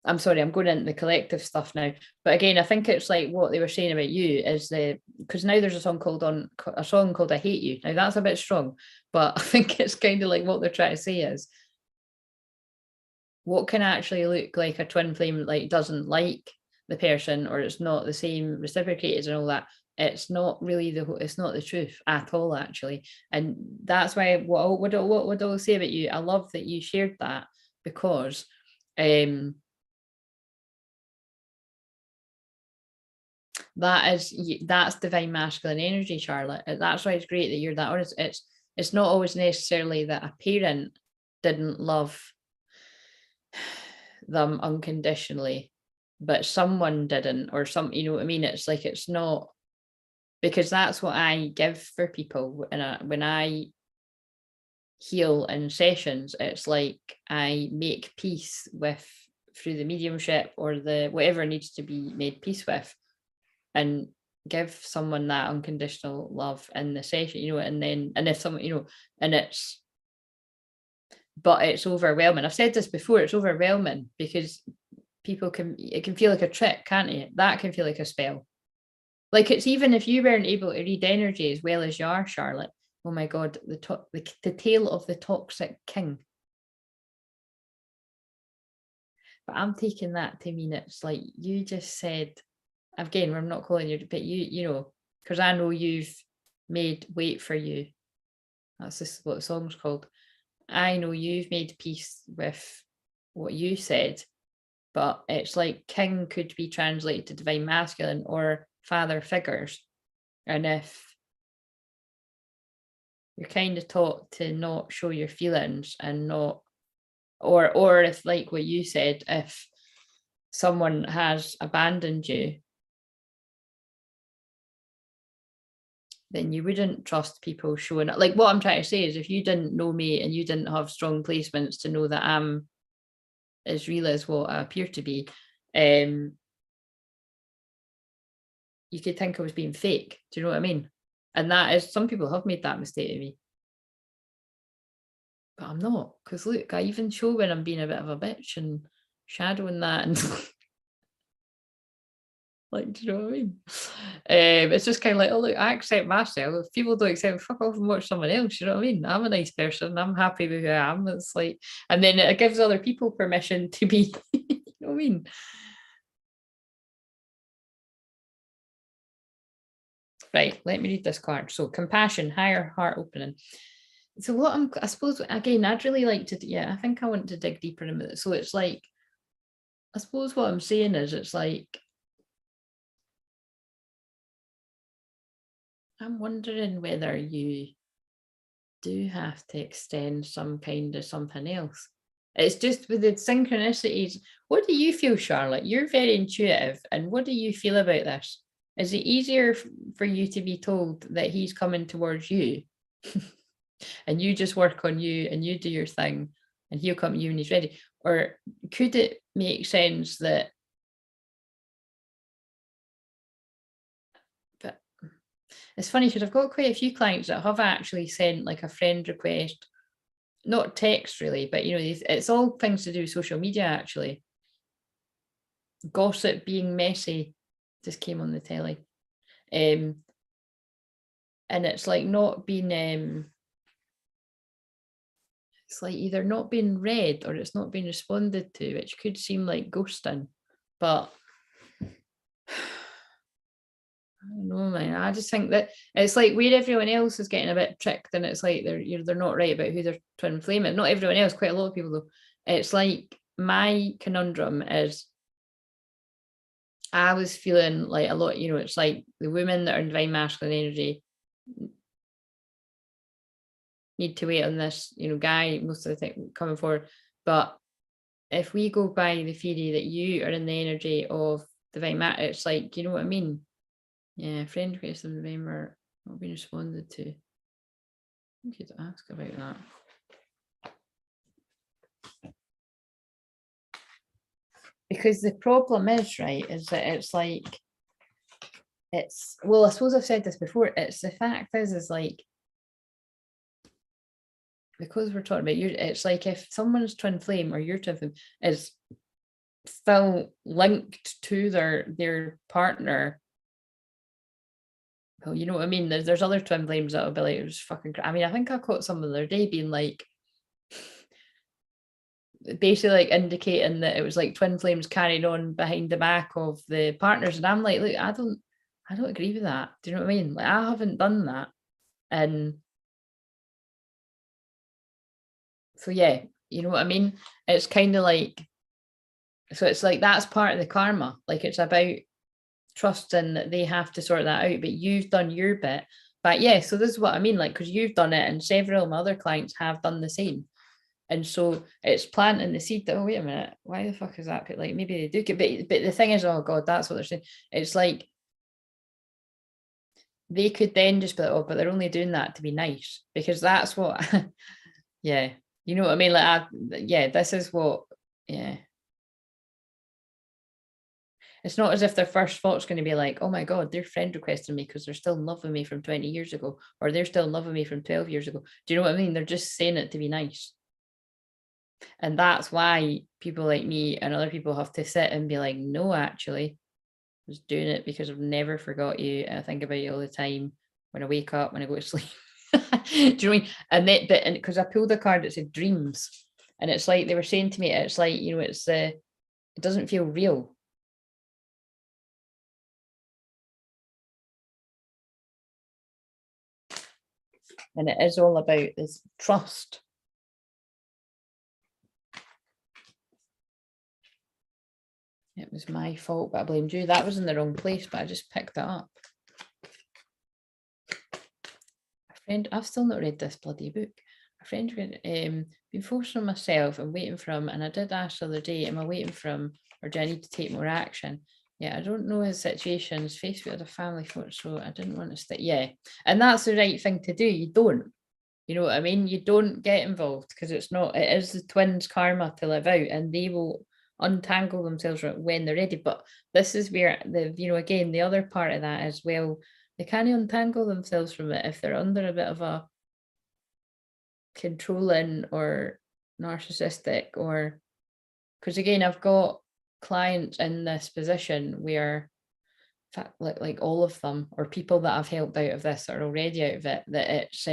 I'm sorry, I'm going into the collective stuff now. But again, I think it's like what they were saying about you is because now there's a song called I Hate You. Now that's a bit strong, but I think it's kind of like what they're trying to say is what can actually look like a twin flame like doesn't like the person, or it's not the same reciprocated and all that, it's not really it's not the truth at all, actually. And that's why what I'll say about you, I love that you shared that, because that's divine masculine energy, Charlotte. That's why it's great that you're that honest. It's not always necessarily that a parent didn't love them unconditionally, but someone didn't, or some, you know what I mean? It's like, it's not, because that's what I give for people. And when I heal in sessions, it's like I make peace with, through the mediumship or the whatever needs to be made peace with, and give someone that unconditional love in the session, you know. And then, and if someone, you know, and but it's overwhelming. I've said this before, it's overwhelming because it can feel like a trick, can't it? That can feel like a spell. Like, it's even if you weren't able to read energy as well as you are, Charlotte, oh my God, the tale of the toxic king. But I'm taking that to mean it's like you just said, again, we're not calling you, but you know, because I know you've made wait for you. That's just what the song's called. I know you've made peace with what you said, but it's like king could be translated to divine masculine or father figures. And if you're kind of taught to not show your feelings and not, or if, like what you said, if someone has abandoned you, then you wouldn't trust people showing up. Like, what I'm trying to say is, if you didn't know me and you didn't have strong placements to know that I'm as real as what I appear to be, you could think I was being fake. Do you know what I mean? And that is, some people have made that mistake of me. But I'm not, because look, I even show when I'm being a bit of a bitch and shadowing that, and like, do you know what I mean? It's just kind of like, oh look, I accept myself. If people don't accept, fuck off and watch someone else. You know what I mean? I'm a nice person. I'm happy with who I am. It's like, and then it gives other people permission to be. You know what I mean? Right. Let me read this card. So, compassion, higher heart opening. So what I suppose, again, I'd really like to, I think I want to dig deeper into it. So it's like, I suppose what I'm saying is, it's like, I'm wondering whether you do have to extend some kind of something else. It's just with the synchronicities. What do you feel, Charlotte? You're very intuitive. And what do you feel about this? Is it easier for you to be told that he's coming towards you and you just work on you and you do your thing and he'll come to you when he's ready? Or could it make sense that, but it's funny because I've got quite a few clients that have actually sent like a friend request, not text really, but you know, it's all things to do with social media actually. Gossip being messy just came on the telly. And it's like not being, it's like either not being read or it's not being responded to, which could seem like ghosting. But I don't know, man. I just think that it's like where everyone else is getting a bit tricked, and it's like they're not right about who their twin flame is. Not everyone else, quite a lot of people though. It's like my conundrum is, I was feeling like a lot, you know, it's like the women that are in divine masculine energy need to wait on this, you know, guy most of the time coming forward. But if we go by the theory that you are in the energy of divine matter, it's like, you know what I mean? Yeah, friend request in November not being responded to. I could ask about that. Because the problem is, right, is that it's like, it's, well, I suppose I've said this before, it's the fact is like, because we're talking about you, it's like if someone's twin flame or your twin flame is still linked to their partner, well, you know what I mean? There's other twin flames that will be like, it was fucking, I mean, I think I caught some the other day being like, basically like indicating that it was like twin flames carried on behind the back of the partners. And I'm like, look, I don't agree with that. Do you know what I mean? Like, I haven't done that. And so, yeah, you know what I mean? It's kind of like, so it's like, that's part of the karma. Like, it's about trusting that they have to sort that out, but you've done your bit. But yeah, so this is what I mean, like, because you've done it and several of my other clients have done the same. And so it's planting the seed that, oh, wait a minute, why the fuck is that? Like, maybe they do it. But the thing is, oh God, that's what they're saying. It's like, they could then just be like, oh, but they're only doing that to be nice, because that's what, yeah, you know what I mean? Like, yeah, this is what, yeah. It's not as if their first thought's going to be like, oh my God, their friend requested me because they're still in love with me from 20 years ago, or they're still in love with me from 12 years ago. Do you know what I mean? They're just saying it to be nice. And that's why people like me and other people have to sit and be like, no, actually, I was doing it because I've never forgot you. And I think about you all the time when I wake up, when I go to sleep. Do you know what I mean? And that, and because I pulled a card that said dreams, and it's like they were saying to me, it's like, you know, it's it doesn't feel real. And it is all about this trust. It was my fault, but I blamed you. That was in the wrong place, but I just picked it up. A friend, I've still not read this bloody book. A friend been forced on myself and waiting for him, and I did ask the other day, am I waiting for him, or do I need to take more action? Yeah, I don't know his situations. Facebook had a family photo, so I didn't want to stay. Yeah, and that's the right thing to do. You don't. You know what I mean? You don't get involved, because it is the twins' karma to live out, and they will untangle themselves when they're ready. But this is where again, the other part of that is, well, they can't untangle themselves from it if they're under a bit of a controlling or narcissistic, or because again, I've got clients in this position where, in fact, like all of them, or people that I've helped out of this are already out of it, that it's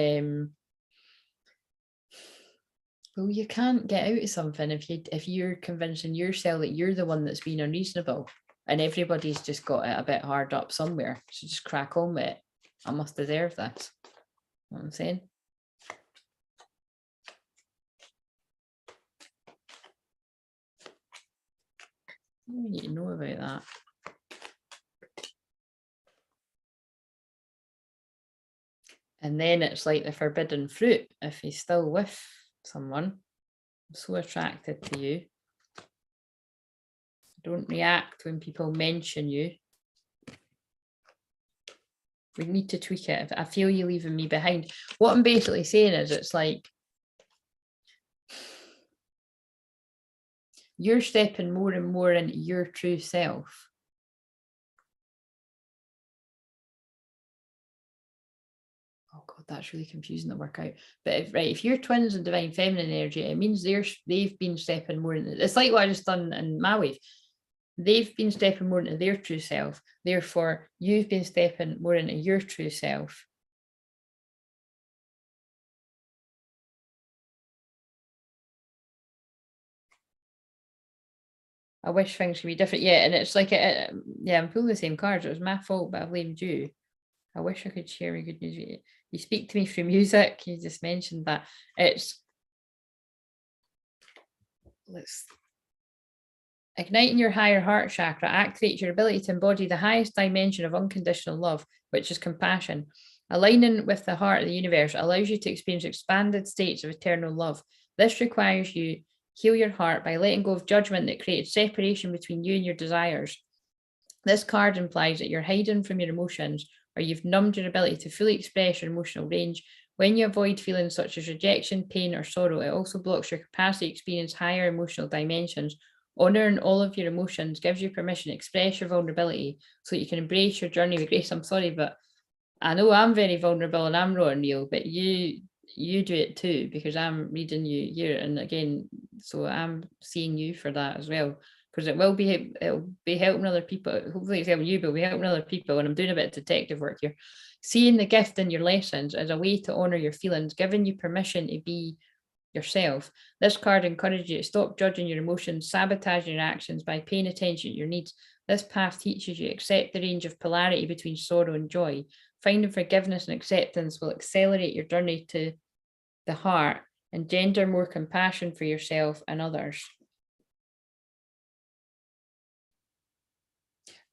well, you can't get out of something if you're convincing yourself that you're the one that's being unreasonable, and everybody's just got it a bit hard up somewhere. So just crack on with it. I must deserve this. You know what I'm saying? We need to know about that. And then it's like the forbidden fruit. If he's still with someone, so attracted to you, don't react when people mention you. We need to tweak it. I feel you leaving me behind. What I'm basically saying is, it's like you're stepping more and more into your true self. Oh God, that's really confusing to work out. But if you're twins in divine feminine energy, it means they've been stepping more into, it's like what I just done in my wave. They've been stepping more into their true self. Therefore, you've been stepping more into your true self. I wish things could be different. Yeah, and it's like, yeah, I'm pulling the same cards. It was my fault, but I blamed you. I wish I could share my good news with you. You speak to me through music. You just mentioned that. Let's igniting your higher heart chakra activates your ability to embody the highest dimension of unconditional love, which is compassion. Aligning with the heart of the universe allows you to experience expanded states of eternal love. This requires you heal your heart by letting go of judgment that created separation between you and your desires. This card implies that you're hiding from your emotions, or you've numbed your ability to fully express your emotional range. When you avoid feelings such as rejection, pain, or sorrow, it also blocks your capacity to experience higher emotional dimensions. Honoring all of your emotions gives you permission to express your vulnerability so that you can embrace your journey with grace. I'm sorry, but I know I'm very vulnerable and I'm raw and real, but you do it too, because I'm reading you here. And again, so I'm seeing you for that as well, because it'll be helping other people. Hopefully it's helping you, but it'll be helping other people. And I'm doing a bit of detective work here. Seeing the gift in your lessons as a way to honor your feelings, giving you permission to be yourself. This card encourages you to stop judging your emotions, sabotaging your actions by paying attention to your needs. This path teaches you to accept the range of polarity between sorrow and joy. Finding forgiveness and acceptance will accelerate your journey to the heart, engender more compassion for yourself and others.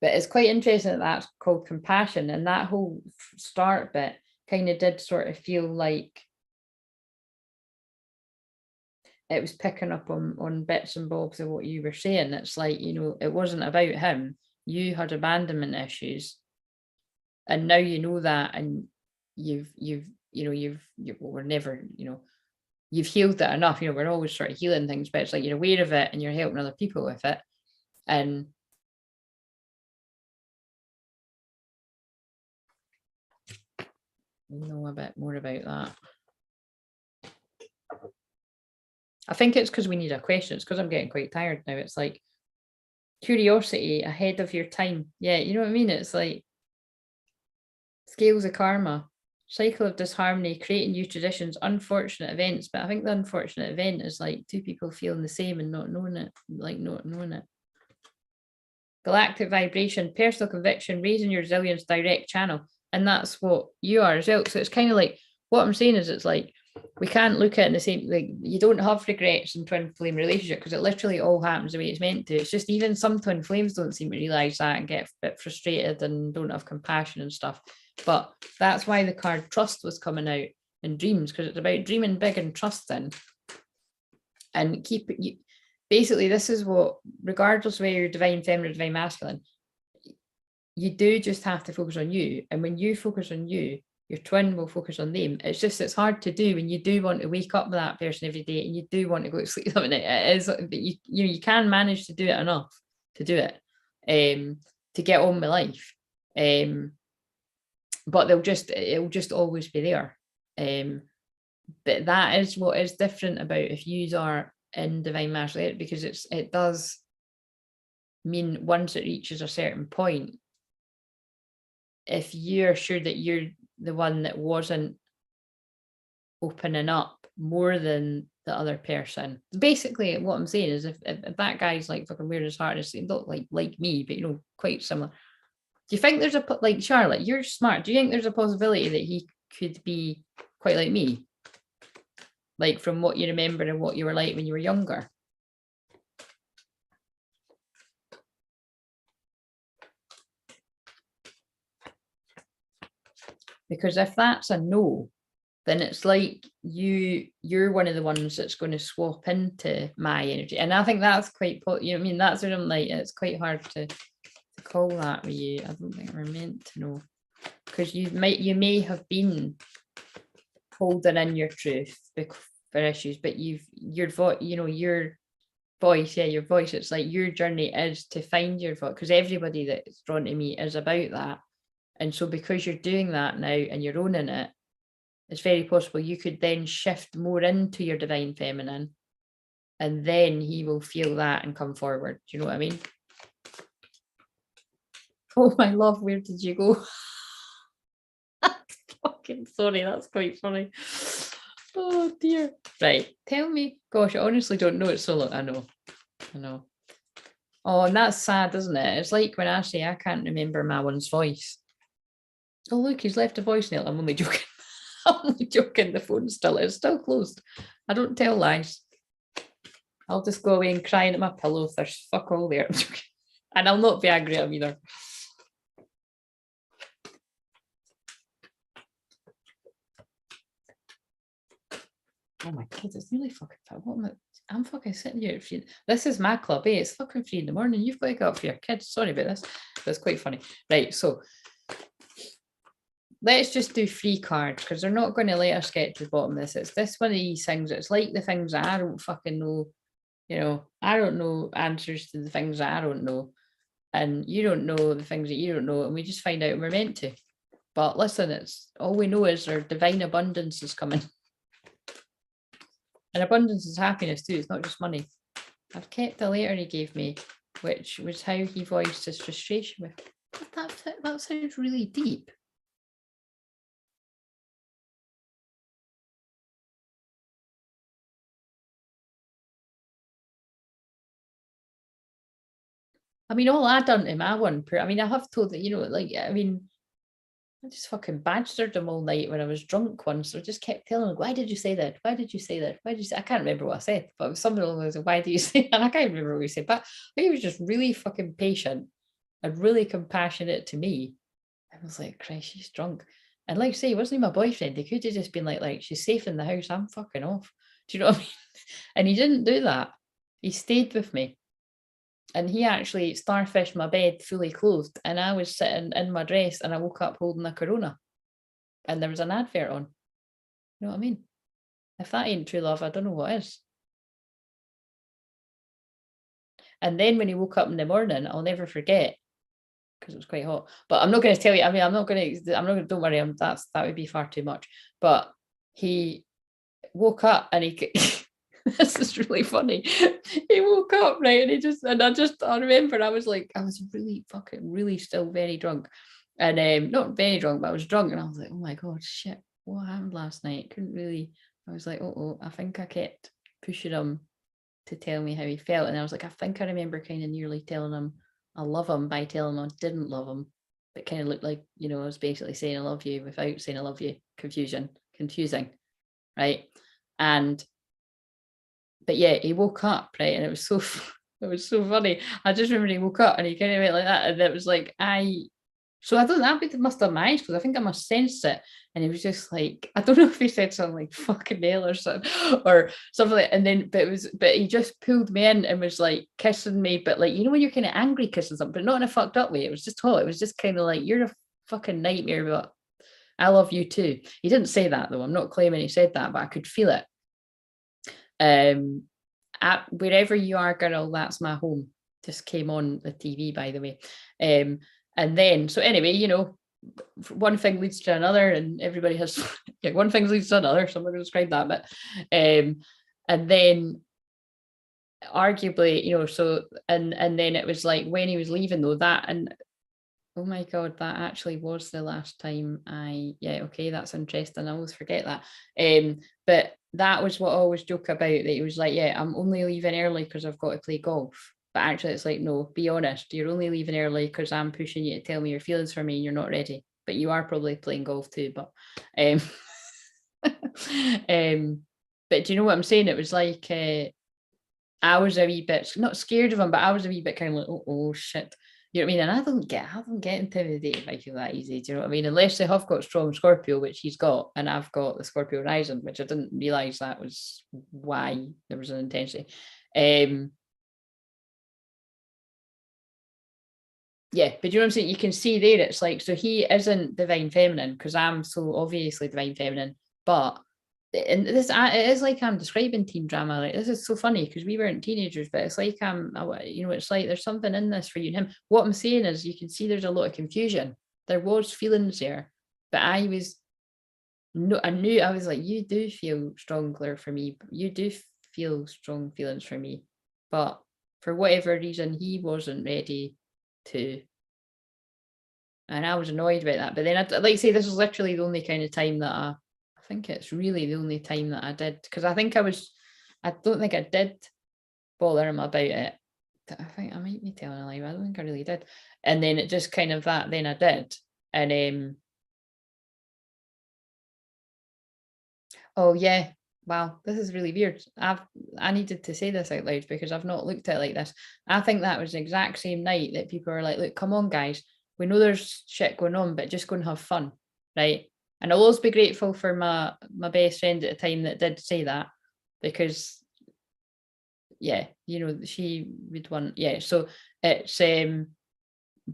But it's quite interesting that that's called compassion, and that whole start bit kind of did sort of feel like it was picking up on bits and bobs of what you were saying. It's like, you know, it wasn't about him. You had abandonment issues, and now you know that, and you've we're never, you know, you've healed it enough. You know, we're always sort of healing things, but it's like you're aware of it and you're helping other people with it. And we know a bit more about that. I think it's because we need a question. It's because I'm getting quite tired now. It's like curiosity ahead of your time. Yeah, you know what I mean? It's like scales of karma, cycle of disharmony, creating new traditions, unfortunate events. But I think the unfortunate event is like two people feeling the same and not knowing it, like not knowing it. Galactic vibration, personal conviction, raising your resilience, direct channel. And that's what you are as well. So it's kind of like, what I'm saying is, it's like, we can't look at it in the same, like, you don't have regrets in twin flame relationship because it literally all happens the way it's meant to. It's just even some twin flames don't seem to realize that and get a bit frustrated and don't have compassion and stuff. But that's why the card trust was coming out in dreams, because it's about dreaming big and trusting and keep it. Basically, this is what, regardless of whether you're divine feminine or divine masculine, you do just have to focus on you. And when you focus on you, your twin will focus on them. It's just, it's hard to do when you do want to wake up with that person every day and you do want to go to sleep. I mean, it is, but you can manage to do it enough to do it, to get on with life. But it'll just always be there. But that is what is different about if you are in divine masculinity, because it does mean once it reaches a certain point, if you're sure that you're the one that wasn't opening up more than the other person, basically what I'm saying is, if that guy's like fucking weird his heart, he don't like me, but you know, quite similar. Do you think there's like Charlotte, you're smart, do you think there's a possibility that he could be quite like me? Like from what you remember and what you were like when you were younger? Because if that's a no, then it's like you're one of the ones that's going to swap into my energy. And I think that's quite, you know what I mean? That's what I'm like, it's quite hard to call that with you. I don't think we're meant to know. Because you may have been holding in your truth for issues, but your voice, you know, your voice, it's like your journey is to find your voice, because everybody that's drawn to me is about that. And so because you're doing that now and you're owning it, it's very possible you could then shift more into your divine feminine, and then he will feel that and come forward. Do you know what I mean? Oh my love, where did you go? Fucking sorry, that's quite funny. Oh dear. Right, tell me. Gosh, I honestly don't know. It's so long. I know. Oh, and that's sad, isn't it? It's like when I say I can't remember my one's voice. Oh look, he's left a voicemail. I'm only joking. I'm only joking. The phone is still closed. I don't tell lies. I'll just go away and cry into my pillow if there's fuck all there. And I'll not be angry at him either. Oh my God, it's nearly fucking time. What am I? I'm fucking sitting here at 3. This is my club, eh? It's fucking 3 in the morning. You've got to go up for your kids. Sorry about this. That's quite funny. Right, so let's just do 3 cards, because they're not going to let us get to the bottom of this. It's this one of these things. It's like the things that I don't fucking know. You know, I don't know answers to the things that I don't know. And you don't know the things that you don't know. And we just find out we're meant to. But listen, it's all we know is our divine abundance is coming. And abundance is happiness too. It's not just money. I've kept the letter he gave me, which was how he voiced his frustration with. That sounds really deep. I mean, all I done to my one, I mean, I have told that, you know, like, I mean, I just fucking badgered him all night when I was drunk once. I just kept telling him, why did you say that? Why did you say that? Why did you say? I can't remember what I said, but it was something along those lines. Why do you say that? I can't remember what he said, but he was just really fucking patient and really compassionate to me. I was like, Christ, she's drunk. And like I say, he wasn't my boyfriend. He could have just been like, she's safe in the house. I'm fucking off. Do you know what I mean? And he didn't do that. He stayed with me. And he actually starfished my bed fully clothed. And I was sitting in my dress and I woke up holding a Corona. And there was an advert on. You know what I mean? If that ain't true love, I don't know what is. And then when he woke up in the morning, I'll never forget, because it was quite hot. But I'm not going to tell you. I mean, I'm not going to. Don't worry. That would be far too much. But he woke up and he. This is really funny. He woke up, right, and I remember I was really still very drunk, and not very drunk, but I was drunk, and I was like, oh my god, shit, what happened last night? Couldn't really. I was like, oh, I think I kept pushing him to tell me how he felt, and I was like, I think I remember kind of nearly telling him I love him by telling him I didn't love him, but kind of looked like, you know, I was basically saying I love you without saying I love you. Confusing, right? But yeah, he woke up, right, and it was so funny. I just remember he woke up and he kind of went like that, and it was like so I don't know, that must have managed, because I think I must sense it. And he was just like, I don't know if he said something like fucking hell or something, and then but he just pulled me in and was like kissing me, but like, you know, when you're kind of angry kissing something, but not in a fucked up way. It was just hot. It was just kind of like, you're a fucking nightmare, but I love you too. He didn't say that though. I'm not claiming he said that, but I could feel it. Wherever you are, girl, that's my home. Just came on the TV, by the way. And then, so anyway, you know, one thing leads to another, and everybody has one thing leads to another, so I'm not going to describe that. But and then arguably, you know, so and then it was like when he was leaving though, that, and oh my god, that actually was the last time okay, that's interesting. I always forget that. But that was what I always joke about, that he was like, yeah, I'm only leaving early because I've got to play golf. But actually it's like, no, be honest, you're only leaving early because I'm pushing you to tell me your feelings for me and you're not ready. But you are probably playing golf too. But but do you know what I'm saying? It was like I was a wee bit not scared of him, but I was a wee bit kind of like, oh shit. You know what I mean? And I don't get intimidated by you that easy. Do you know what I mean? Unless they have got strong Scorpio, which he's got, and I've got the Scorpio rising, which I didn't realise that was why there was an intensity. Yeah, but you know what I'm saying? You can see there, it's like, so he isn't divine feminine because I'm so obviously divine feminine, but and this it is like I'm describing teen drama. Like, this is so funny because we weren't teenagers, but it's like you know, it's like there's something in this for you and him. What I'm saying is, you can see there's a lot of confusion. There was feelings there, but I knew, I was like, you do feel stronger for me. You do feel strong feelings for me, but for whatever reason, he wasn't ready to. And I was annoyed about that. But then I'd like to say this was literally the only kind of time that I think it's really the only time that I did, because I don't think I did bother him about it. I think I might be telling a lie, but I don't think I really did. And then it just kind of that, then I did. And oh yeah, wow, this is really weird. I needed to say this out loud because I've not looked at it like this. I think that was the exact same night that people are like, look, come on guys, we know there's shit going on, but just go and have fun, right? And I'll always be grateful for my best friend at the time that did say that, because yeah, you know, she would want, yeah. So it's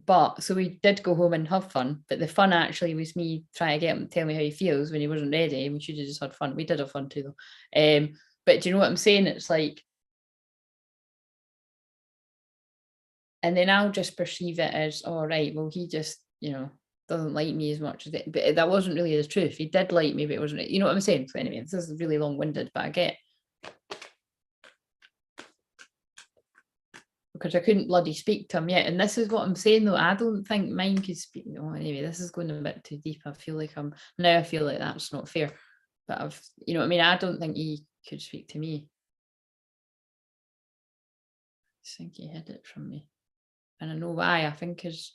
but so we did go home and have fun, but the fun actually was me trying to get him to tell me how he feels when he wasn't ready, and we should have just had fun. We did have fun too though. But do you know what I'm saying? It's like, and then I'll just perceive it as, all right, well, he just, you know, doesn't like me as much as it, but that wasn't really the truth. He did like me, but it wasn't, you know what I'm saying? So anyway, this is really long-winded, but I get, because I couldn't bloody speak to him yet. And this is what I'm saying though, I don't think mine could speak. Oh, anyway, this is going a bit too deep. I feel like that's not fair. But you know what I mean? I don't think he could speak to me. I think he hid it from me. And I know why. I think is,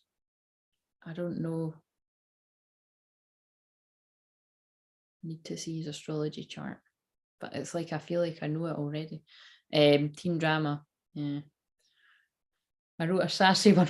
I don't know. Need to see his astrology chart. But it's like, I feel like I know it already. Teen drama. Yeah. I wrote a sassy one.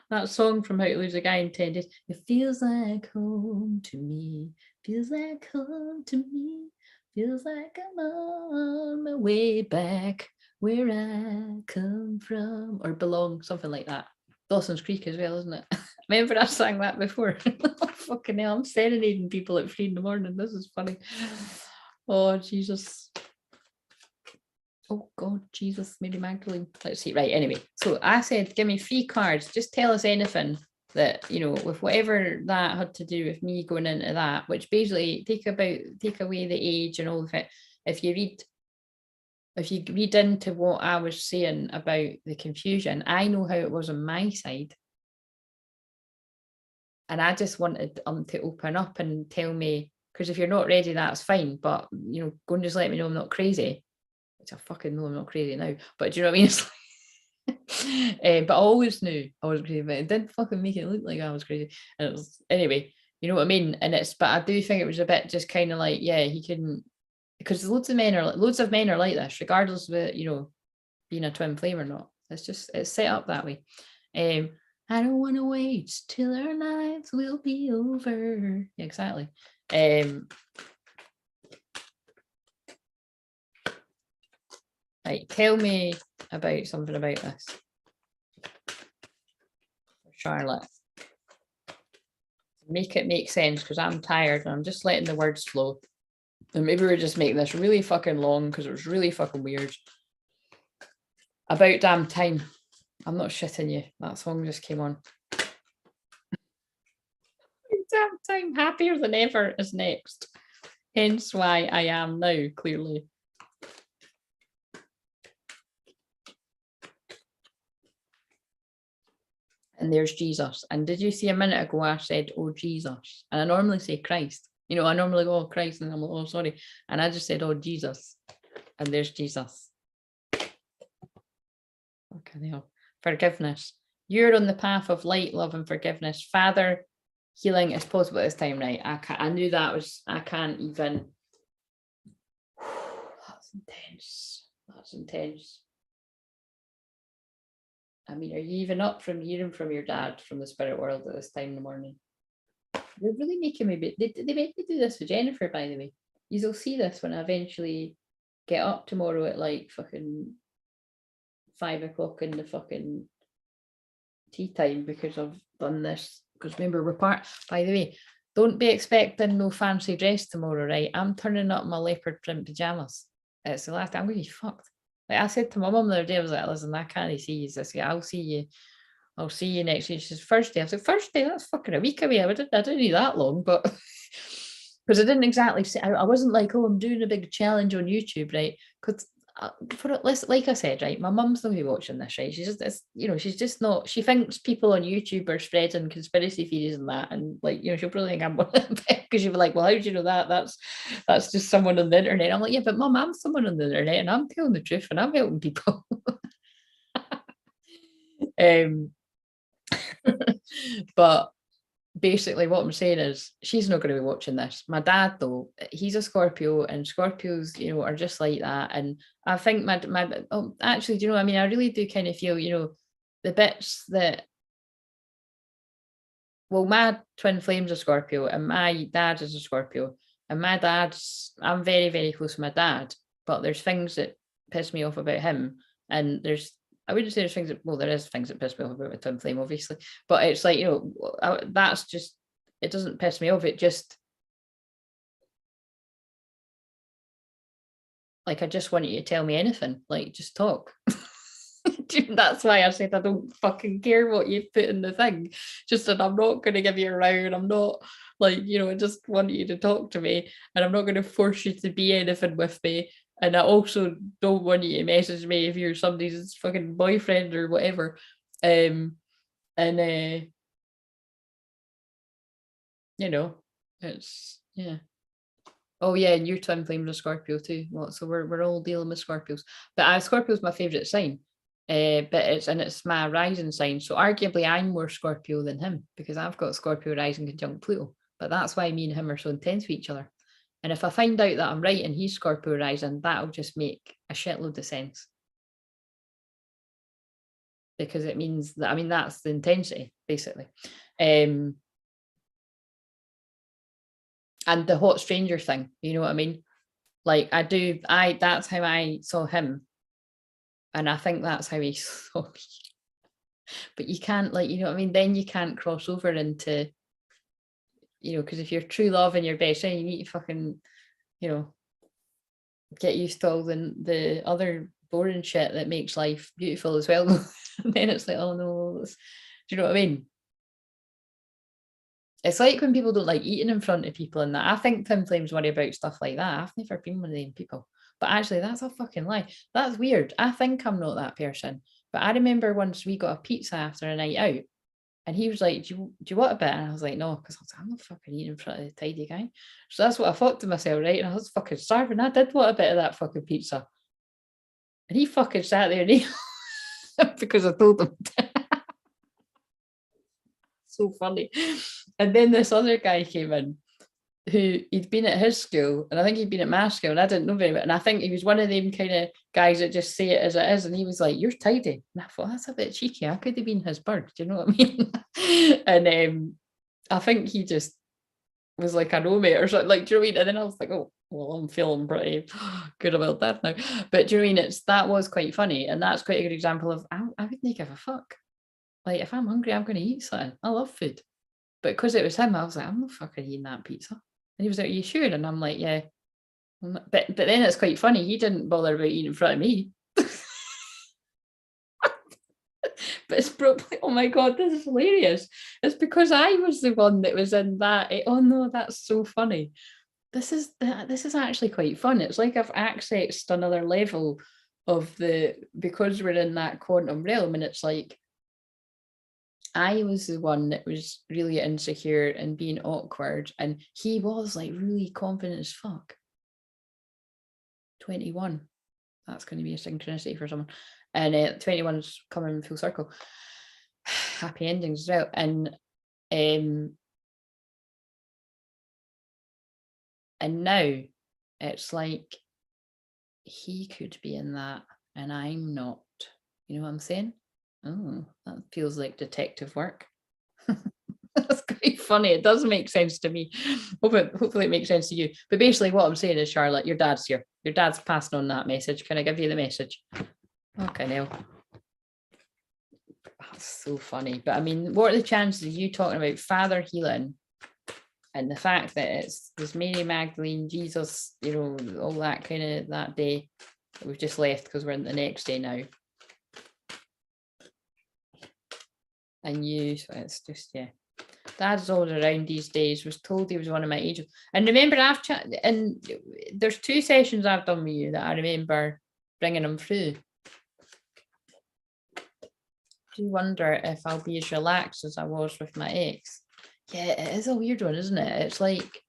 That song from How to Lose a Guy in 10 Days. It feels like home to me. Feels like home to me. Feels like I'm on my way back where I come from. Or belong, something like that. Dawson's Creek as well, isn't it? Remember I sang that before? Fucking hell, I'm serenading people at 3 in the morning. This is funny. Oh, Jesus. Oh, God, Jesus, Mary Magdalene. Let's see. Right, anyway. So I said, give me 3 cards. Just tell us anything that, you know, with whatever that had to do with me going into that, which basically take away the age and all of it. If you read into what I was saying about the confusion, I know how it was on my side. And I just wanted to open up and tell me, because if you're not ready, that's fine. But, you know, go and just let me know I'm not crazy, which I fucking know I'm not crazy now. But do you know what I mean? It's like, but I always knew I was crazy, but it didn't fucking make it look like I was crazy. And it was, anyway, you know what I mean? And but I do think it was a bit just kind of like, yeah, he couldn't, because loads of men are like this, regardless of it, you know, being a twin flame or not. It's set up that way. I don't want to wait till our lives will be over. Yeah, exactly. Right, tell me about something about this. Charlotte. Make it make sense, because I'm tired and I'm just letting the words flow. And maybe we're just making this really fucking long because it was really fucking weird. About damn time. I'm not shitting you. That song just came on. Damn time. Happier than ever is next. Hence why I am now, clearly. And there's Jesus. And did you see a minute ago I said, oh, Jesus? And I normally say Christ. You know, I normally go, oh, Christ, and I'm like, oh, sorry. And I just said, oh, Jesus. And there's Jesus. Okay, hell. Forgiveness. You're on the path of light, love, and forgiveness. Father, healing is possible at this time, right? I knew that was, I can't even. That's intense. That's intense. I mean, are you even up from hearing from your dad from the spirit world at this time in the morning? They're really making me, they made me do this with Jennifer, by the way. You'll see this when I eventually get up tomorrow at like fucking 5 o'clock in the fucking tea time, because I've done this. Because remember, we're part, by the way, don't be expecting no fancy dress tomorrow, right? I'm turning up my leopard print pajamas. It's the last, I'm going to be fucked. Like I said to my mum the other day, I was like, listen, I can't see you this year. I'll see you next week. She says, first day. I was like, first day? That's fucking a week away. I didn't need that long, but because I didn't exactly say, I wasn't like, oh, I'm doing a big challenge on YouTube, right? Because like I said, right, my mum's not watching this, right? She's just, you know, she's just not, she thinks people on YouTube are spreading conspiracy theories and that, and like, you know, she'll probably think I'm one of them, because she'll be like, well, how do you know that? That's just someone on the internet. I'm like, yeah, but mum, I'm someone on the internet and I'm telling the truth and I'm helping people. But basically what I'm saying is she's not going to be watching this. My dad, though, he's a Scorpio, and Scorpios, you know, are just like that. And I think actually, do you know what I mean? I really do kind of feel, you know, the bits that, well, my twin flame's a Scorpio and my dad is a Scorpio, and I'm very, very close to my dad, but there's things that piss me off about him, and I wouldn't say there's things that, well, there is things that piss me off about my twin flame, obviously, but it's like, you know, that's just, it doesn't piss me off. It just, like, I just want you to tell me anything, like, just talk. That's why I said I don't fucking care what you put in the thing. Just that I'm not going to give you a round. I'm not, like, you know, I just want you to talk to me, and I'm not going to force you to be anything with me. And I also don't want you to message me if you're somebody's fucking boyfriend or whatever. And you know, it's, yeah. Oh yeah, and your twin flame's a Scorpio too. Well, so we're all dealing with Scorpios. But Scorpio's my favourite sign. but it's my rising sign. So arguably I'm more Scorpio than him because I've got Scorpio rising conjunct Pluto. But that's why me and him are so intense with each other. And if I find out that I'm right and he's Scorpio rising, that'll just make a shitload of sense. Because it means that, I mean, that's the intensity, basically. And the hot stranger thing, you know what I mean? Like that's how I saw him. And I think that's how he saw me. But you can't, like, you know what I mean? Then you can't cross over into, you know, because if you're true love and your best friend, you need to fucking, you know, get used to all the other boring shit that makes life beautiful as well. And then it's like, oh no, do you know what I mean? It's like when people don't like eating in front of people and that. I think TWINFLAMES worry about stuff like that. I've never been one of them people. But actually, that's a fucking lie. That's weird. I think I'm not that person. But I remember once we got a pizza after a night out, and he was like, do you want a bit? And I was like, no, because I was like, I'm not fucking eating in front of the tidy guy. So that's what I thought to myself, right? And I was fucking starving. I did want a bit of that fucking pizza. And he fucking sat there and he because I told him. So funny. And then this other guy came in who he'd been at his school, and I think he'd been at my school, and I didn't know very much. And I think he was one of them kind of guys that just say it as it is. And he was like, "You're tidy." And I thought, that's a bit cheeky. I could have been his bird. Do you know what I mean? And I think he just was like, "I know, mate," or something. Like, do you know what I mean? And then I was like, "Oh, well, I'm feeling pretty good about that now." But do you know what I mean? That was quite funny, and that's quite a good example of I wouldn't give a fuck. Like, if I'm hungry, I'm going to eat something. I love food. But because it was him, I was like, I'm not fucking eating that pizza. And he was like, are you sure? And I'm like, yeah. But then it's quite funny. He didn't bother about eating in front of me. But it's probably, oh my God, this is hilarious. It's because I was the one that was in that. Oh no, that's so funny. This is actually quite fun. It's like I've accessed another level of because we're in that quantum realm, and it's like, I was the one that was really insecure and being awkward, and he was like really confident as fuck. 21. That's going to be a synchronicity for someone. And 21's coming full circle. Happy endings as well. And now it's like he could be in that and I'm not. You know what I'm saying? Oh, that feels like detective work. That's quite funny. It does make sense to me. Hopefully it makes sense to you. But basically what I'm saying is, Charlotte, your dad's here. Your dad's passing on that message. Can I give you the message? Okay, now. That's so funny. But I mean, what are the chances of you talking about father healing and the fact that there's Mary Magdalene, Jesus, you know, all that kind of that day that we've just left because we're in the next day now. And you, so it's just, yeah. Dad's all around these days, was told he was one of my angels. And remember, and there's 2 sessions I've done with you that I remember bringing them through. Do you wonder if I'll be as relaxed as I was with my ex? Yeah, it is a weird one, isn't it? It's like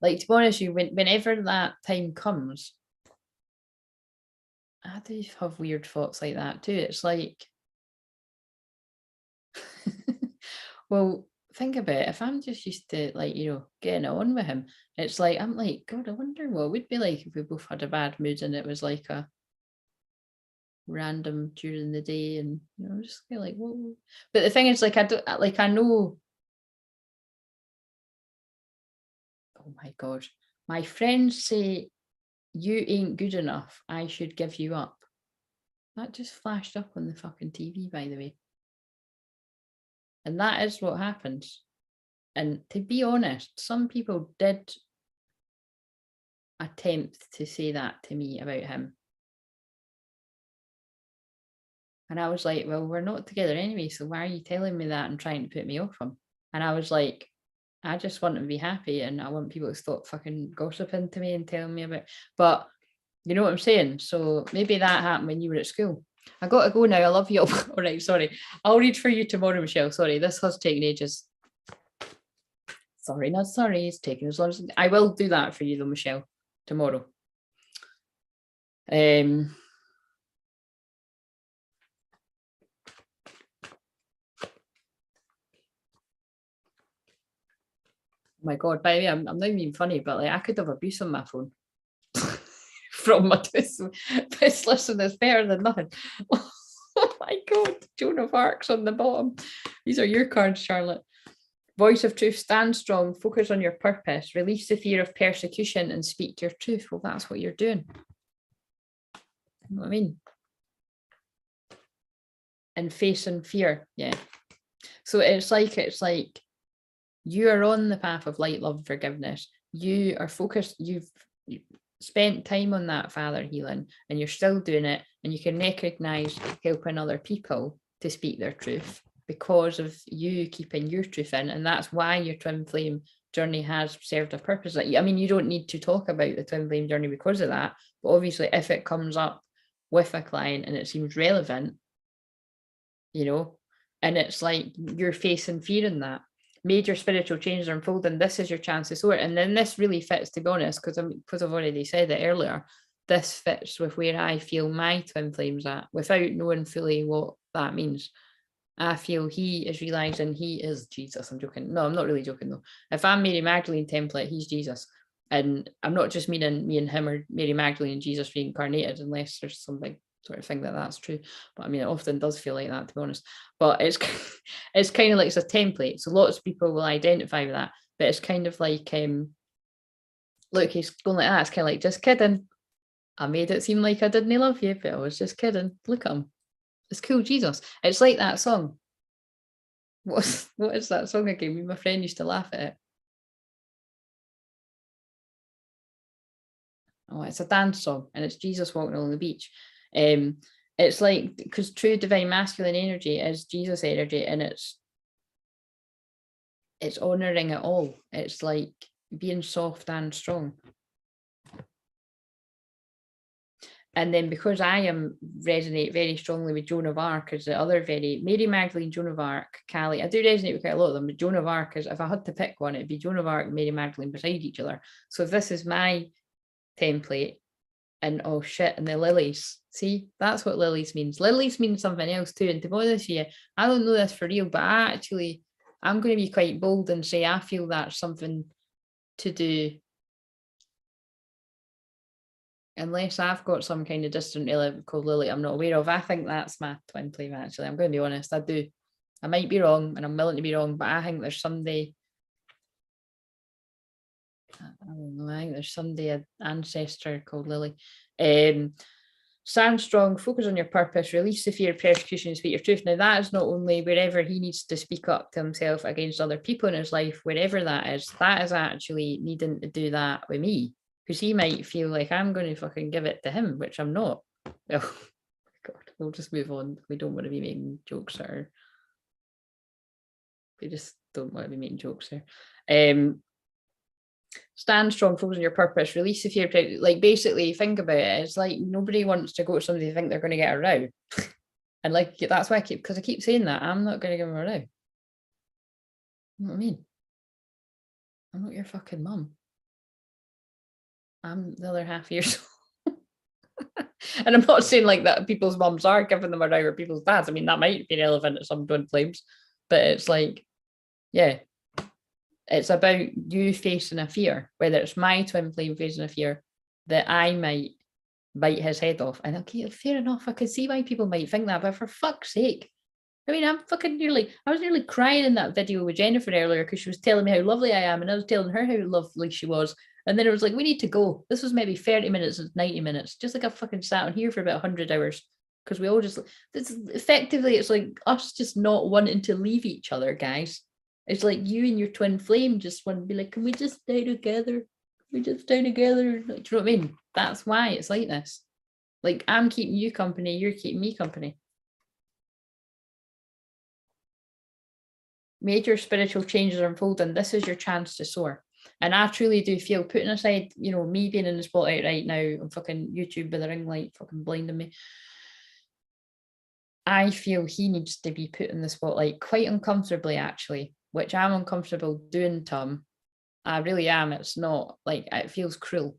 to be honest with you, whenever that time comes, I do have weird thoughts like that too. It's like, well, think about it. If I'm just used to, like, you know, getting on with him, it's like, I'm like, God, I wonder what it would be like if we both had a bad mood and it was like a random during the day, and you know, just feel like, whoa. But the thing is, like, I know. Oh my God, my friends say you ain't good enough. I should give you up. That just flashed up on the fucking TV, by the way. And that is what happens. And to be honest, some people did attempt to say that to me about him. And I was like, well, we're not together anyway, so why are you telling me that and trying to put me off him? And I was like, I just want to be happy, and I want people to stop fucking gossiping to me and telling me about, but you know what I'm saying? So maybe that happened when you were at school. I got to go now. I love you all. All right, sorry. I'll read for you tomorrow, Michelle. Sorry, this has taken ages. Sorry, not sorry. It's taken as long as I will do that for you though, Michelle, tomorrow. my God, by the way, I'm not even being funny, but like I could have abuse on my phone from my this listen is better than nothing. Oh my God, Joan of Arc's on the bottom. These are your cards, Charlotte. Voice of truth, stand strong, focus on your purpose, release the fear of persecution and speak your truth. Well, that's what you're doing. You know what I mean? And facing fear, yeah. So it's like you are on the path of light, love, forgiveness. You are focused, you've spent time on that father healing and you're still doing it, and you can recognize helping other people to speak their truth because of you keeping your truth in. And that's why your twin flame journey has served a purpose. I mean, you don't need to talk about the twin flame journey because of that, but obviously if it comes up with a client and it seems relevant, you know, and it's like you're facing fear in that. Major spiritual changes are unfolding. This is your chance to sort. And then this really fits, to be honest, because I've already said it earlier, this fits with where I feel my twin flames at, without knowing fully what that means. I feel he is realizing he is Jesus. I'm joking. No, I'm not really joking though. If I'm Mary Magdalene template, he's Jesus. And I'm not just meaning me and him or Mary Magdalene and Jesus reincarnated, unless there's some big sort of thing that's true. But I mean, it often does feel like that, to be honest. But it's kind of like it's a template. So lots of people will identify with that. But it's kind of like, look, he's going like that. It's kind of like, just kidding. I made it seem like I didn't love you, but I was just kidding. Look at him. It's cool, Jesus. It's like that song. What is that song again? Me and my friend used to laugh at it. Oh, it's a dance song, and it's Jesus walking along the beach. It's like, because true divine masculine energy is Jesus energy, and it's honoring it all. It's like being soft and strong. And then because I resonate very strongly with Joan of Arc as the other very, Mary Magdalene, Joan of Arc, Callie, I do resonate with quite a lot of them, but Joan of Arc is, if I had to pick one, it'd be Joan of Arc and Mary Magdalene beside each other. So if this is my template, and oh shit, and the lilies, see, that's what lilies means. Lilies mean something else too. And to be honest with you, I don't know this for real, but I'm going to be quite bold and say I feel that's something to do, unless I've got some kind of distant relative called Lily I'm not aware of. I think that's my twin flame, actually. I'm going to be honest, I do. I might be wrong, and I'm willing to be wrong, but I think there's somebody, I don't know, I think there's somebody, an ancestor called Lily. Stand strong, focus on your purpose, release the fear of persecution, and speak your truth. Now, that is not only wherever he needs to speak up to himself against other people in his life, wherever that is actually needing to do that with me, because he might feel like I'm going to fucking give it to him, which I'm not. Oh, God, we'll just move on. We don't want to be making jokes, or we just don't want to be making jokes here. Stand strong, focus on your purpose, release the fear. Like, basically, think about it. It's like nobody wants to go to somebody to think they're going to get a row. And like, that's why I keep saying that. I'm not going to give them a row. You know what I mean? I'm not your fucking mum. I'm the other half years old. And I'm not saying like that people's mums are giving them a row, or people's dads. I mean, that might be relevant at some twin flames, but it's like, yeah. It's about you facing a fear, whether it's my twin flame facing a fear that I might bite his head off. And okay, fair enough. I can see why people might think that, but for fuck's sake. I mean, I was nearly crying in that video with Jennifer earlier because she was telling me how lovely I am, and I was telling her how lovely she was. And then it was like, we need to go. This was maybe 30 minutes and 90 minutes, just like I fucking sat on here for about 100 hours. Because we all just, effectively, it's like us just not wanting to leave each other, guys. It's like you and your twin flame just want to be like, can we just stay together? Can we just stay together? Like, do you know what I mean? That's why it's like this. Like, I'm keeping you company, you're keeping me company. Major spiritual changes are unfolding. This is your chance to soar. And I truly do feel, putting aside, you know, me being in the spotlight right now, I'm fucking YouTube with a ring light fucking blinding me. I feel he needs to be put in the spotlight quite uncomfortably, actually, which I'm uncomfortable doing to him. I really am. It's not like, it feels cruel.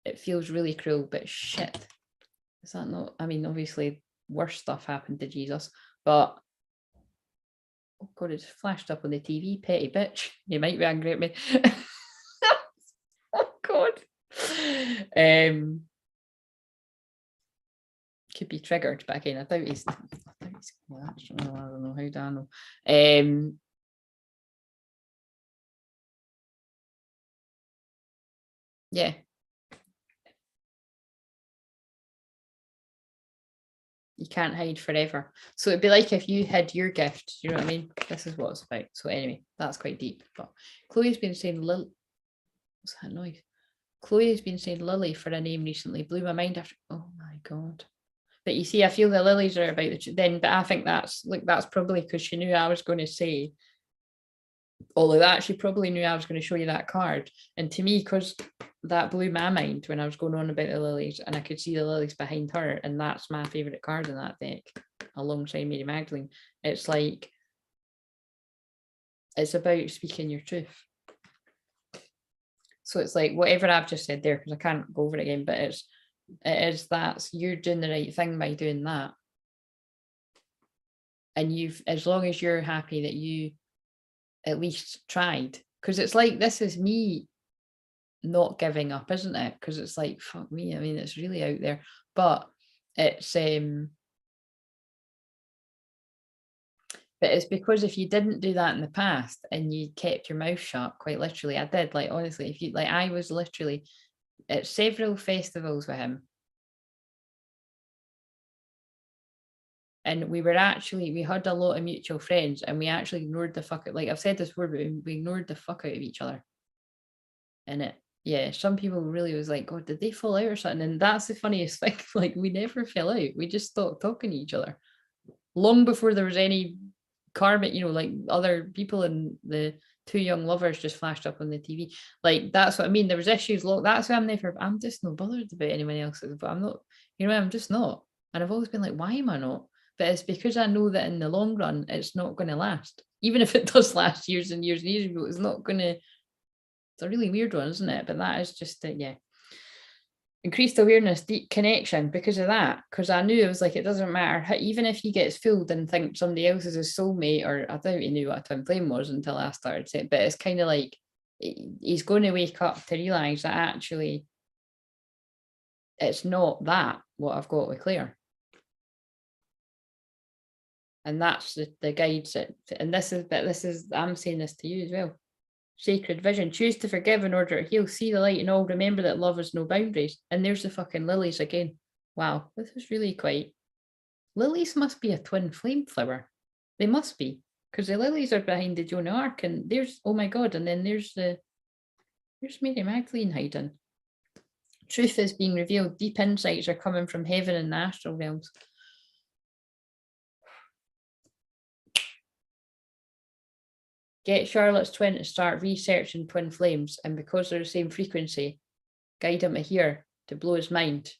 It feels really cruel, but shit. Is that not? I mean, obviously worse stuff happened to Jesus, but Oh God, it's flashed up on the TV, petty bitch. You might be angry at me. Oh God. Could be triggered, but again, I doubt he's well, I don't know how do I know. Yeah. You can't hide forever. So it'd be like if you hid your gift, you know what I mean? This is what it's about. So anyway, that's quite deep. But Chloe's been saying Lily. What's that noise? Chloe's been saying Lily for a name recently. Blew my mind after. Oh my God. But you see, I feel the lilies are about then, but I think that's probably because she knew I was going to say all of that. She probably knew I was going to show you that card. And to me, because that blew my mind when I was going on about the lilies, and I could see the lilies behind her, and that's my favourite card in that deck, alongside Mary Magdalene. It's like, it's about speaking your truth. So it's like whatever I've just said there, because I can't go over it again, but it is that's you're doing the right thing by doing that. And you've, as long as you're happy that you at least tried, because it's like, this is me not giving up, isn't it? Because it's like, fuck me, I mean, it's really out there, but it's but it's because if you didn't do that in the past and you kept your mouth shut, quite literally, I did, like, honestly, if you, like, I was literally at several festivals with him, and we had a lot of mutual friends, and we actually ignored the fuck out, like I've said this before, but we ignored the fuck out of each other. And it, yeah, some people really was like, God, did they fall out or something? And that's the funniest thing. Like, we never fell out. We just stopped talking to each other long before there was any karmic, you know, like other people, and the two young lovers just flashed up on the TV. Like, that's what I mean. There was issues. That's why I'm just not bothered about anyone else's, but I'm not, you know, I'm just not. And I've always been like, why am I not? But it's because I know that in the long run, it's not going to last. Even if it does last years and years and years, but it's not going to. It's a really weird one, isn't it? But that is just it, yeah. Increased awareness, deep connection because of that. Because I knew it was like, it doesn't matter how, even if he gets fooled and thinks somebody else is his soulmate, or I doubt he knew what a twin flame was until I started saying. But it's kind of like he's going to wake up to realize that actually it's not that what I've got with Claire. And that's the guides that, and this is I'm saying this to you as well. Sacred vision, choose to forgive in order to heal, see the light and all, remember that love has no boundaries. And there's the fucking lilies again. Wow, this is really quite, lilies must be a twin flame flower. They must be, because the lilies are behind the Joan of Arc, and there's, oh my God, and then there's Mary Magdalene hiding. Truth is being revealed, deep insights are coming from heaven and the astral realms. Get Charlotte's twin to start researching twin flames, and because they're the same frequency, guide him to hear to blow his mind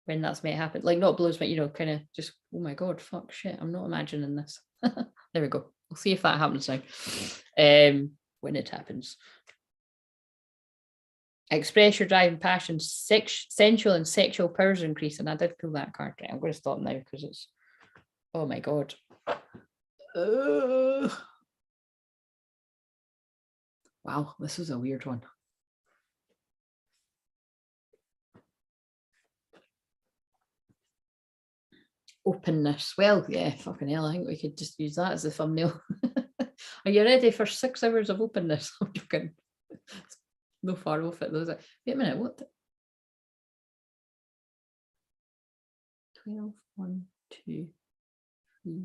when that's may happen. Like, not blow his mind, you know, kind of just, oh my God, fuck shit, I'm not imagining this. There we go. We'll see if that happens now. When it happens. Express your drive and passion, sensual and sexual powers increase. And I did pull that card. Right, I'm going to stop now because it's, oh my God. Wow, this is a weird one. Openness. Well, yeah, fucking hell, I think we could just use that as a thumbnail. Are you ready for 6 hours of openness? I'm joking. No far off it, though. Wait a minute, what? 12, 1, 2, 3,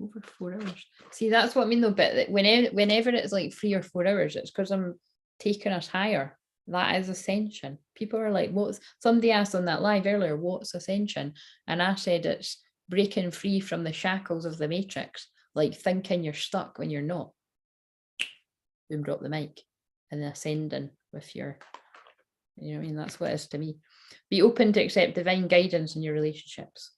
over 4 hours. See, that's what I mean, though, but whenever it's like 3 or 4 hours, it's because I'm taking us higher. That is ascension. People are like, what's, somebody asked on that live earlier, what's ascension? And I said it's breaking free from the shackles of the matrix, like thinking you're stuck when you're not. Boom, drop the mic. And ascending with your, you know what I mean? That's what it is to me. Be open to accept divine guidance in your relationships.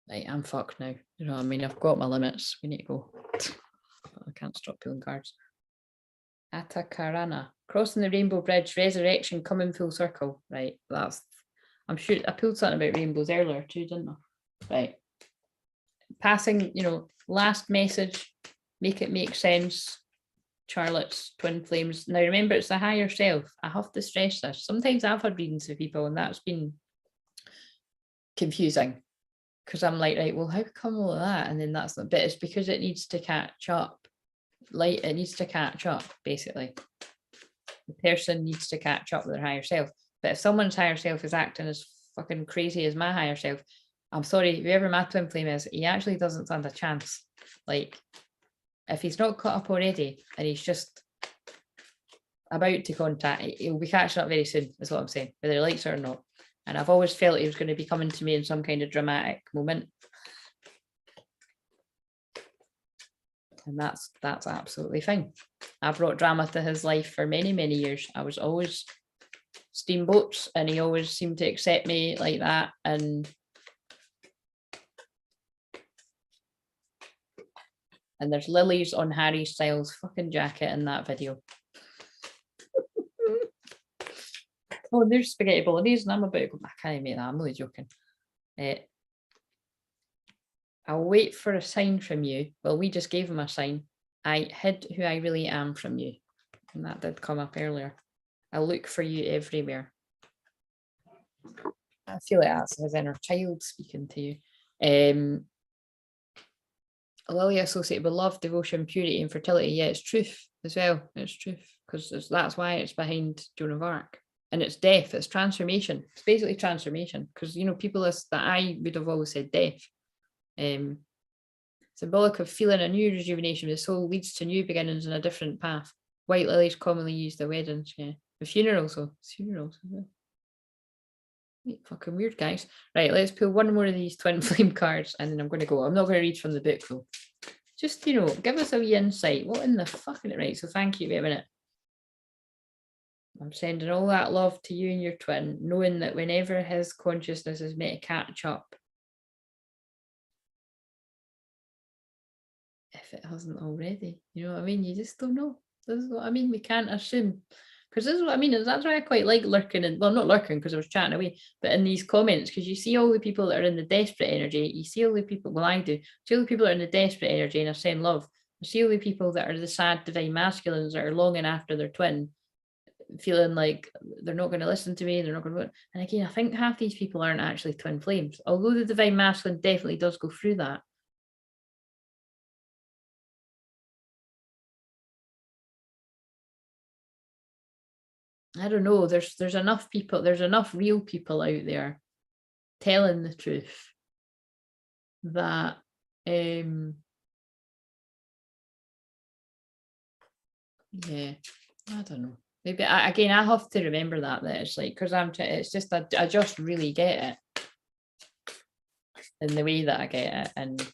Right, I'm fucked now. You know what I mean? I've got my limits. We need to go. I can't stop pulling cards. Atakarana. Crossing the rainbow bridge, resurrection, coming full circle. Right, that's, I'm sure I pulled something about rainbows earlier too, didn't I? Right. Passing, you know, last message, make it make sense. Charlotte's twin flames. Now remember, it's the higher self. I have to stress this. Sometimes I've had readings with people and that's been confusing because I'm like, right, well, how come all of that? And then that's the bit. It's because it needs to catch up. Like it needs to catch up, basically. The person needs to catch up with their higher self. But if someone's higher self is acting as fucking crazy as my higher self, I'm sorry, whoever my twin flame is, he actually doesn't stand a chance. Like, if he's not caught up already and he's just about to contact, he'll be catching up very soon, is what I'm saying, whether he likes it or not. And I've always felt he was going to be coming to me in some kind of dramatic moment. And that's absolutely fine. I brought drama to his life for many, many years. I was always steamboats and he always seemed to accept me like that. And there's lilies on Harry Styles' fucking jacket in that video. Oh, there's spaghetti bolognese and I'm about to go, I can't make that, I'm really joking. I'll wait for a sign from you. Well, we just gave him a sign. I hid who I really am from you. And that did come up earlier. I'll look for you everywhere. I feel like that's his inner child speaking to you. Lily associated with love, devotion, purity, and fertility. Yeah, it's truth as well. It's truth because that's why it's behind Joan of Arc. And it's death. It's transformation. It's basically transformation because, you know, people that I would have always said death. Symbolic of feeling a new rejuvenation. The soul leads to new beginnings in a different path. White lilies commonly used at weddings. Yeah, the funerals. So funerals. Fucking weird, guys. Right, let's pull one more of these twin flame cards and then I'm going to go. I'm not going to read from the book though. Just, you know, give us a wee insight. What in the fucking right? So thank you. Wait a minute. I'm sending all that love to you and your twin, knowing that whenever his consciousness is meant to catch up, if it hasn't already, you know what I mean? You just don't know. This is what I mean. We can't assume. Because this is what I mean. That's why I quite like lurking and, well, not lurking because I was chatting away, but in these comments, because you see all the people that are in the desperate energy, you see all the people, well, I do, see all the people that are in the desperate energy and are saying love. I see all the people that are the sad divine masculines that are longing after their twin, feeling like they're not going to listen to me, they're not going to. And again, I think half these people aren't actually twin flames, although the divine masculine definitely does go through that. I don't know, there's enough people, there's enough real people out there telling the truth that yeah, I don't know, maybe I have to remember that it's like, because it's just I just really get it in the way that I get it. And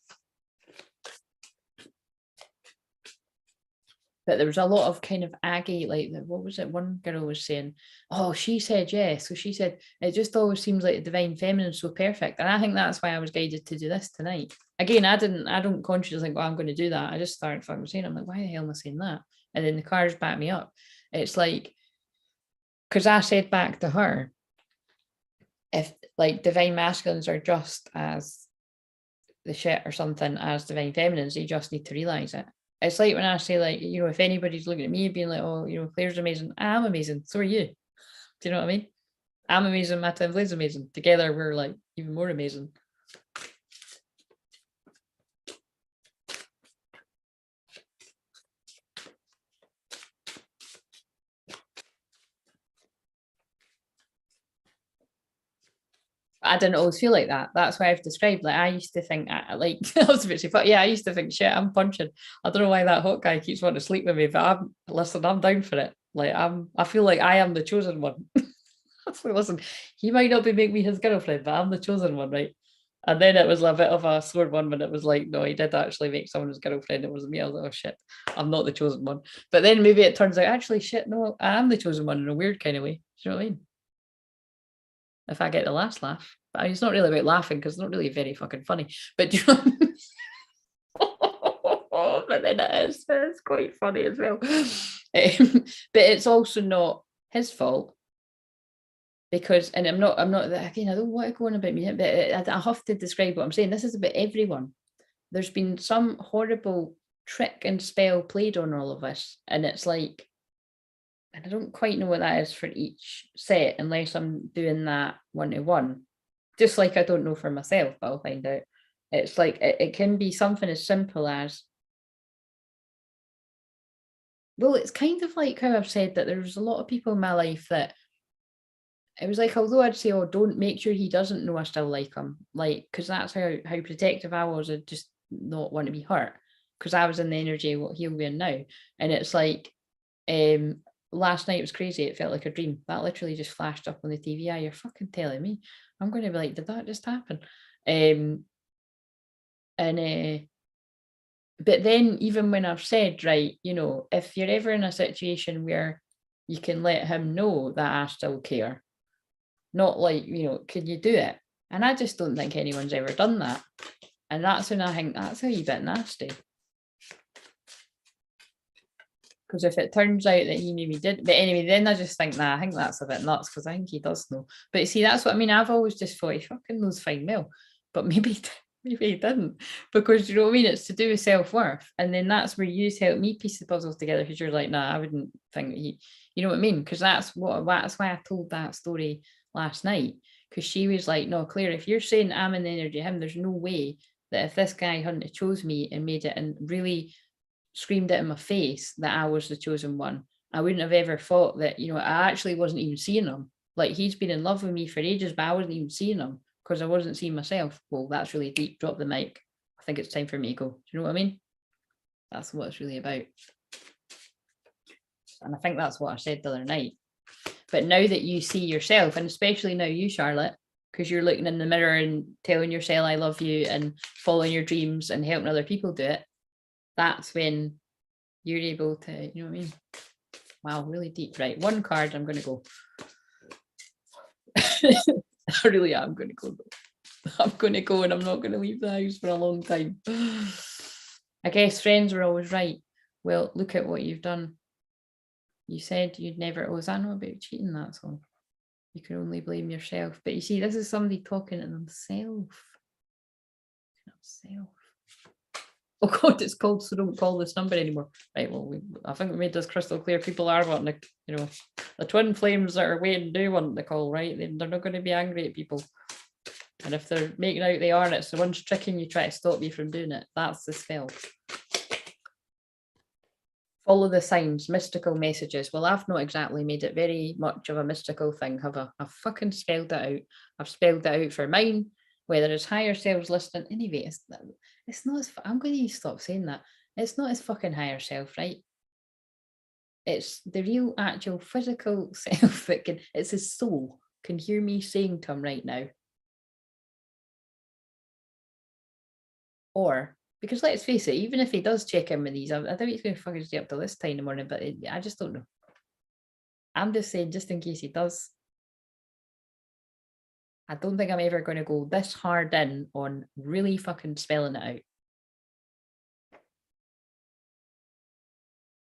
but there was a lot of kind of aggy, like, what was it? One girl was saying, oh, she said yes. So she said, it just always seems like the divine feminine is so perfect. And I think that's why I was guided to do this tonight. Again, I don't consciously think, well, I'm going to do that. I just started fucking saying, I'm like, why the hell am I saying that? And then the cards back me up. It's like, because I said back to her, if like divine masculines are just as the shit or something as divine feminines, you just need to realize it. It's like when I say, like, you know, if anybody's looking at me being like, oh, you know, Claire's amazing, I'm amazing, so are you. Do you know what I mean? I'm amazing, my twin flame's amazing. Together we're like even more amazing. I didn't always feel like that. That's why I've described. Like, I used to think, like, I was a bit but yeah, I used to think, shit, I'm punching. I don't know why that hot guy keeps wanting to sleep with me, but I'm down for it. Like, I feel like I am the chosen one. So listen, he might not be making me his girlfriend, but I'm the chosen one, right? And then it was a bit of a sword one when it was like, no, he did actually make someone his girlfriend. It wasn't me. I was like, oh shit, I'm not the chosen one. But then maybe it turns out, actually, shit, no, I am the chosen one in a weird kind of way. Do you know what I mean? If I get the last laugh. But it's not really about laughing because it's not really very fucking funny. But do you know what I mean? But then it's quite funny as well. But it's also not his fault. because, and I'm not, again, I don't want to go on about me, but I have to describe what I'm saying. This is about everyone. There's been some horrible trick and spell played on all of us. And it's like, and I don't quite know what that is for each set, unless I'm doing that one-to-one. Just like I don't know for myself, but I'll find out. It's like, it can be something as simple as, well, it's kind of like how I've said that there's a lot of people in my life that it was like, although I'd say, oh, don't, make sure he doesn't know I still like him. Like, because that's how protective I was. I just not want to be hurt. Because I was in the energy of what he'll be in now. And it's like, last night was crazy. It felt like a dream. That literally just flashed up on the TV. Yeah, you're fucking telling me. I'm going to be like, did that just happen? But then even when I've said, right, you know, if you're ever in a situation where you can let him know that I still care, not like, you know, can you do it? And I just don't think anyone's ever done that. And that's when I think that's a wee bit nasty. Because if it turns out that he maybe did, but anyway, then I just think, nah, I think that's a bit nuts, because I think he does know. But see, that's what I mean. I've always just thought he fucking knows fine well, but maybe he didn't, because you know what I mean? It's to do with self-worth. And then that's where you help me piece the puzzles together, because you're like, nah, I wouldn't think he, you know what I mean? Because that's why I told that story last night, because she was like, no, Claire, if you're saying I'm in the energy of him, there's no way that if this guy hadn't have chose me and made it and really screamed it in my face that I was the chosen one, I wouldn't have ever thought that, you know, I actually wasn't even seeing him. Like, he's been in love with me for ages, but I wasn't even seeing him because I wasn't seeing myself. Well, that's really deep. Drop the mic. I think it's time for me to go. Do you know what I mean? That's what it's really about. And I think that's what I said the other night. But now that you see yourself, and especially now you, Charlotte, because you're looking in the mirror and telling yourself I love you and following your dreams and helping other people do it, that's when you're able to, you know what I mean? Wow, really deep. Right, one card, I'm going to go. I really am going to go. I'm going to go, and I'm not going to leave the house for a long time. I guess friends were always right. Well, look at what you've done. You said you'd never, oh, is that not about cheating? That's all. You can only blame yourself. But you see, this is somebody talking to themselves. Oh God, it's called So Don't Call This Number Anymore. Right, well, I think we made this crystal clear. People are wanting to, you know, the twin flames that are waiting do want to call, right? They're not going to be angry at people. And if they're making out they are, and it's the ones tricking you, try to stop you from doing it. That's the spell. Follow the signs, mystical messages. Well, I've not exactly made it very much of a mystical thing, have I? I've fucking spelled it out. I've spelled it out for mine, whether it's higher selves listening. Anyway, it's not as, I'm going to stop saying that. It's not as fucking higher self, right? It's the real actual physical self that can, it's his soul, can hear me saying to him right now. Or, because let's face it, even if he does check in with these, I doubt he's going to fucking stay up till this time in the morning, but I just don't know. I'm just saying, just in case he does, I don't think I'm ever going to go this hard in on really fucking spelling it out.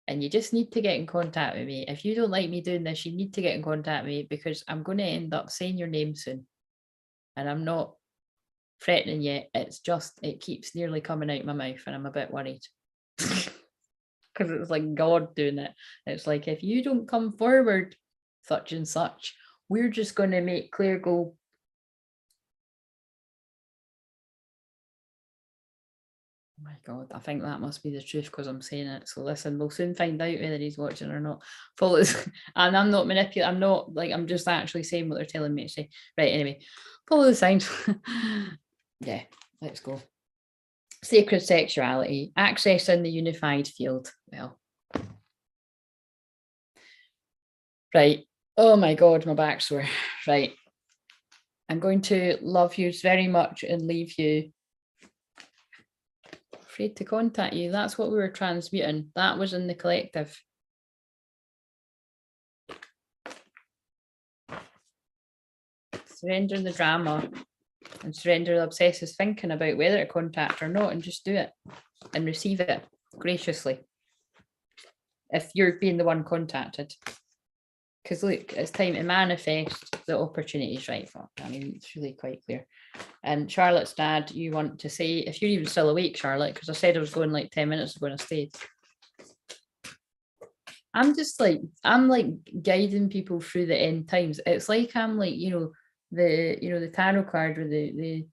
And you just need to get in contact with me. If you don't like me doing this, you need to get in contact with me, because I'm going to end up saying your name soon. And I'm not threatening you. It's just, it keeps nearly coming out my mouth, and I'm a bit worried. Because it's like God doing it. It's like, if you don't come forward, such and such, we're just going to make Claire go. Oh my God, I think that must be the truth, because I'm saying it. So listen, we'll soon find out whether he's watching or not. Follow this, and I'm not manipulating. I'm not, like, I'm just actually saying what they're telling me to say. Right, anyway, follow the signs. Yeah, let's go. Sacred sexuality, accessing the unified field. Well, right. Oh my God, my back's sore. Right. I'm going to love you very much and leave you. Afraid to contact you. That's what we were transmuting. That was in the collective. Surrender the drama and surrender the obsessive thinking about whether to contact or not, and just do it and receive it graciously if you're being the one contacted. because look, it's time to manifest the opportunities, right? Fuck, I mean, it's really quite clear. And Charlotte's dad, you want to say, if you're even still awake, Charlotte, because I said I was going like 10 minutes ago and I stayed. I'm just like, I'm like guiding people through the end times. It's like I'm like, the tarot card with the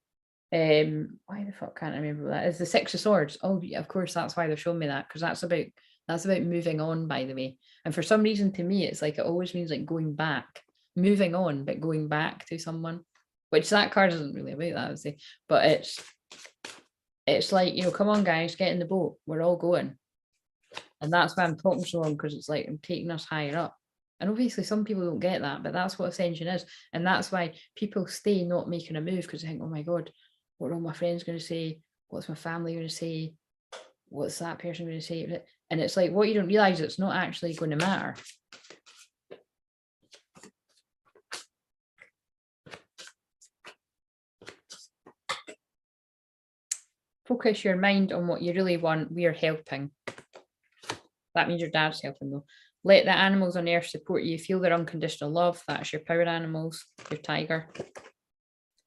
why the fuck can't I remember what that is? The Six of Swords. Oh yeah, of course, that's why they're showing me that, because that's about moving on, by the way. And for some reason, to me, it's like it always means like going back, moving on, but going back to someone, which that card isn't really about that, I would say. But it's like, come on guys, get in the boat, we're all going. And that's why I'm talking so long, because it's like I'm taking us higher up. And obviously some people don't get that, but that's what Ascension is. And that's why people stay not making a move, because they think, oh my God, what are all my friends going to say? What's my family going to say? What's that person going to say? And it's like, what you don't realize, it's not actually going to matter. Focus your mind on what you really want. We are helping. That means your dad's helping though. Let the animals on earth support you. Feel their unconditional love. That's your power animals, your tiger.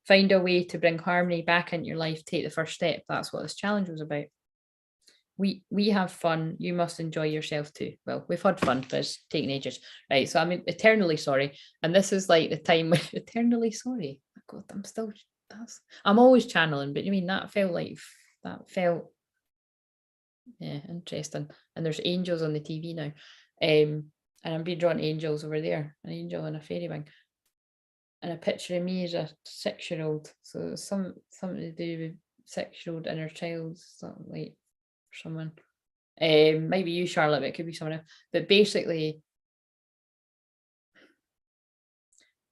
Find a way to bring harmony back into your life. Take the first step. That's what this challenge was about. We have fun. You must enjoy yourself too. Well, we've had fun, but it's taken ages. Right. So I'm eternally sorry. And this is like the time when eternally sorry. Oh God, I'm always channeling, but you mean that felt yeah, interesting. And there's angels on the TV now. And I'm being drawn angels over there, an angel and a fairy wing. And a picture of me as a 6-year-old. So something to do with 6-year-old inner child, something like someone. Maybe you, Charlotte, but it could be someone else. But basically,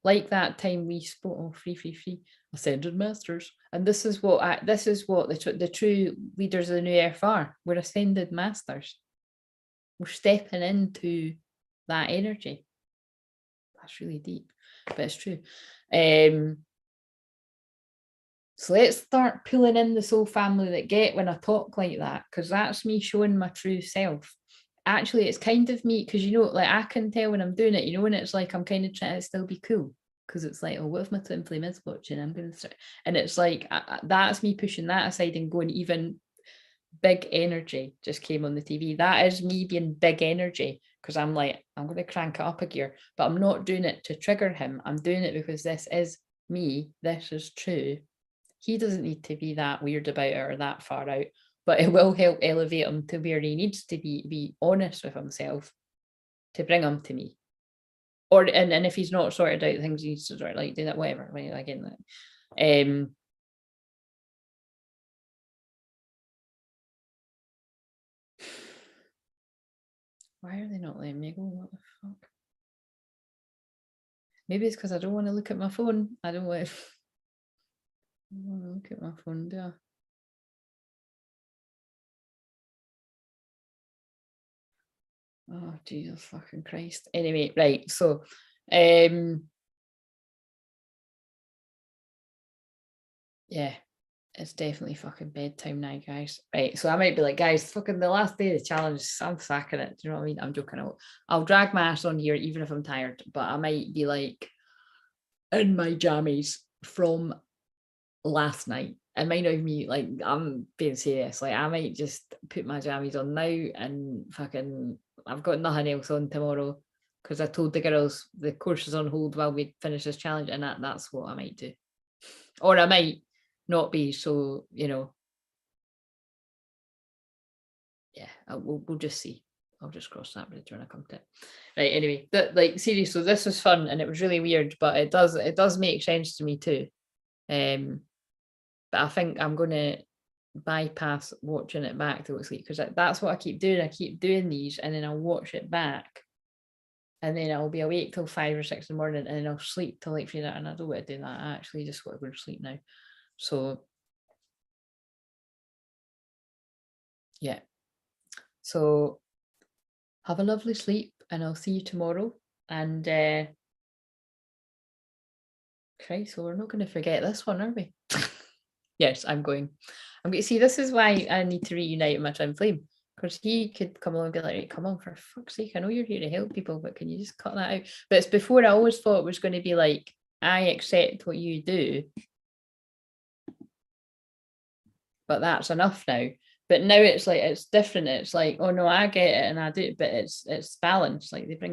like that time we spoke, oh, free, ascended masters. And this is what the true leaders of the new earth are. We're ascended masters. We're stepping into that energy. That's really deep, but it's true. So let's start pulling in the soul family that get when I talk like that, because that's me showing my true self. Actually, it's kind of me, because like I can tell when I'm doing it, and it's like I'm kind of trying to still be cool, because it's like, oh, what if my twin flame is watching? I'm going to start, and it's like that's me pushing that aside and going, even big energy just came on the TV. That is me being big energy, because I'm like, I'm going to crank it up a gear, but I'm not doing it to trigger him. I'm doing it because this is me. This is true. He doesn't need to be that weird about it or that far out, but it will help elevate him to where he needs to be honest with himself to bring him to me. And if he's not sorted out things, he needs to sort of like do that, whatever. Right? Again, why are they not letting me go? What the fuck? Maybe it's because I don't want to look at my phone. I don't want to look at my phone, do I? Oh, Jesus fucking Christ. Anyway, right. So, yeah, it's definitely fucking bedtime now, guys. Right. So I might be like, guys, fucking the last day of the challenge, I'm sacking it. Do you know what I mean? I'm joking. I'll drag my ass on here even if I'm tired, but I might be like in my jammies from last night. It might not even be like, I'm being serious. Like, I might just put my jammies on now and fucking, I've got nothing else on tomorrow, because I told the girls the course is on hold while we finish this challenge, and that's what I might do. Or I might not be, so yeah, we'll just see. I'll just cross that bridge when I come to it. Right, anyway, like seriously, this was fun and it was really weird, but it does make sense to me too. But I think I'm gonna bypass watching it back to go to sleep, because that's what I keep doing. I keep doing these and then I'll watch it back, and then I'll be awake till 5 or 6 in the morning, and then I'll sleep till like 3, and I don't want to do that. I actually just want to go to sleep now. So yeah. So have a lovely sleep, and I'll see you tomorrow. And Christ, so we're not going to forget this one, are we? Yes, I'm going to see. This is why I need to reunite with my twin flame, Because he could come along and be like, hey, come on, for fuck's sake, I know you're here to help people, but can you just cut that out? But it's before I always thought it was going to be like, I accept what you do, but that's enough now. But now it's like, it's different. It's like, oh no, I get it and I do it, but it's balanced. Like they bring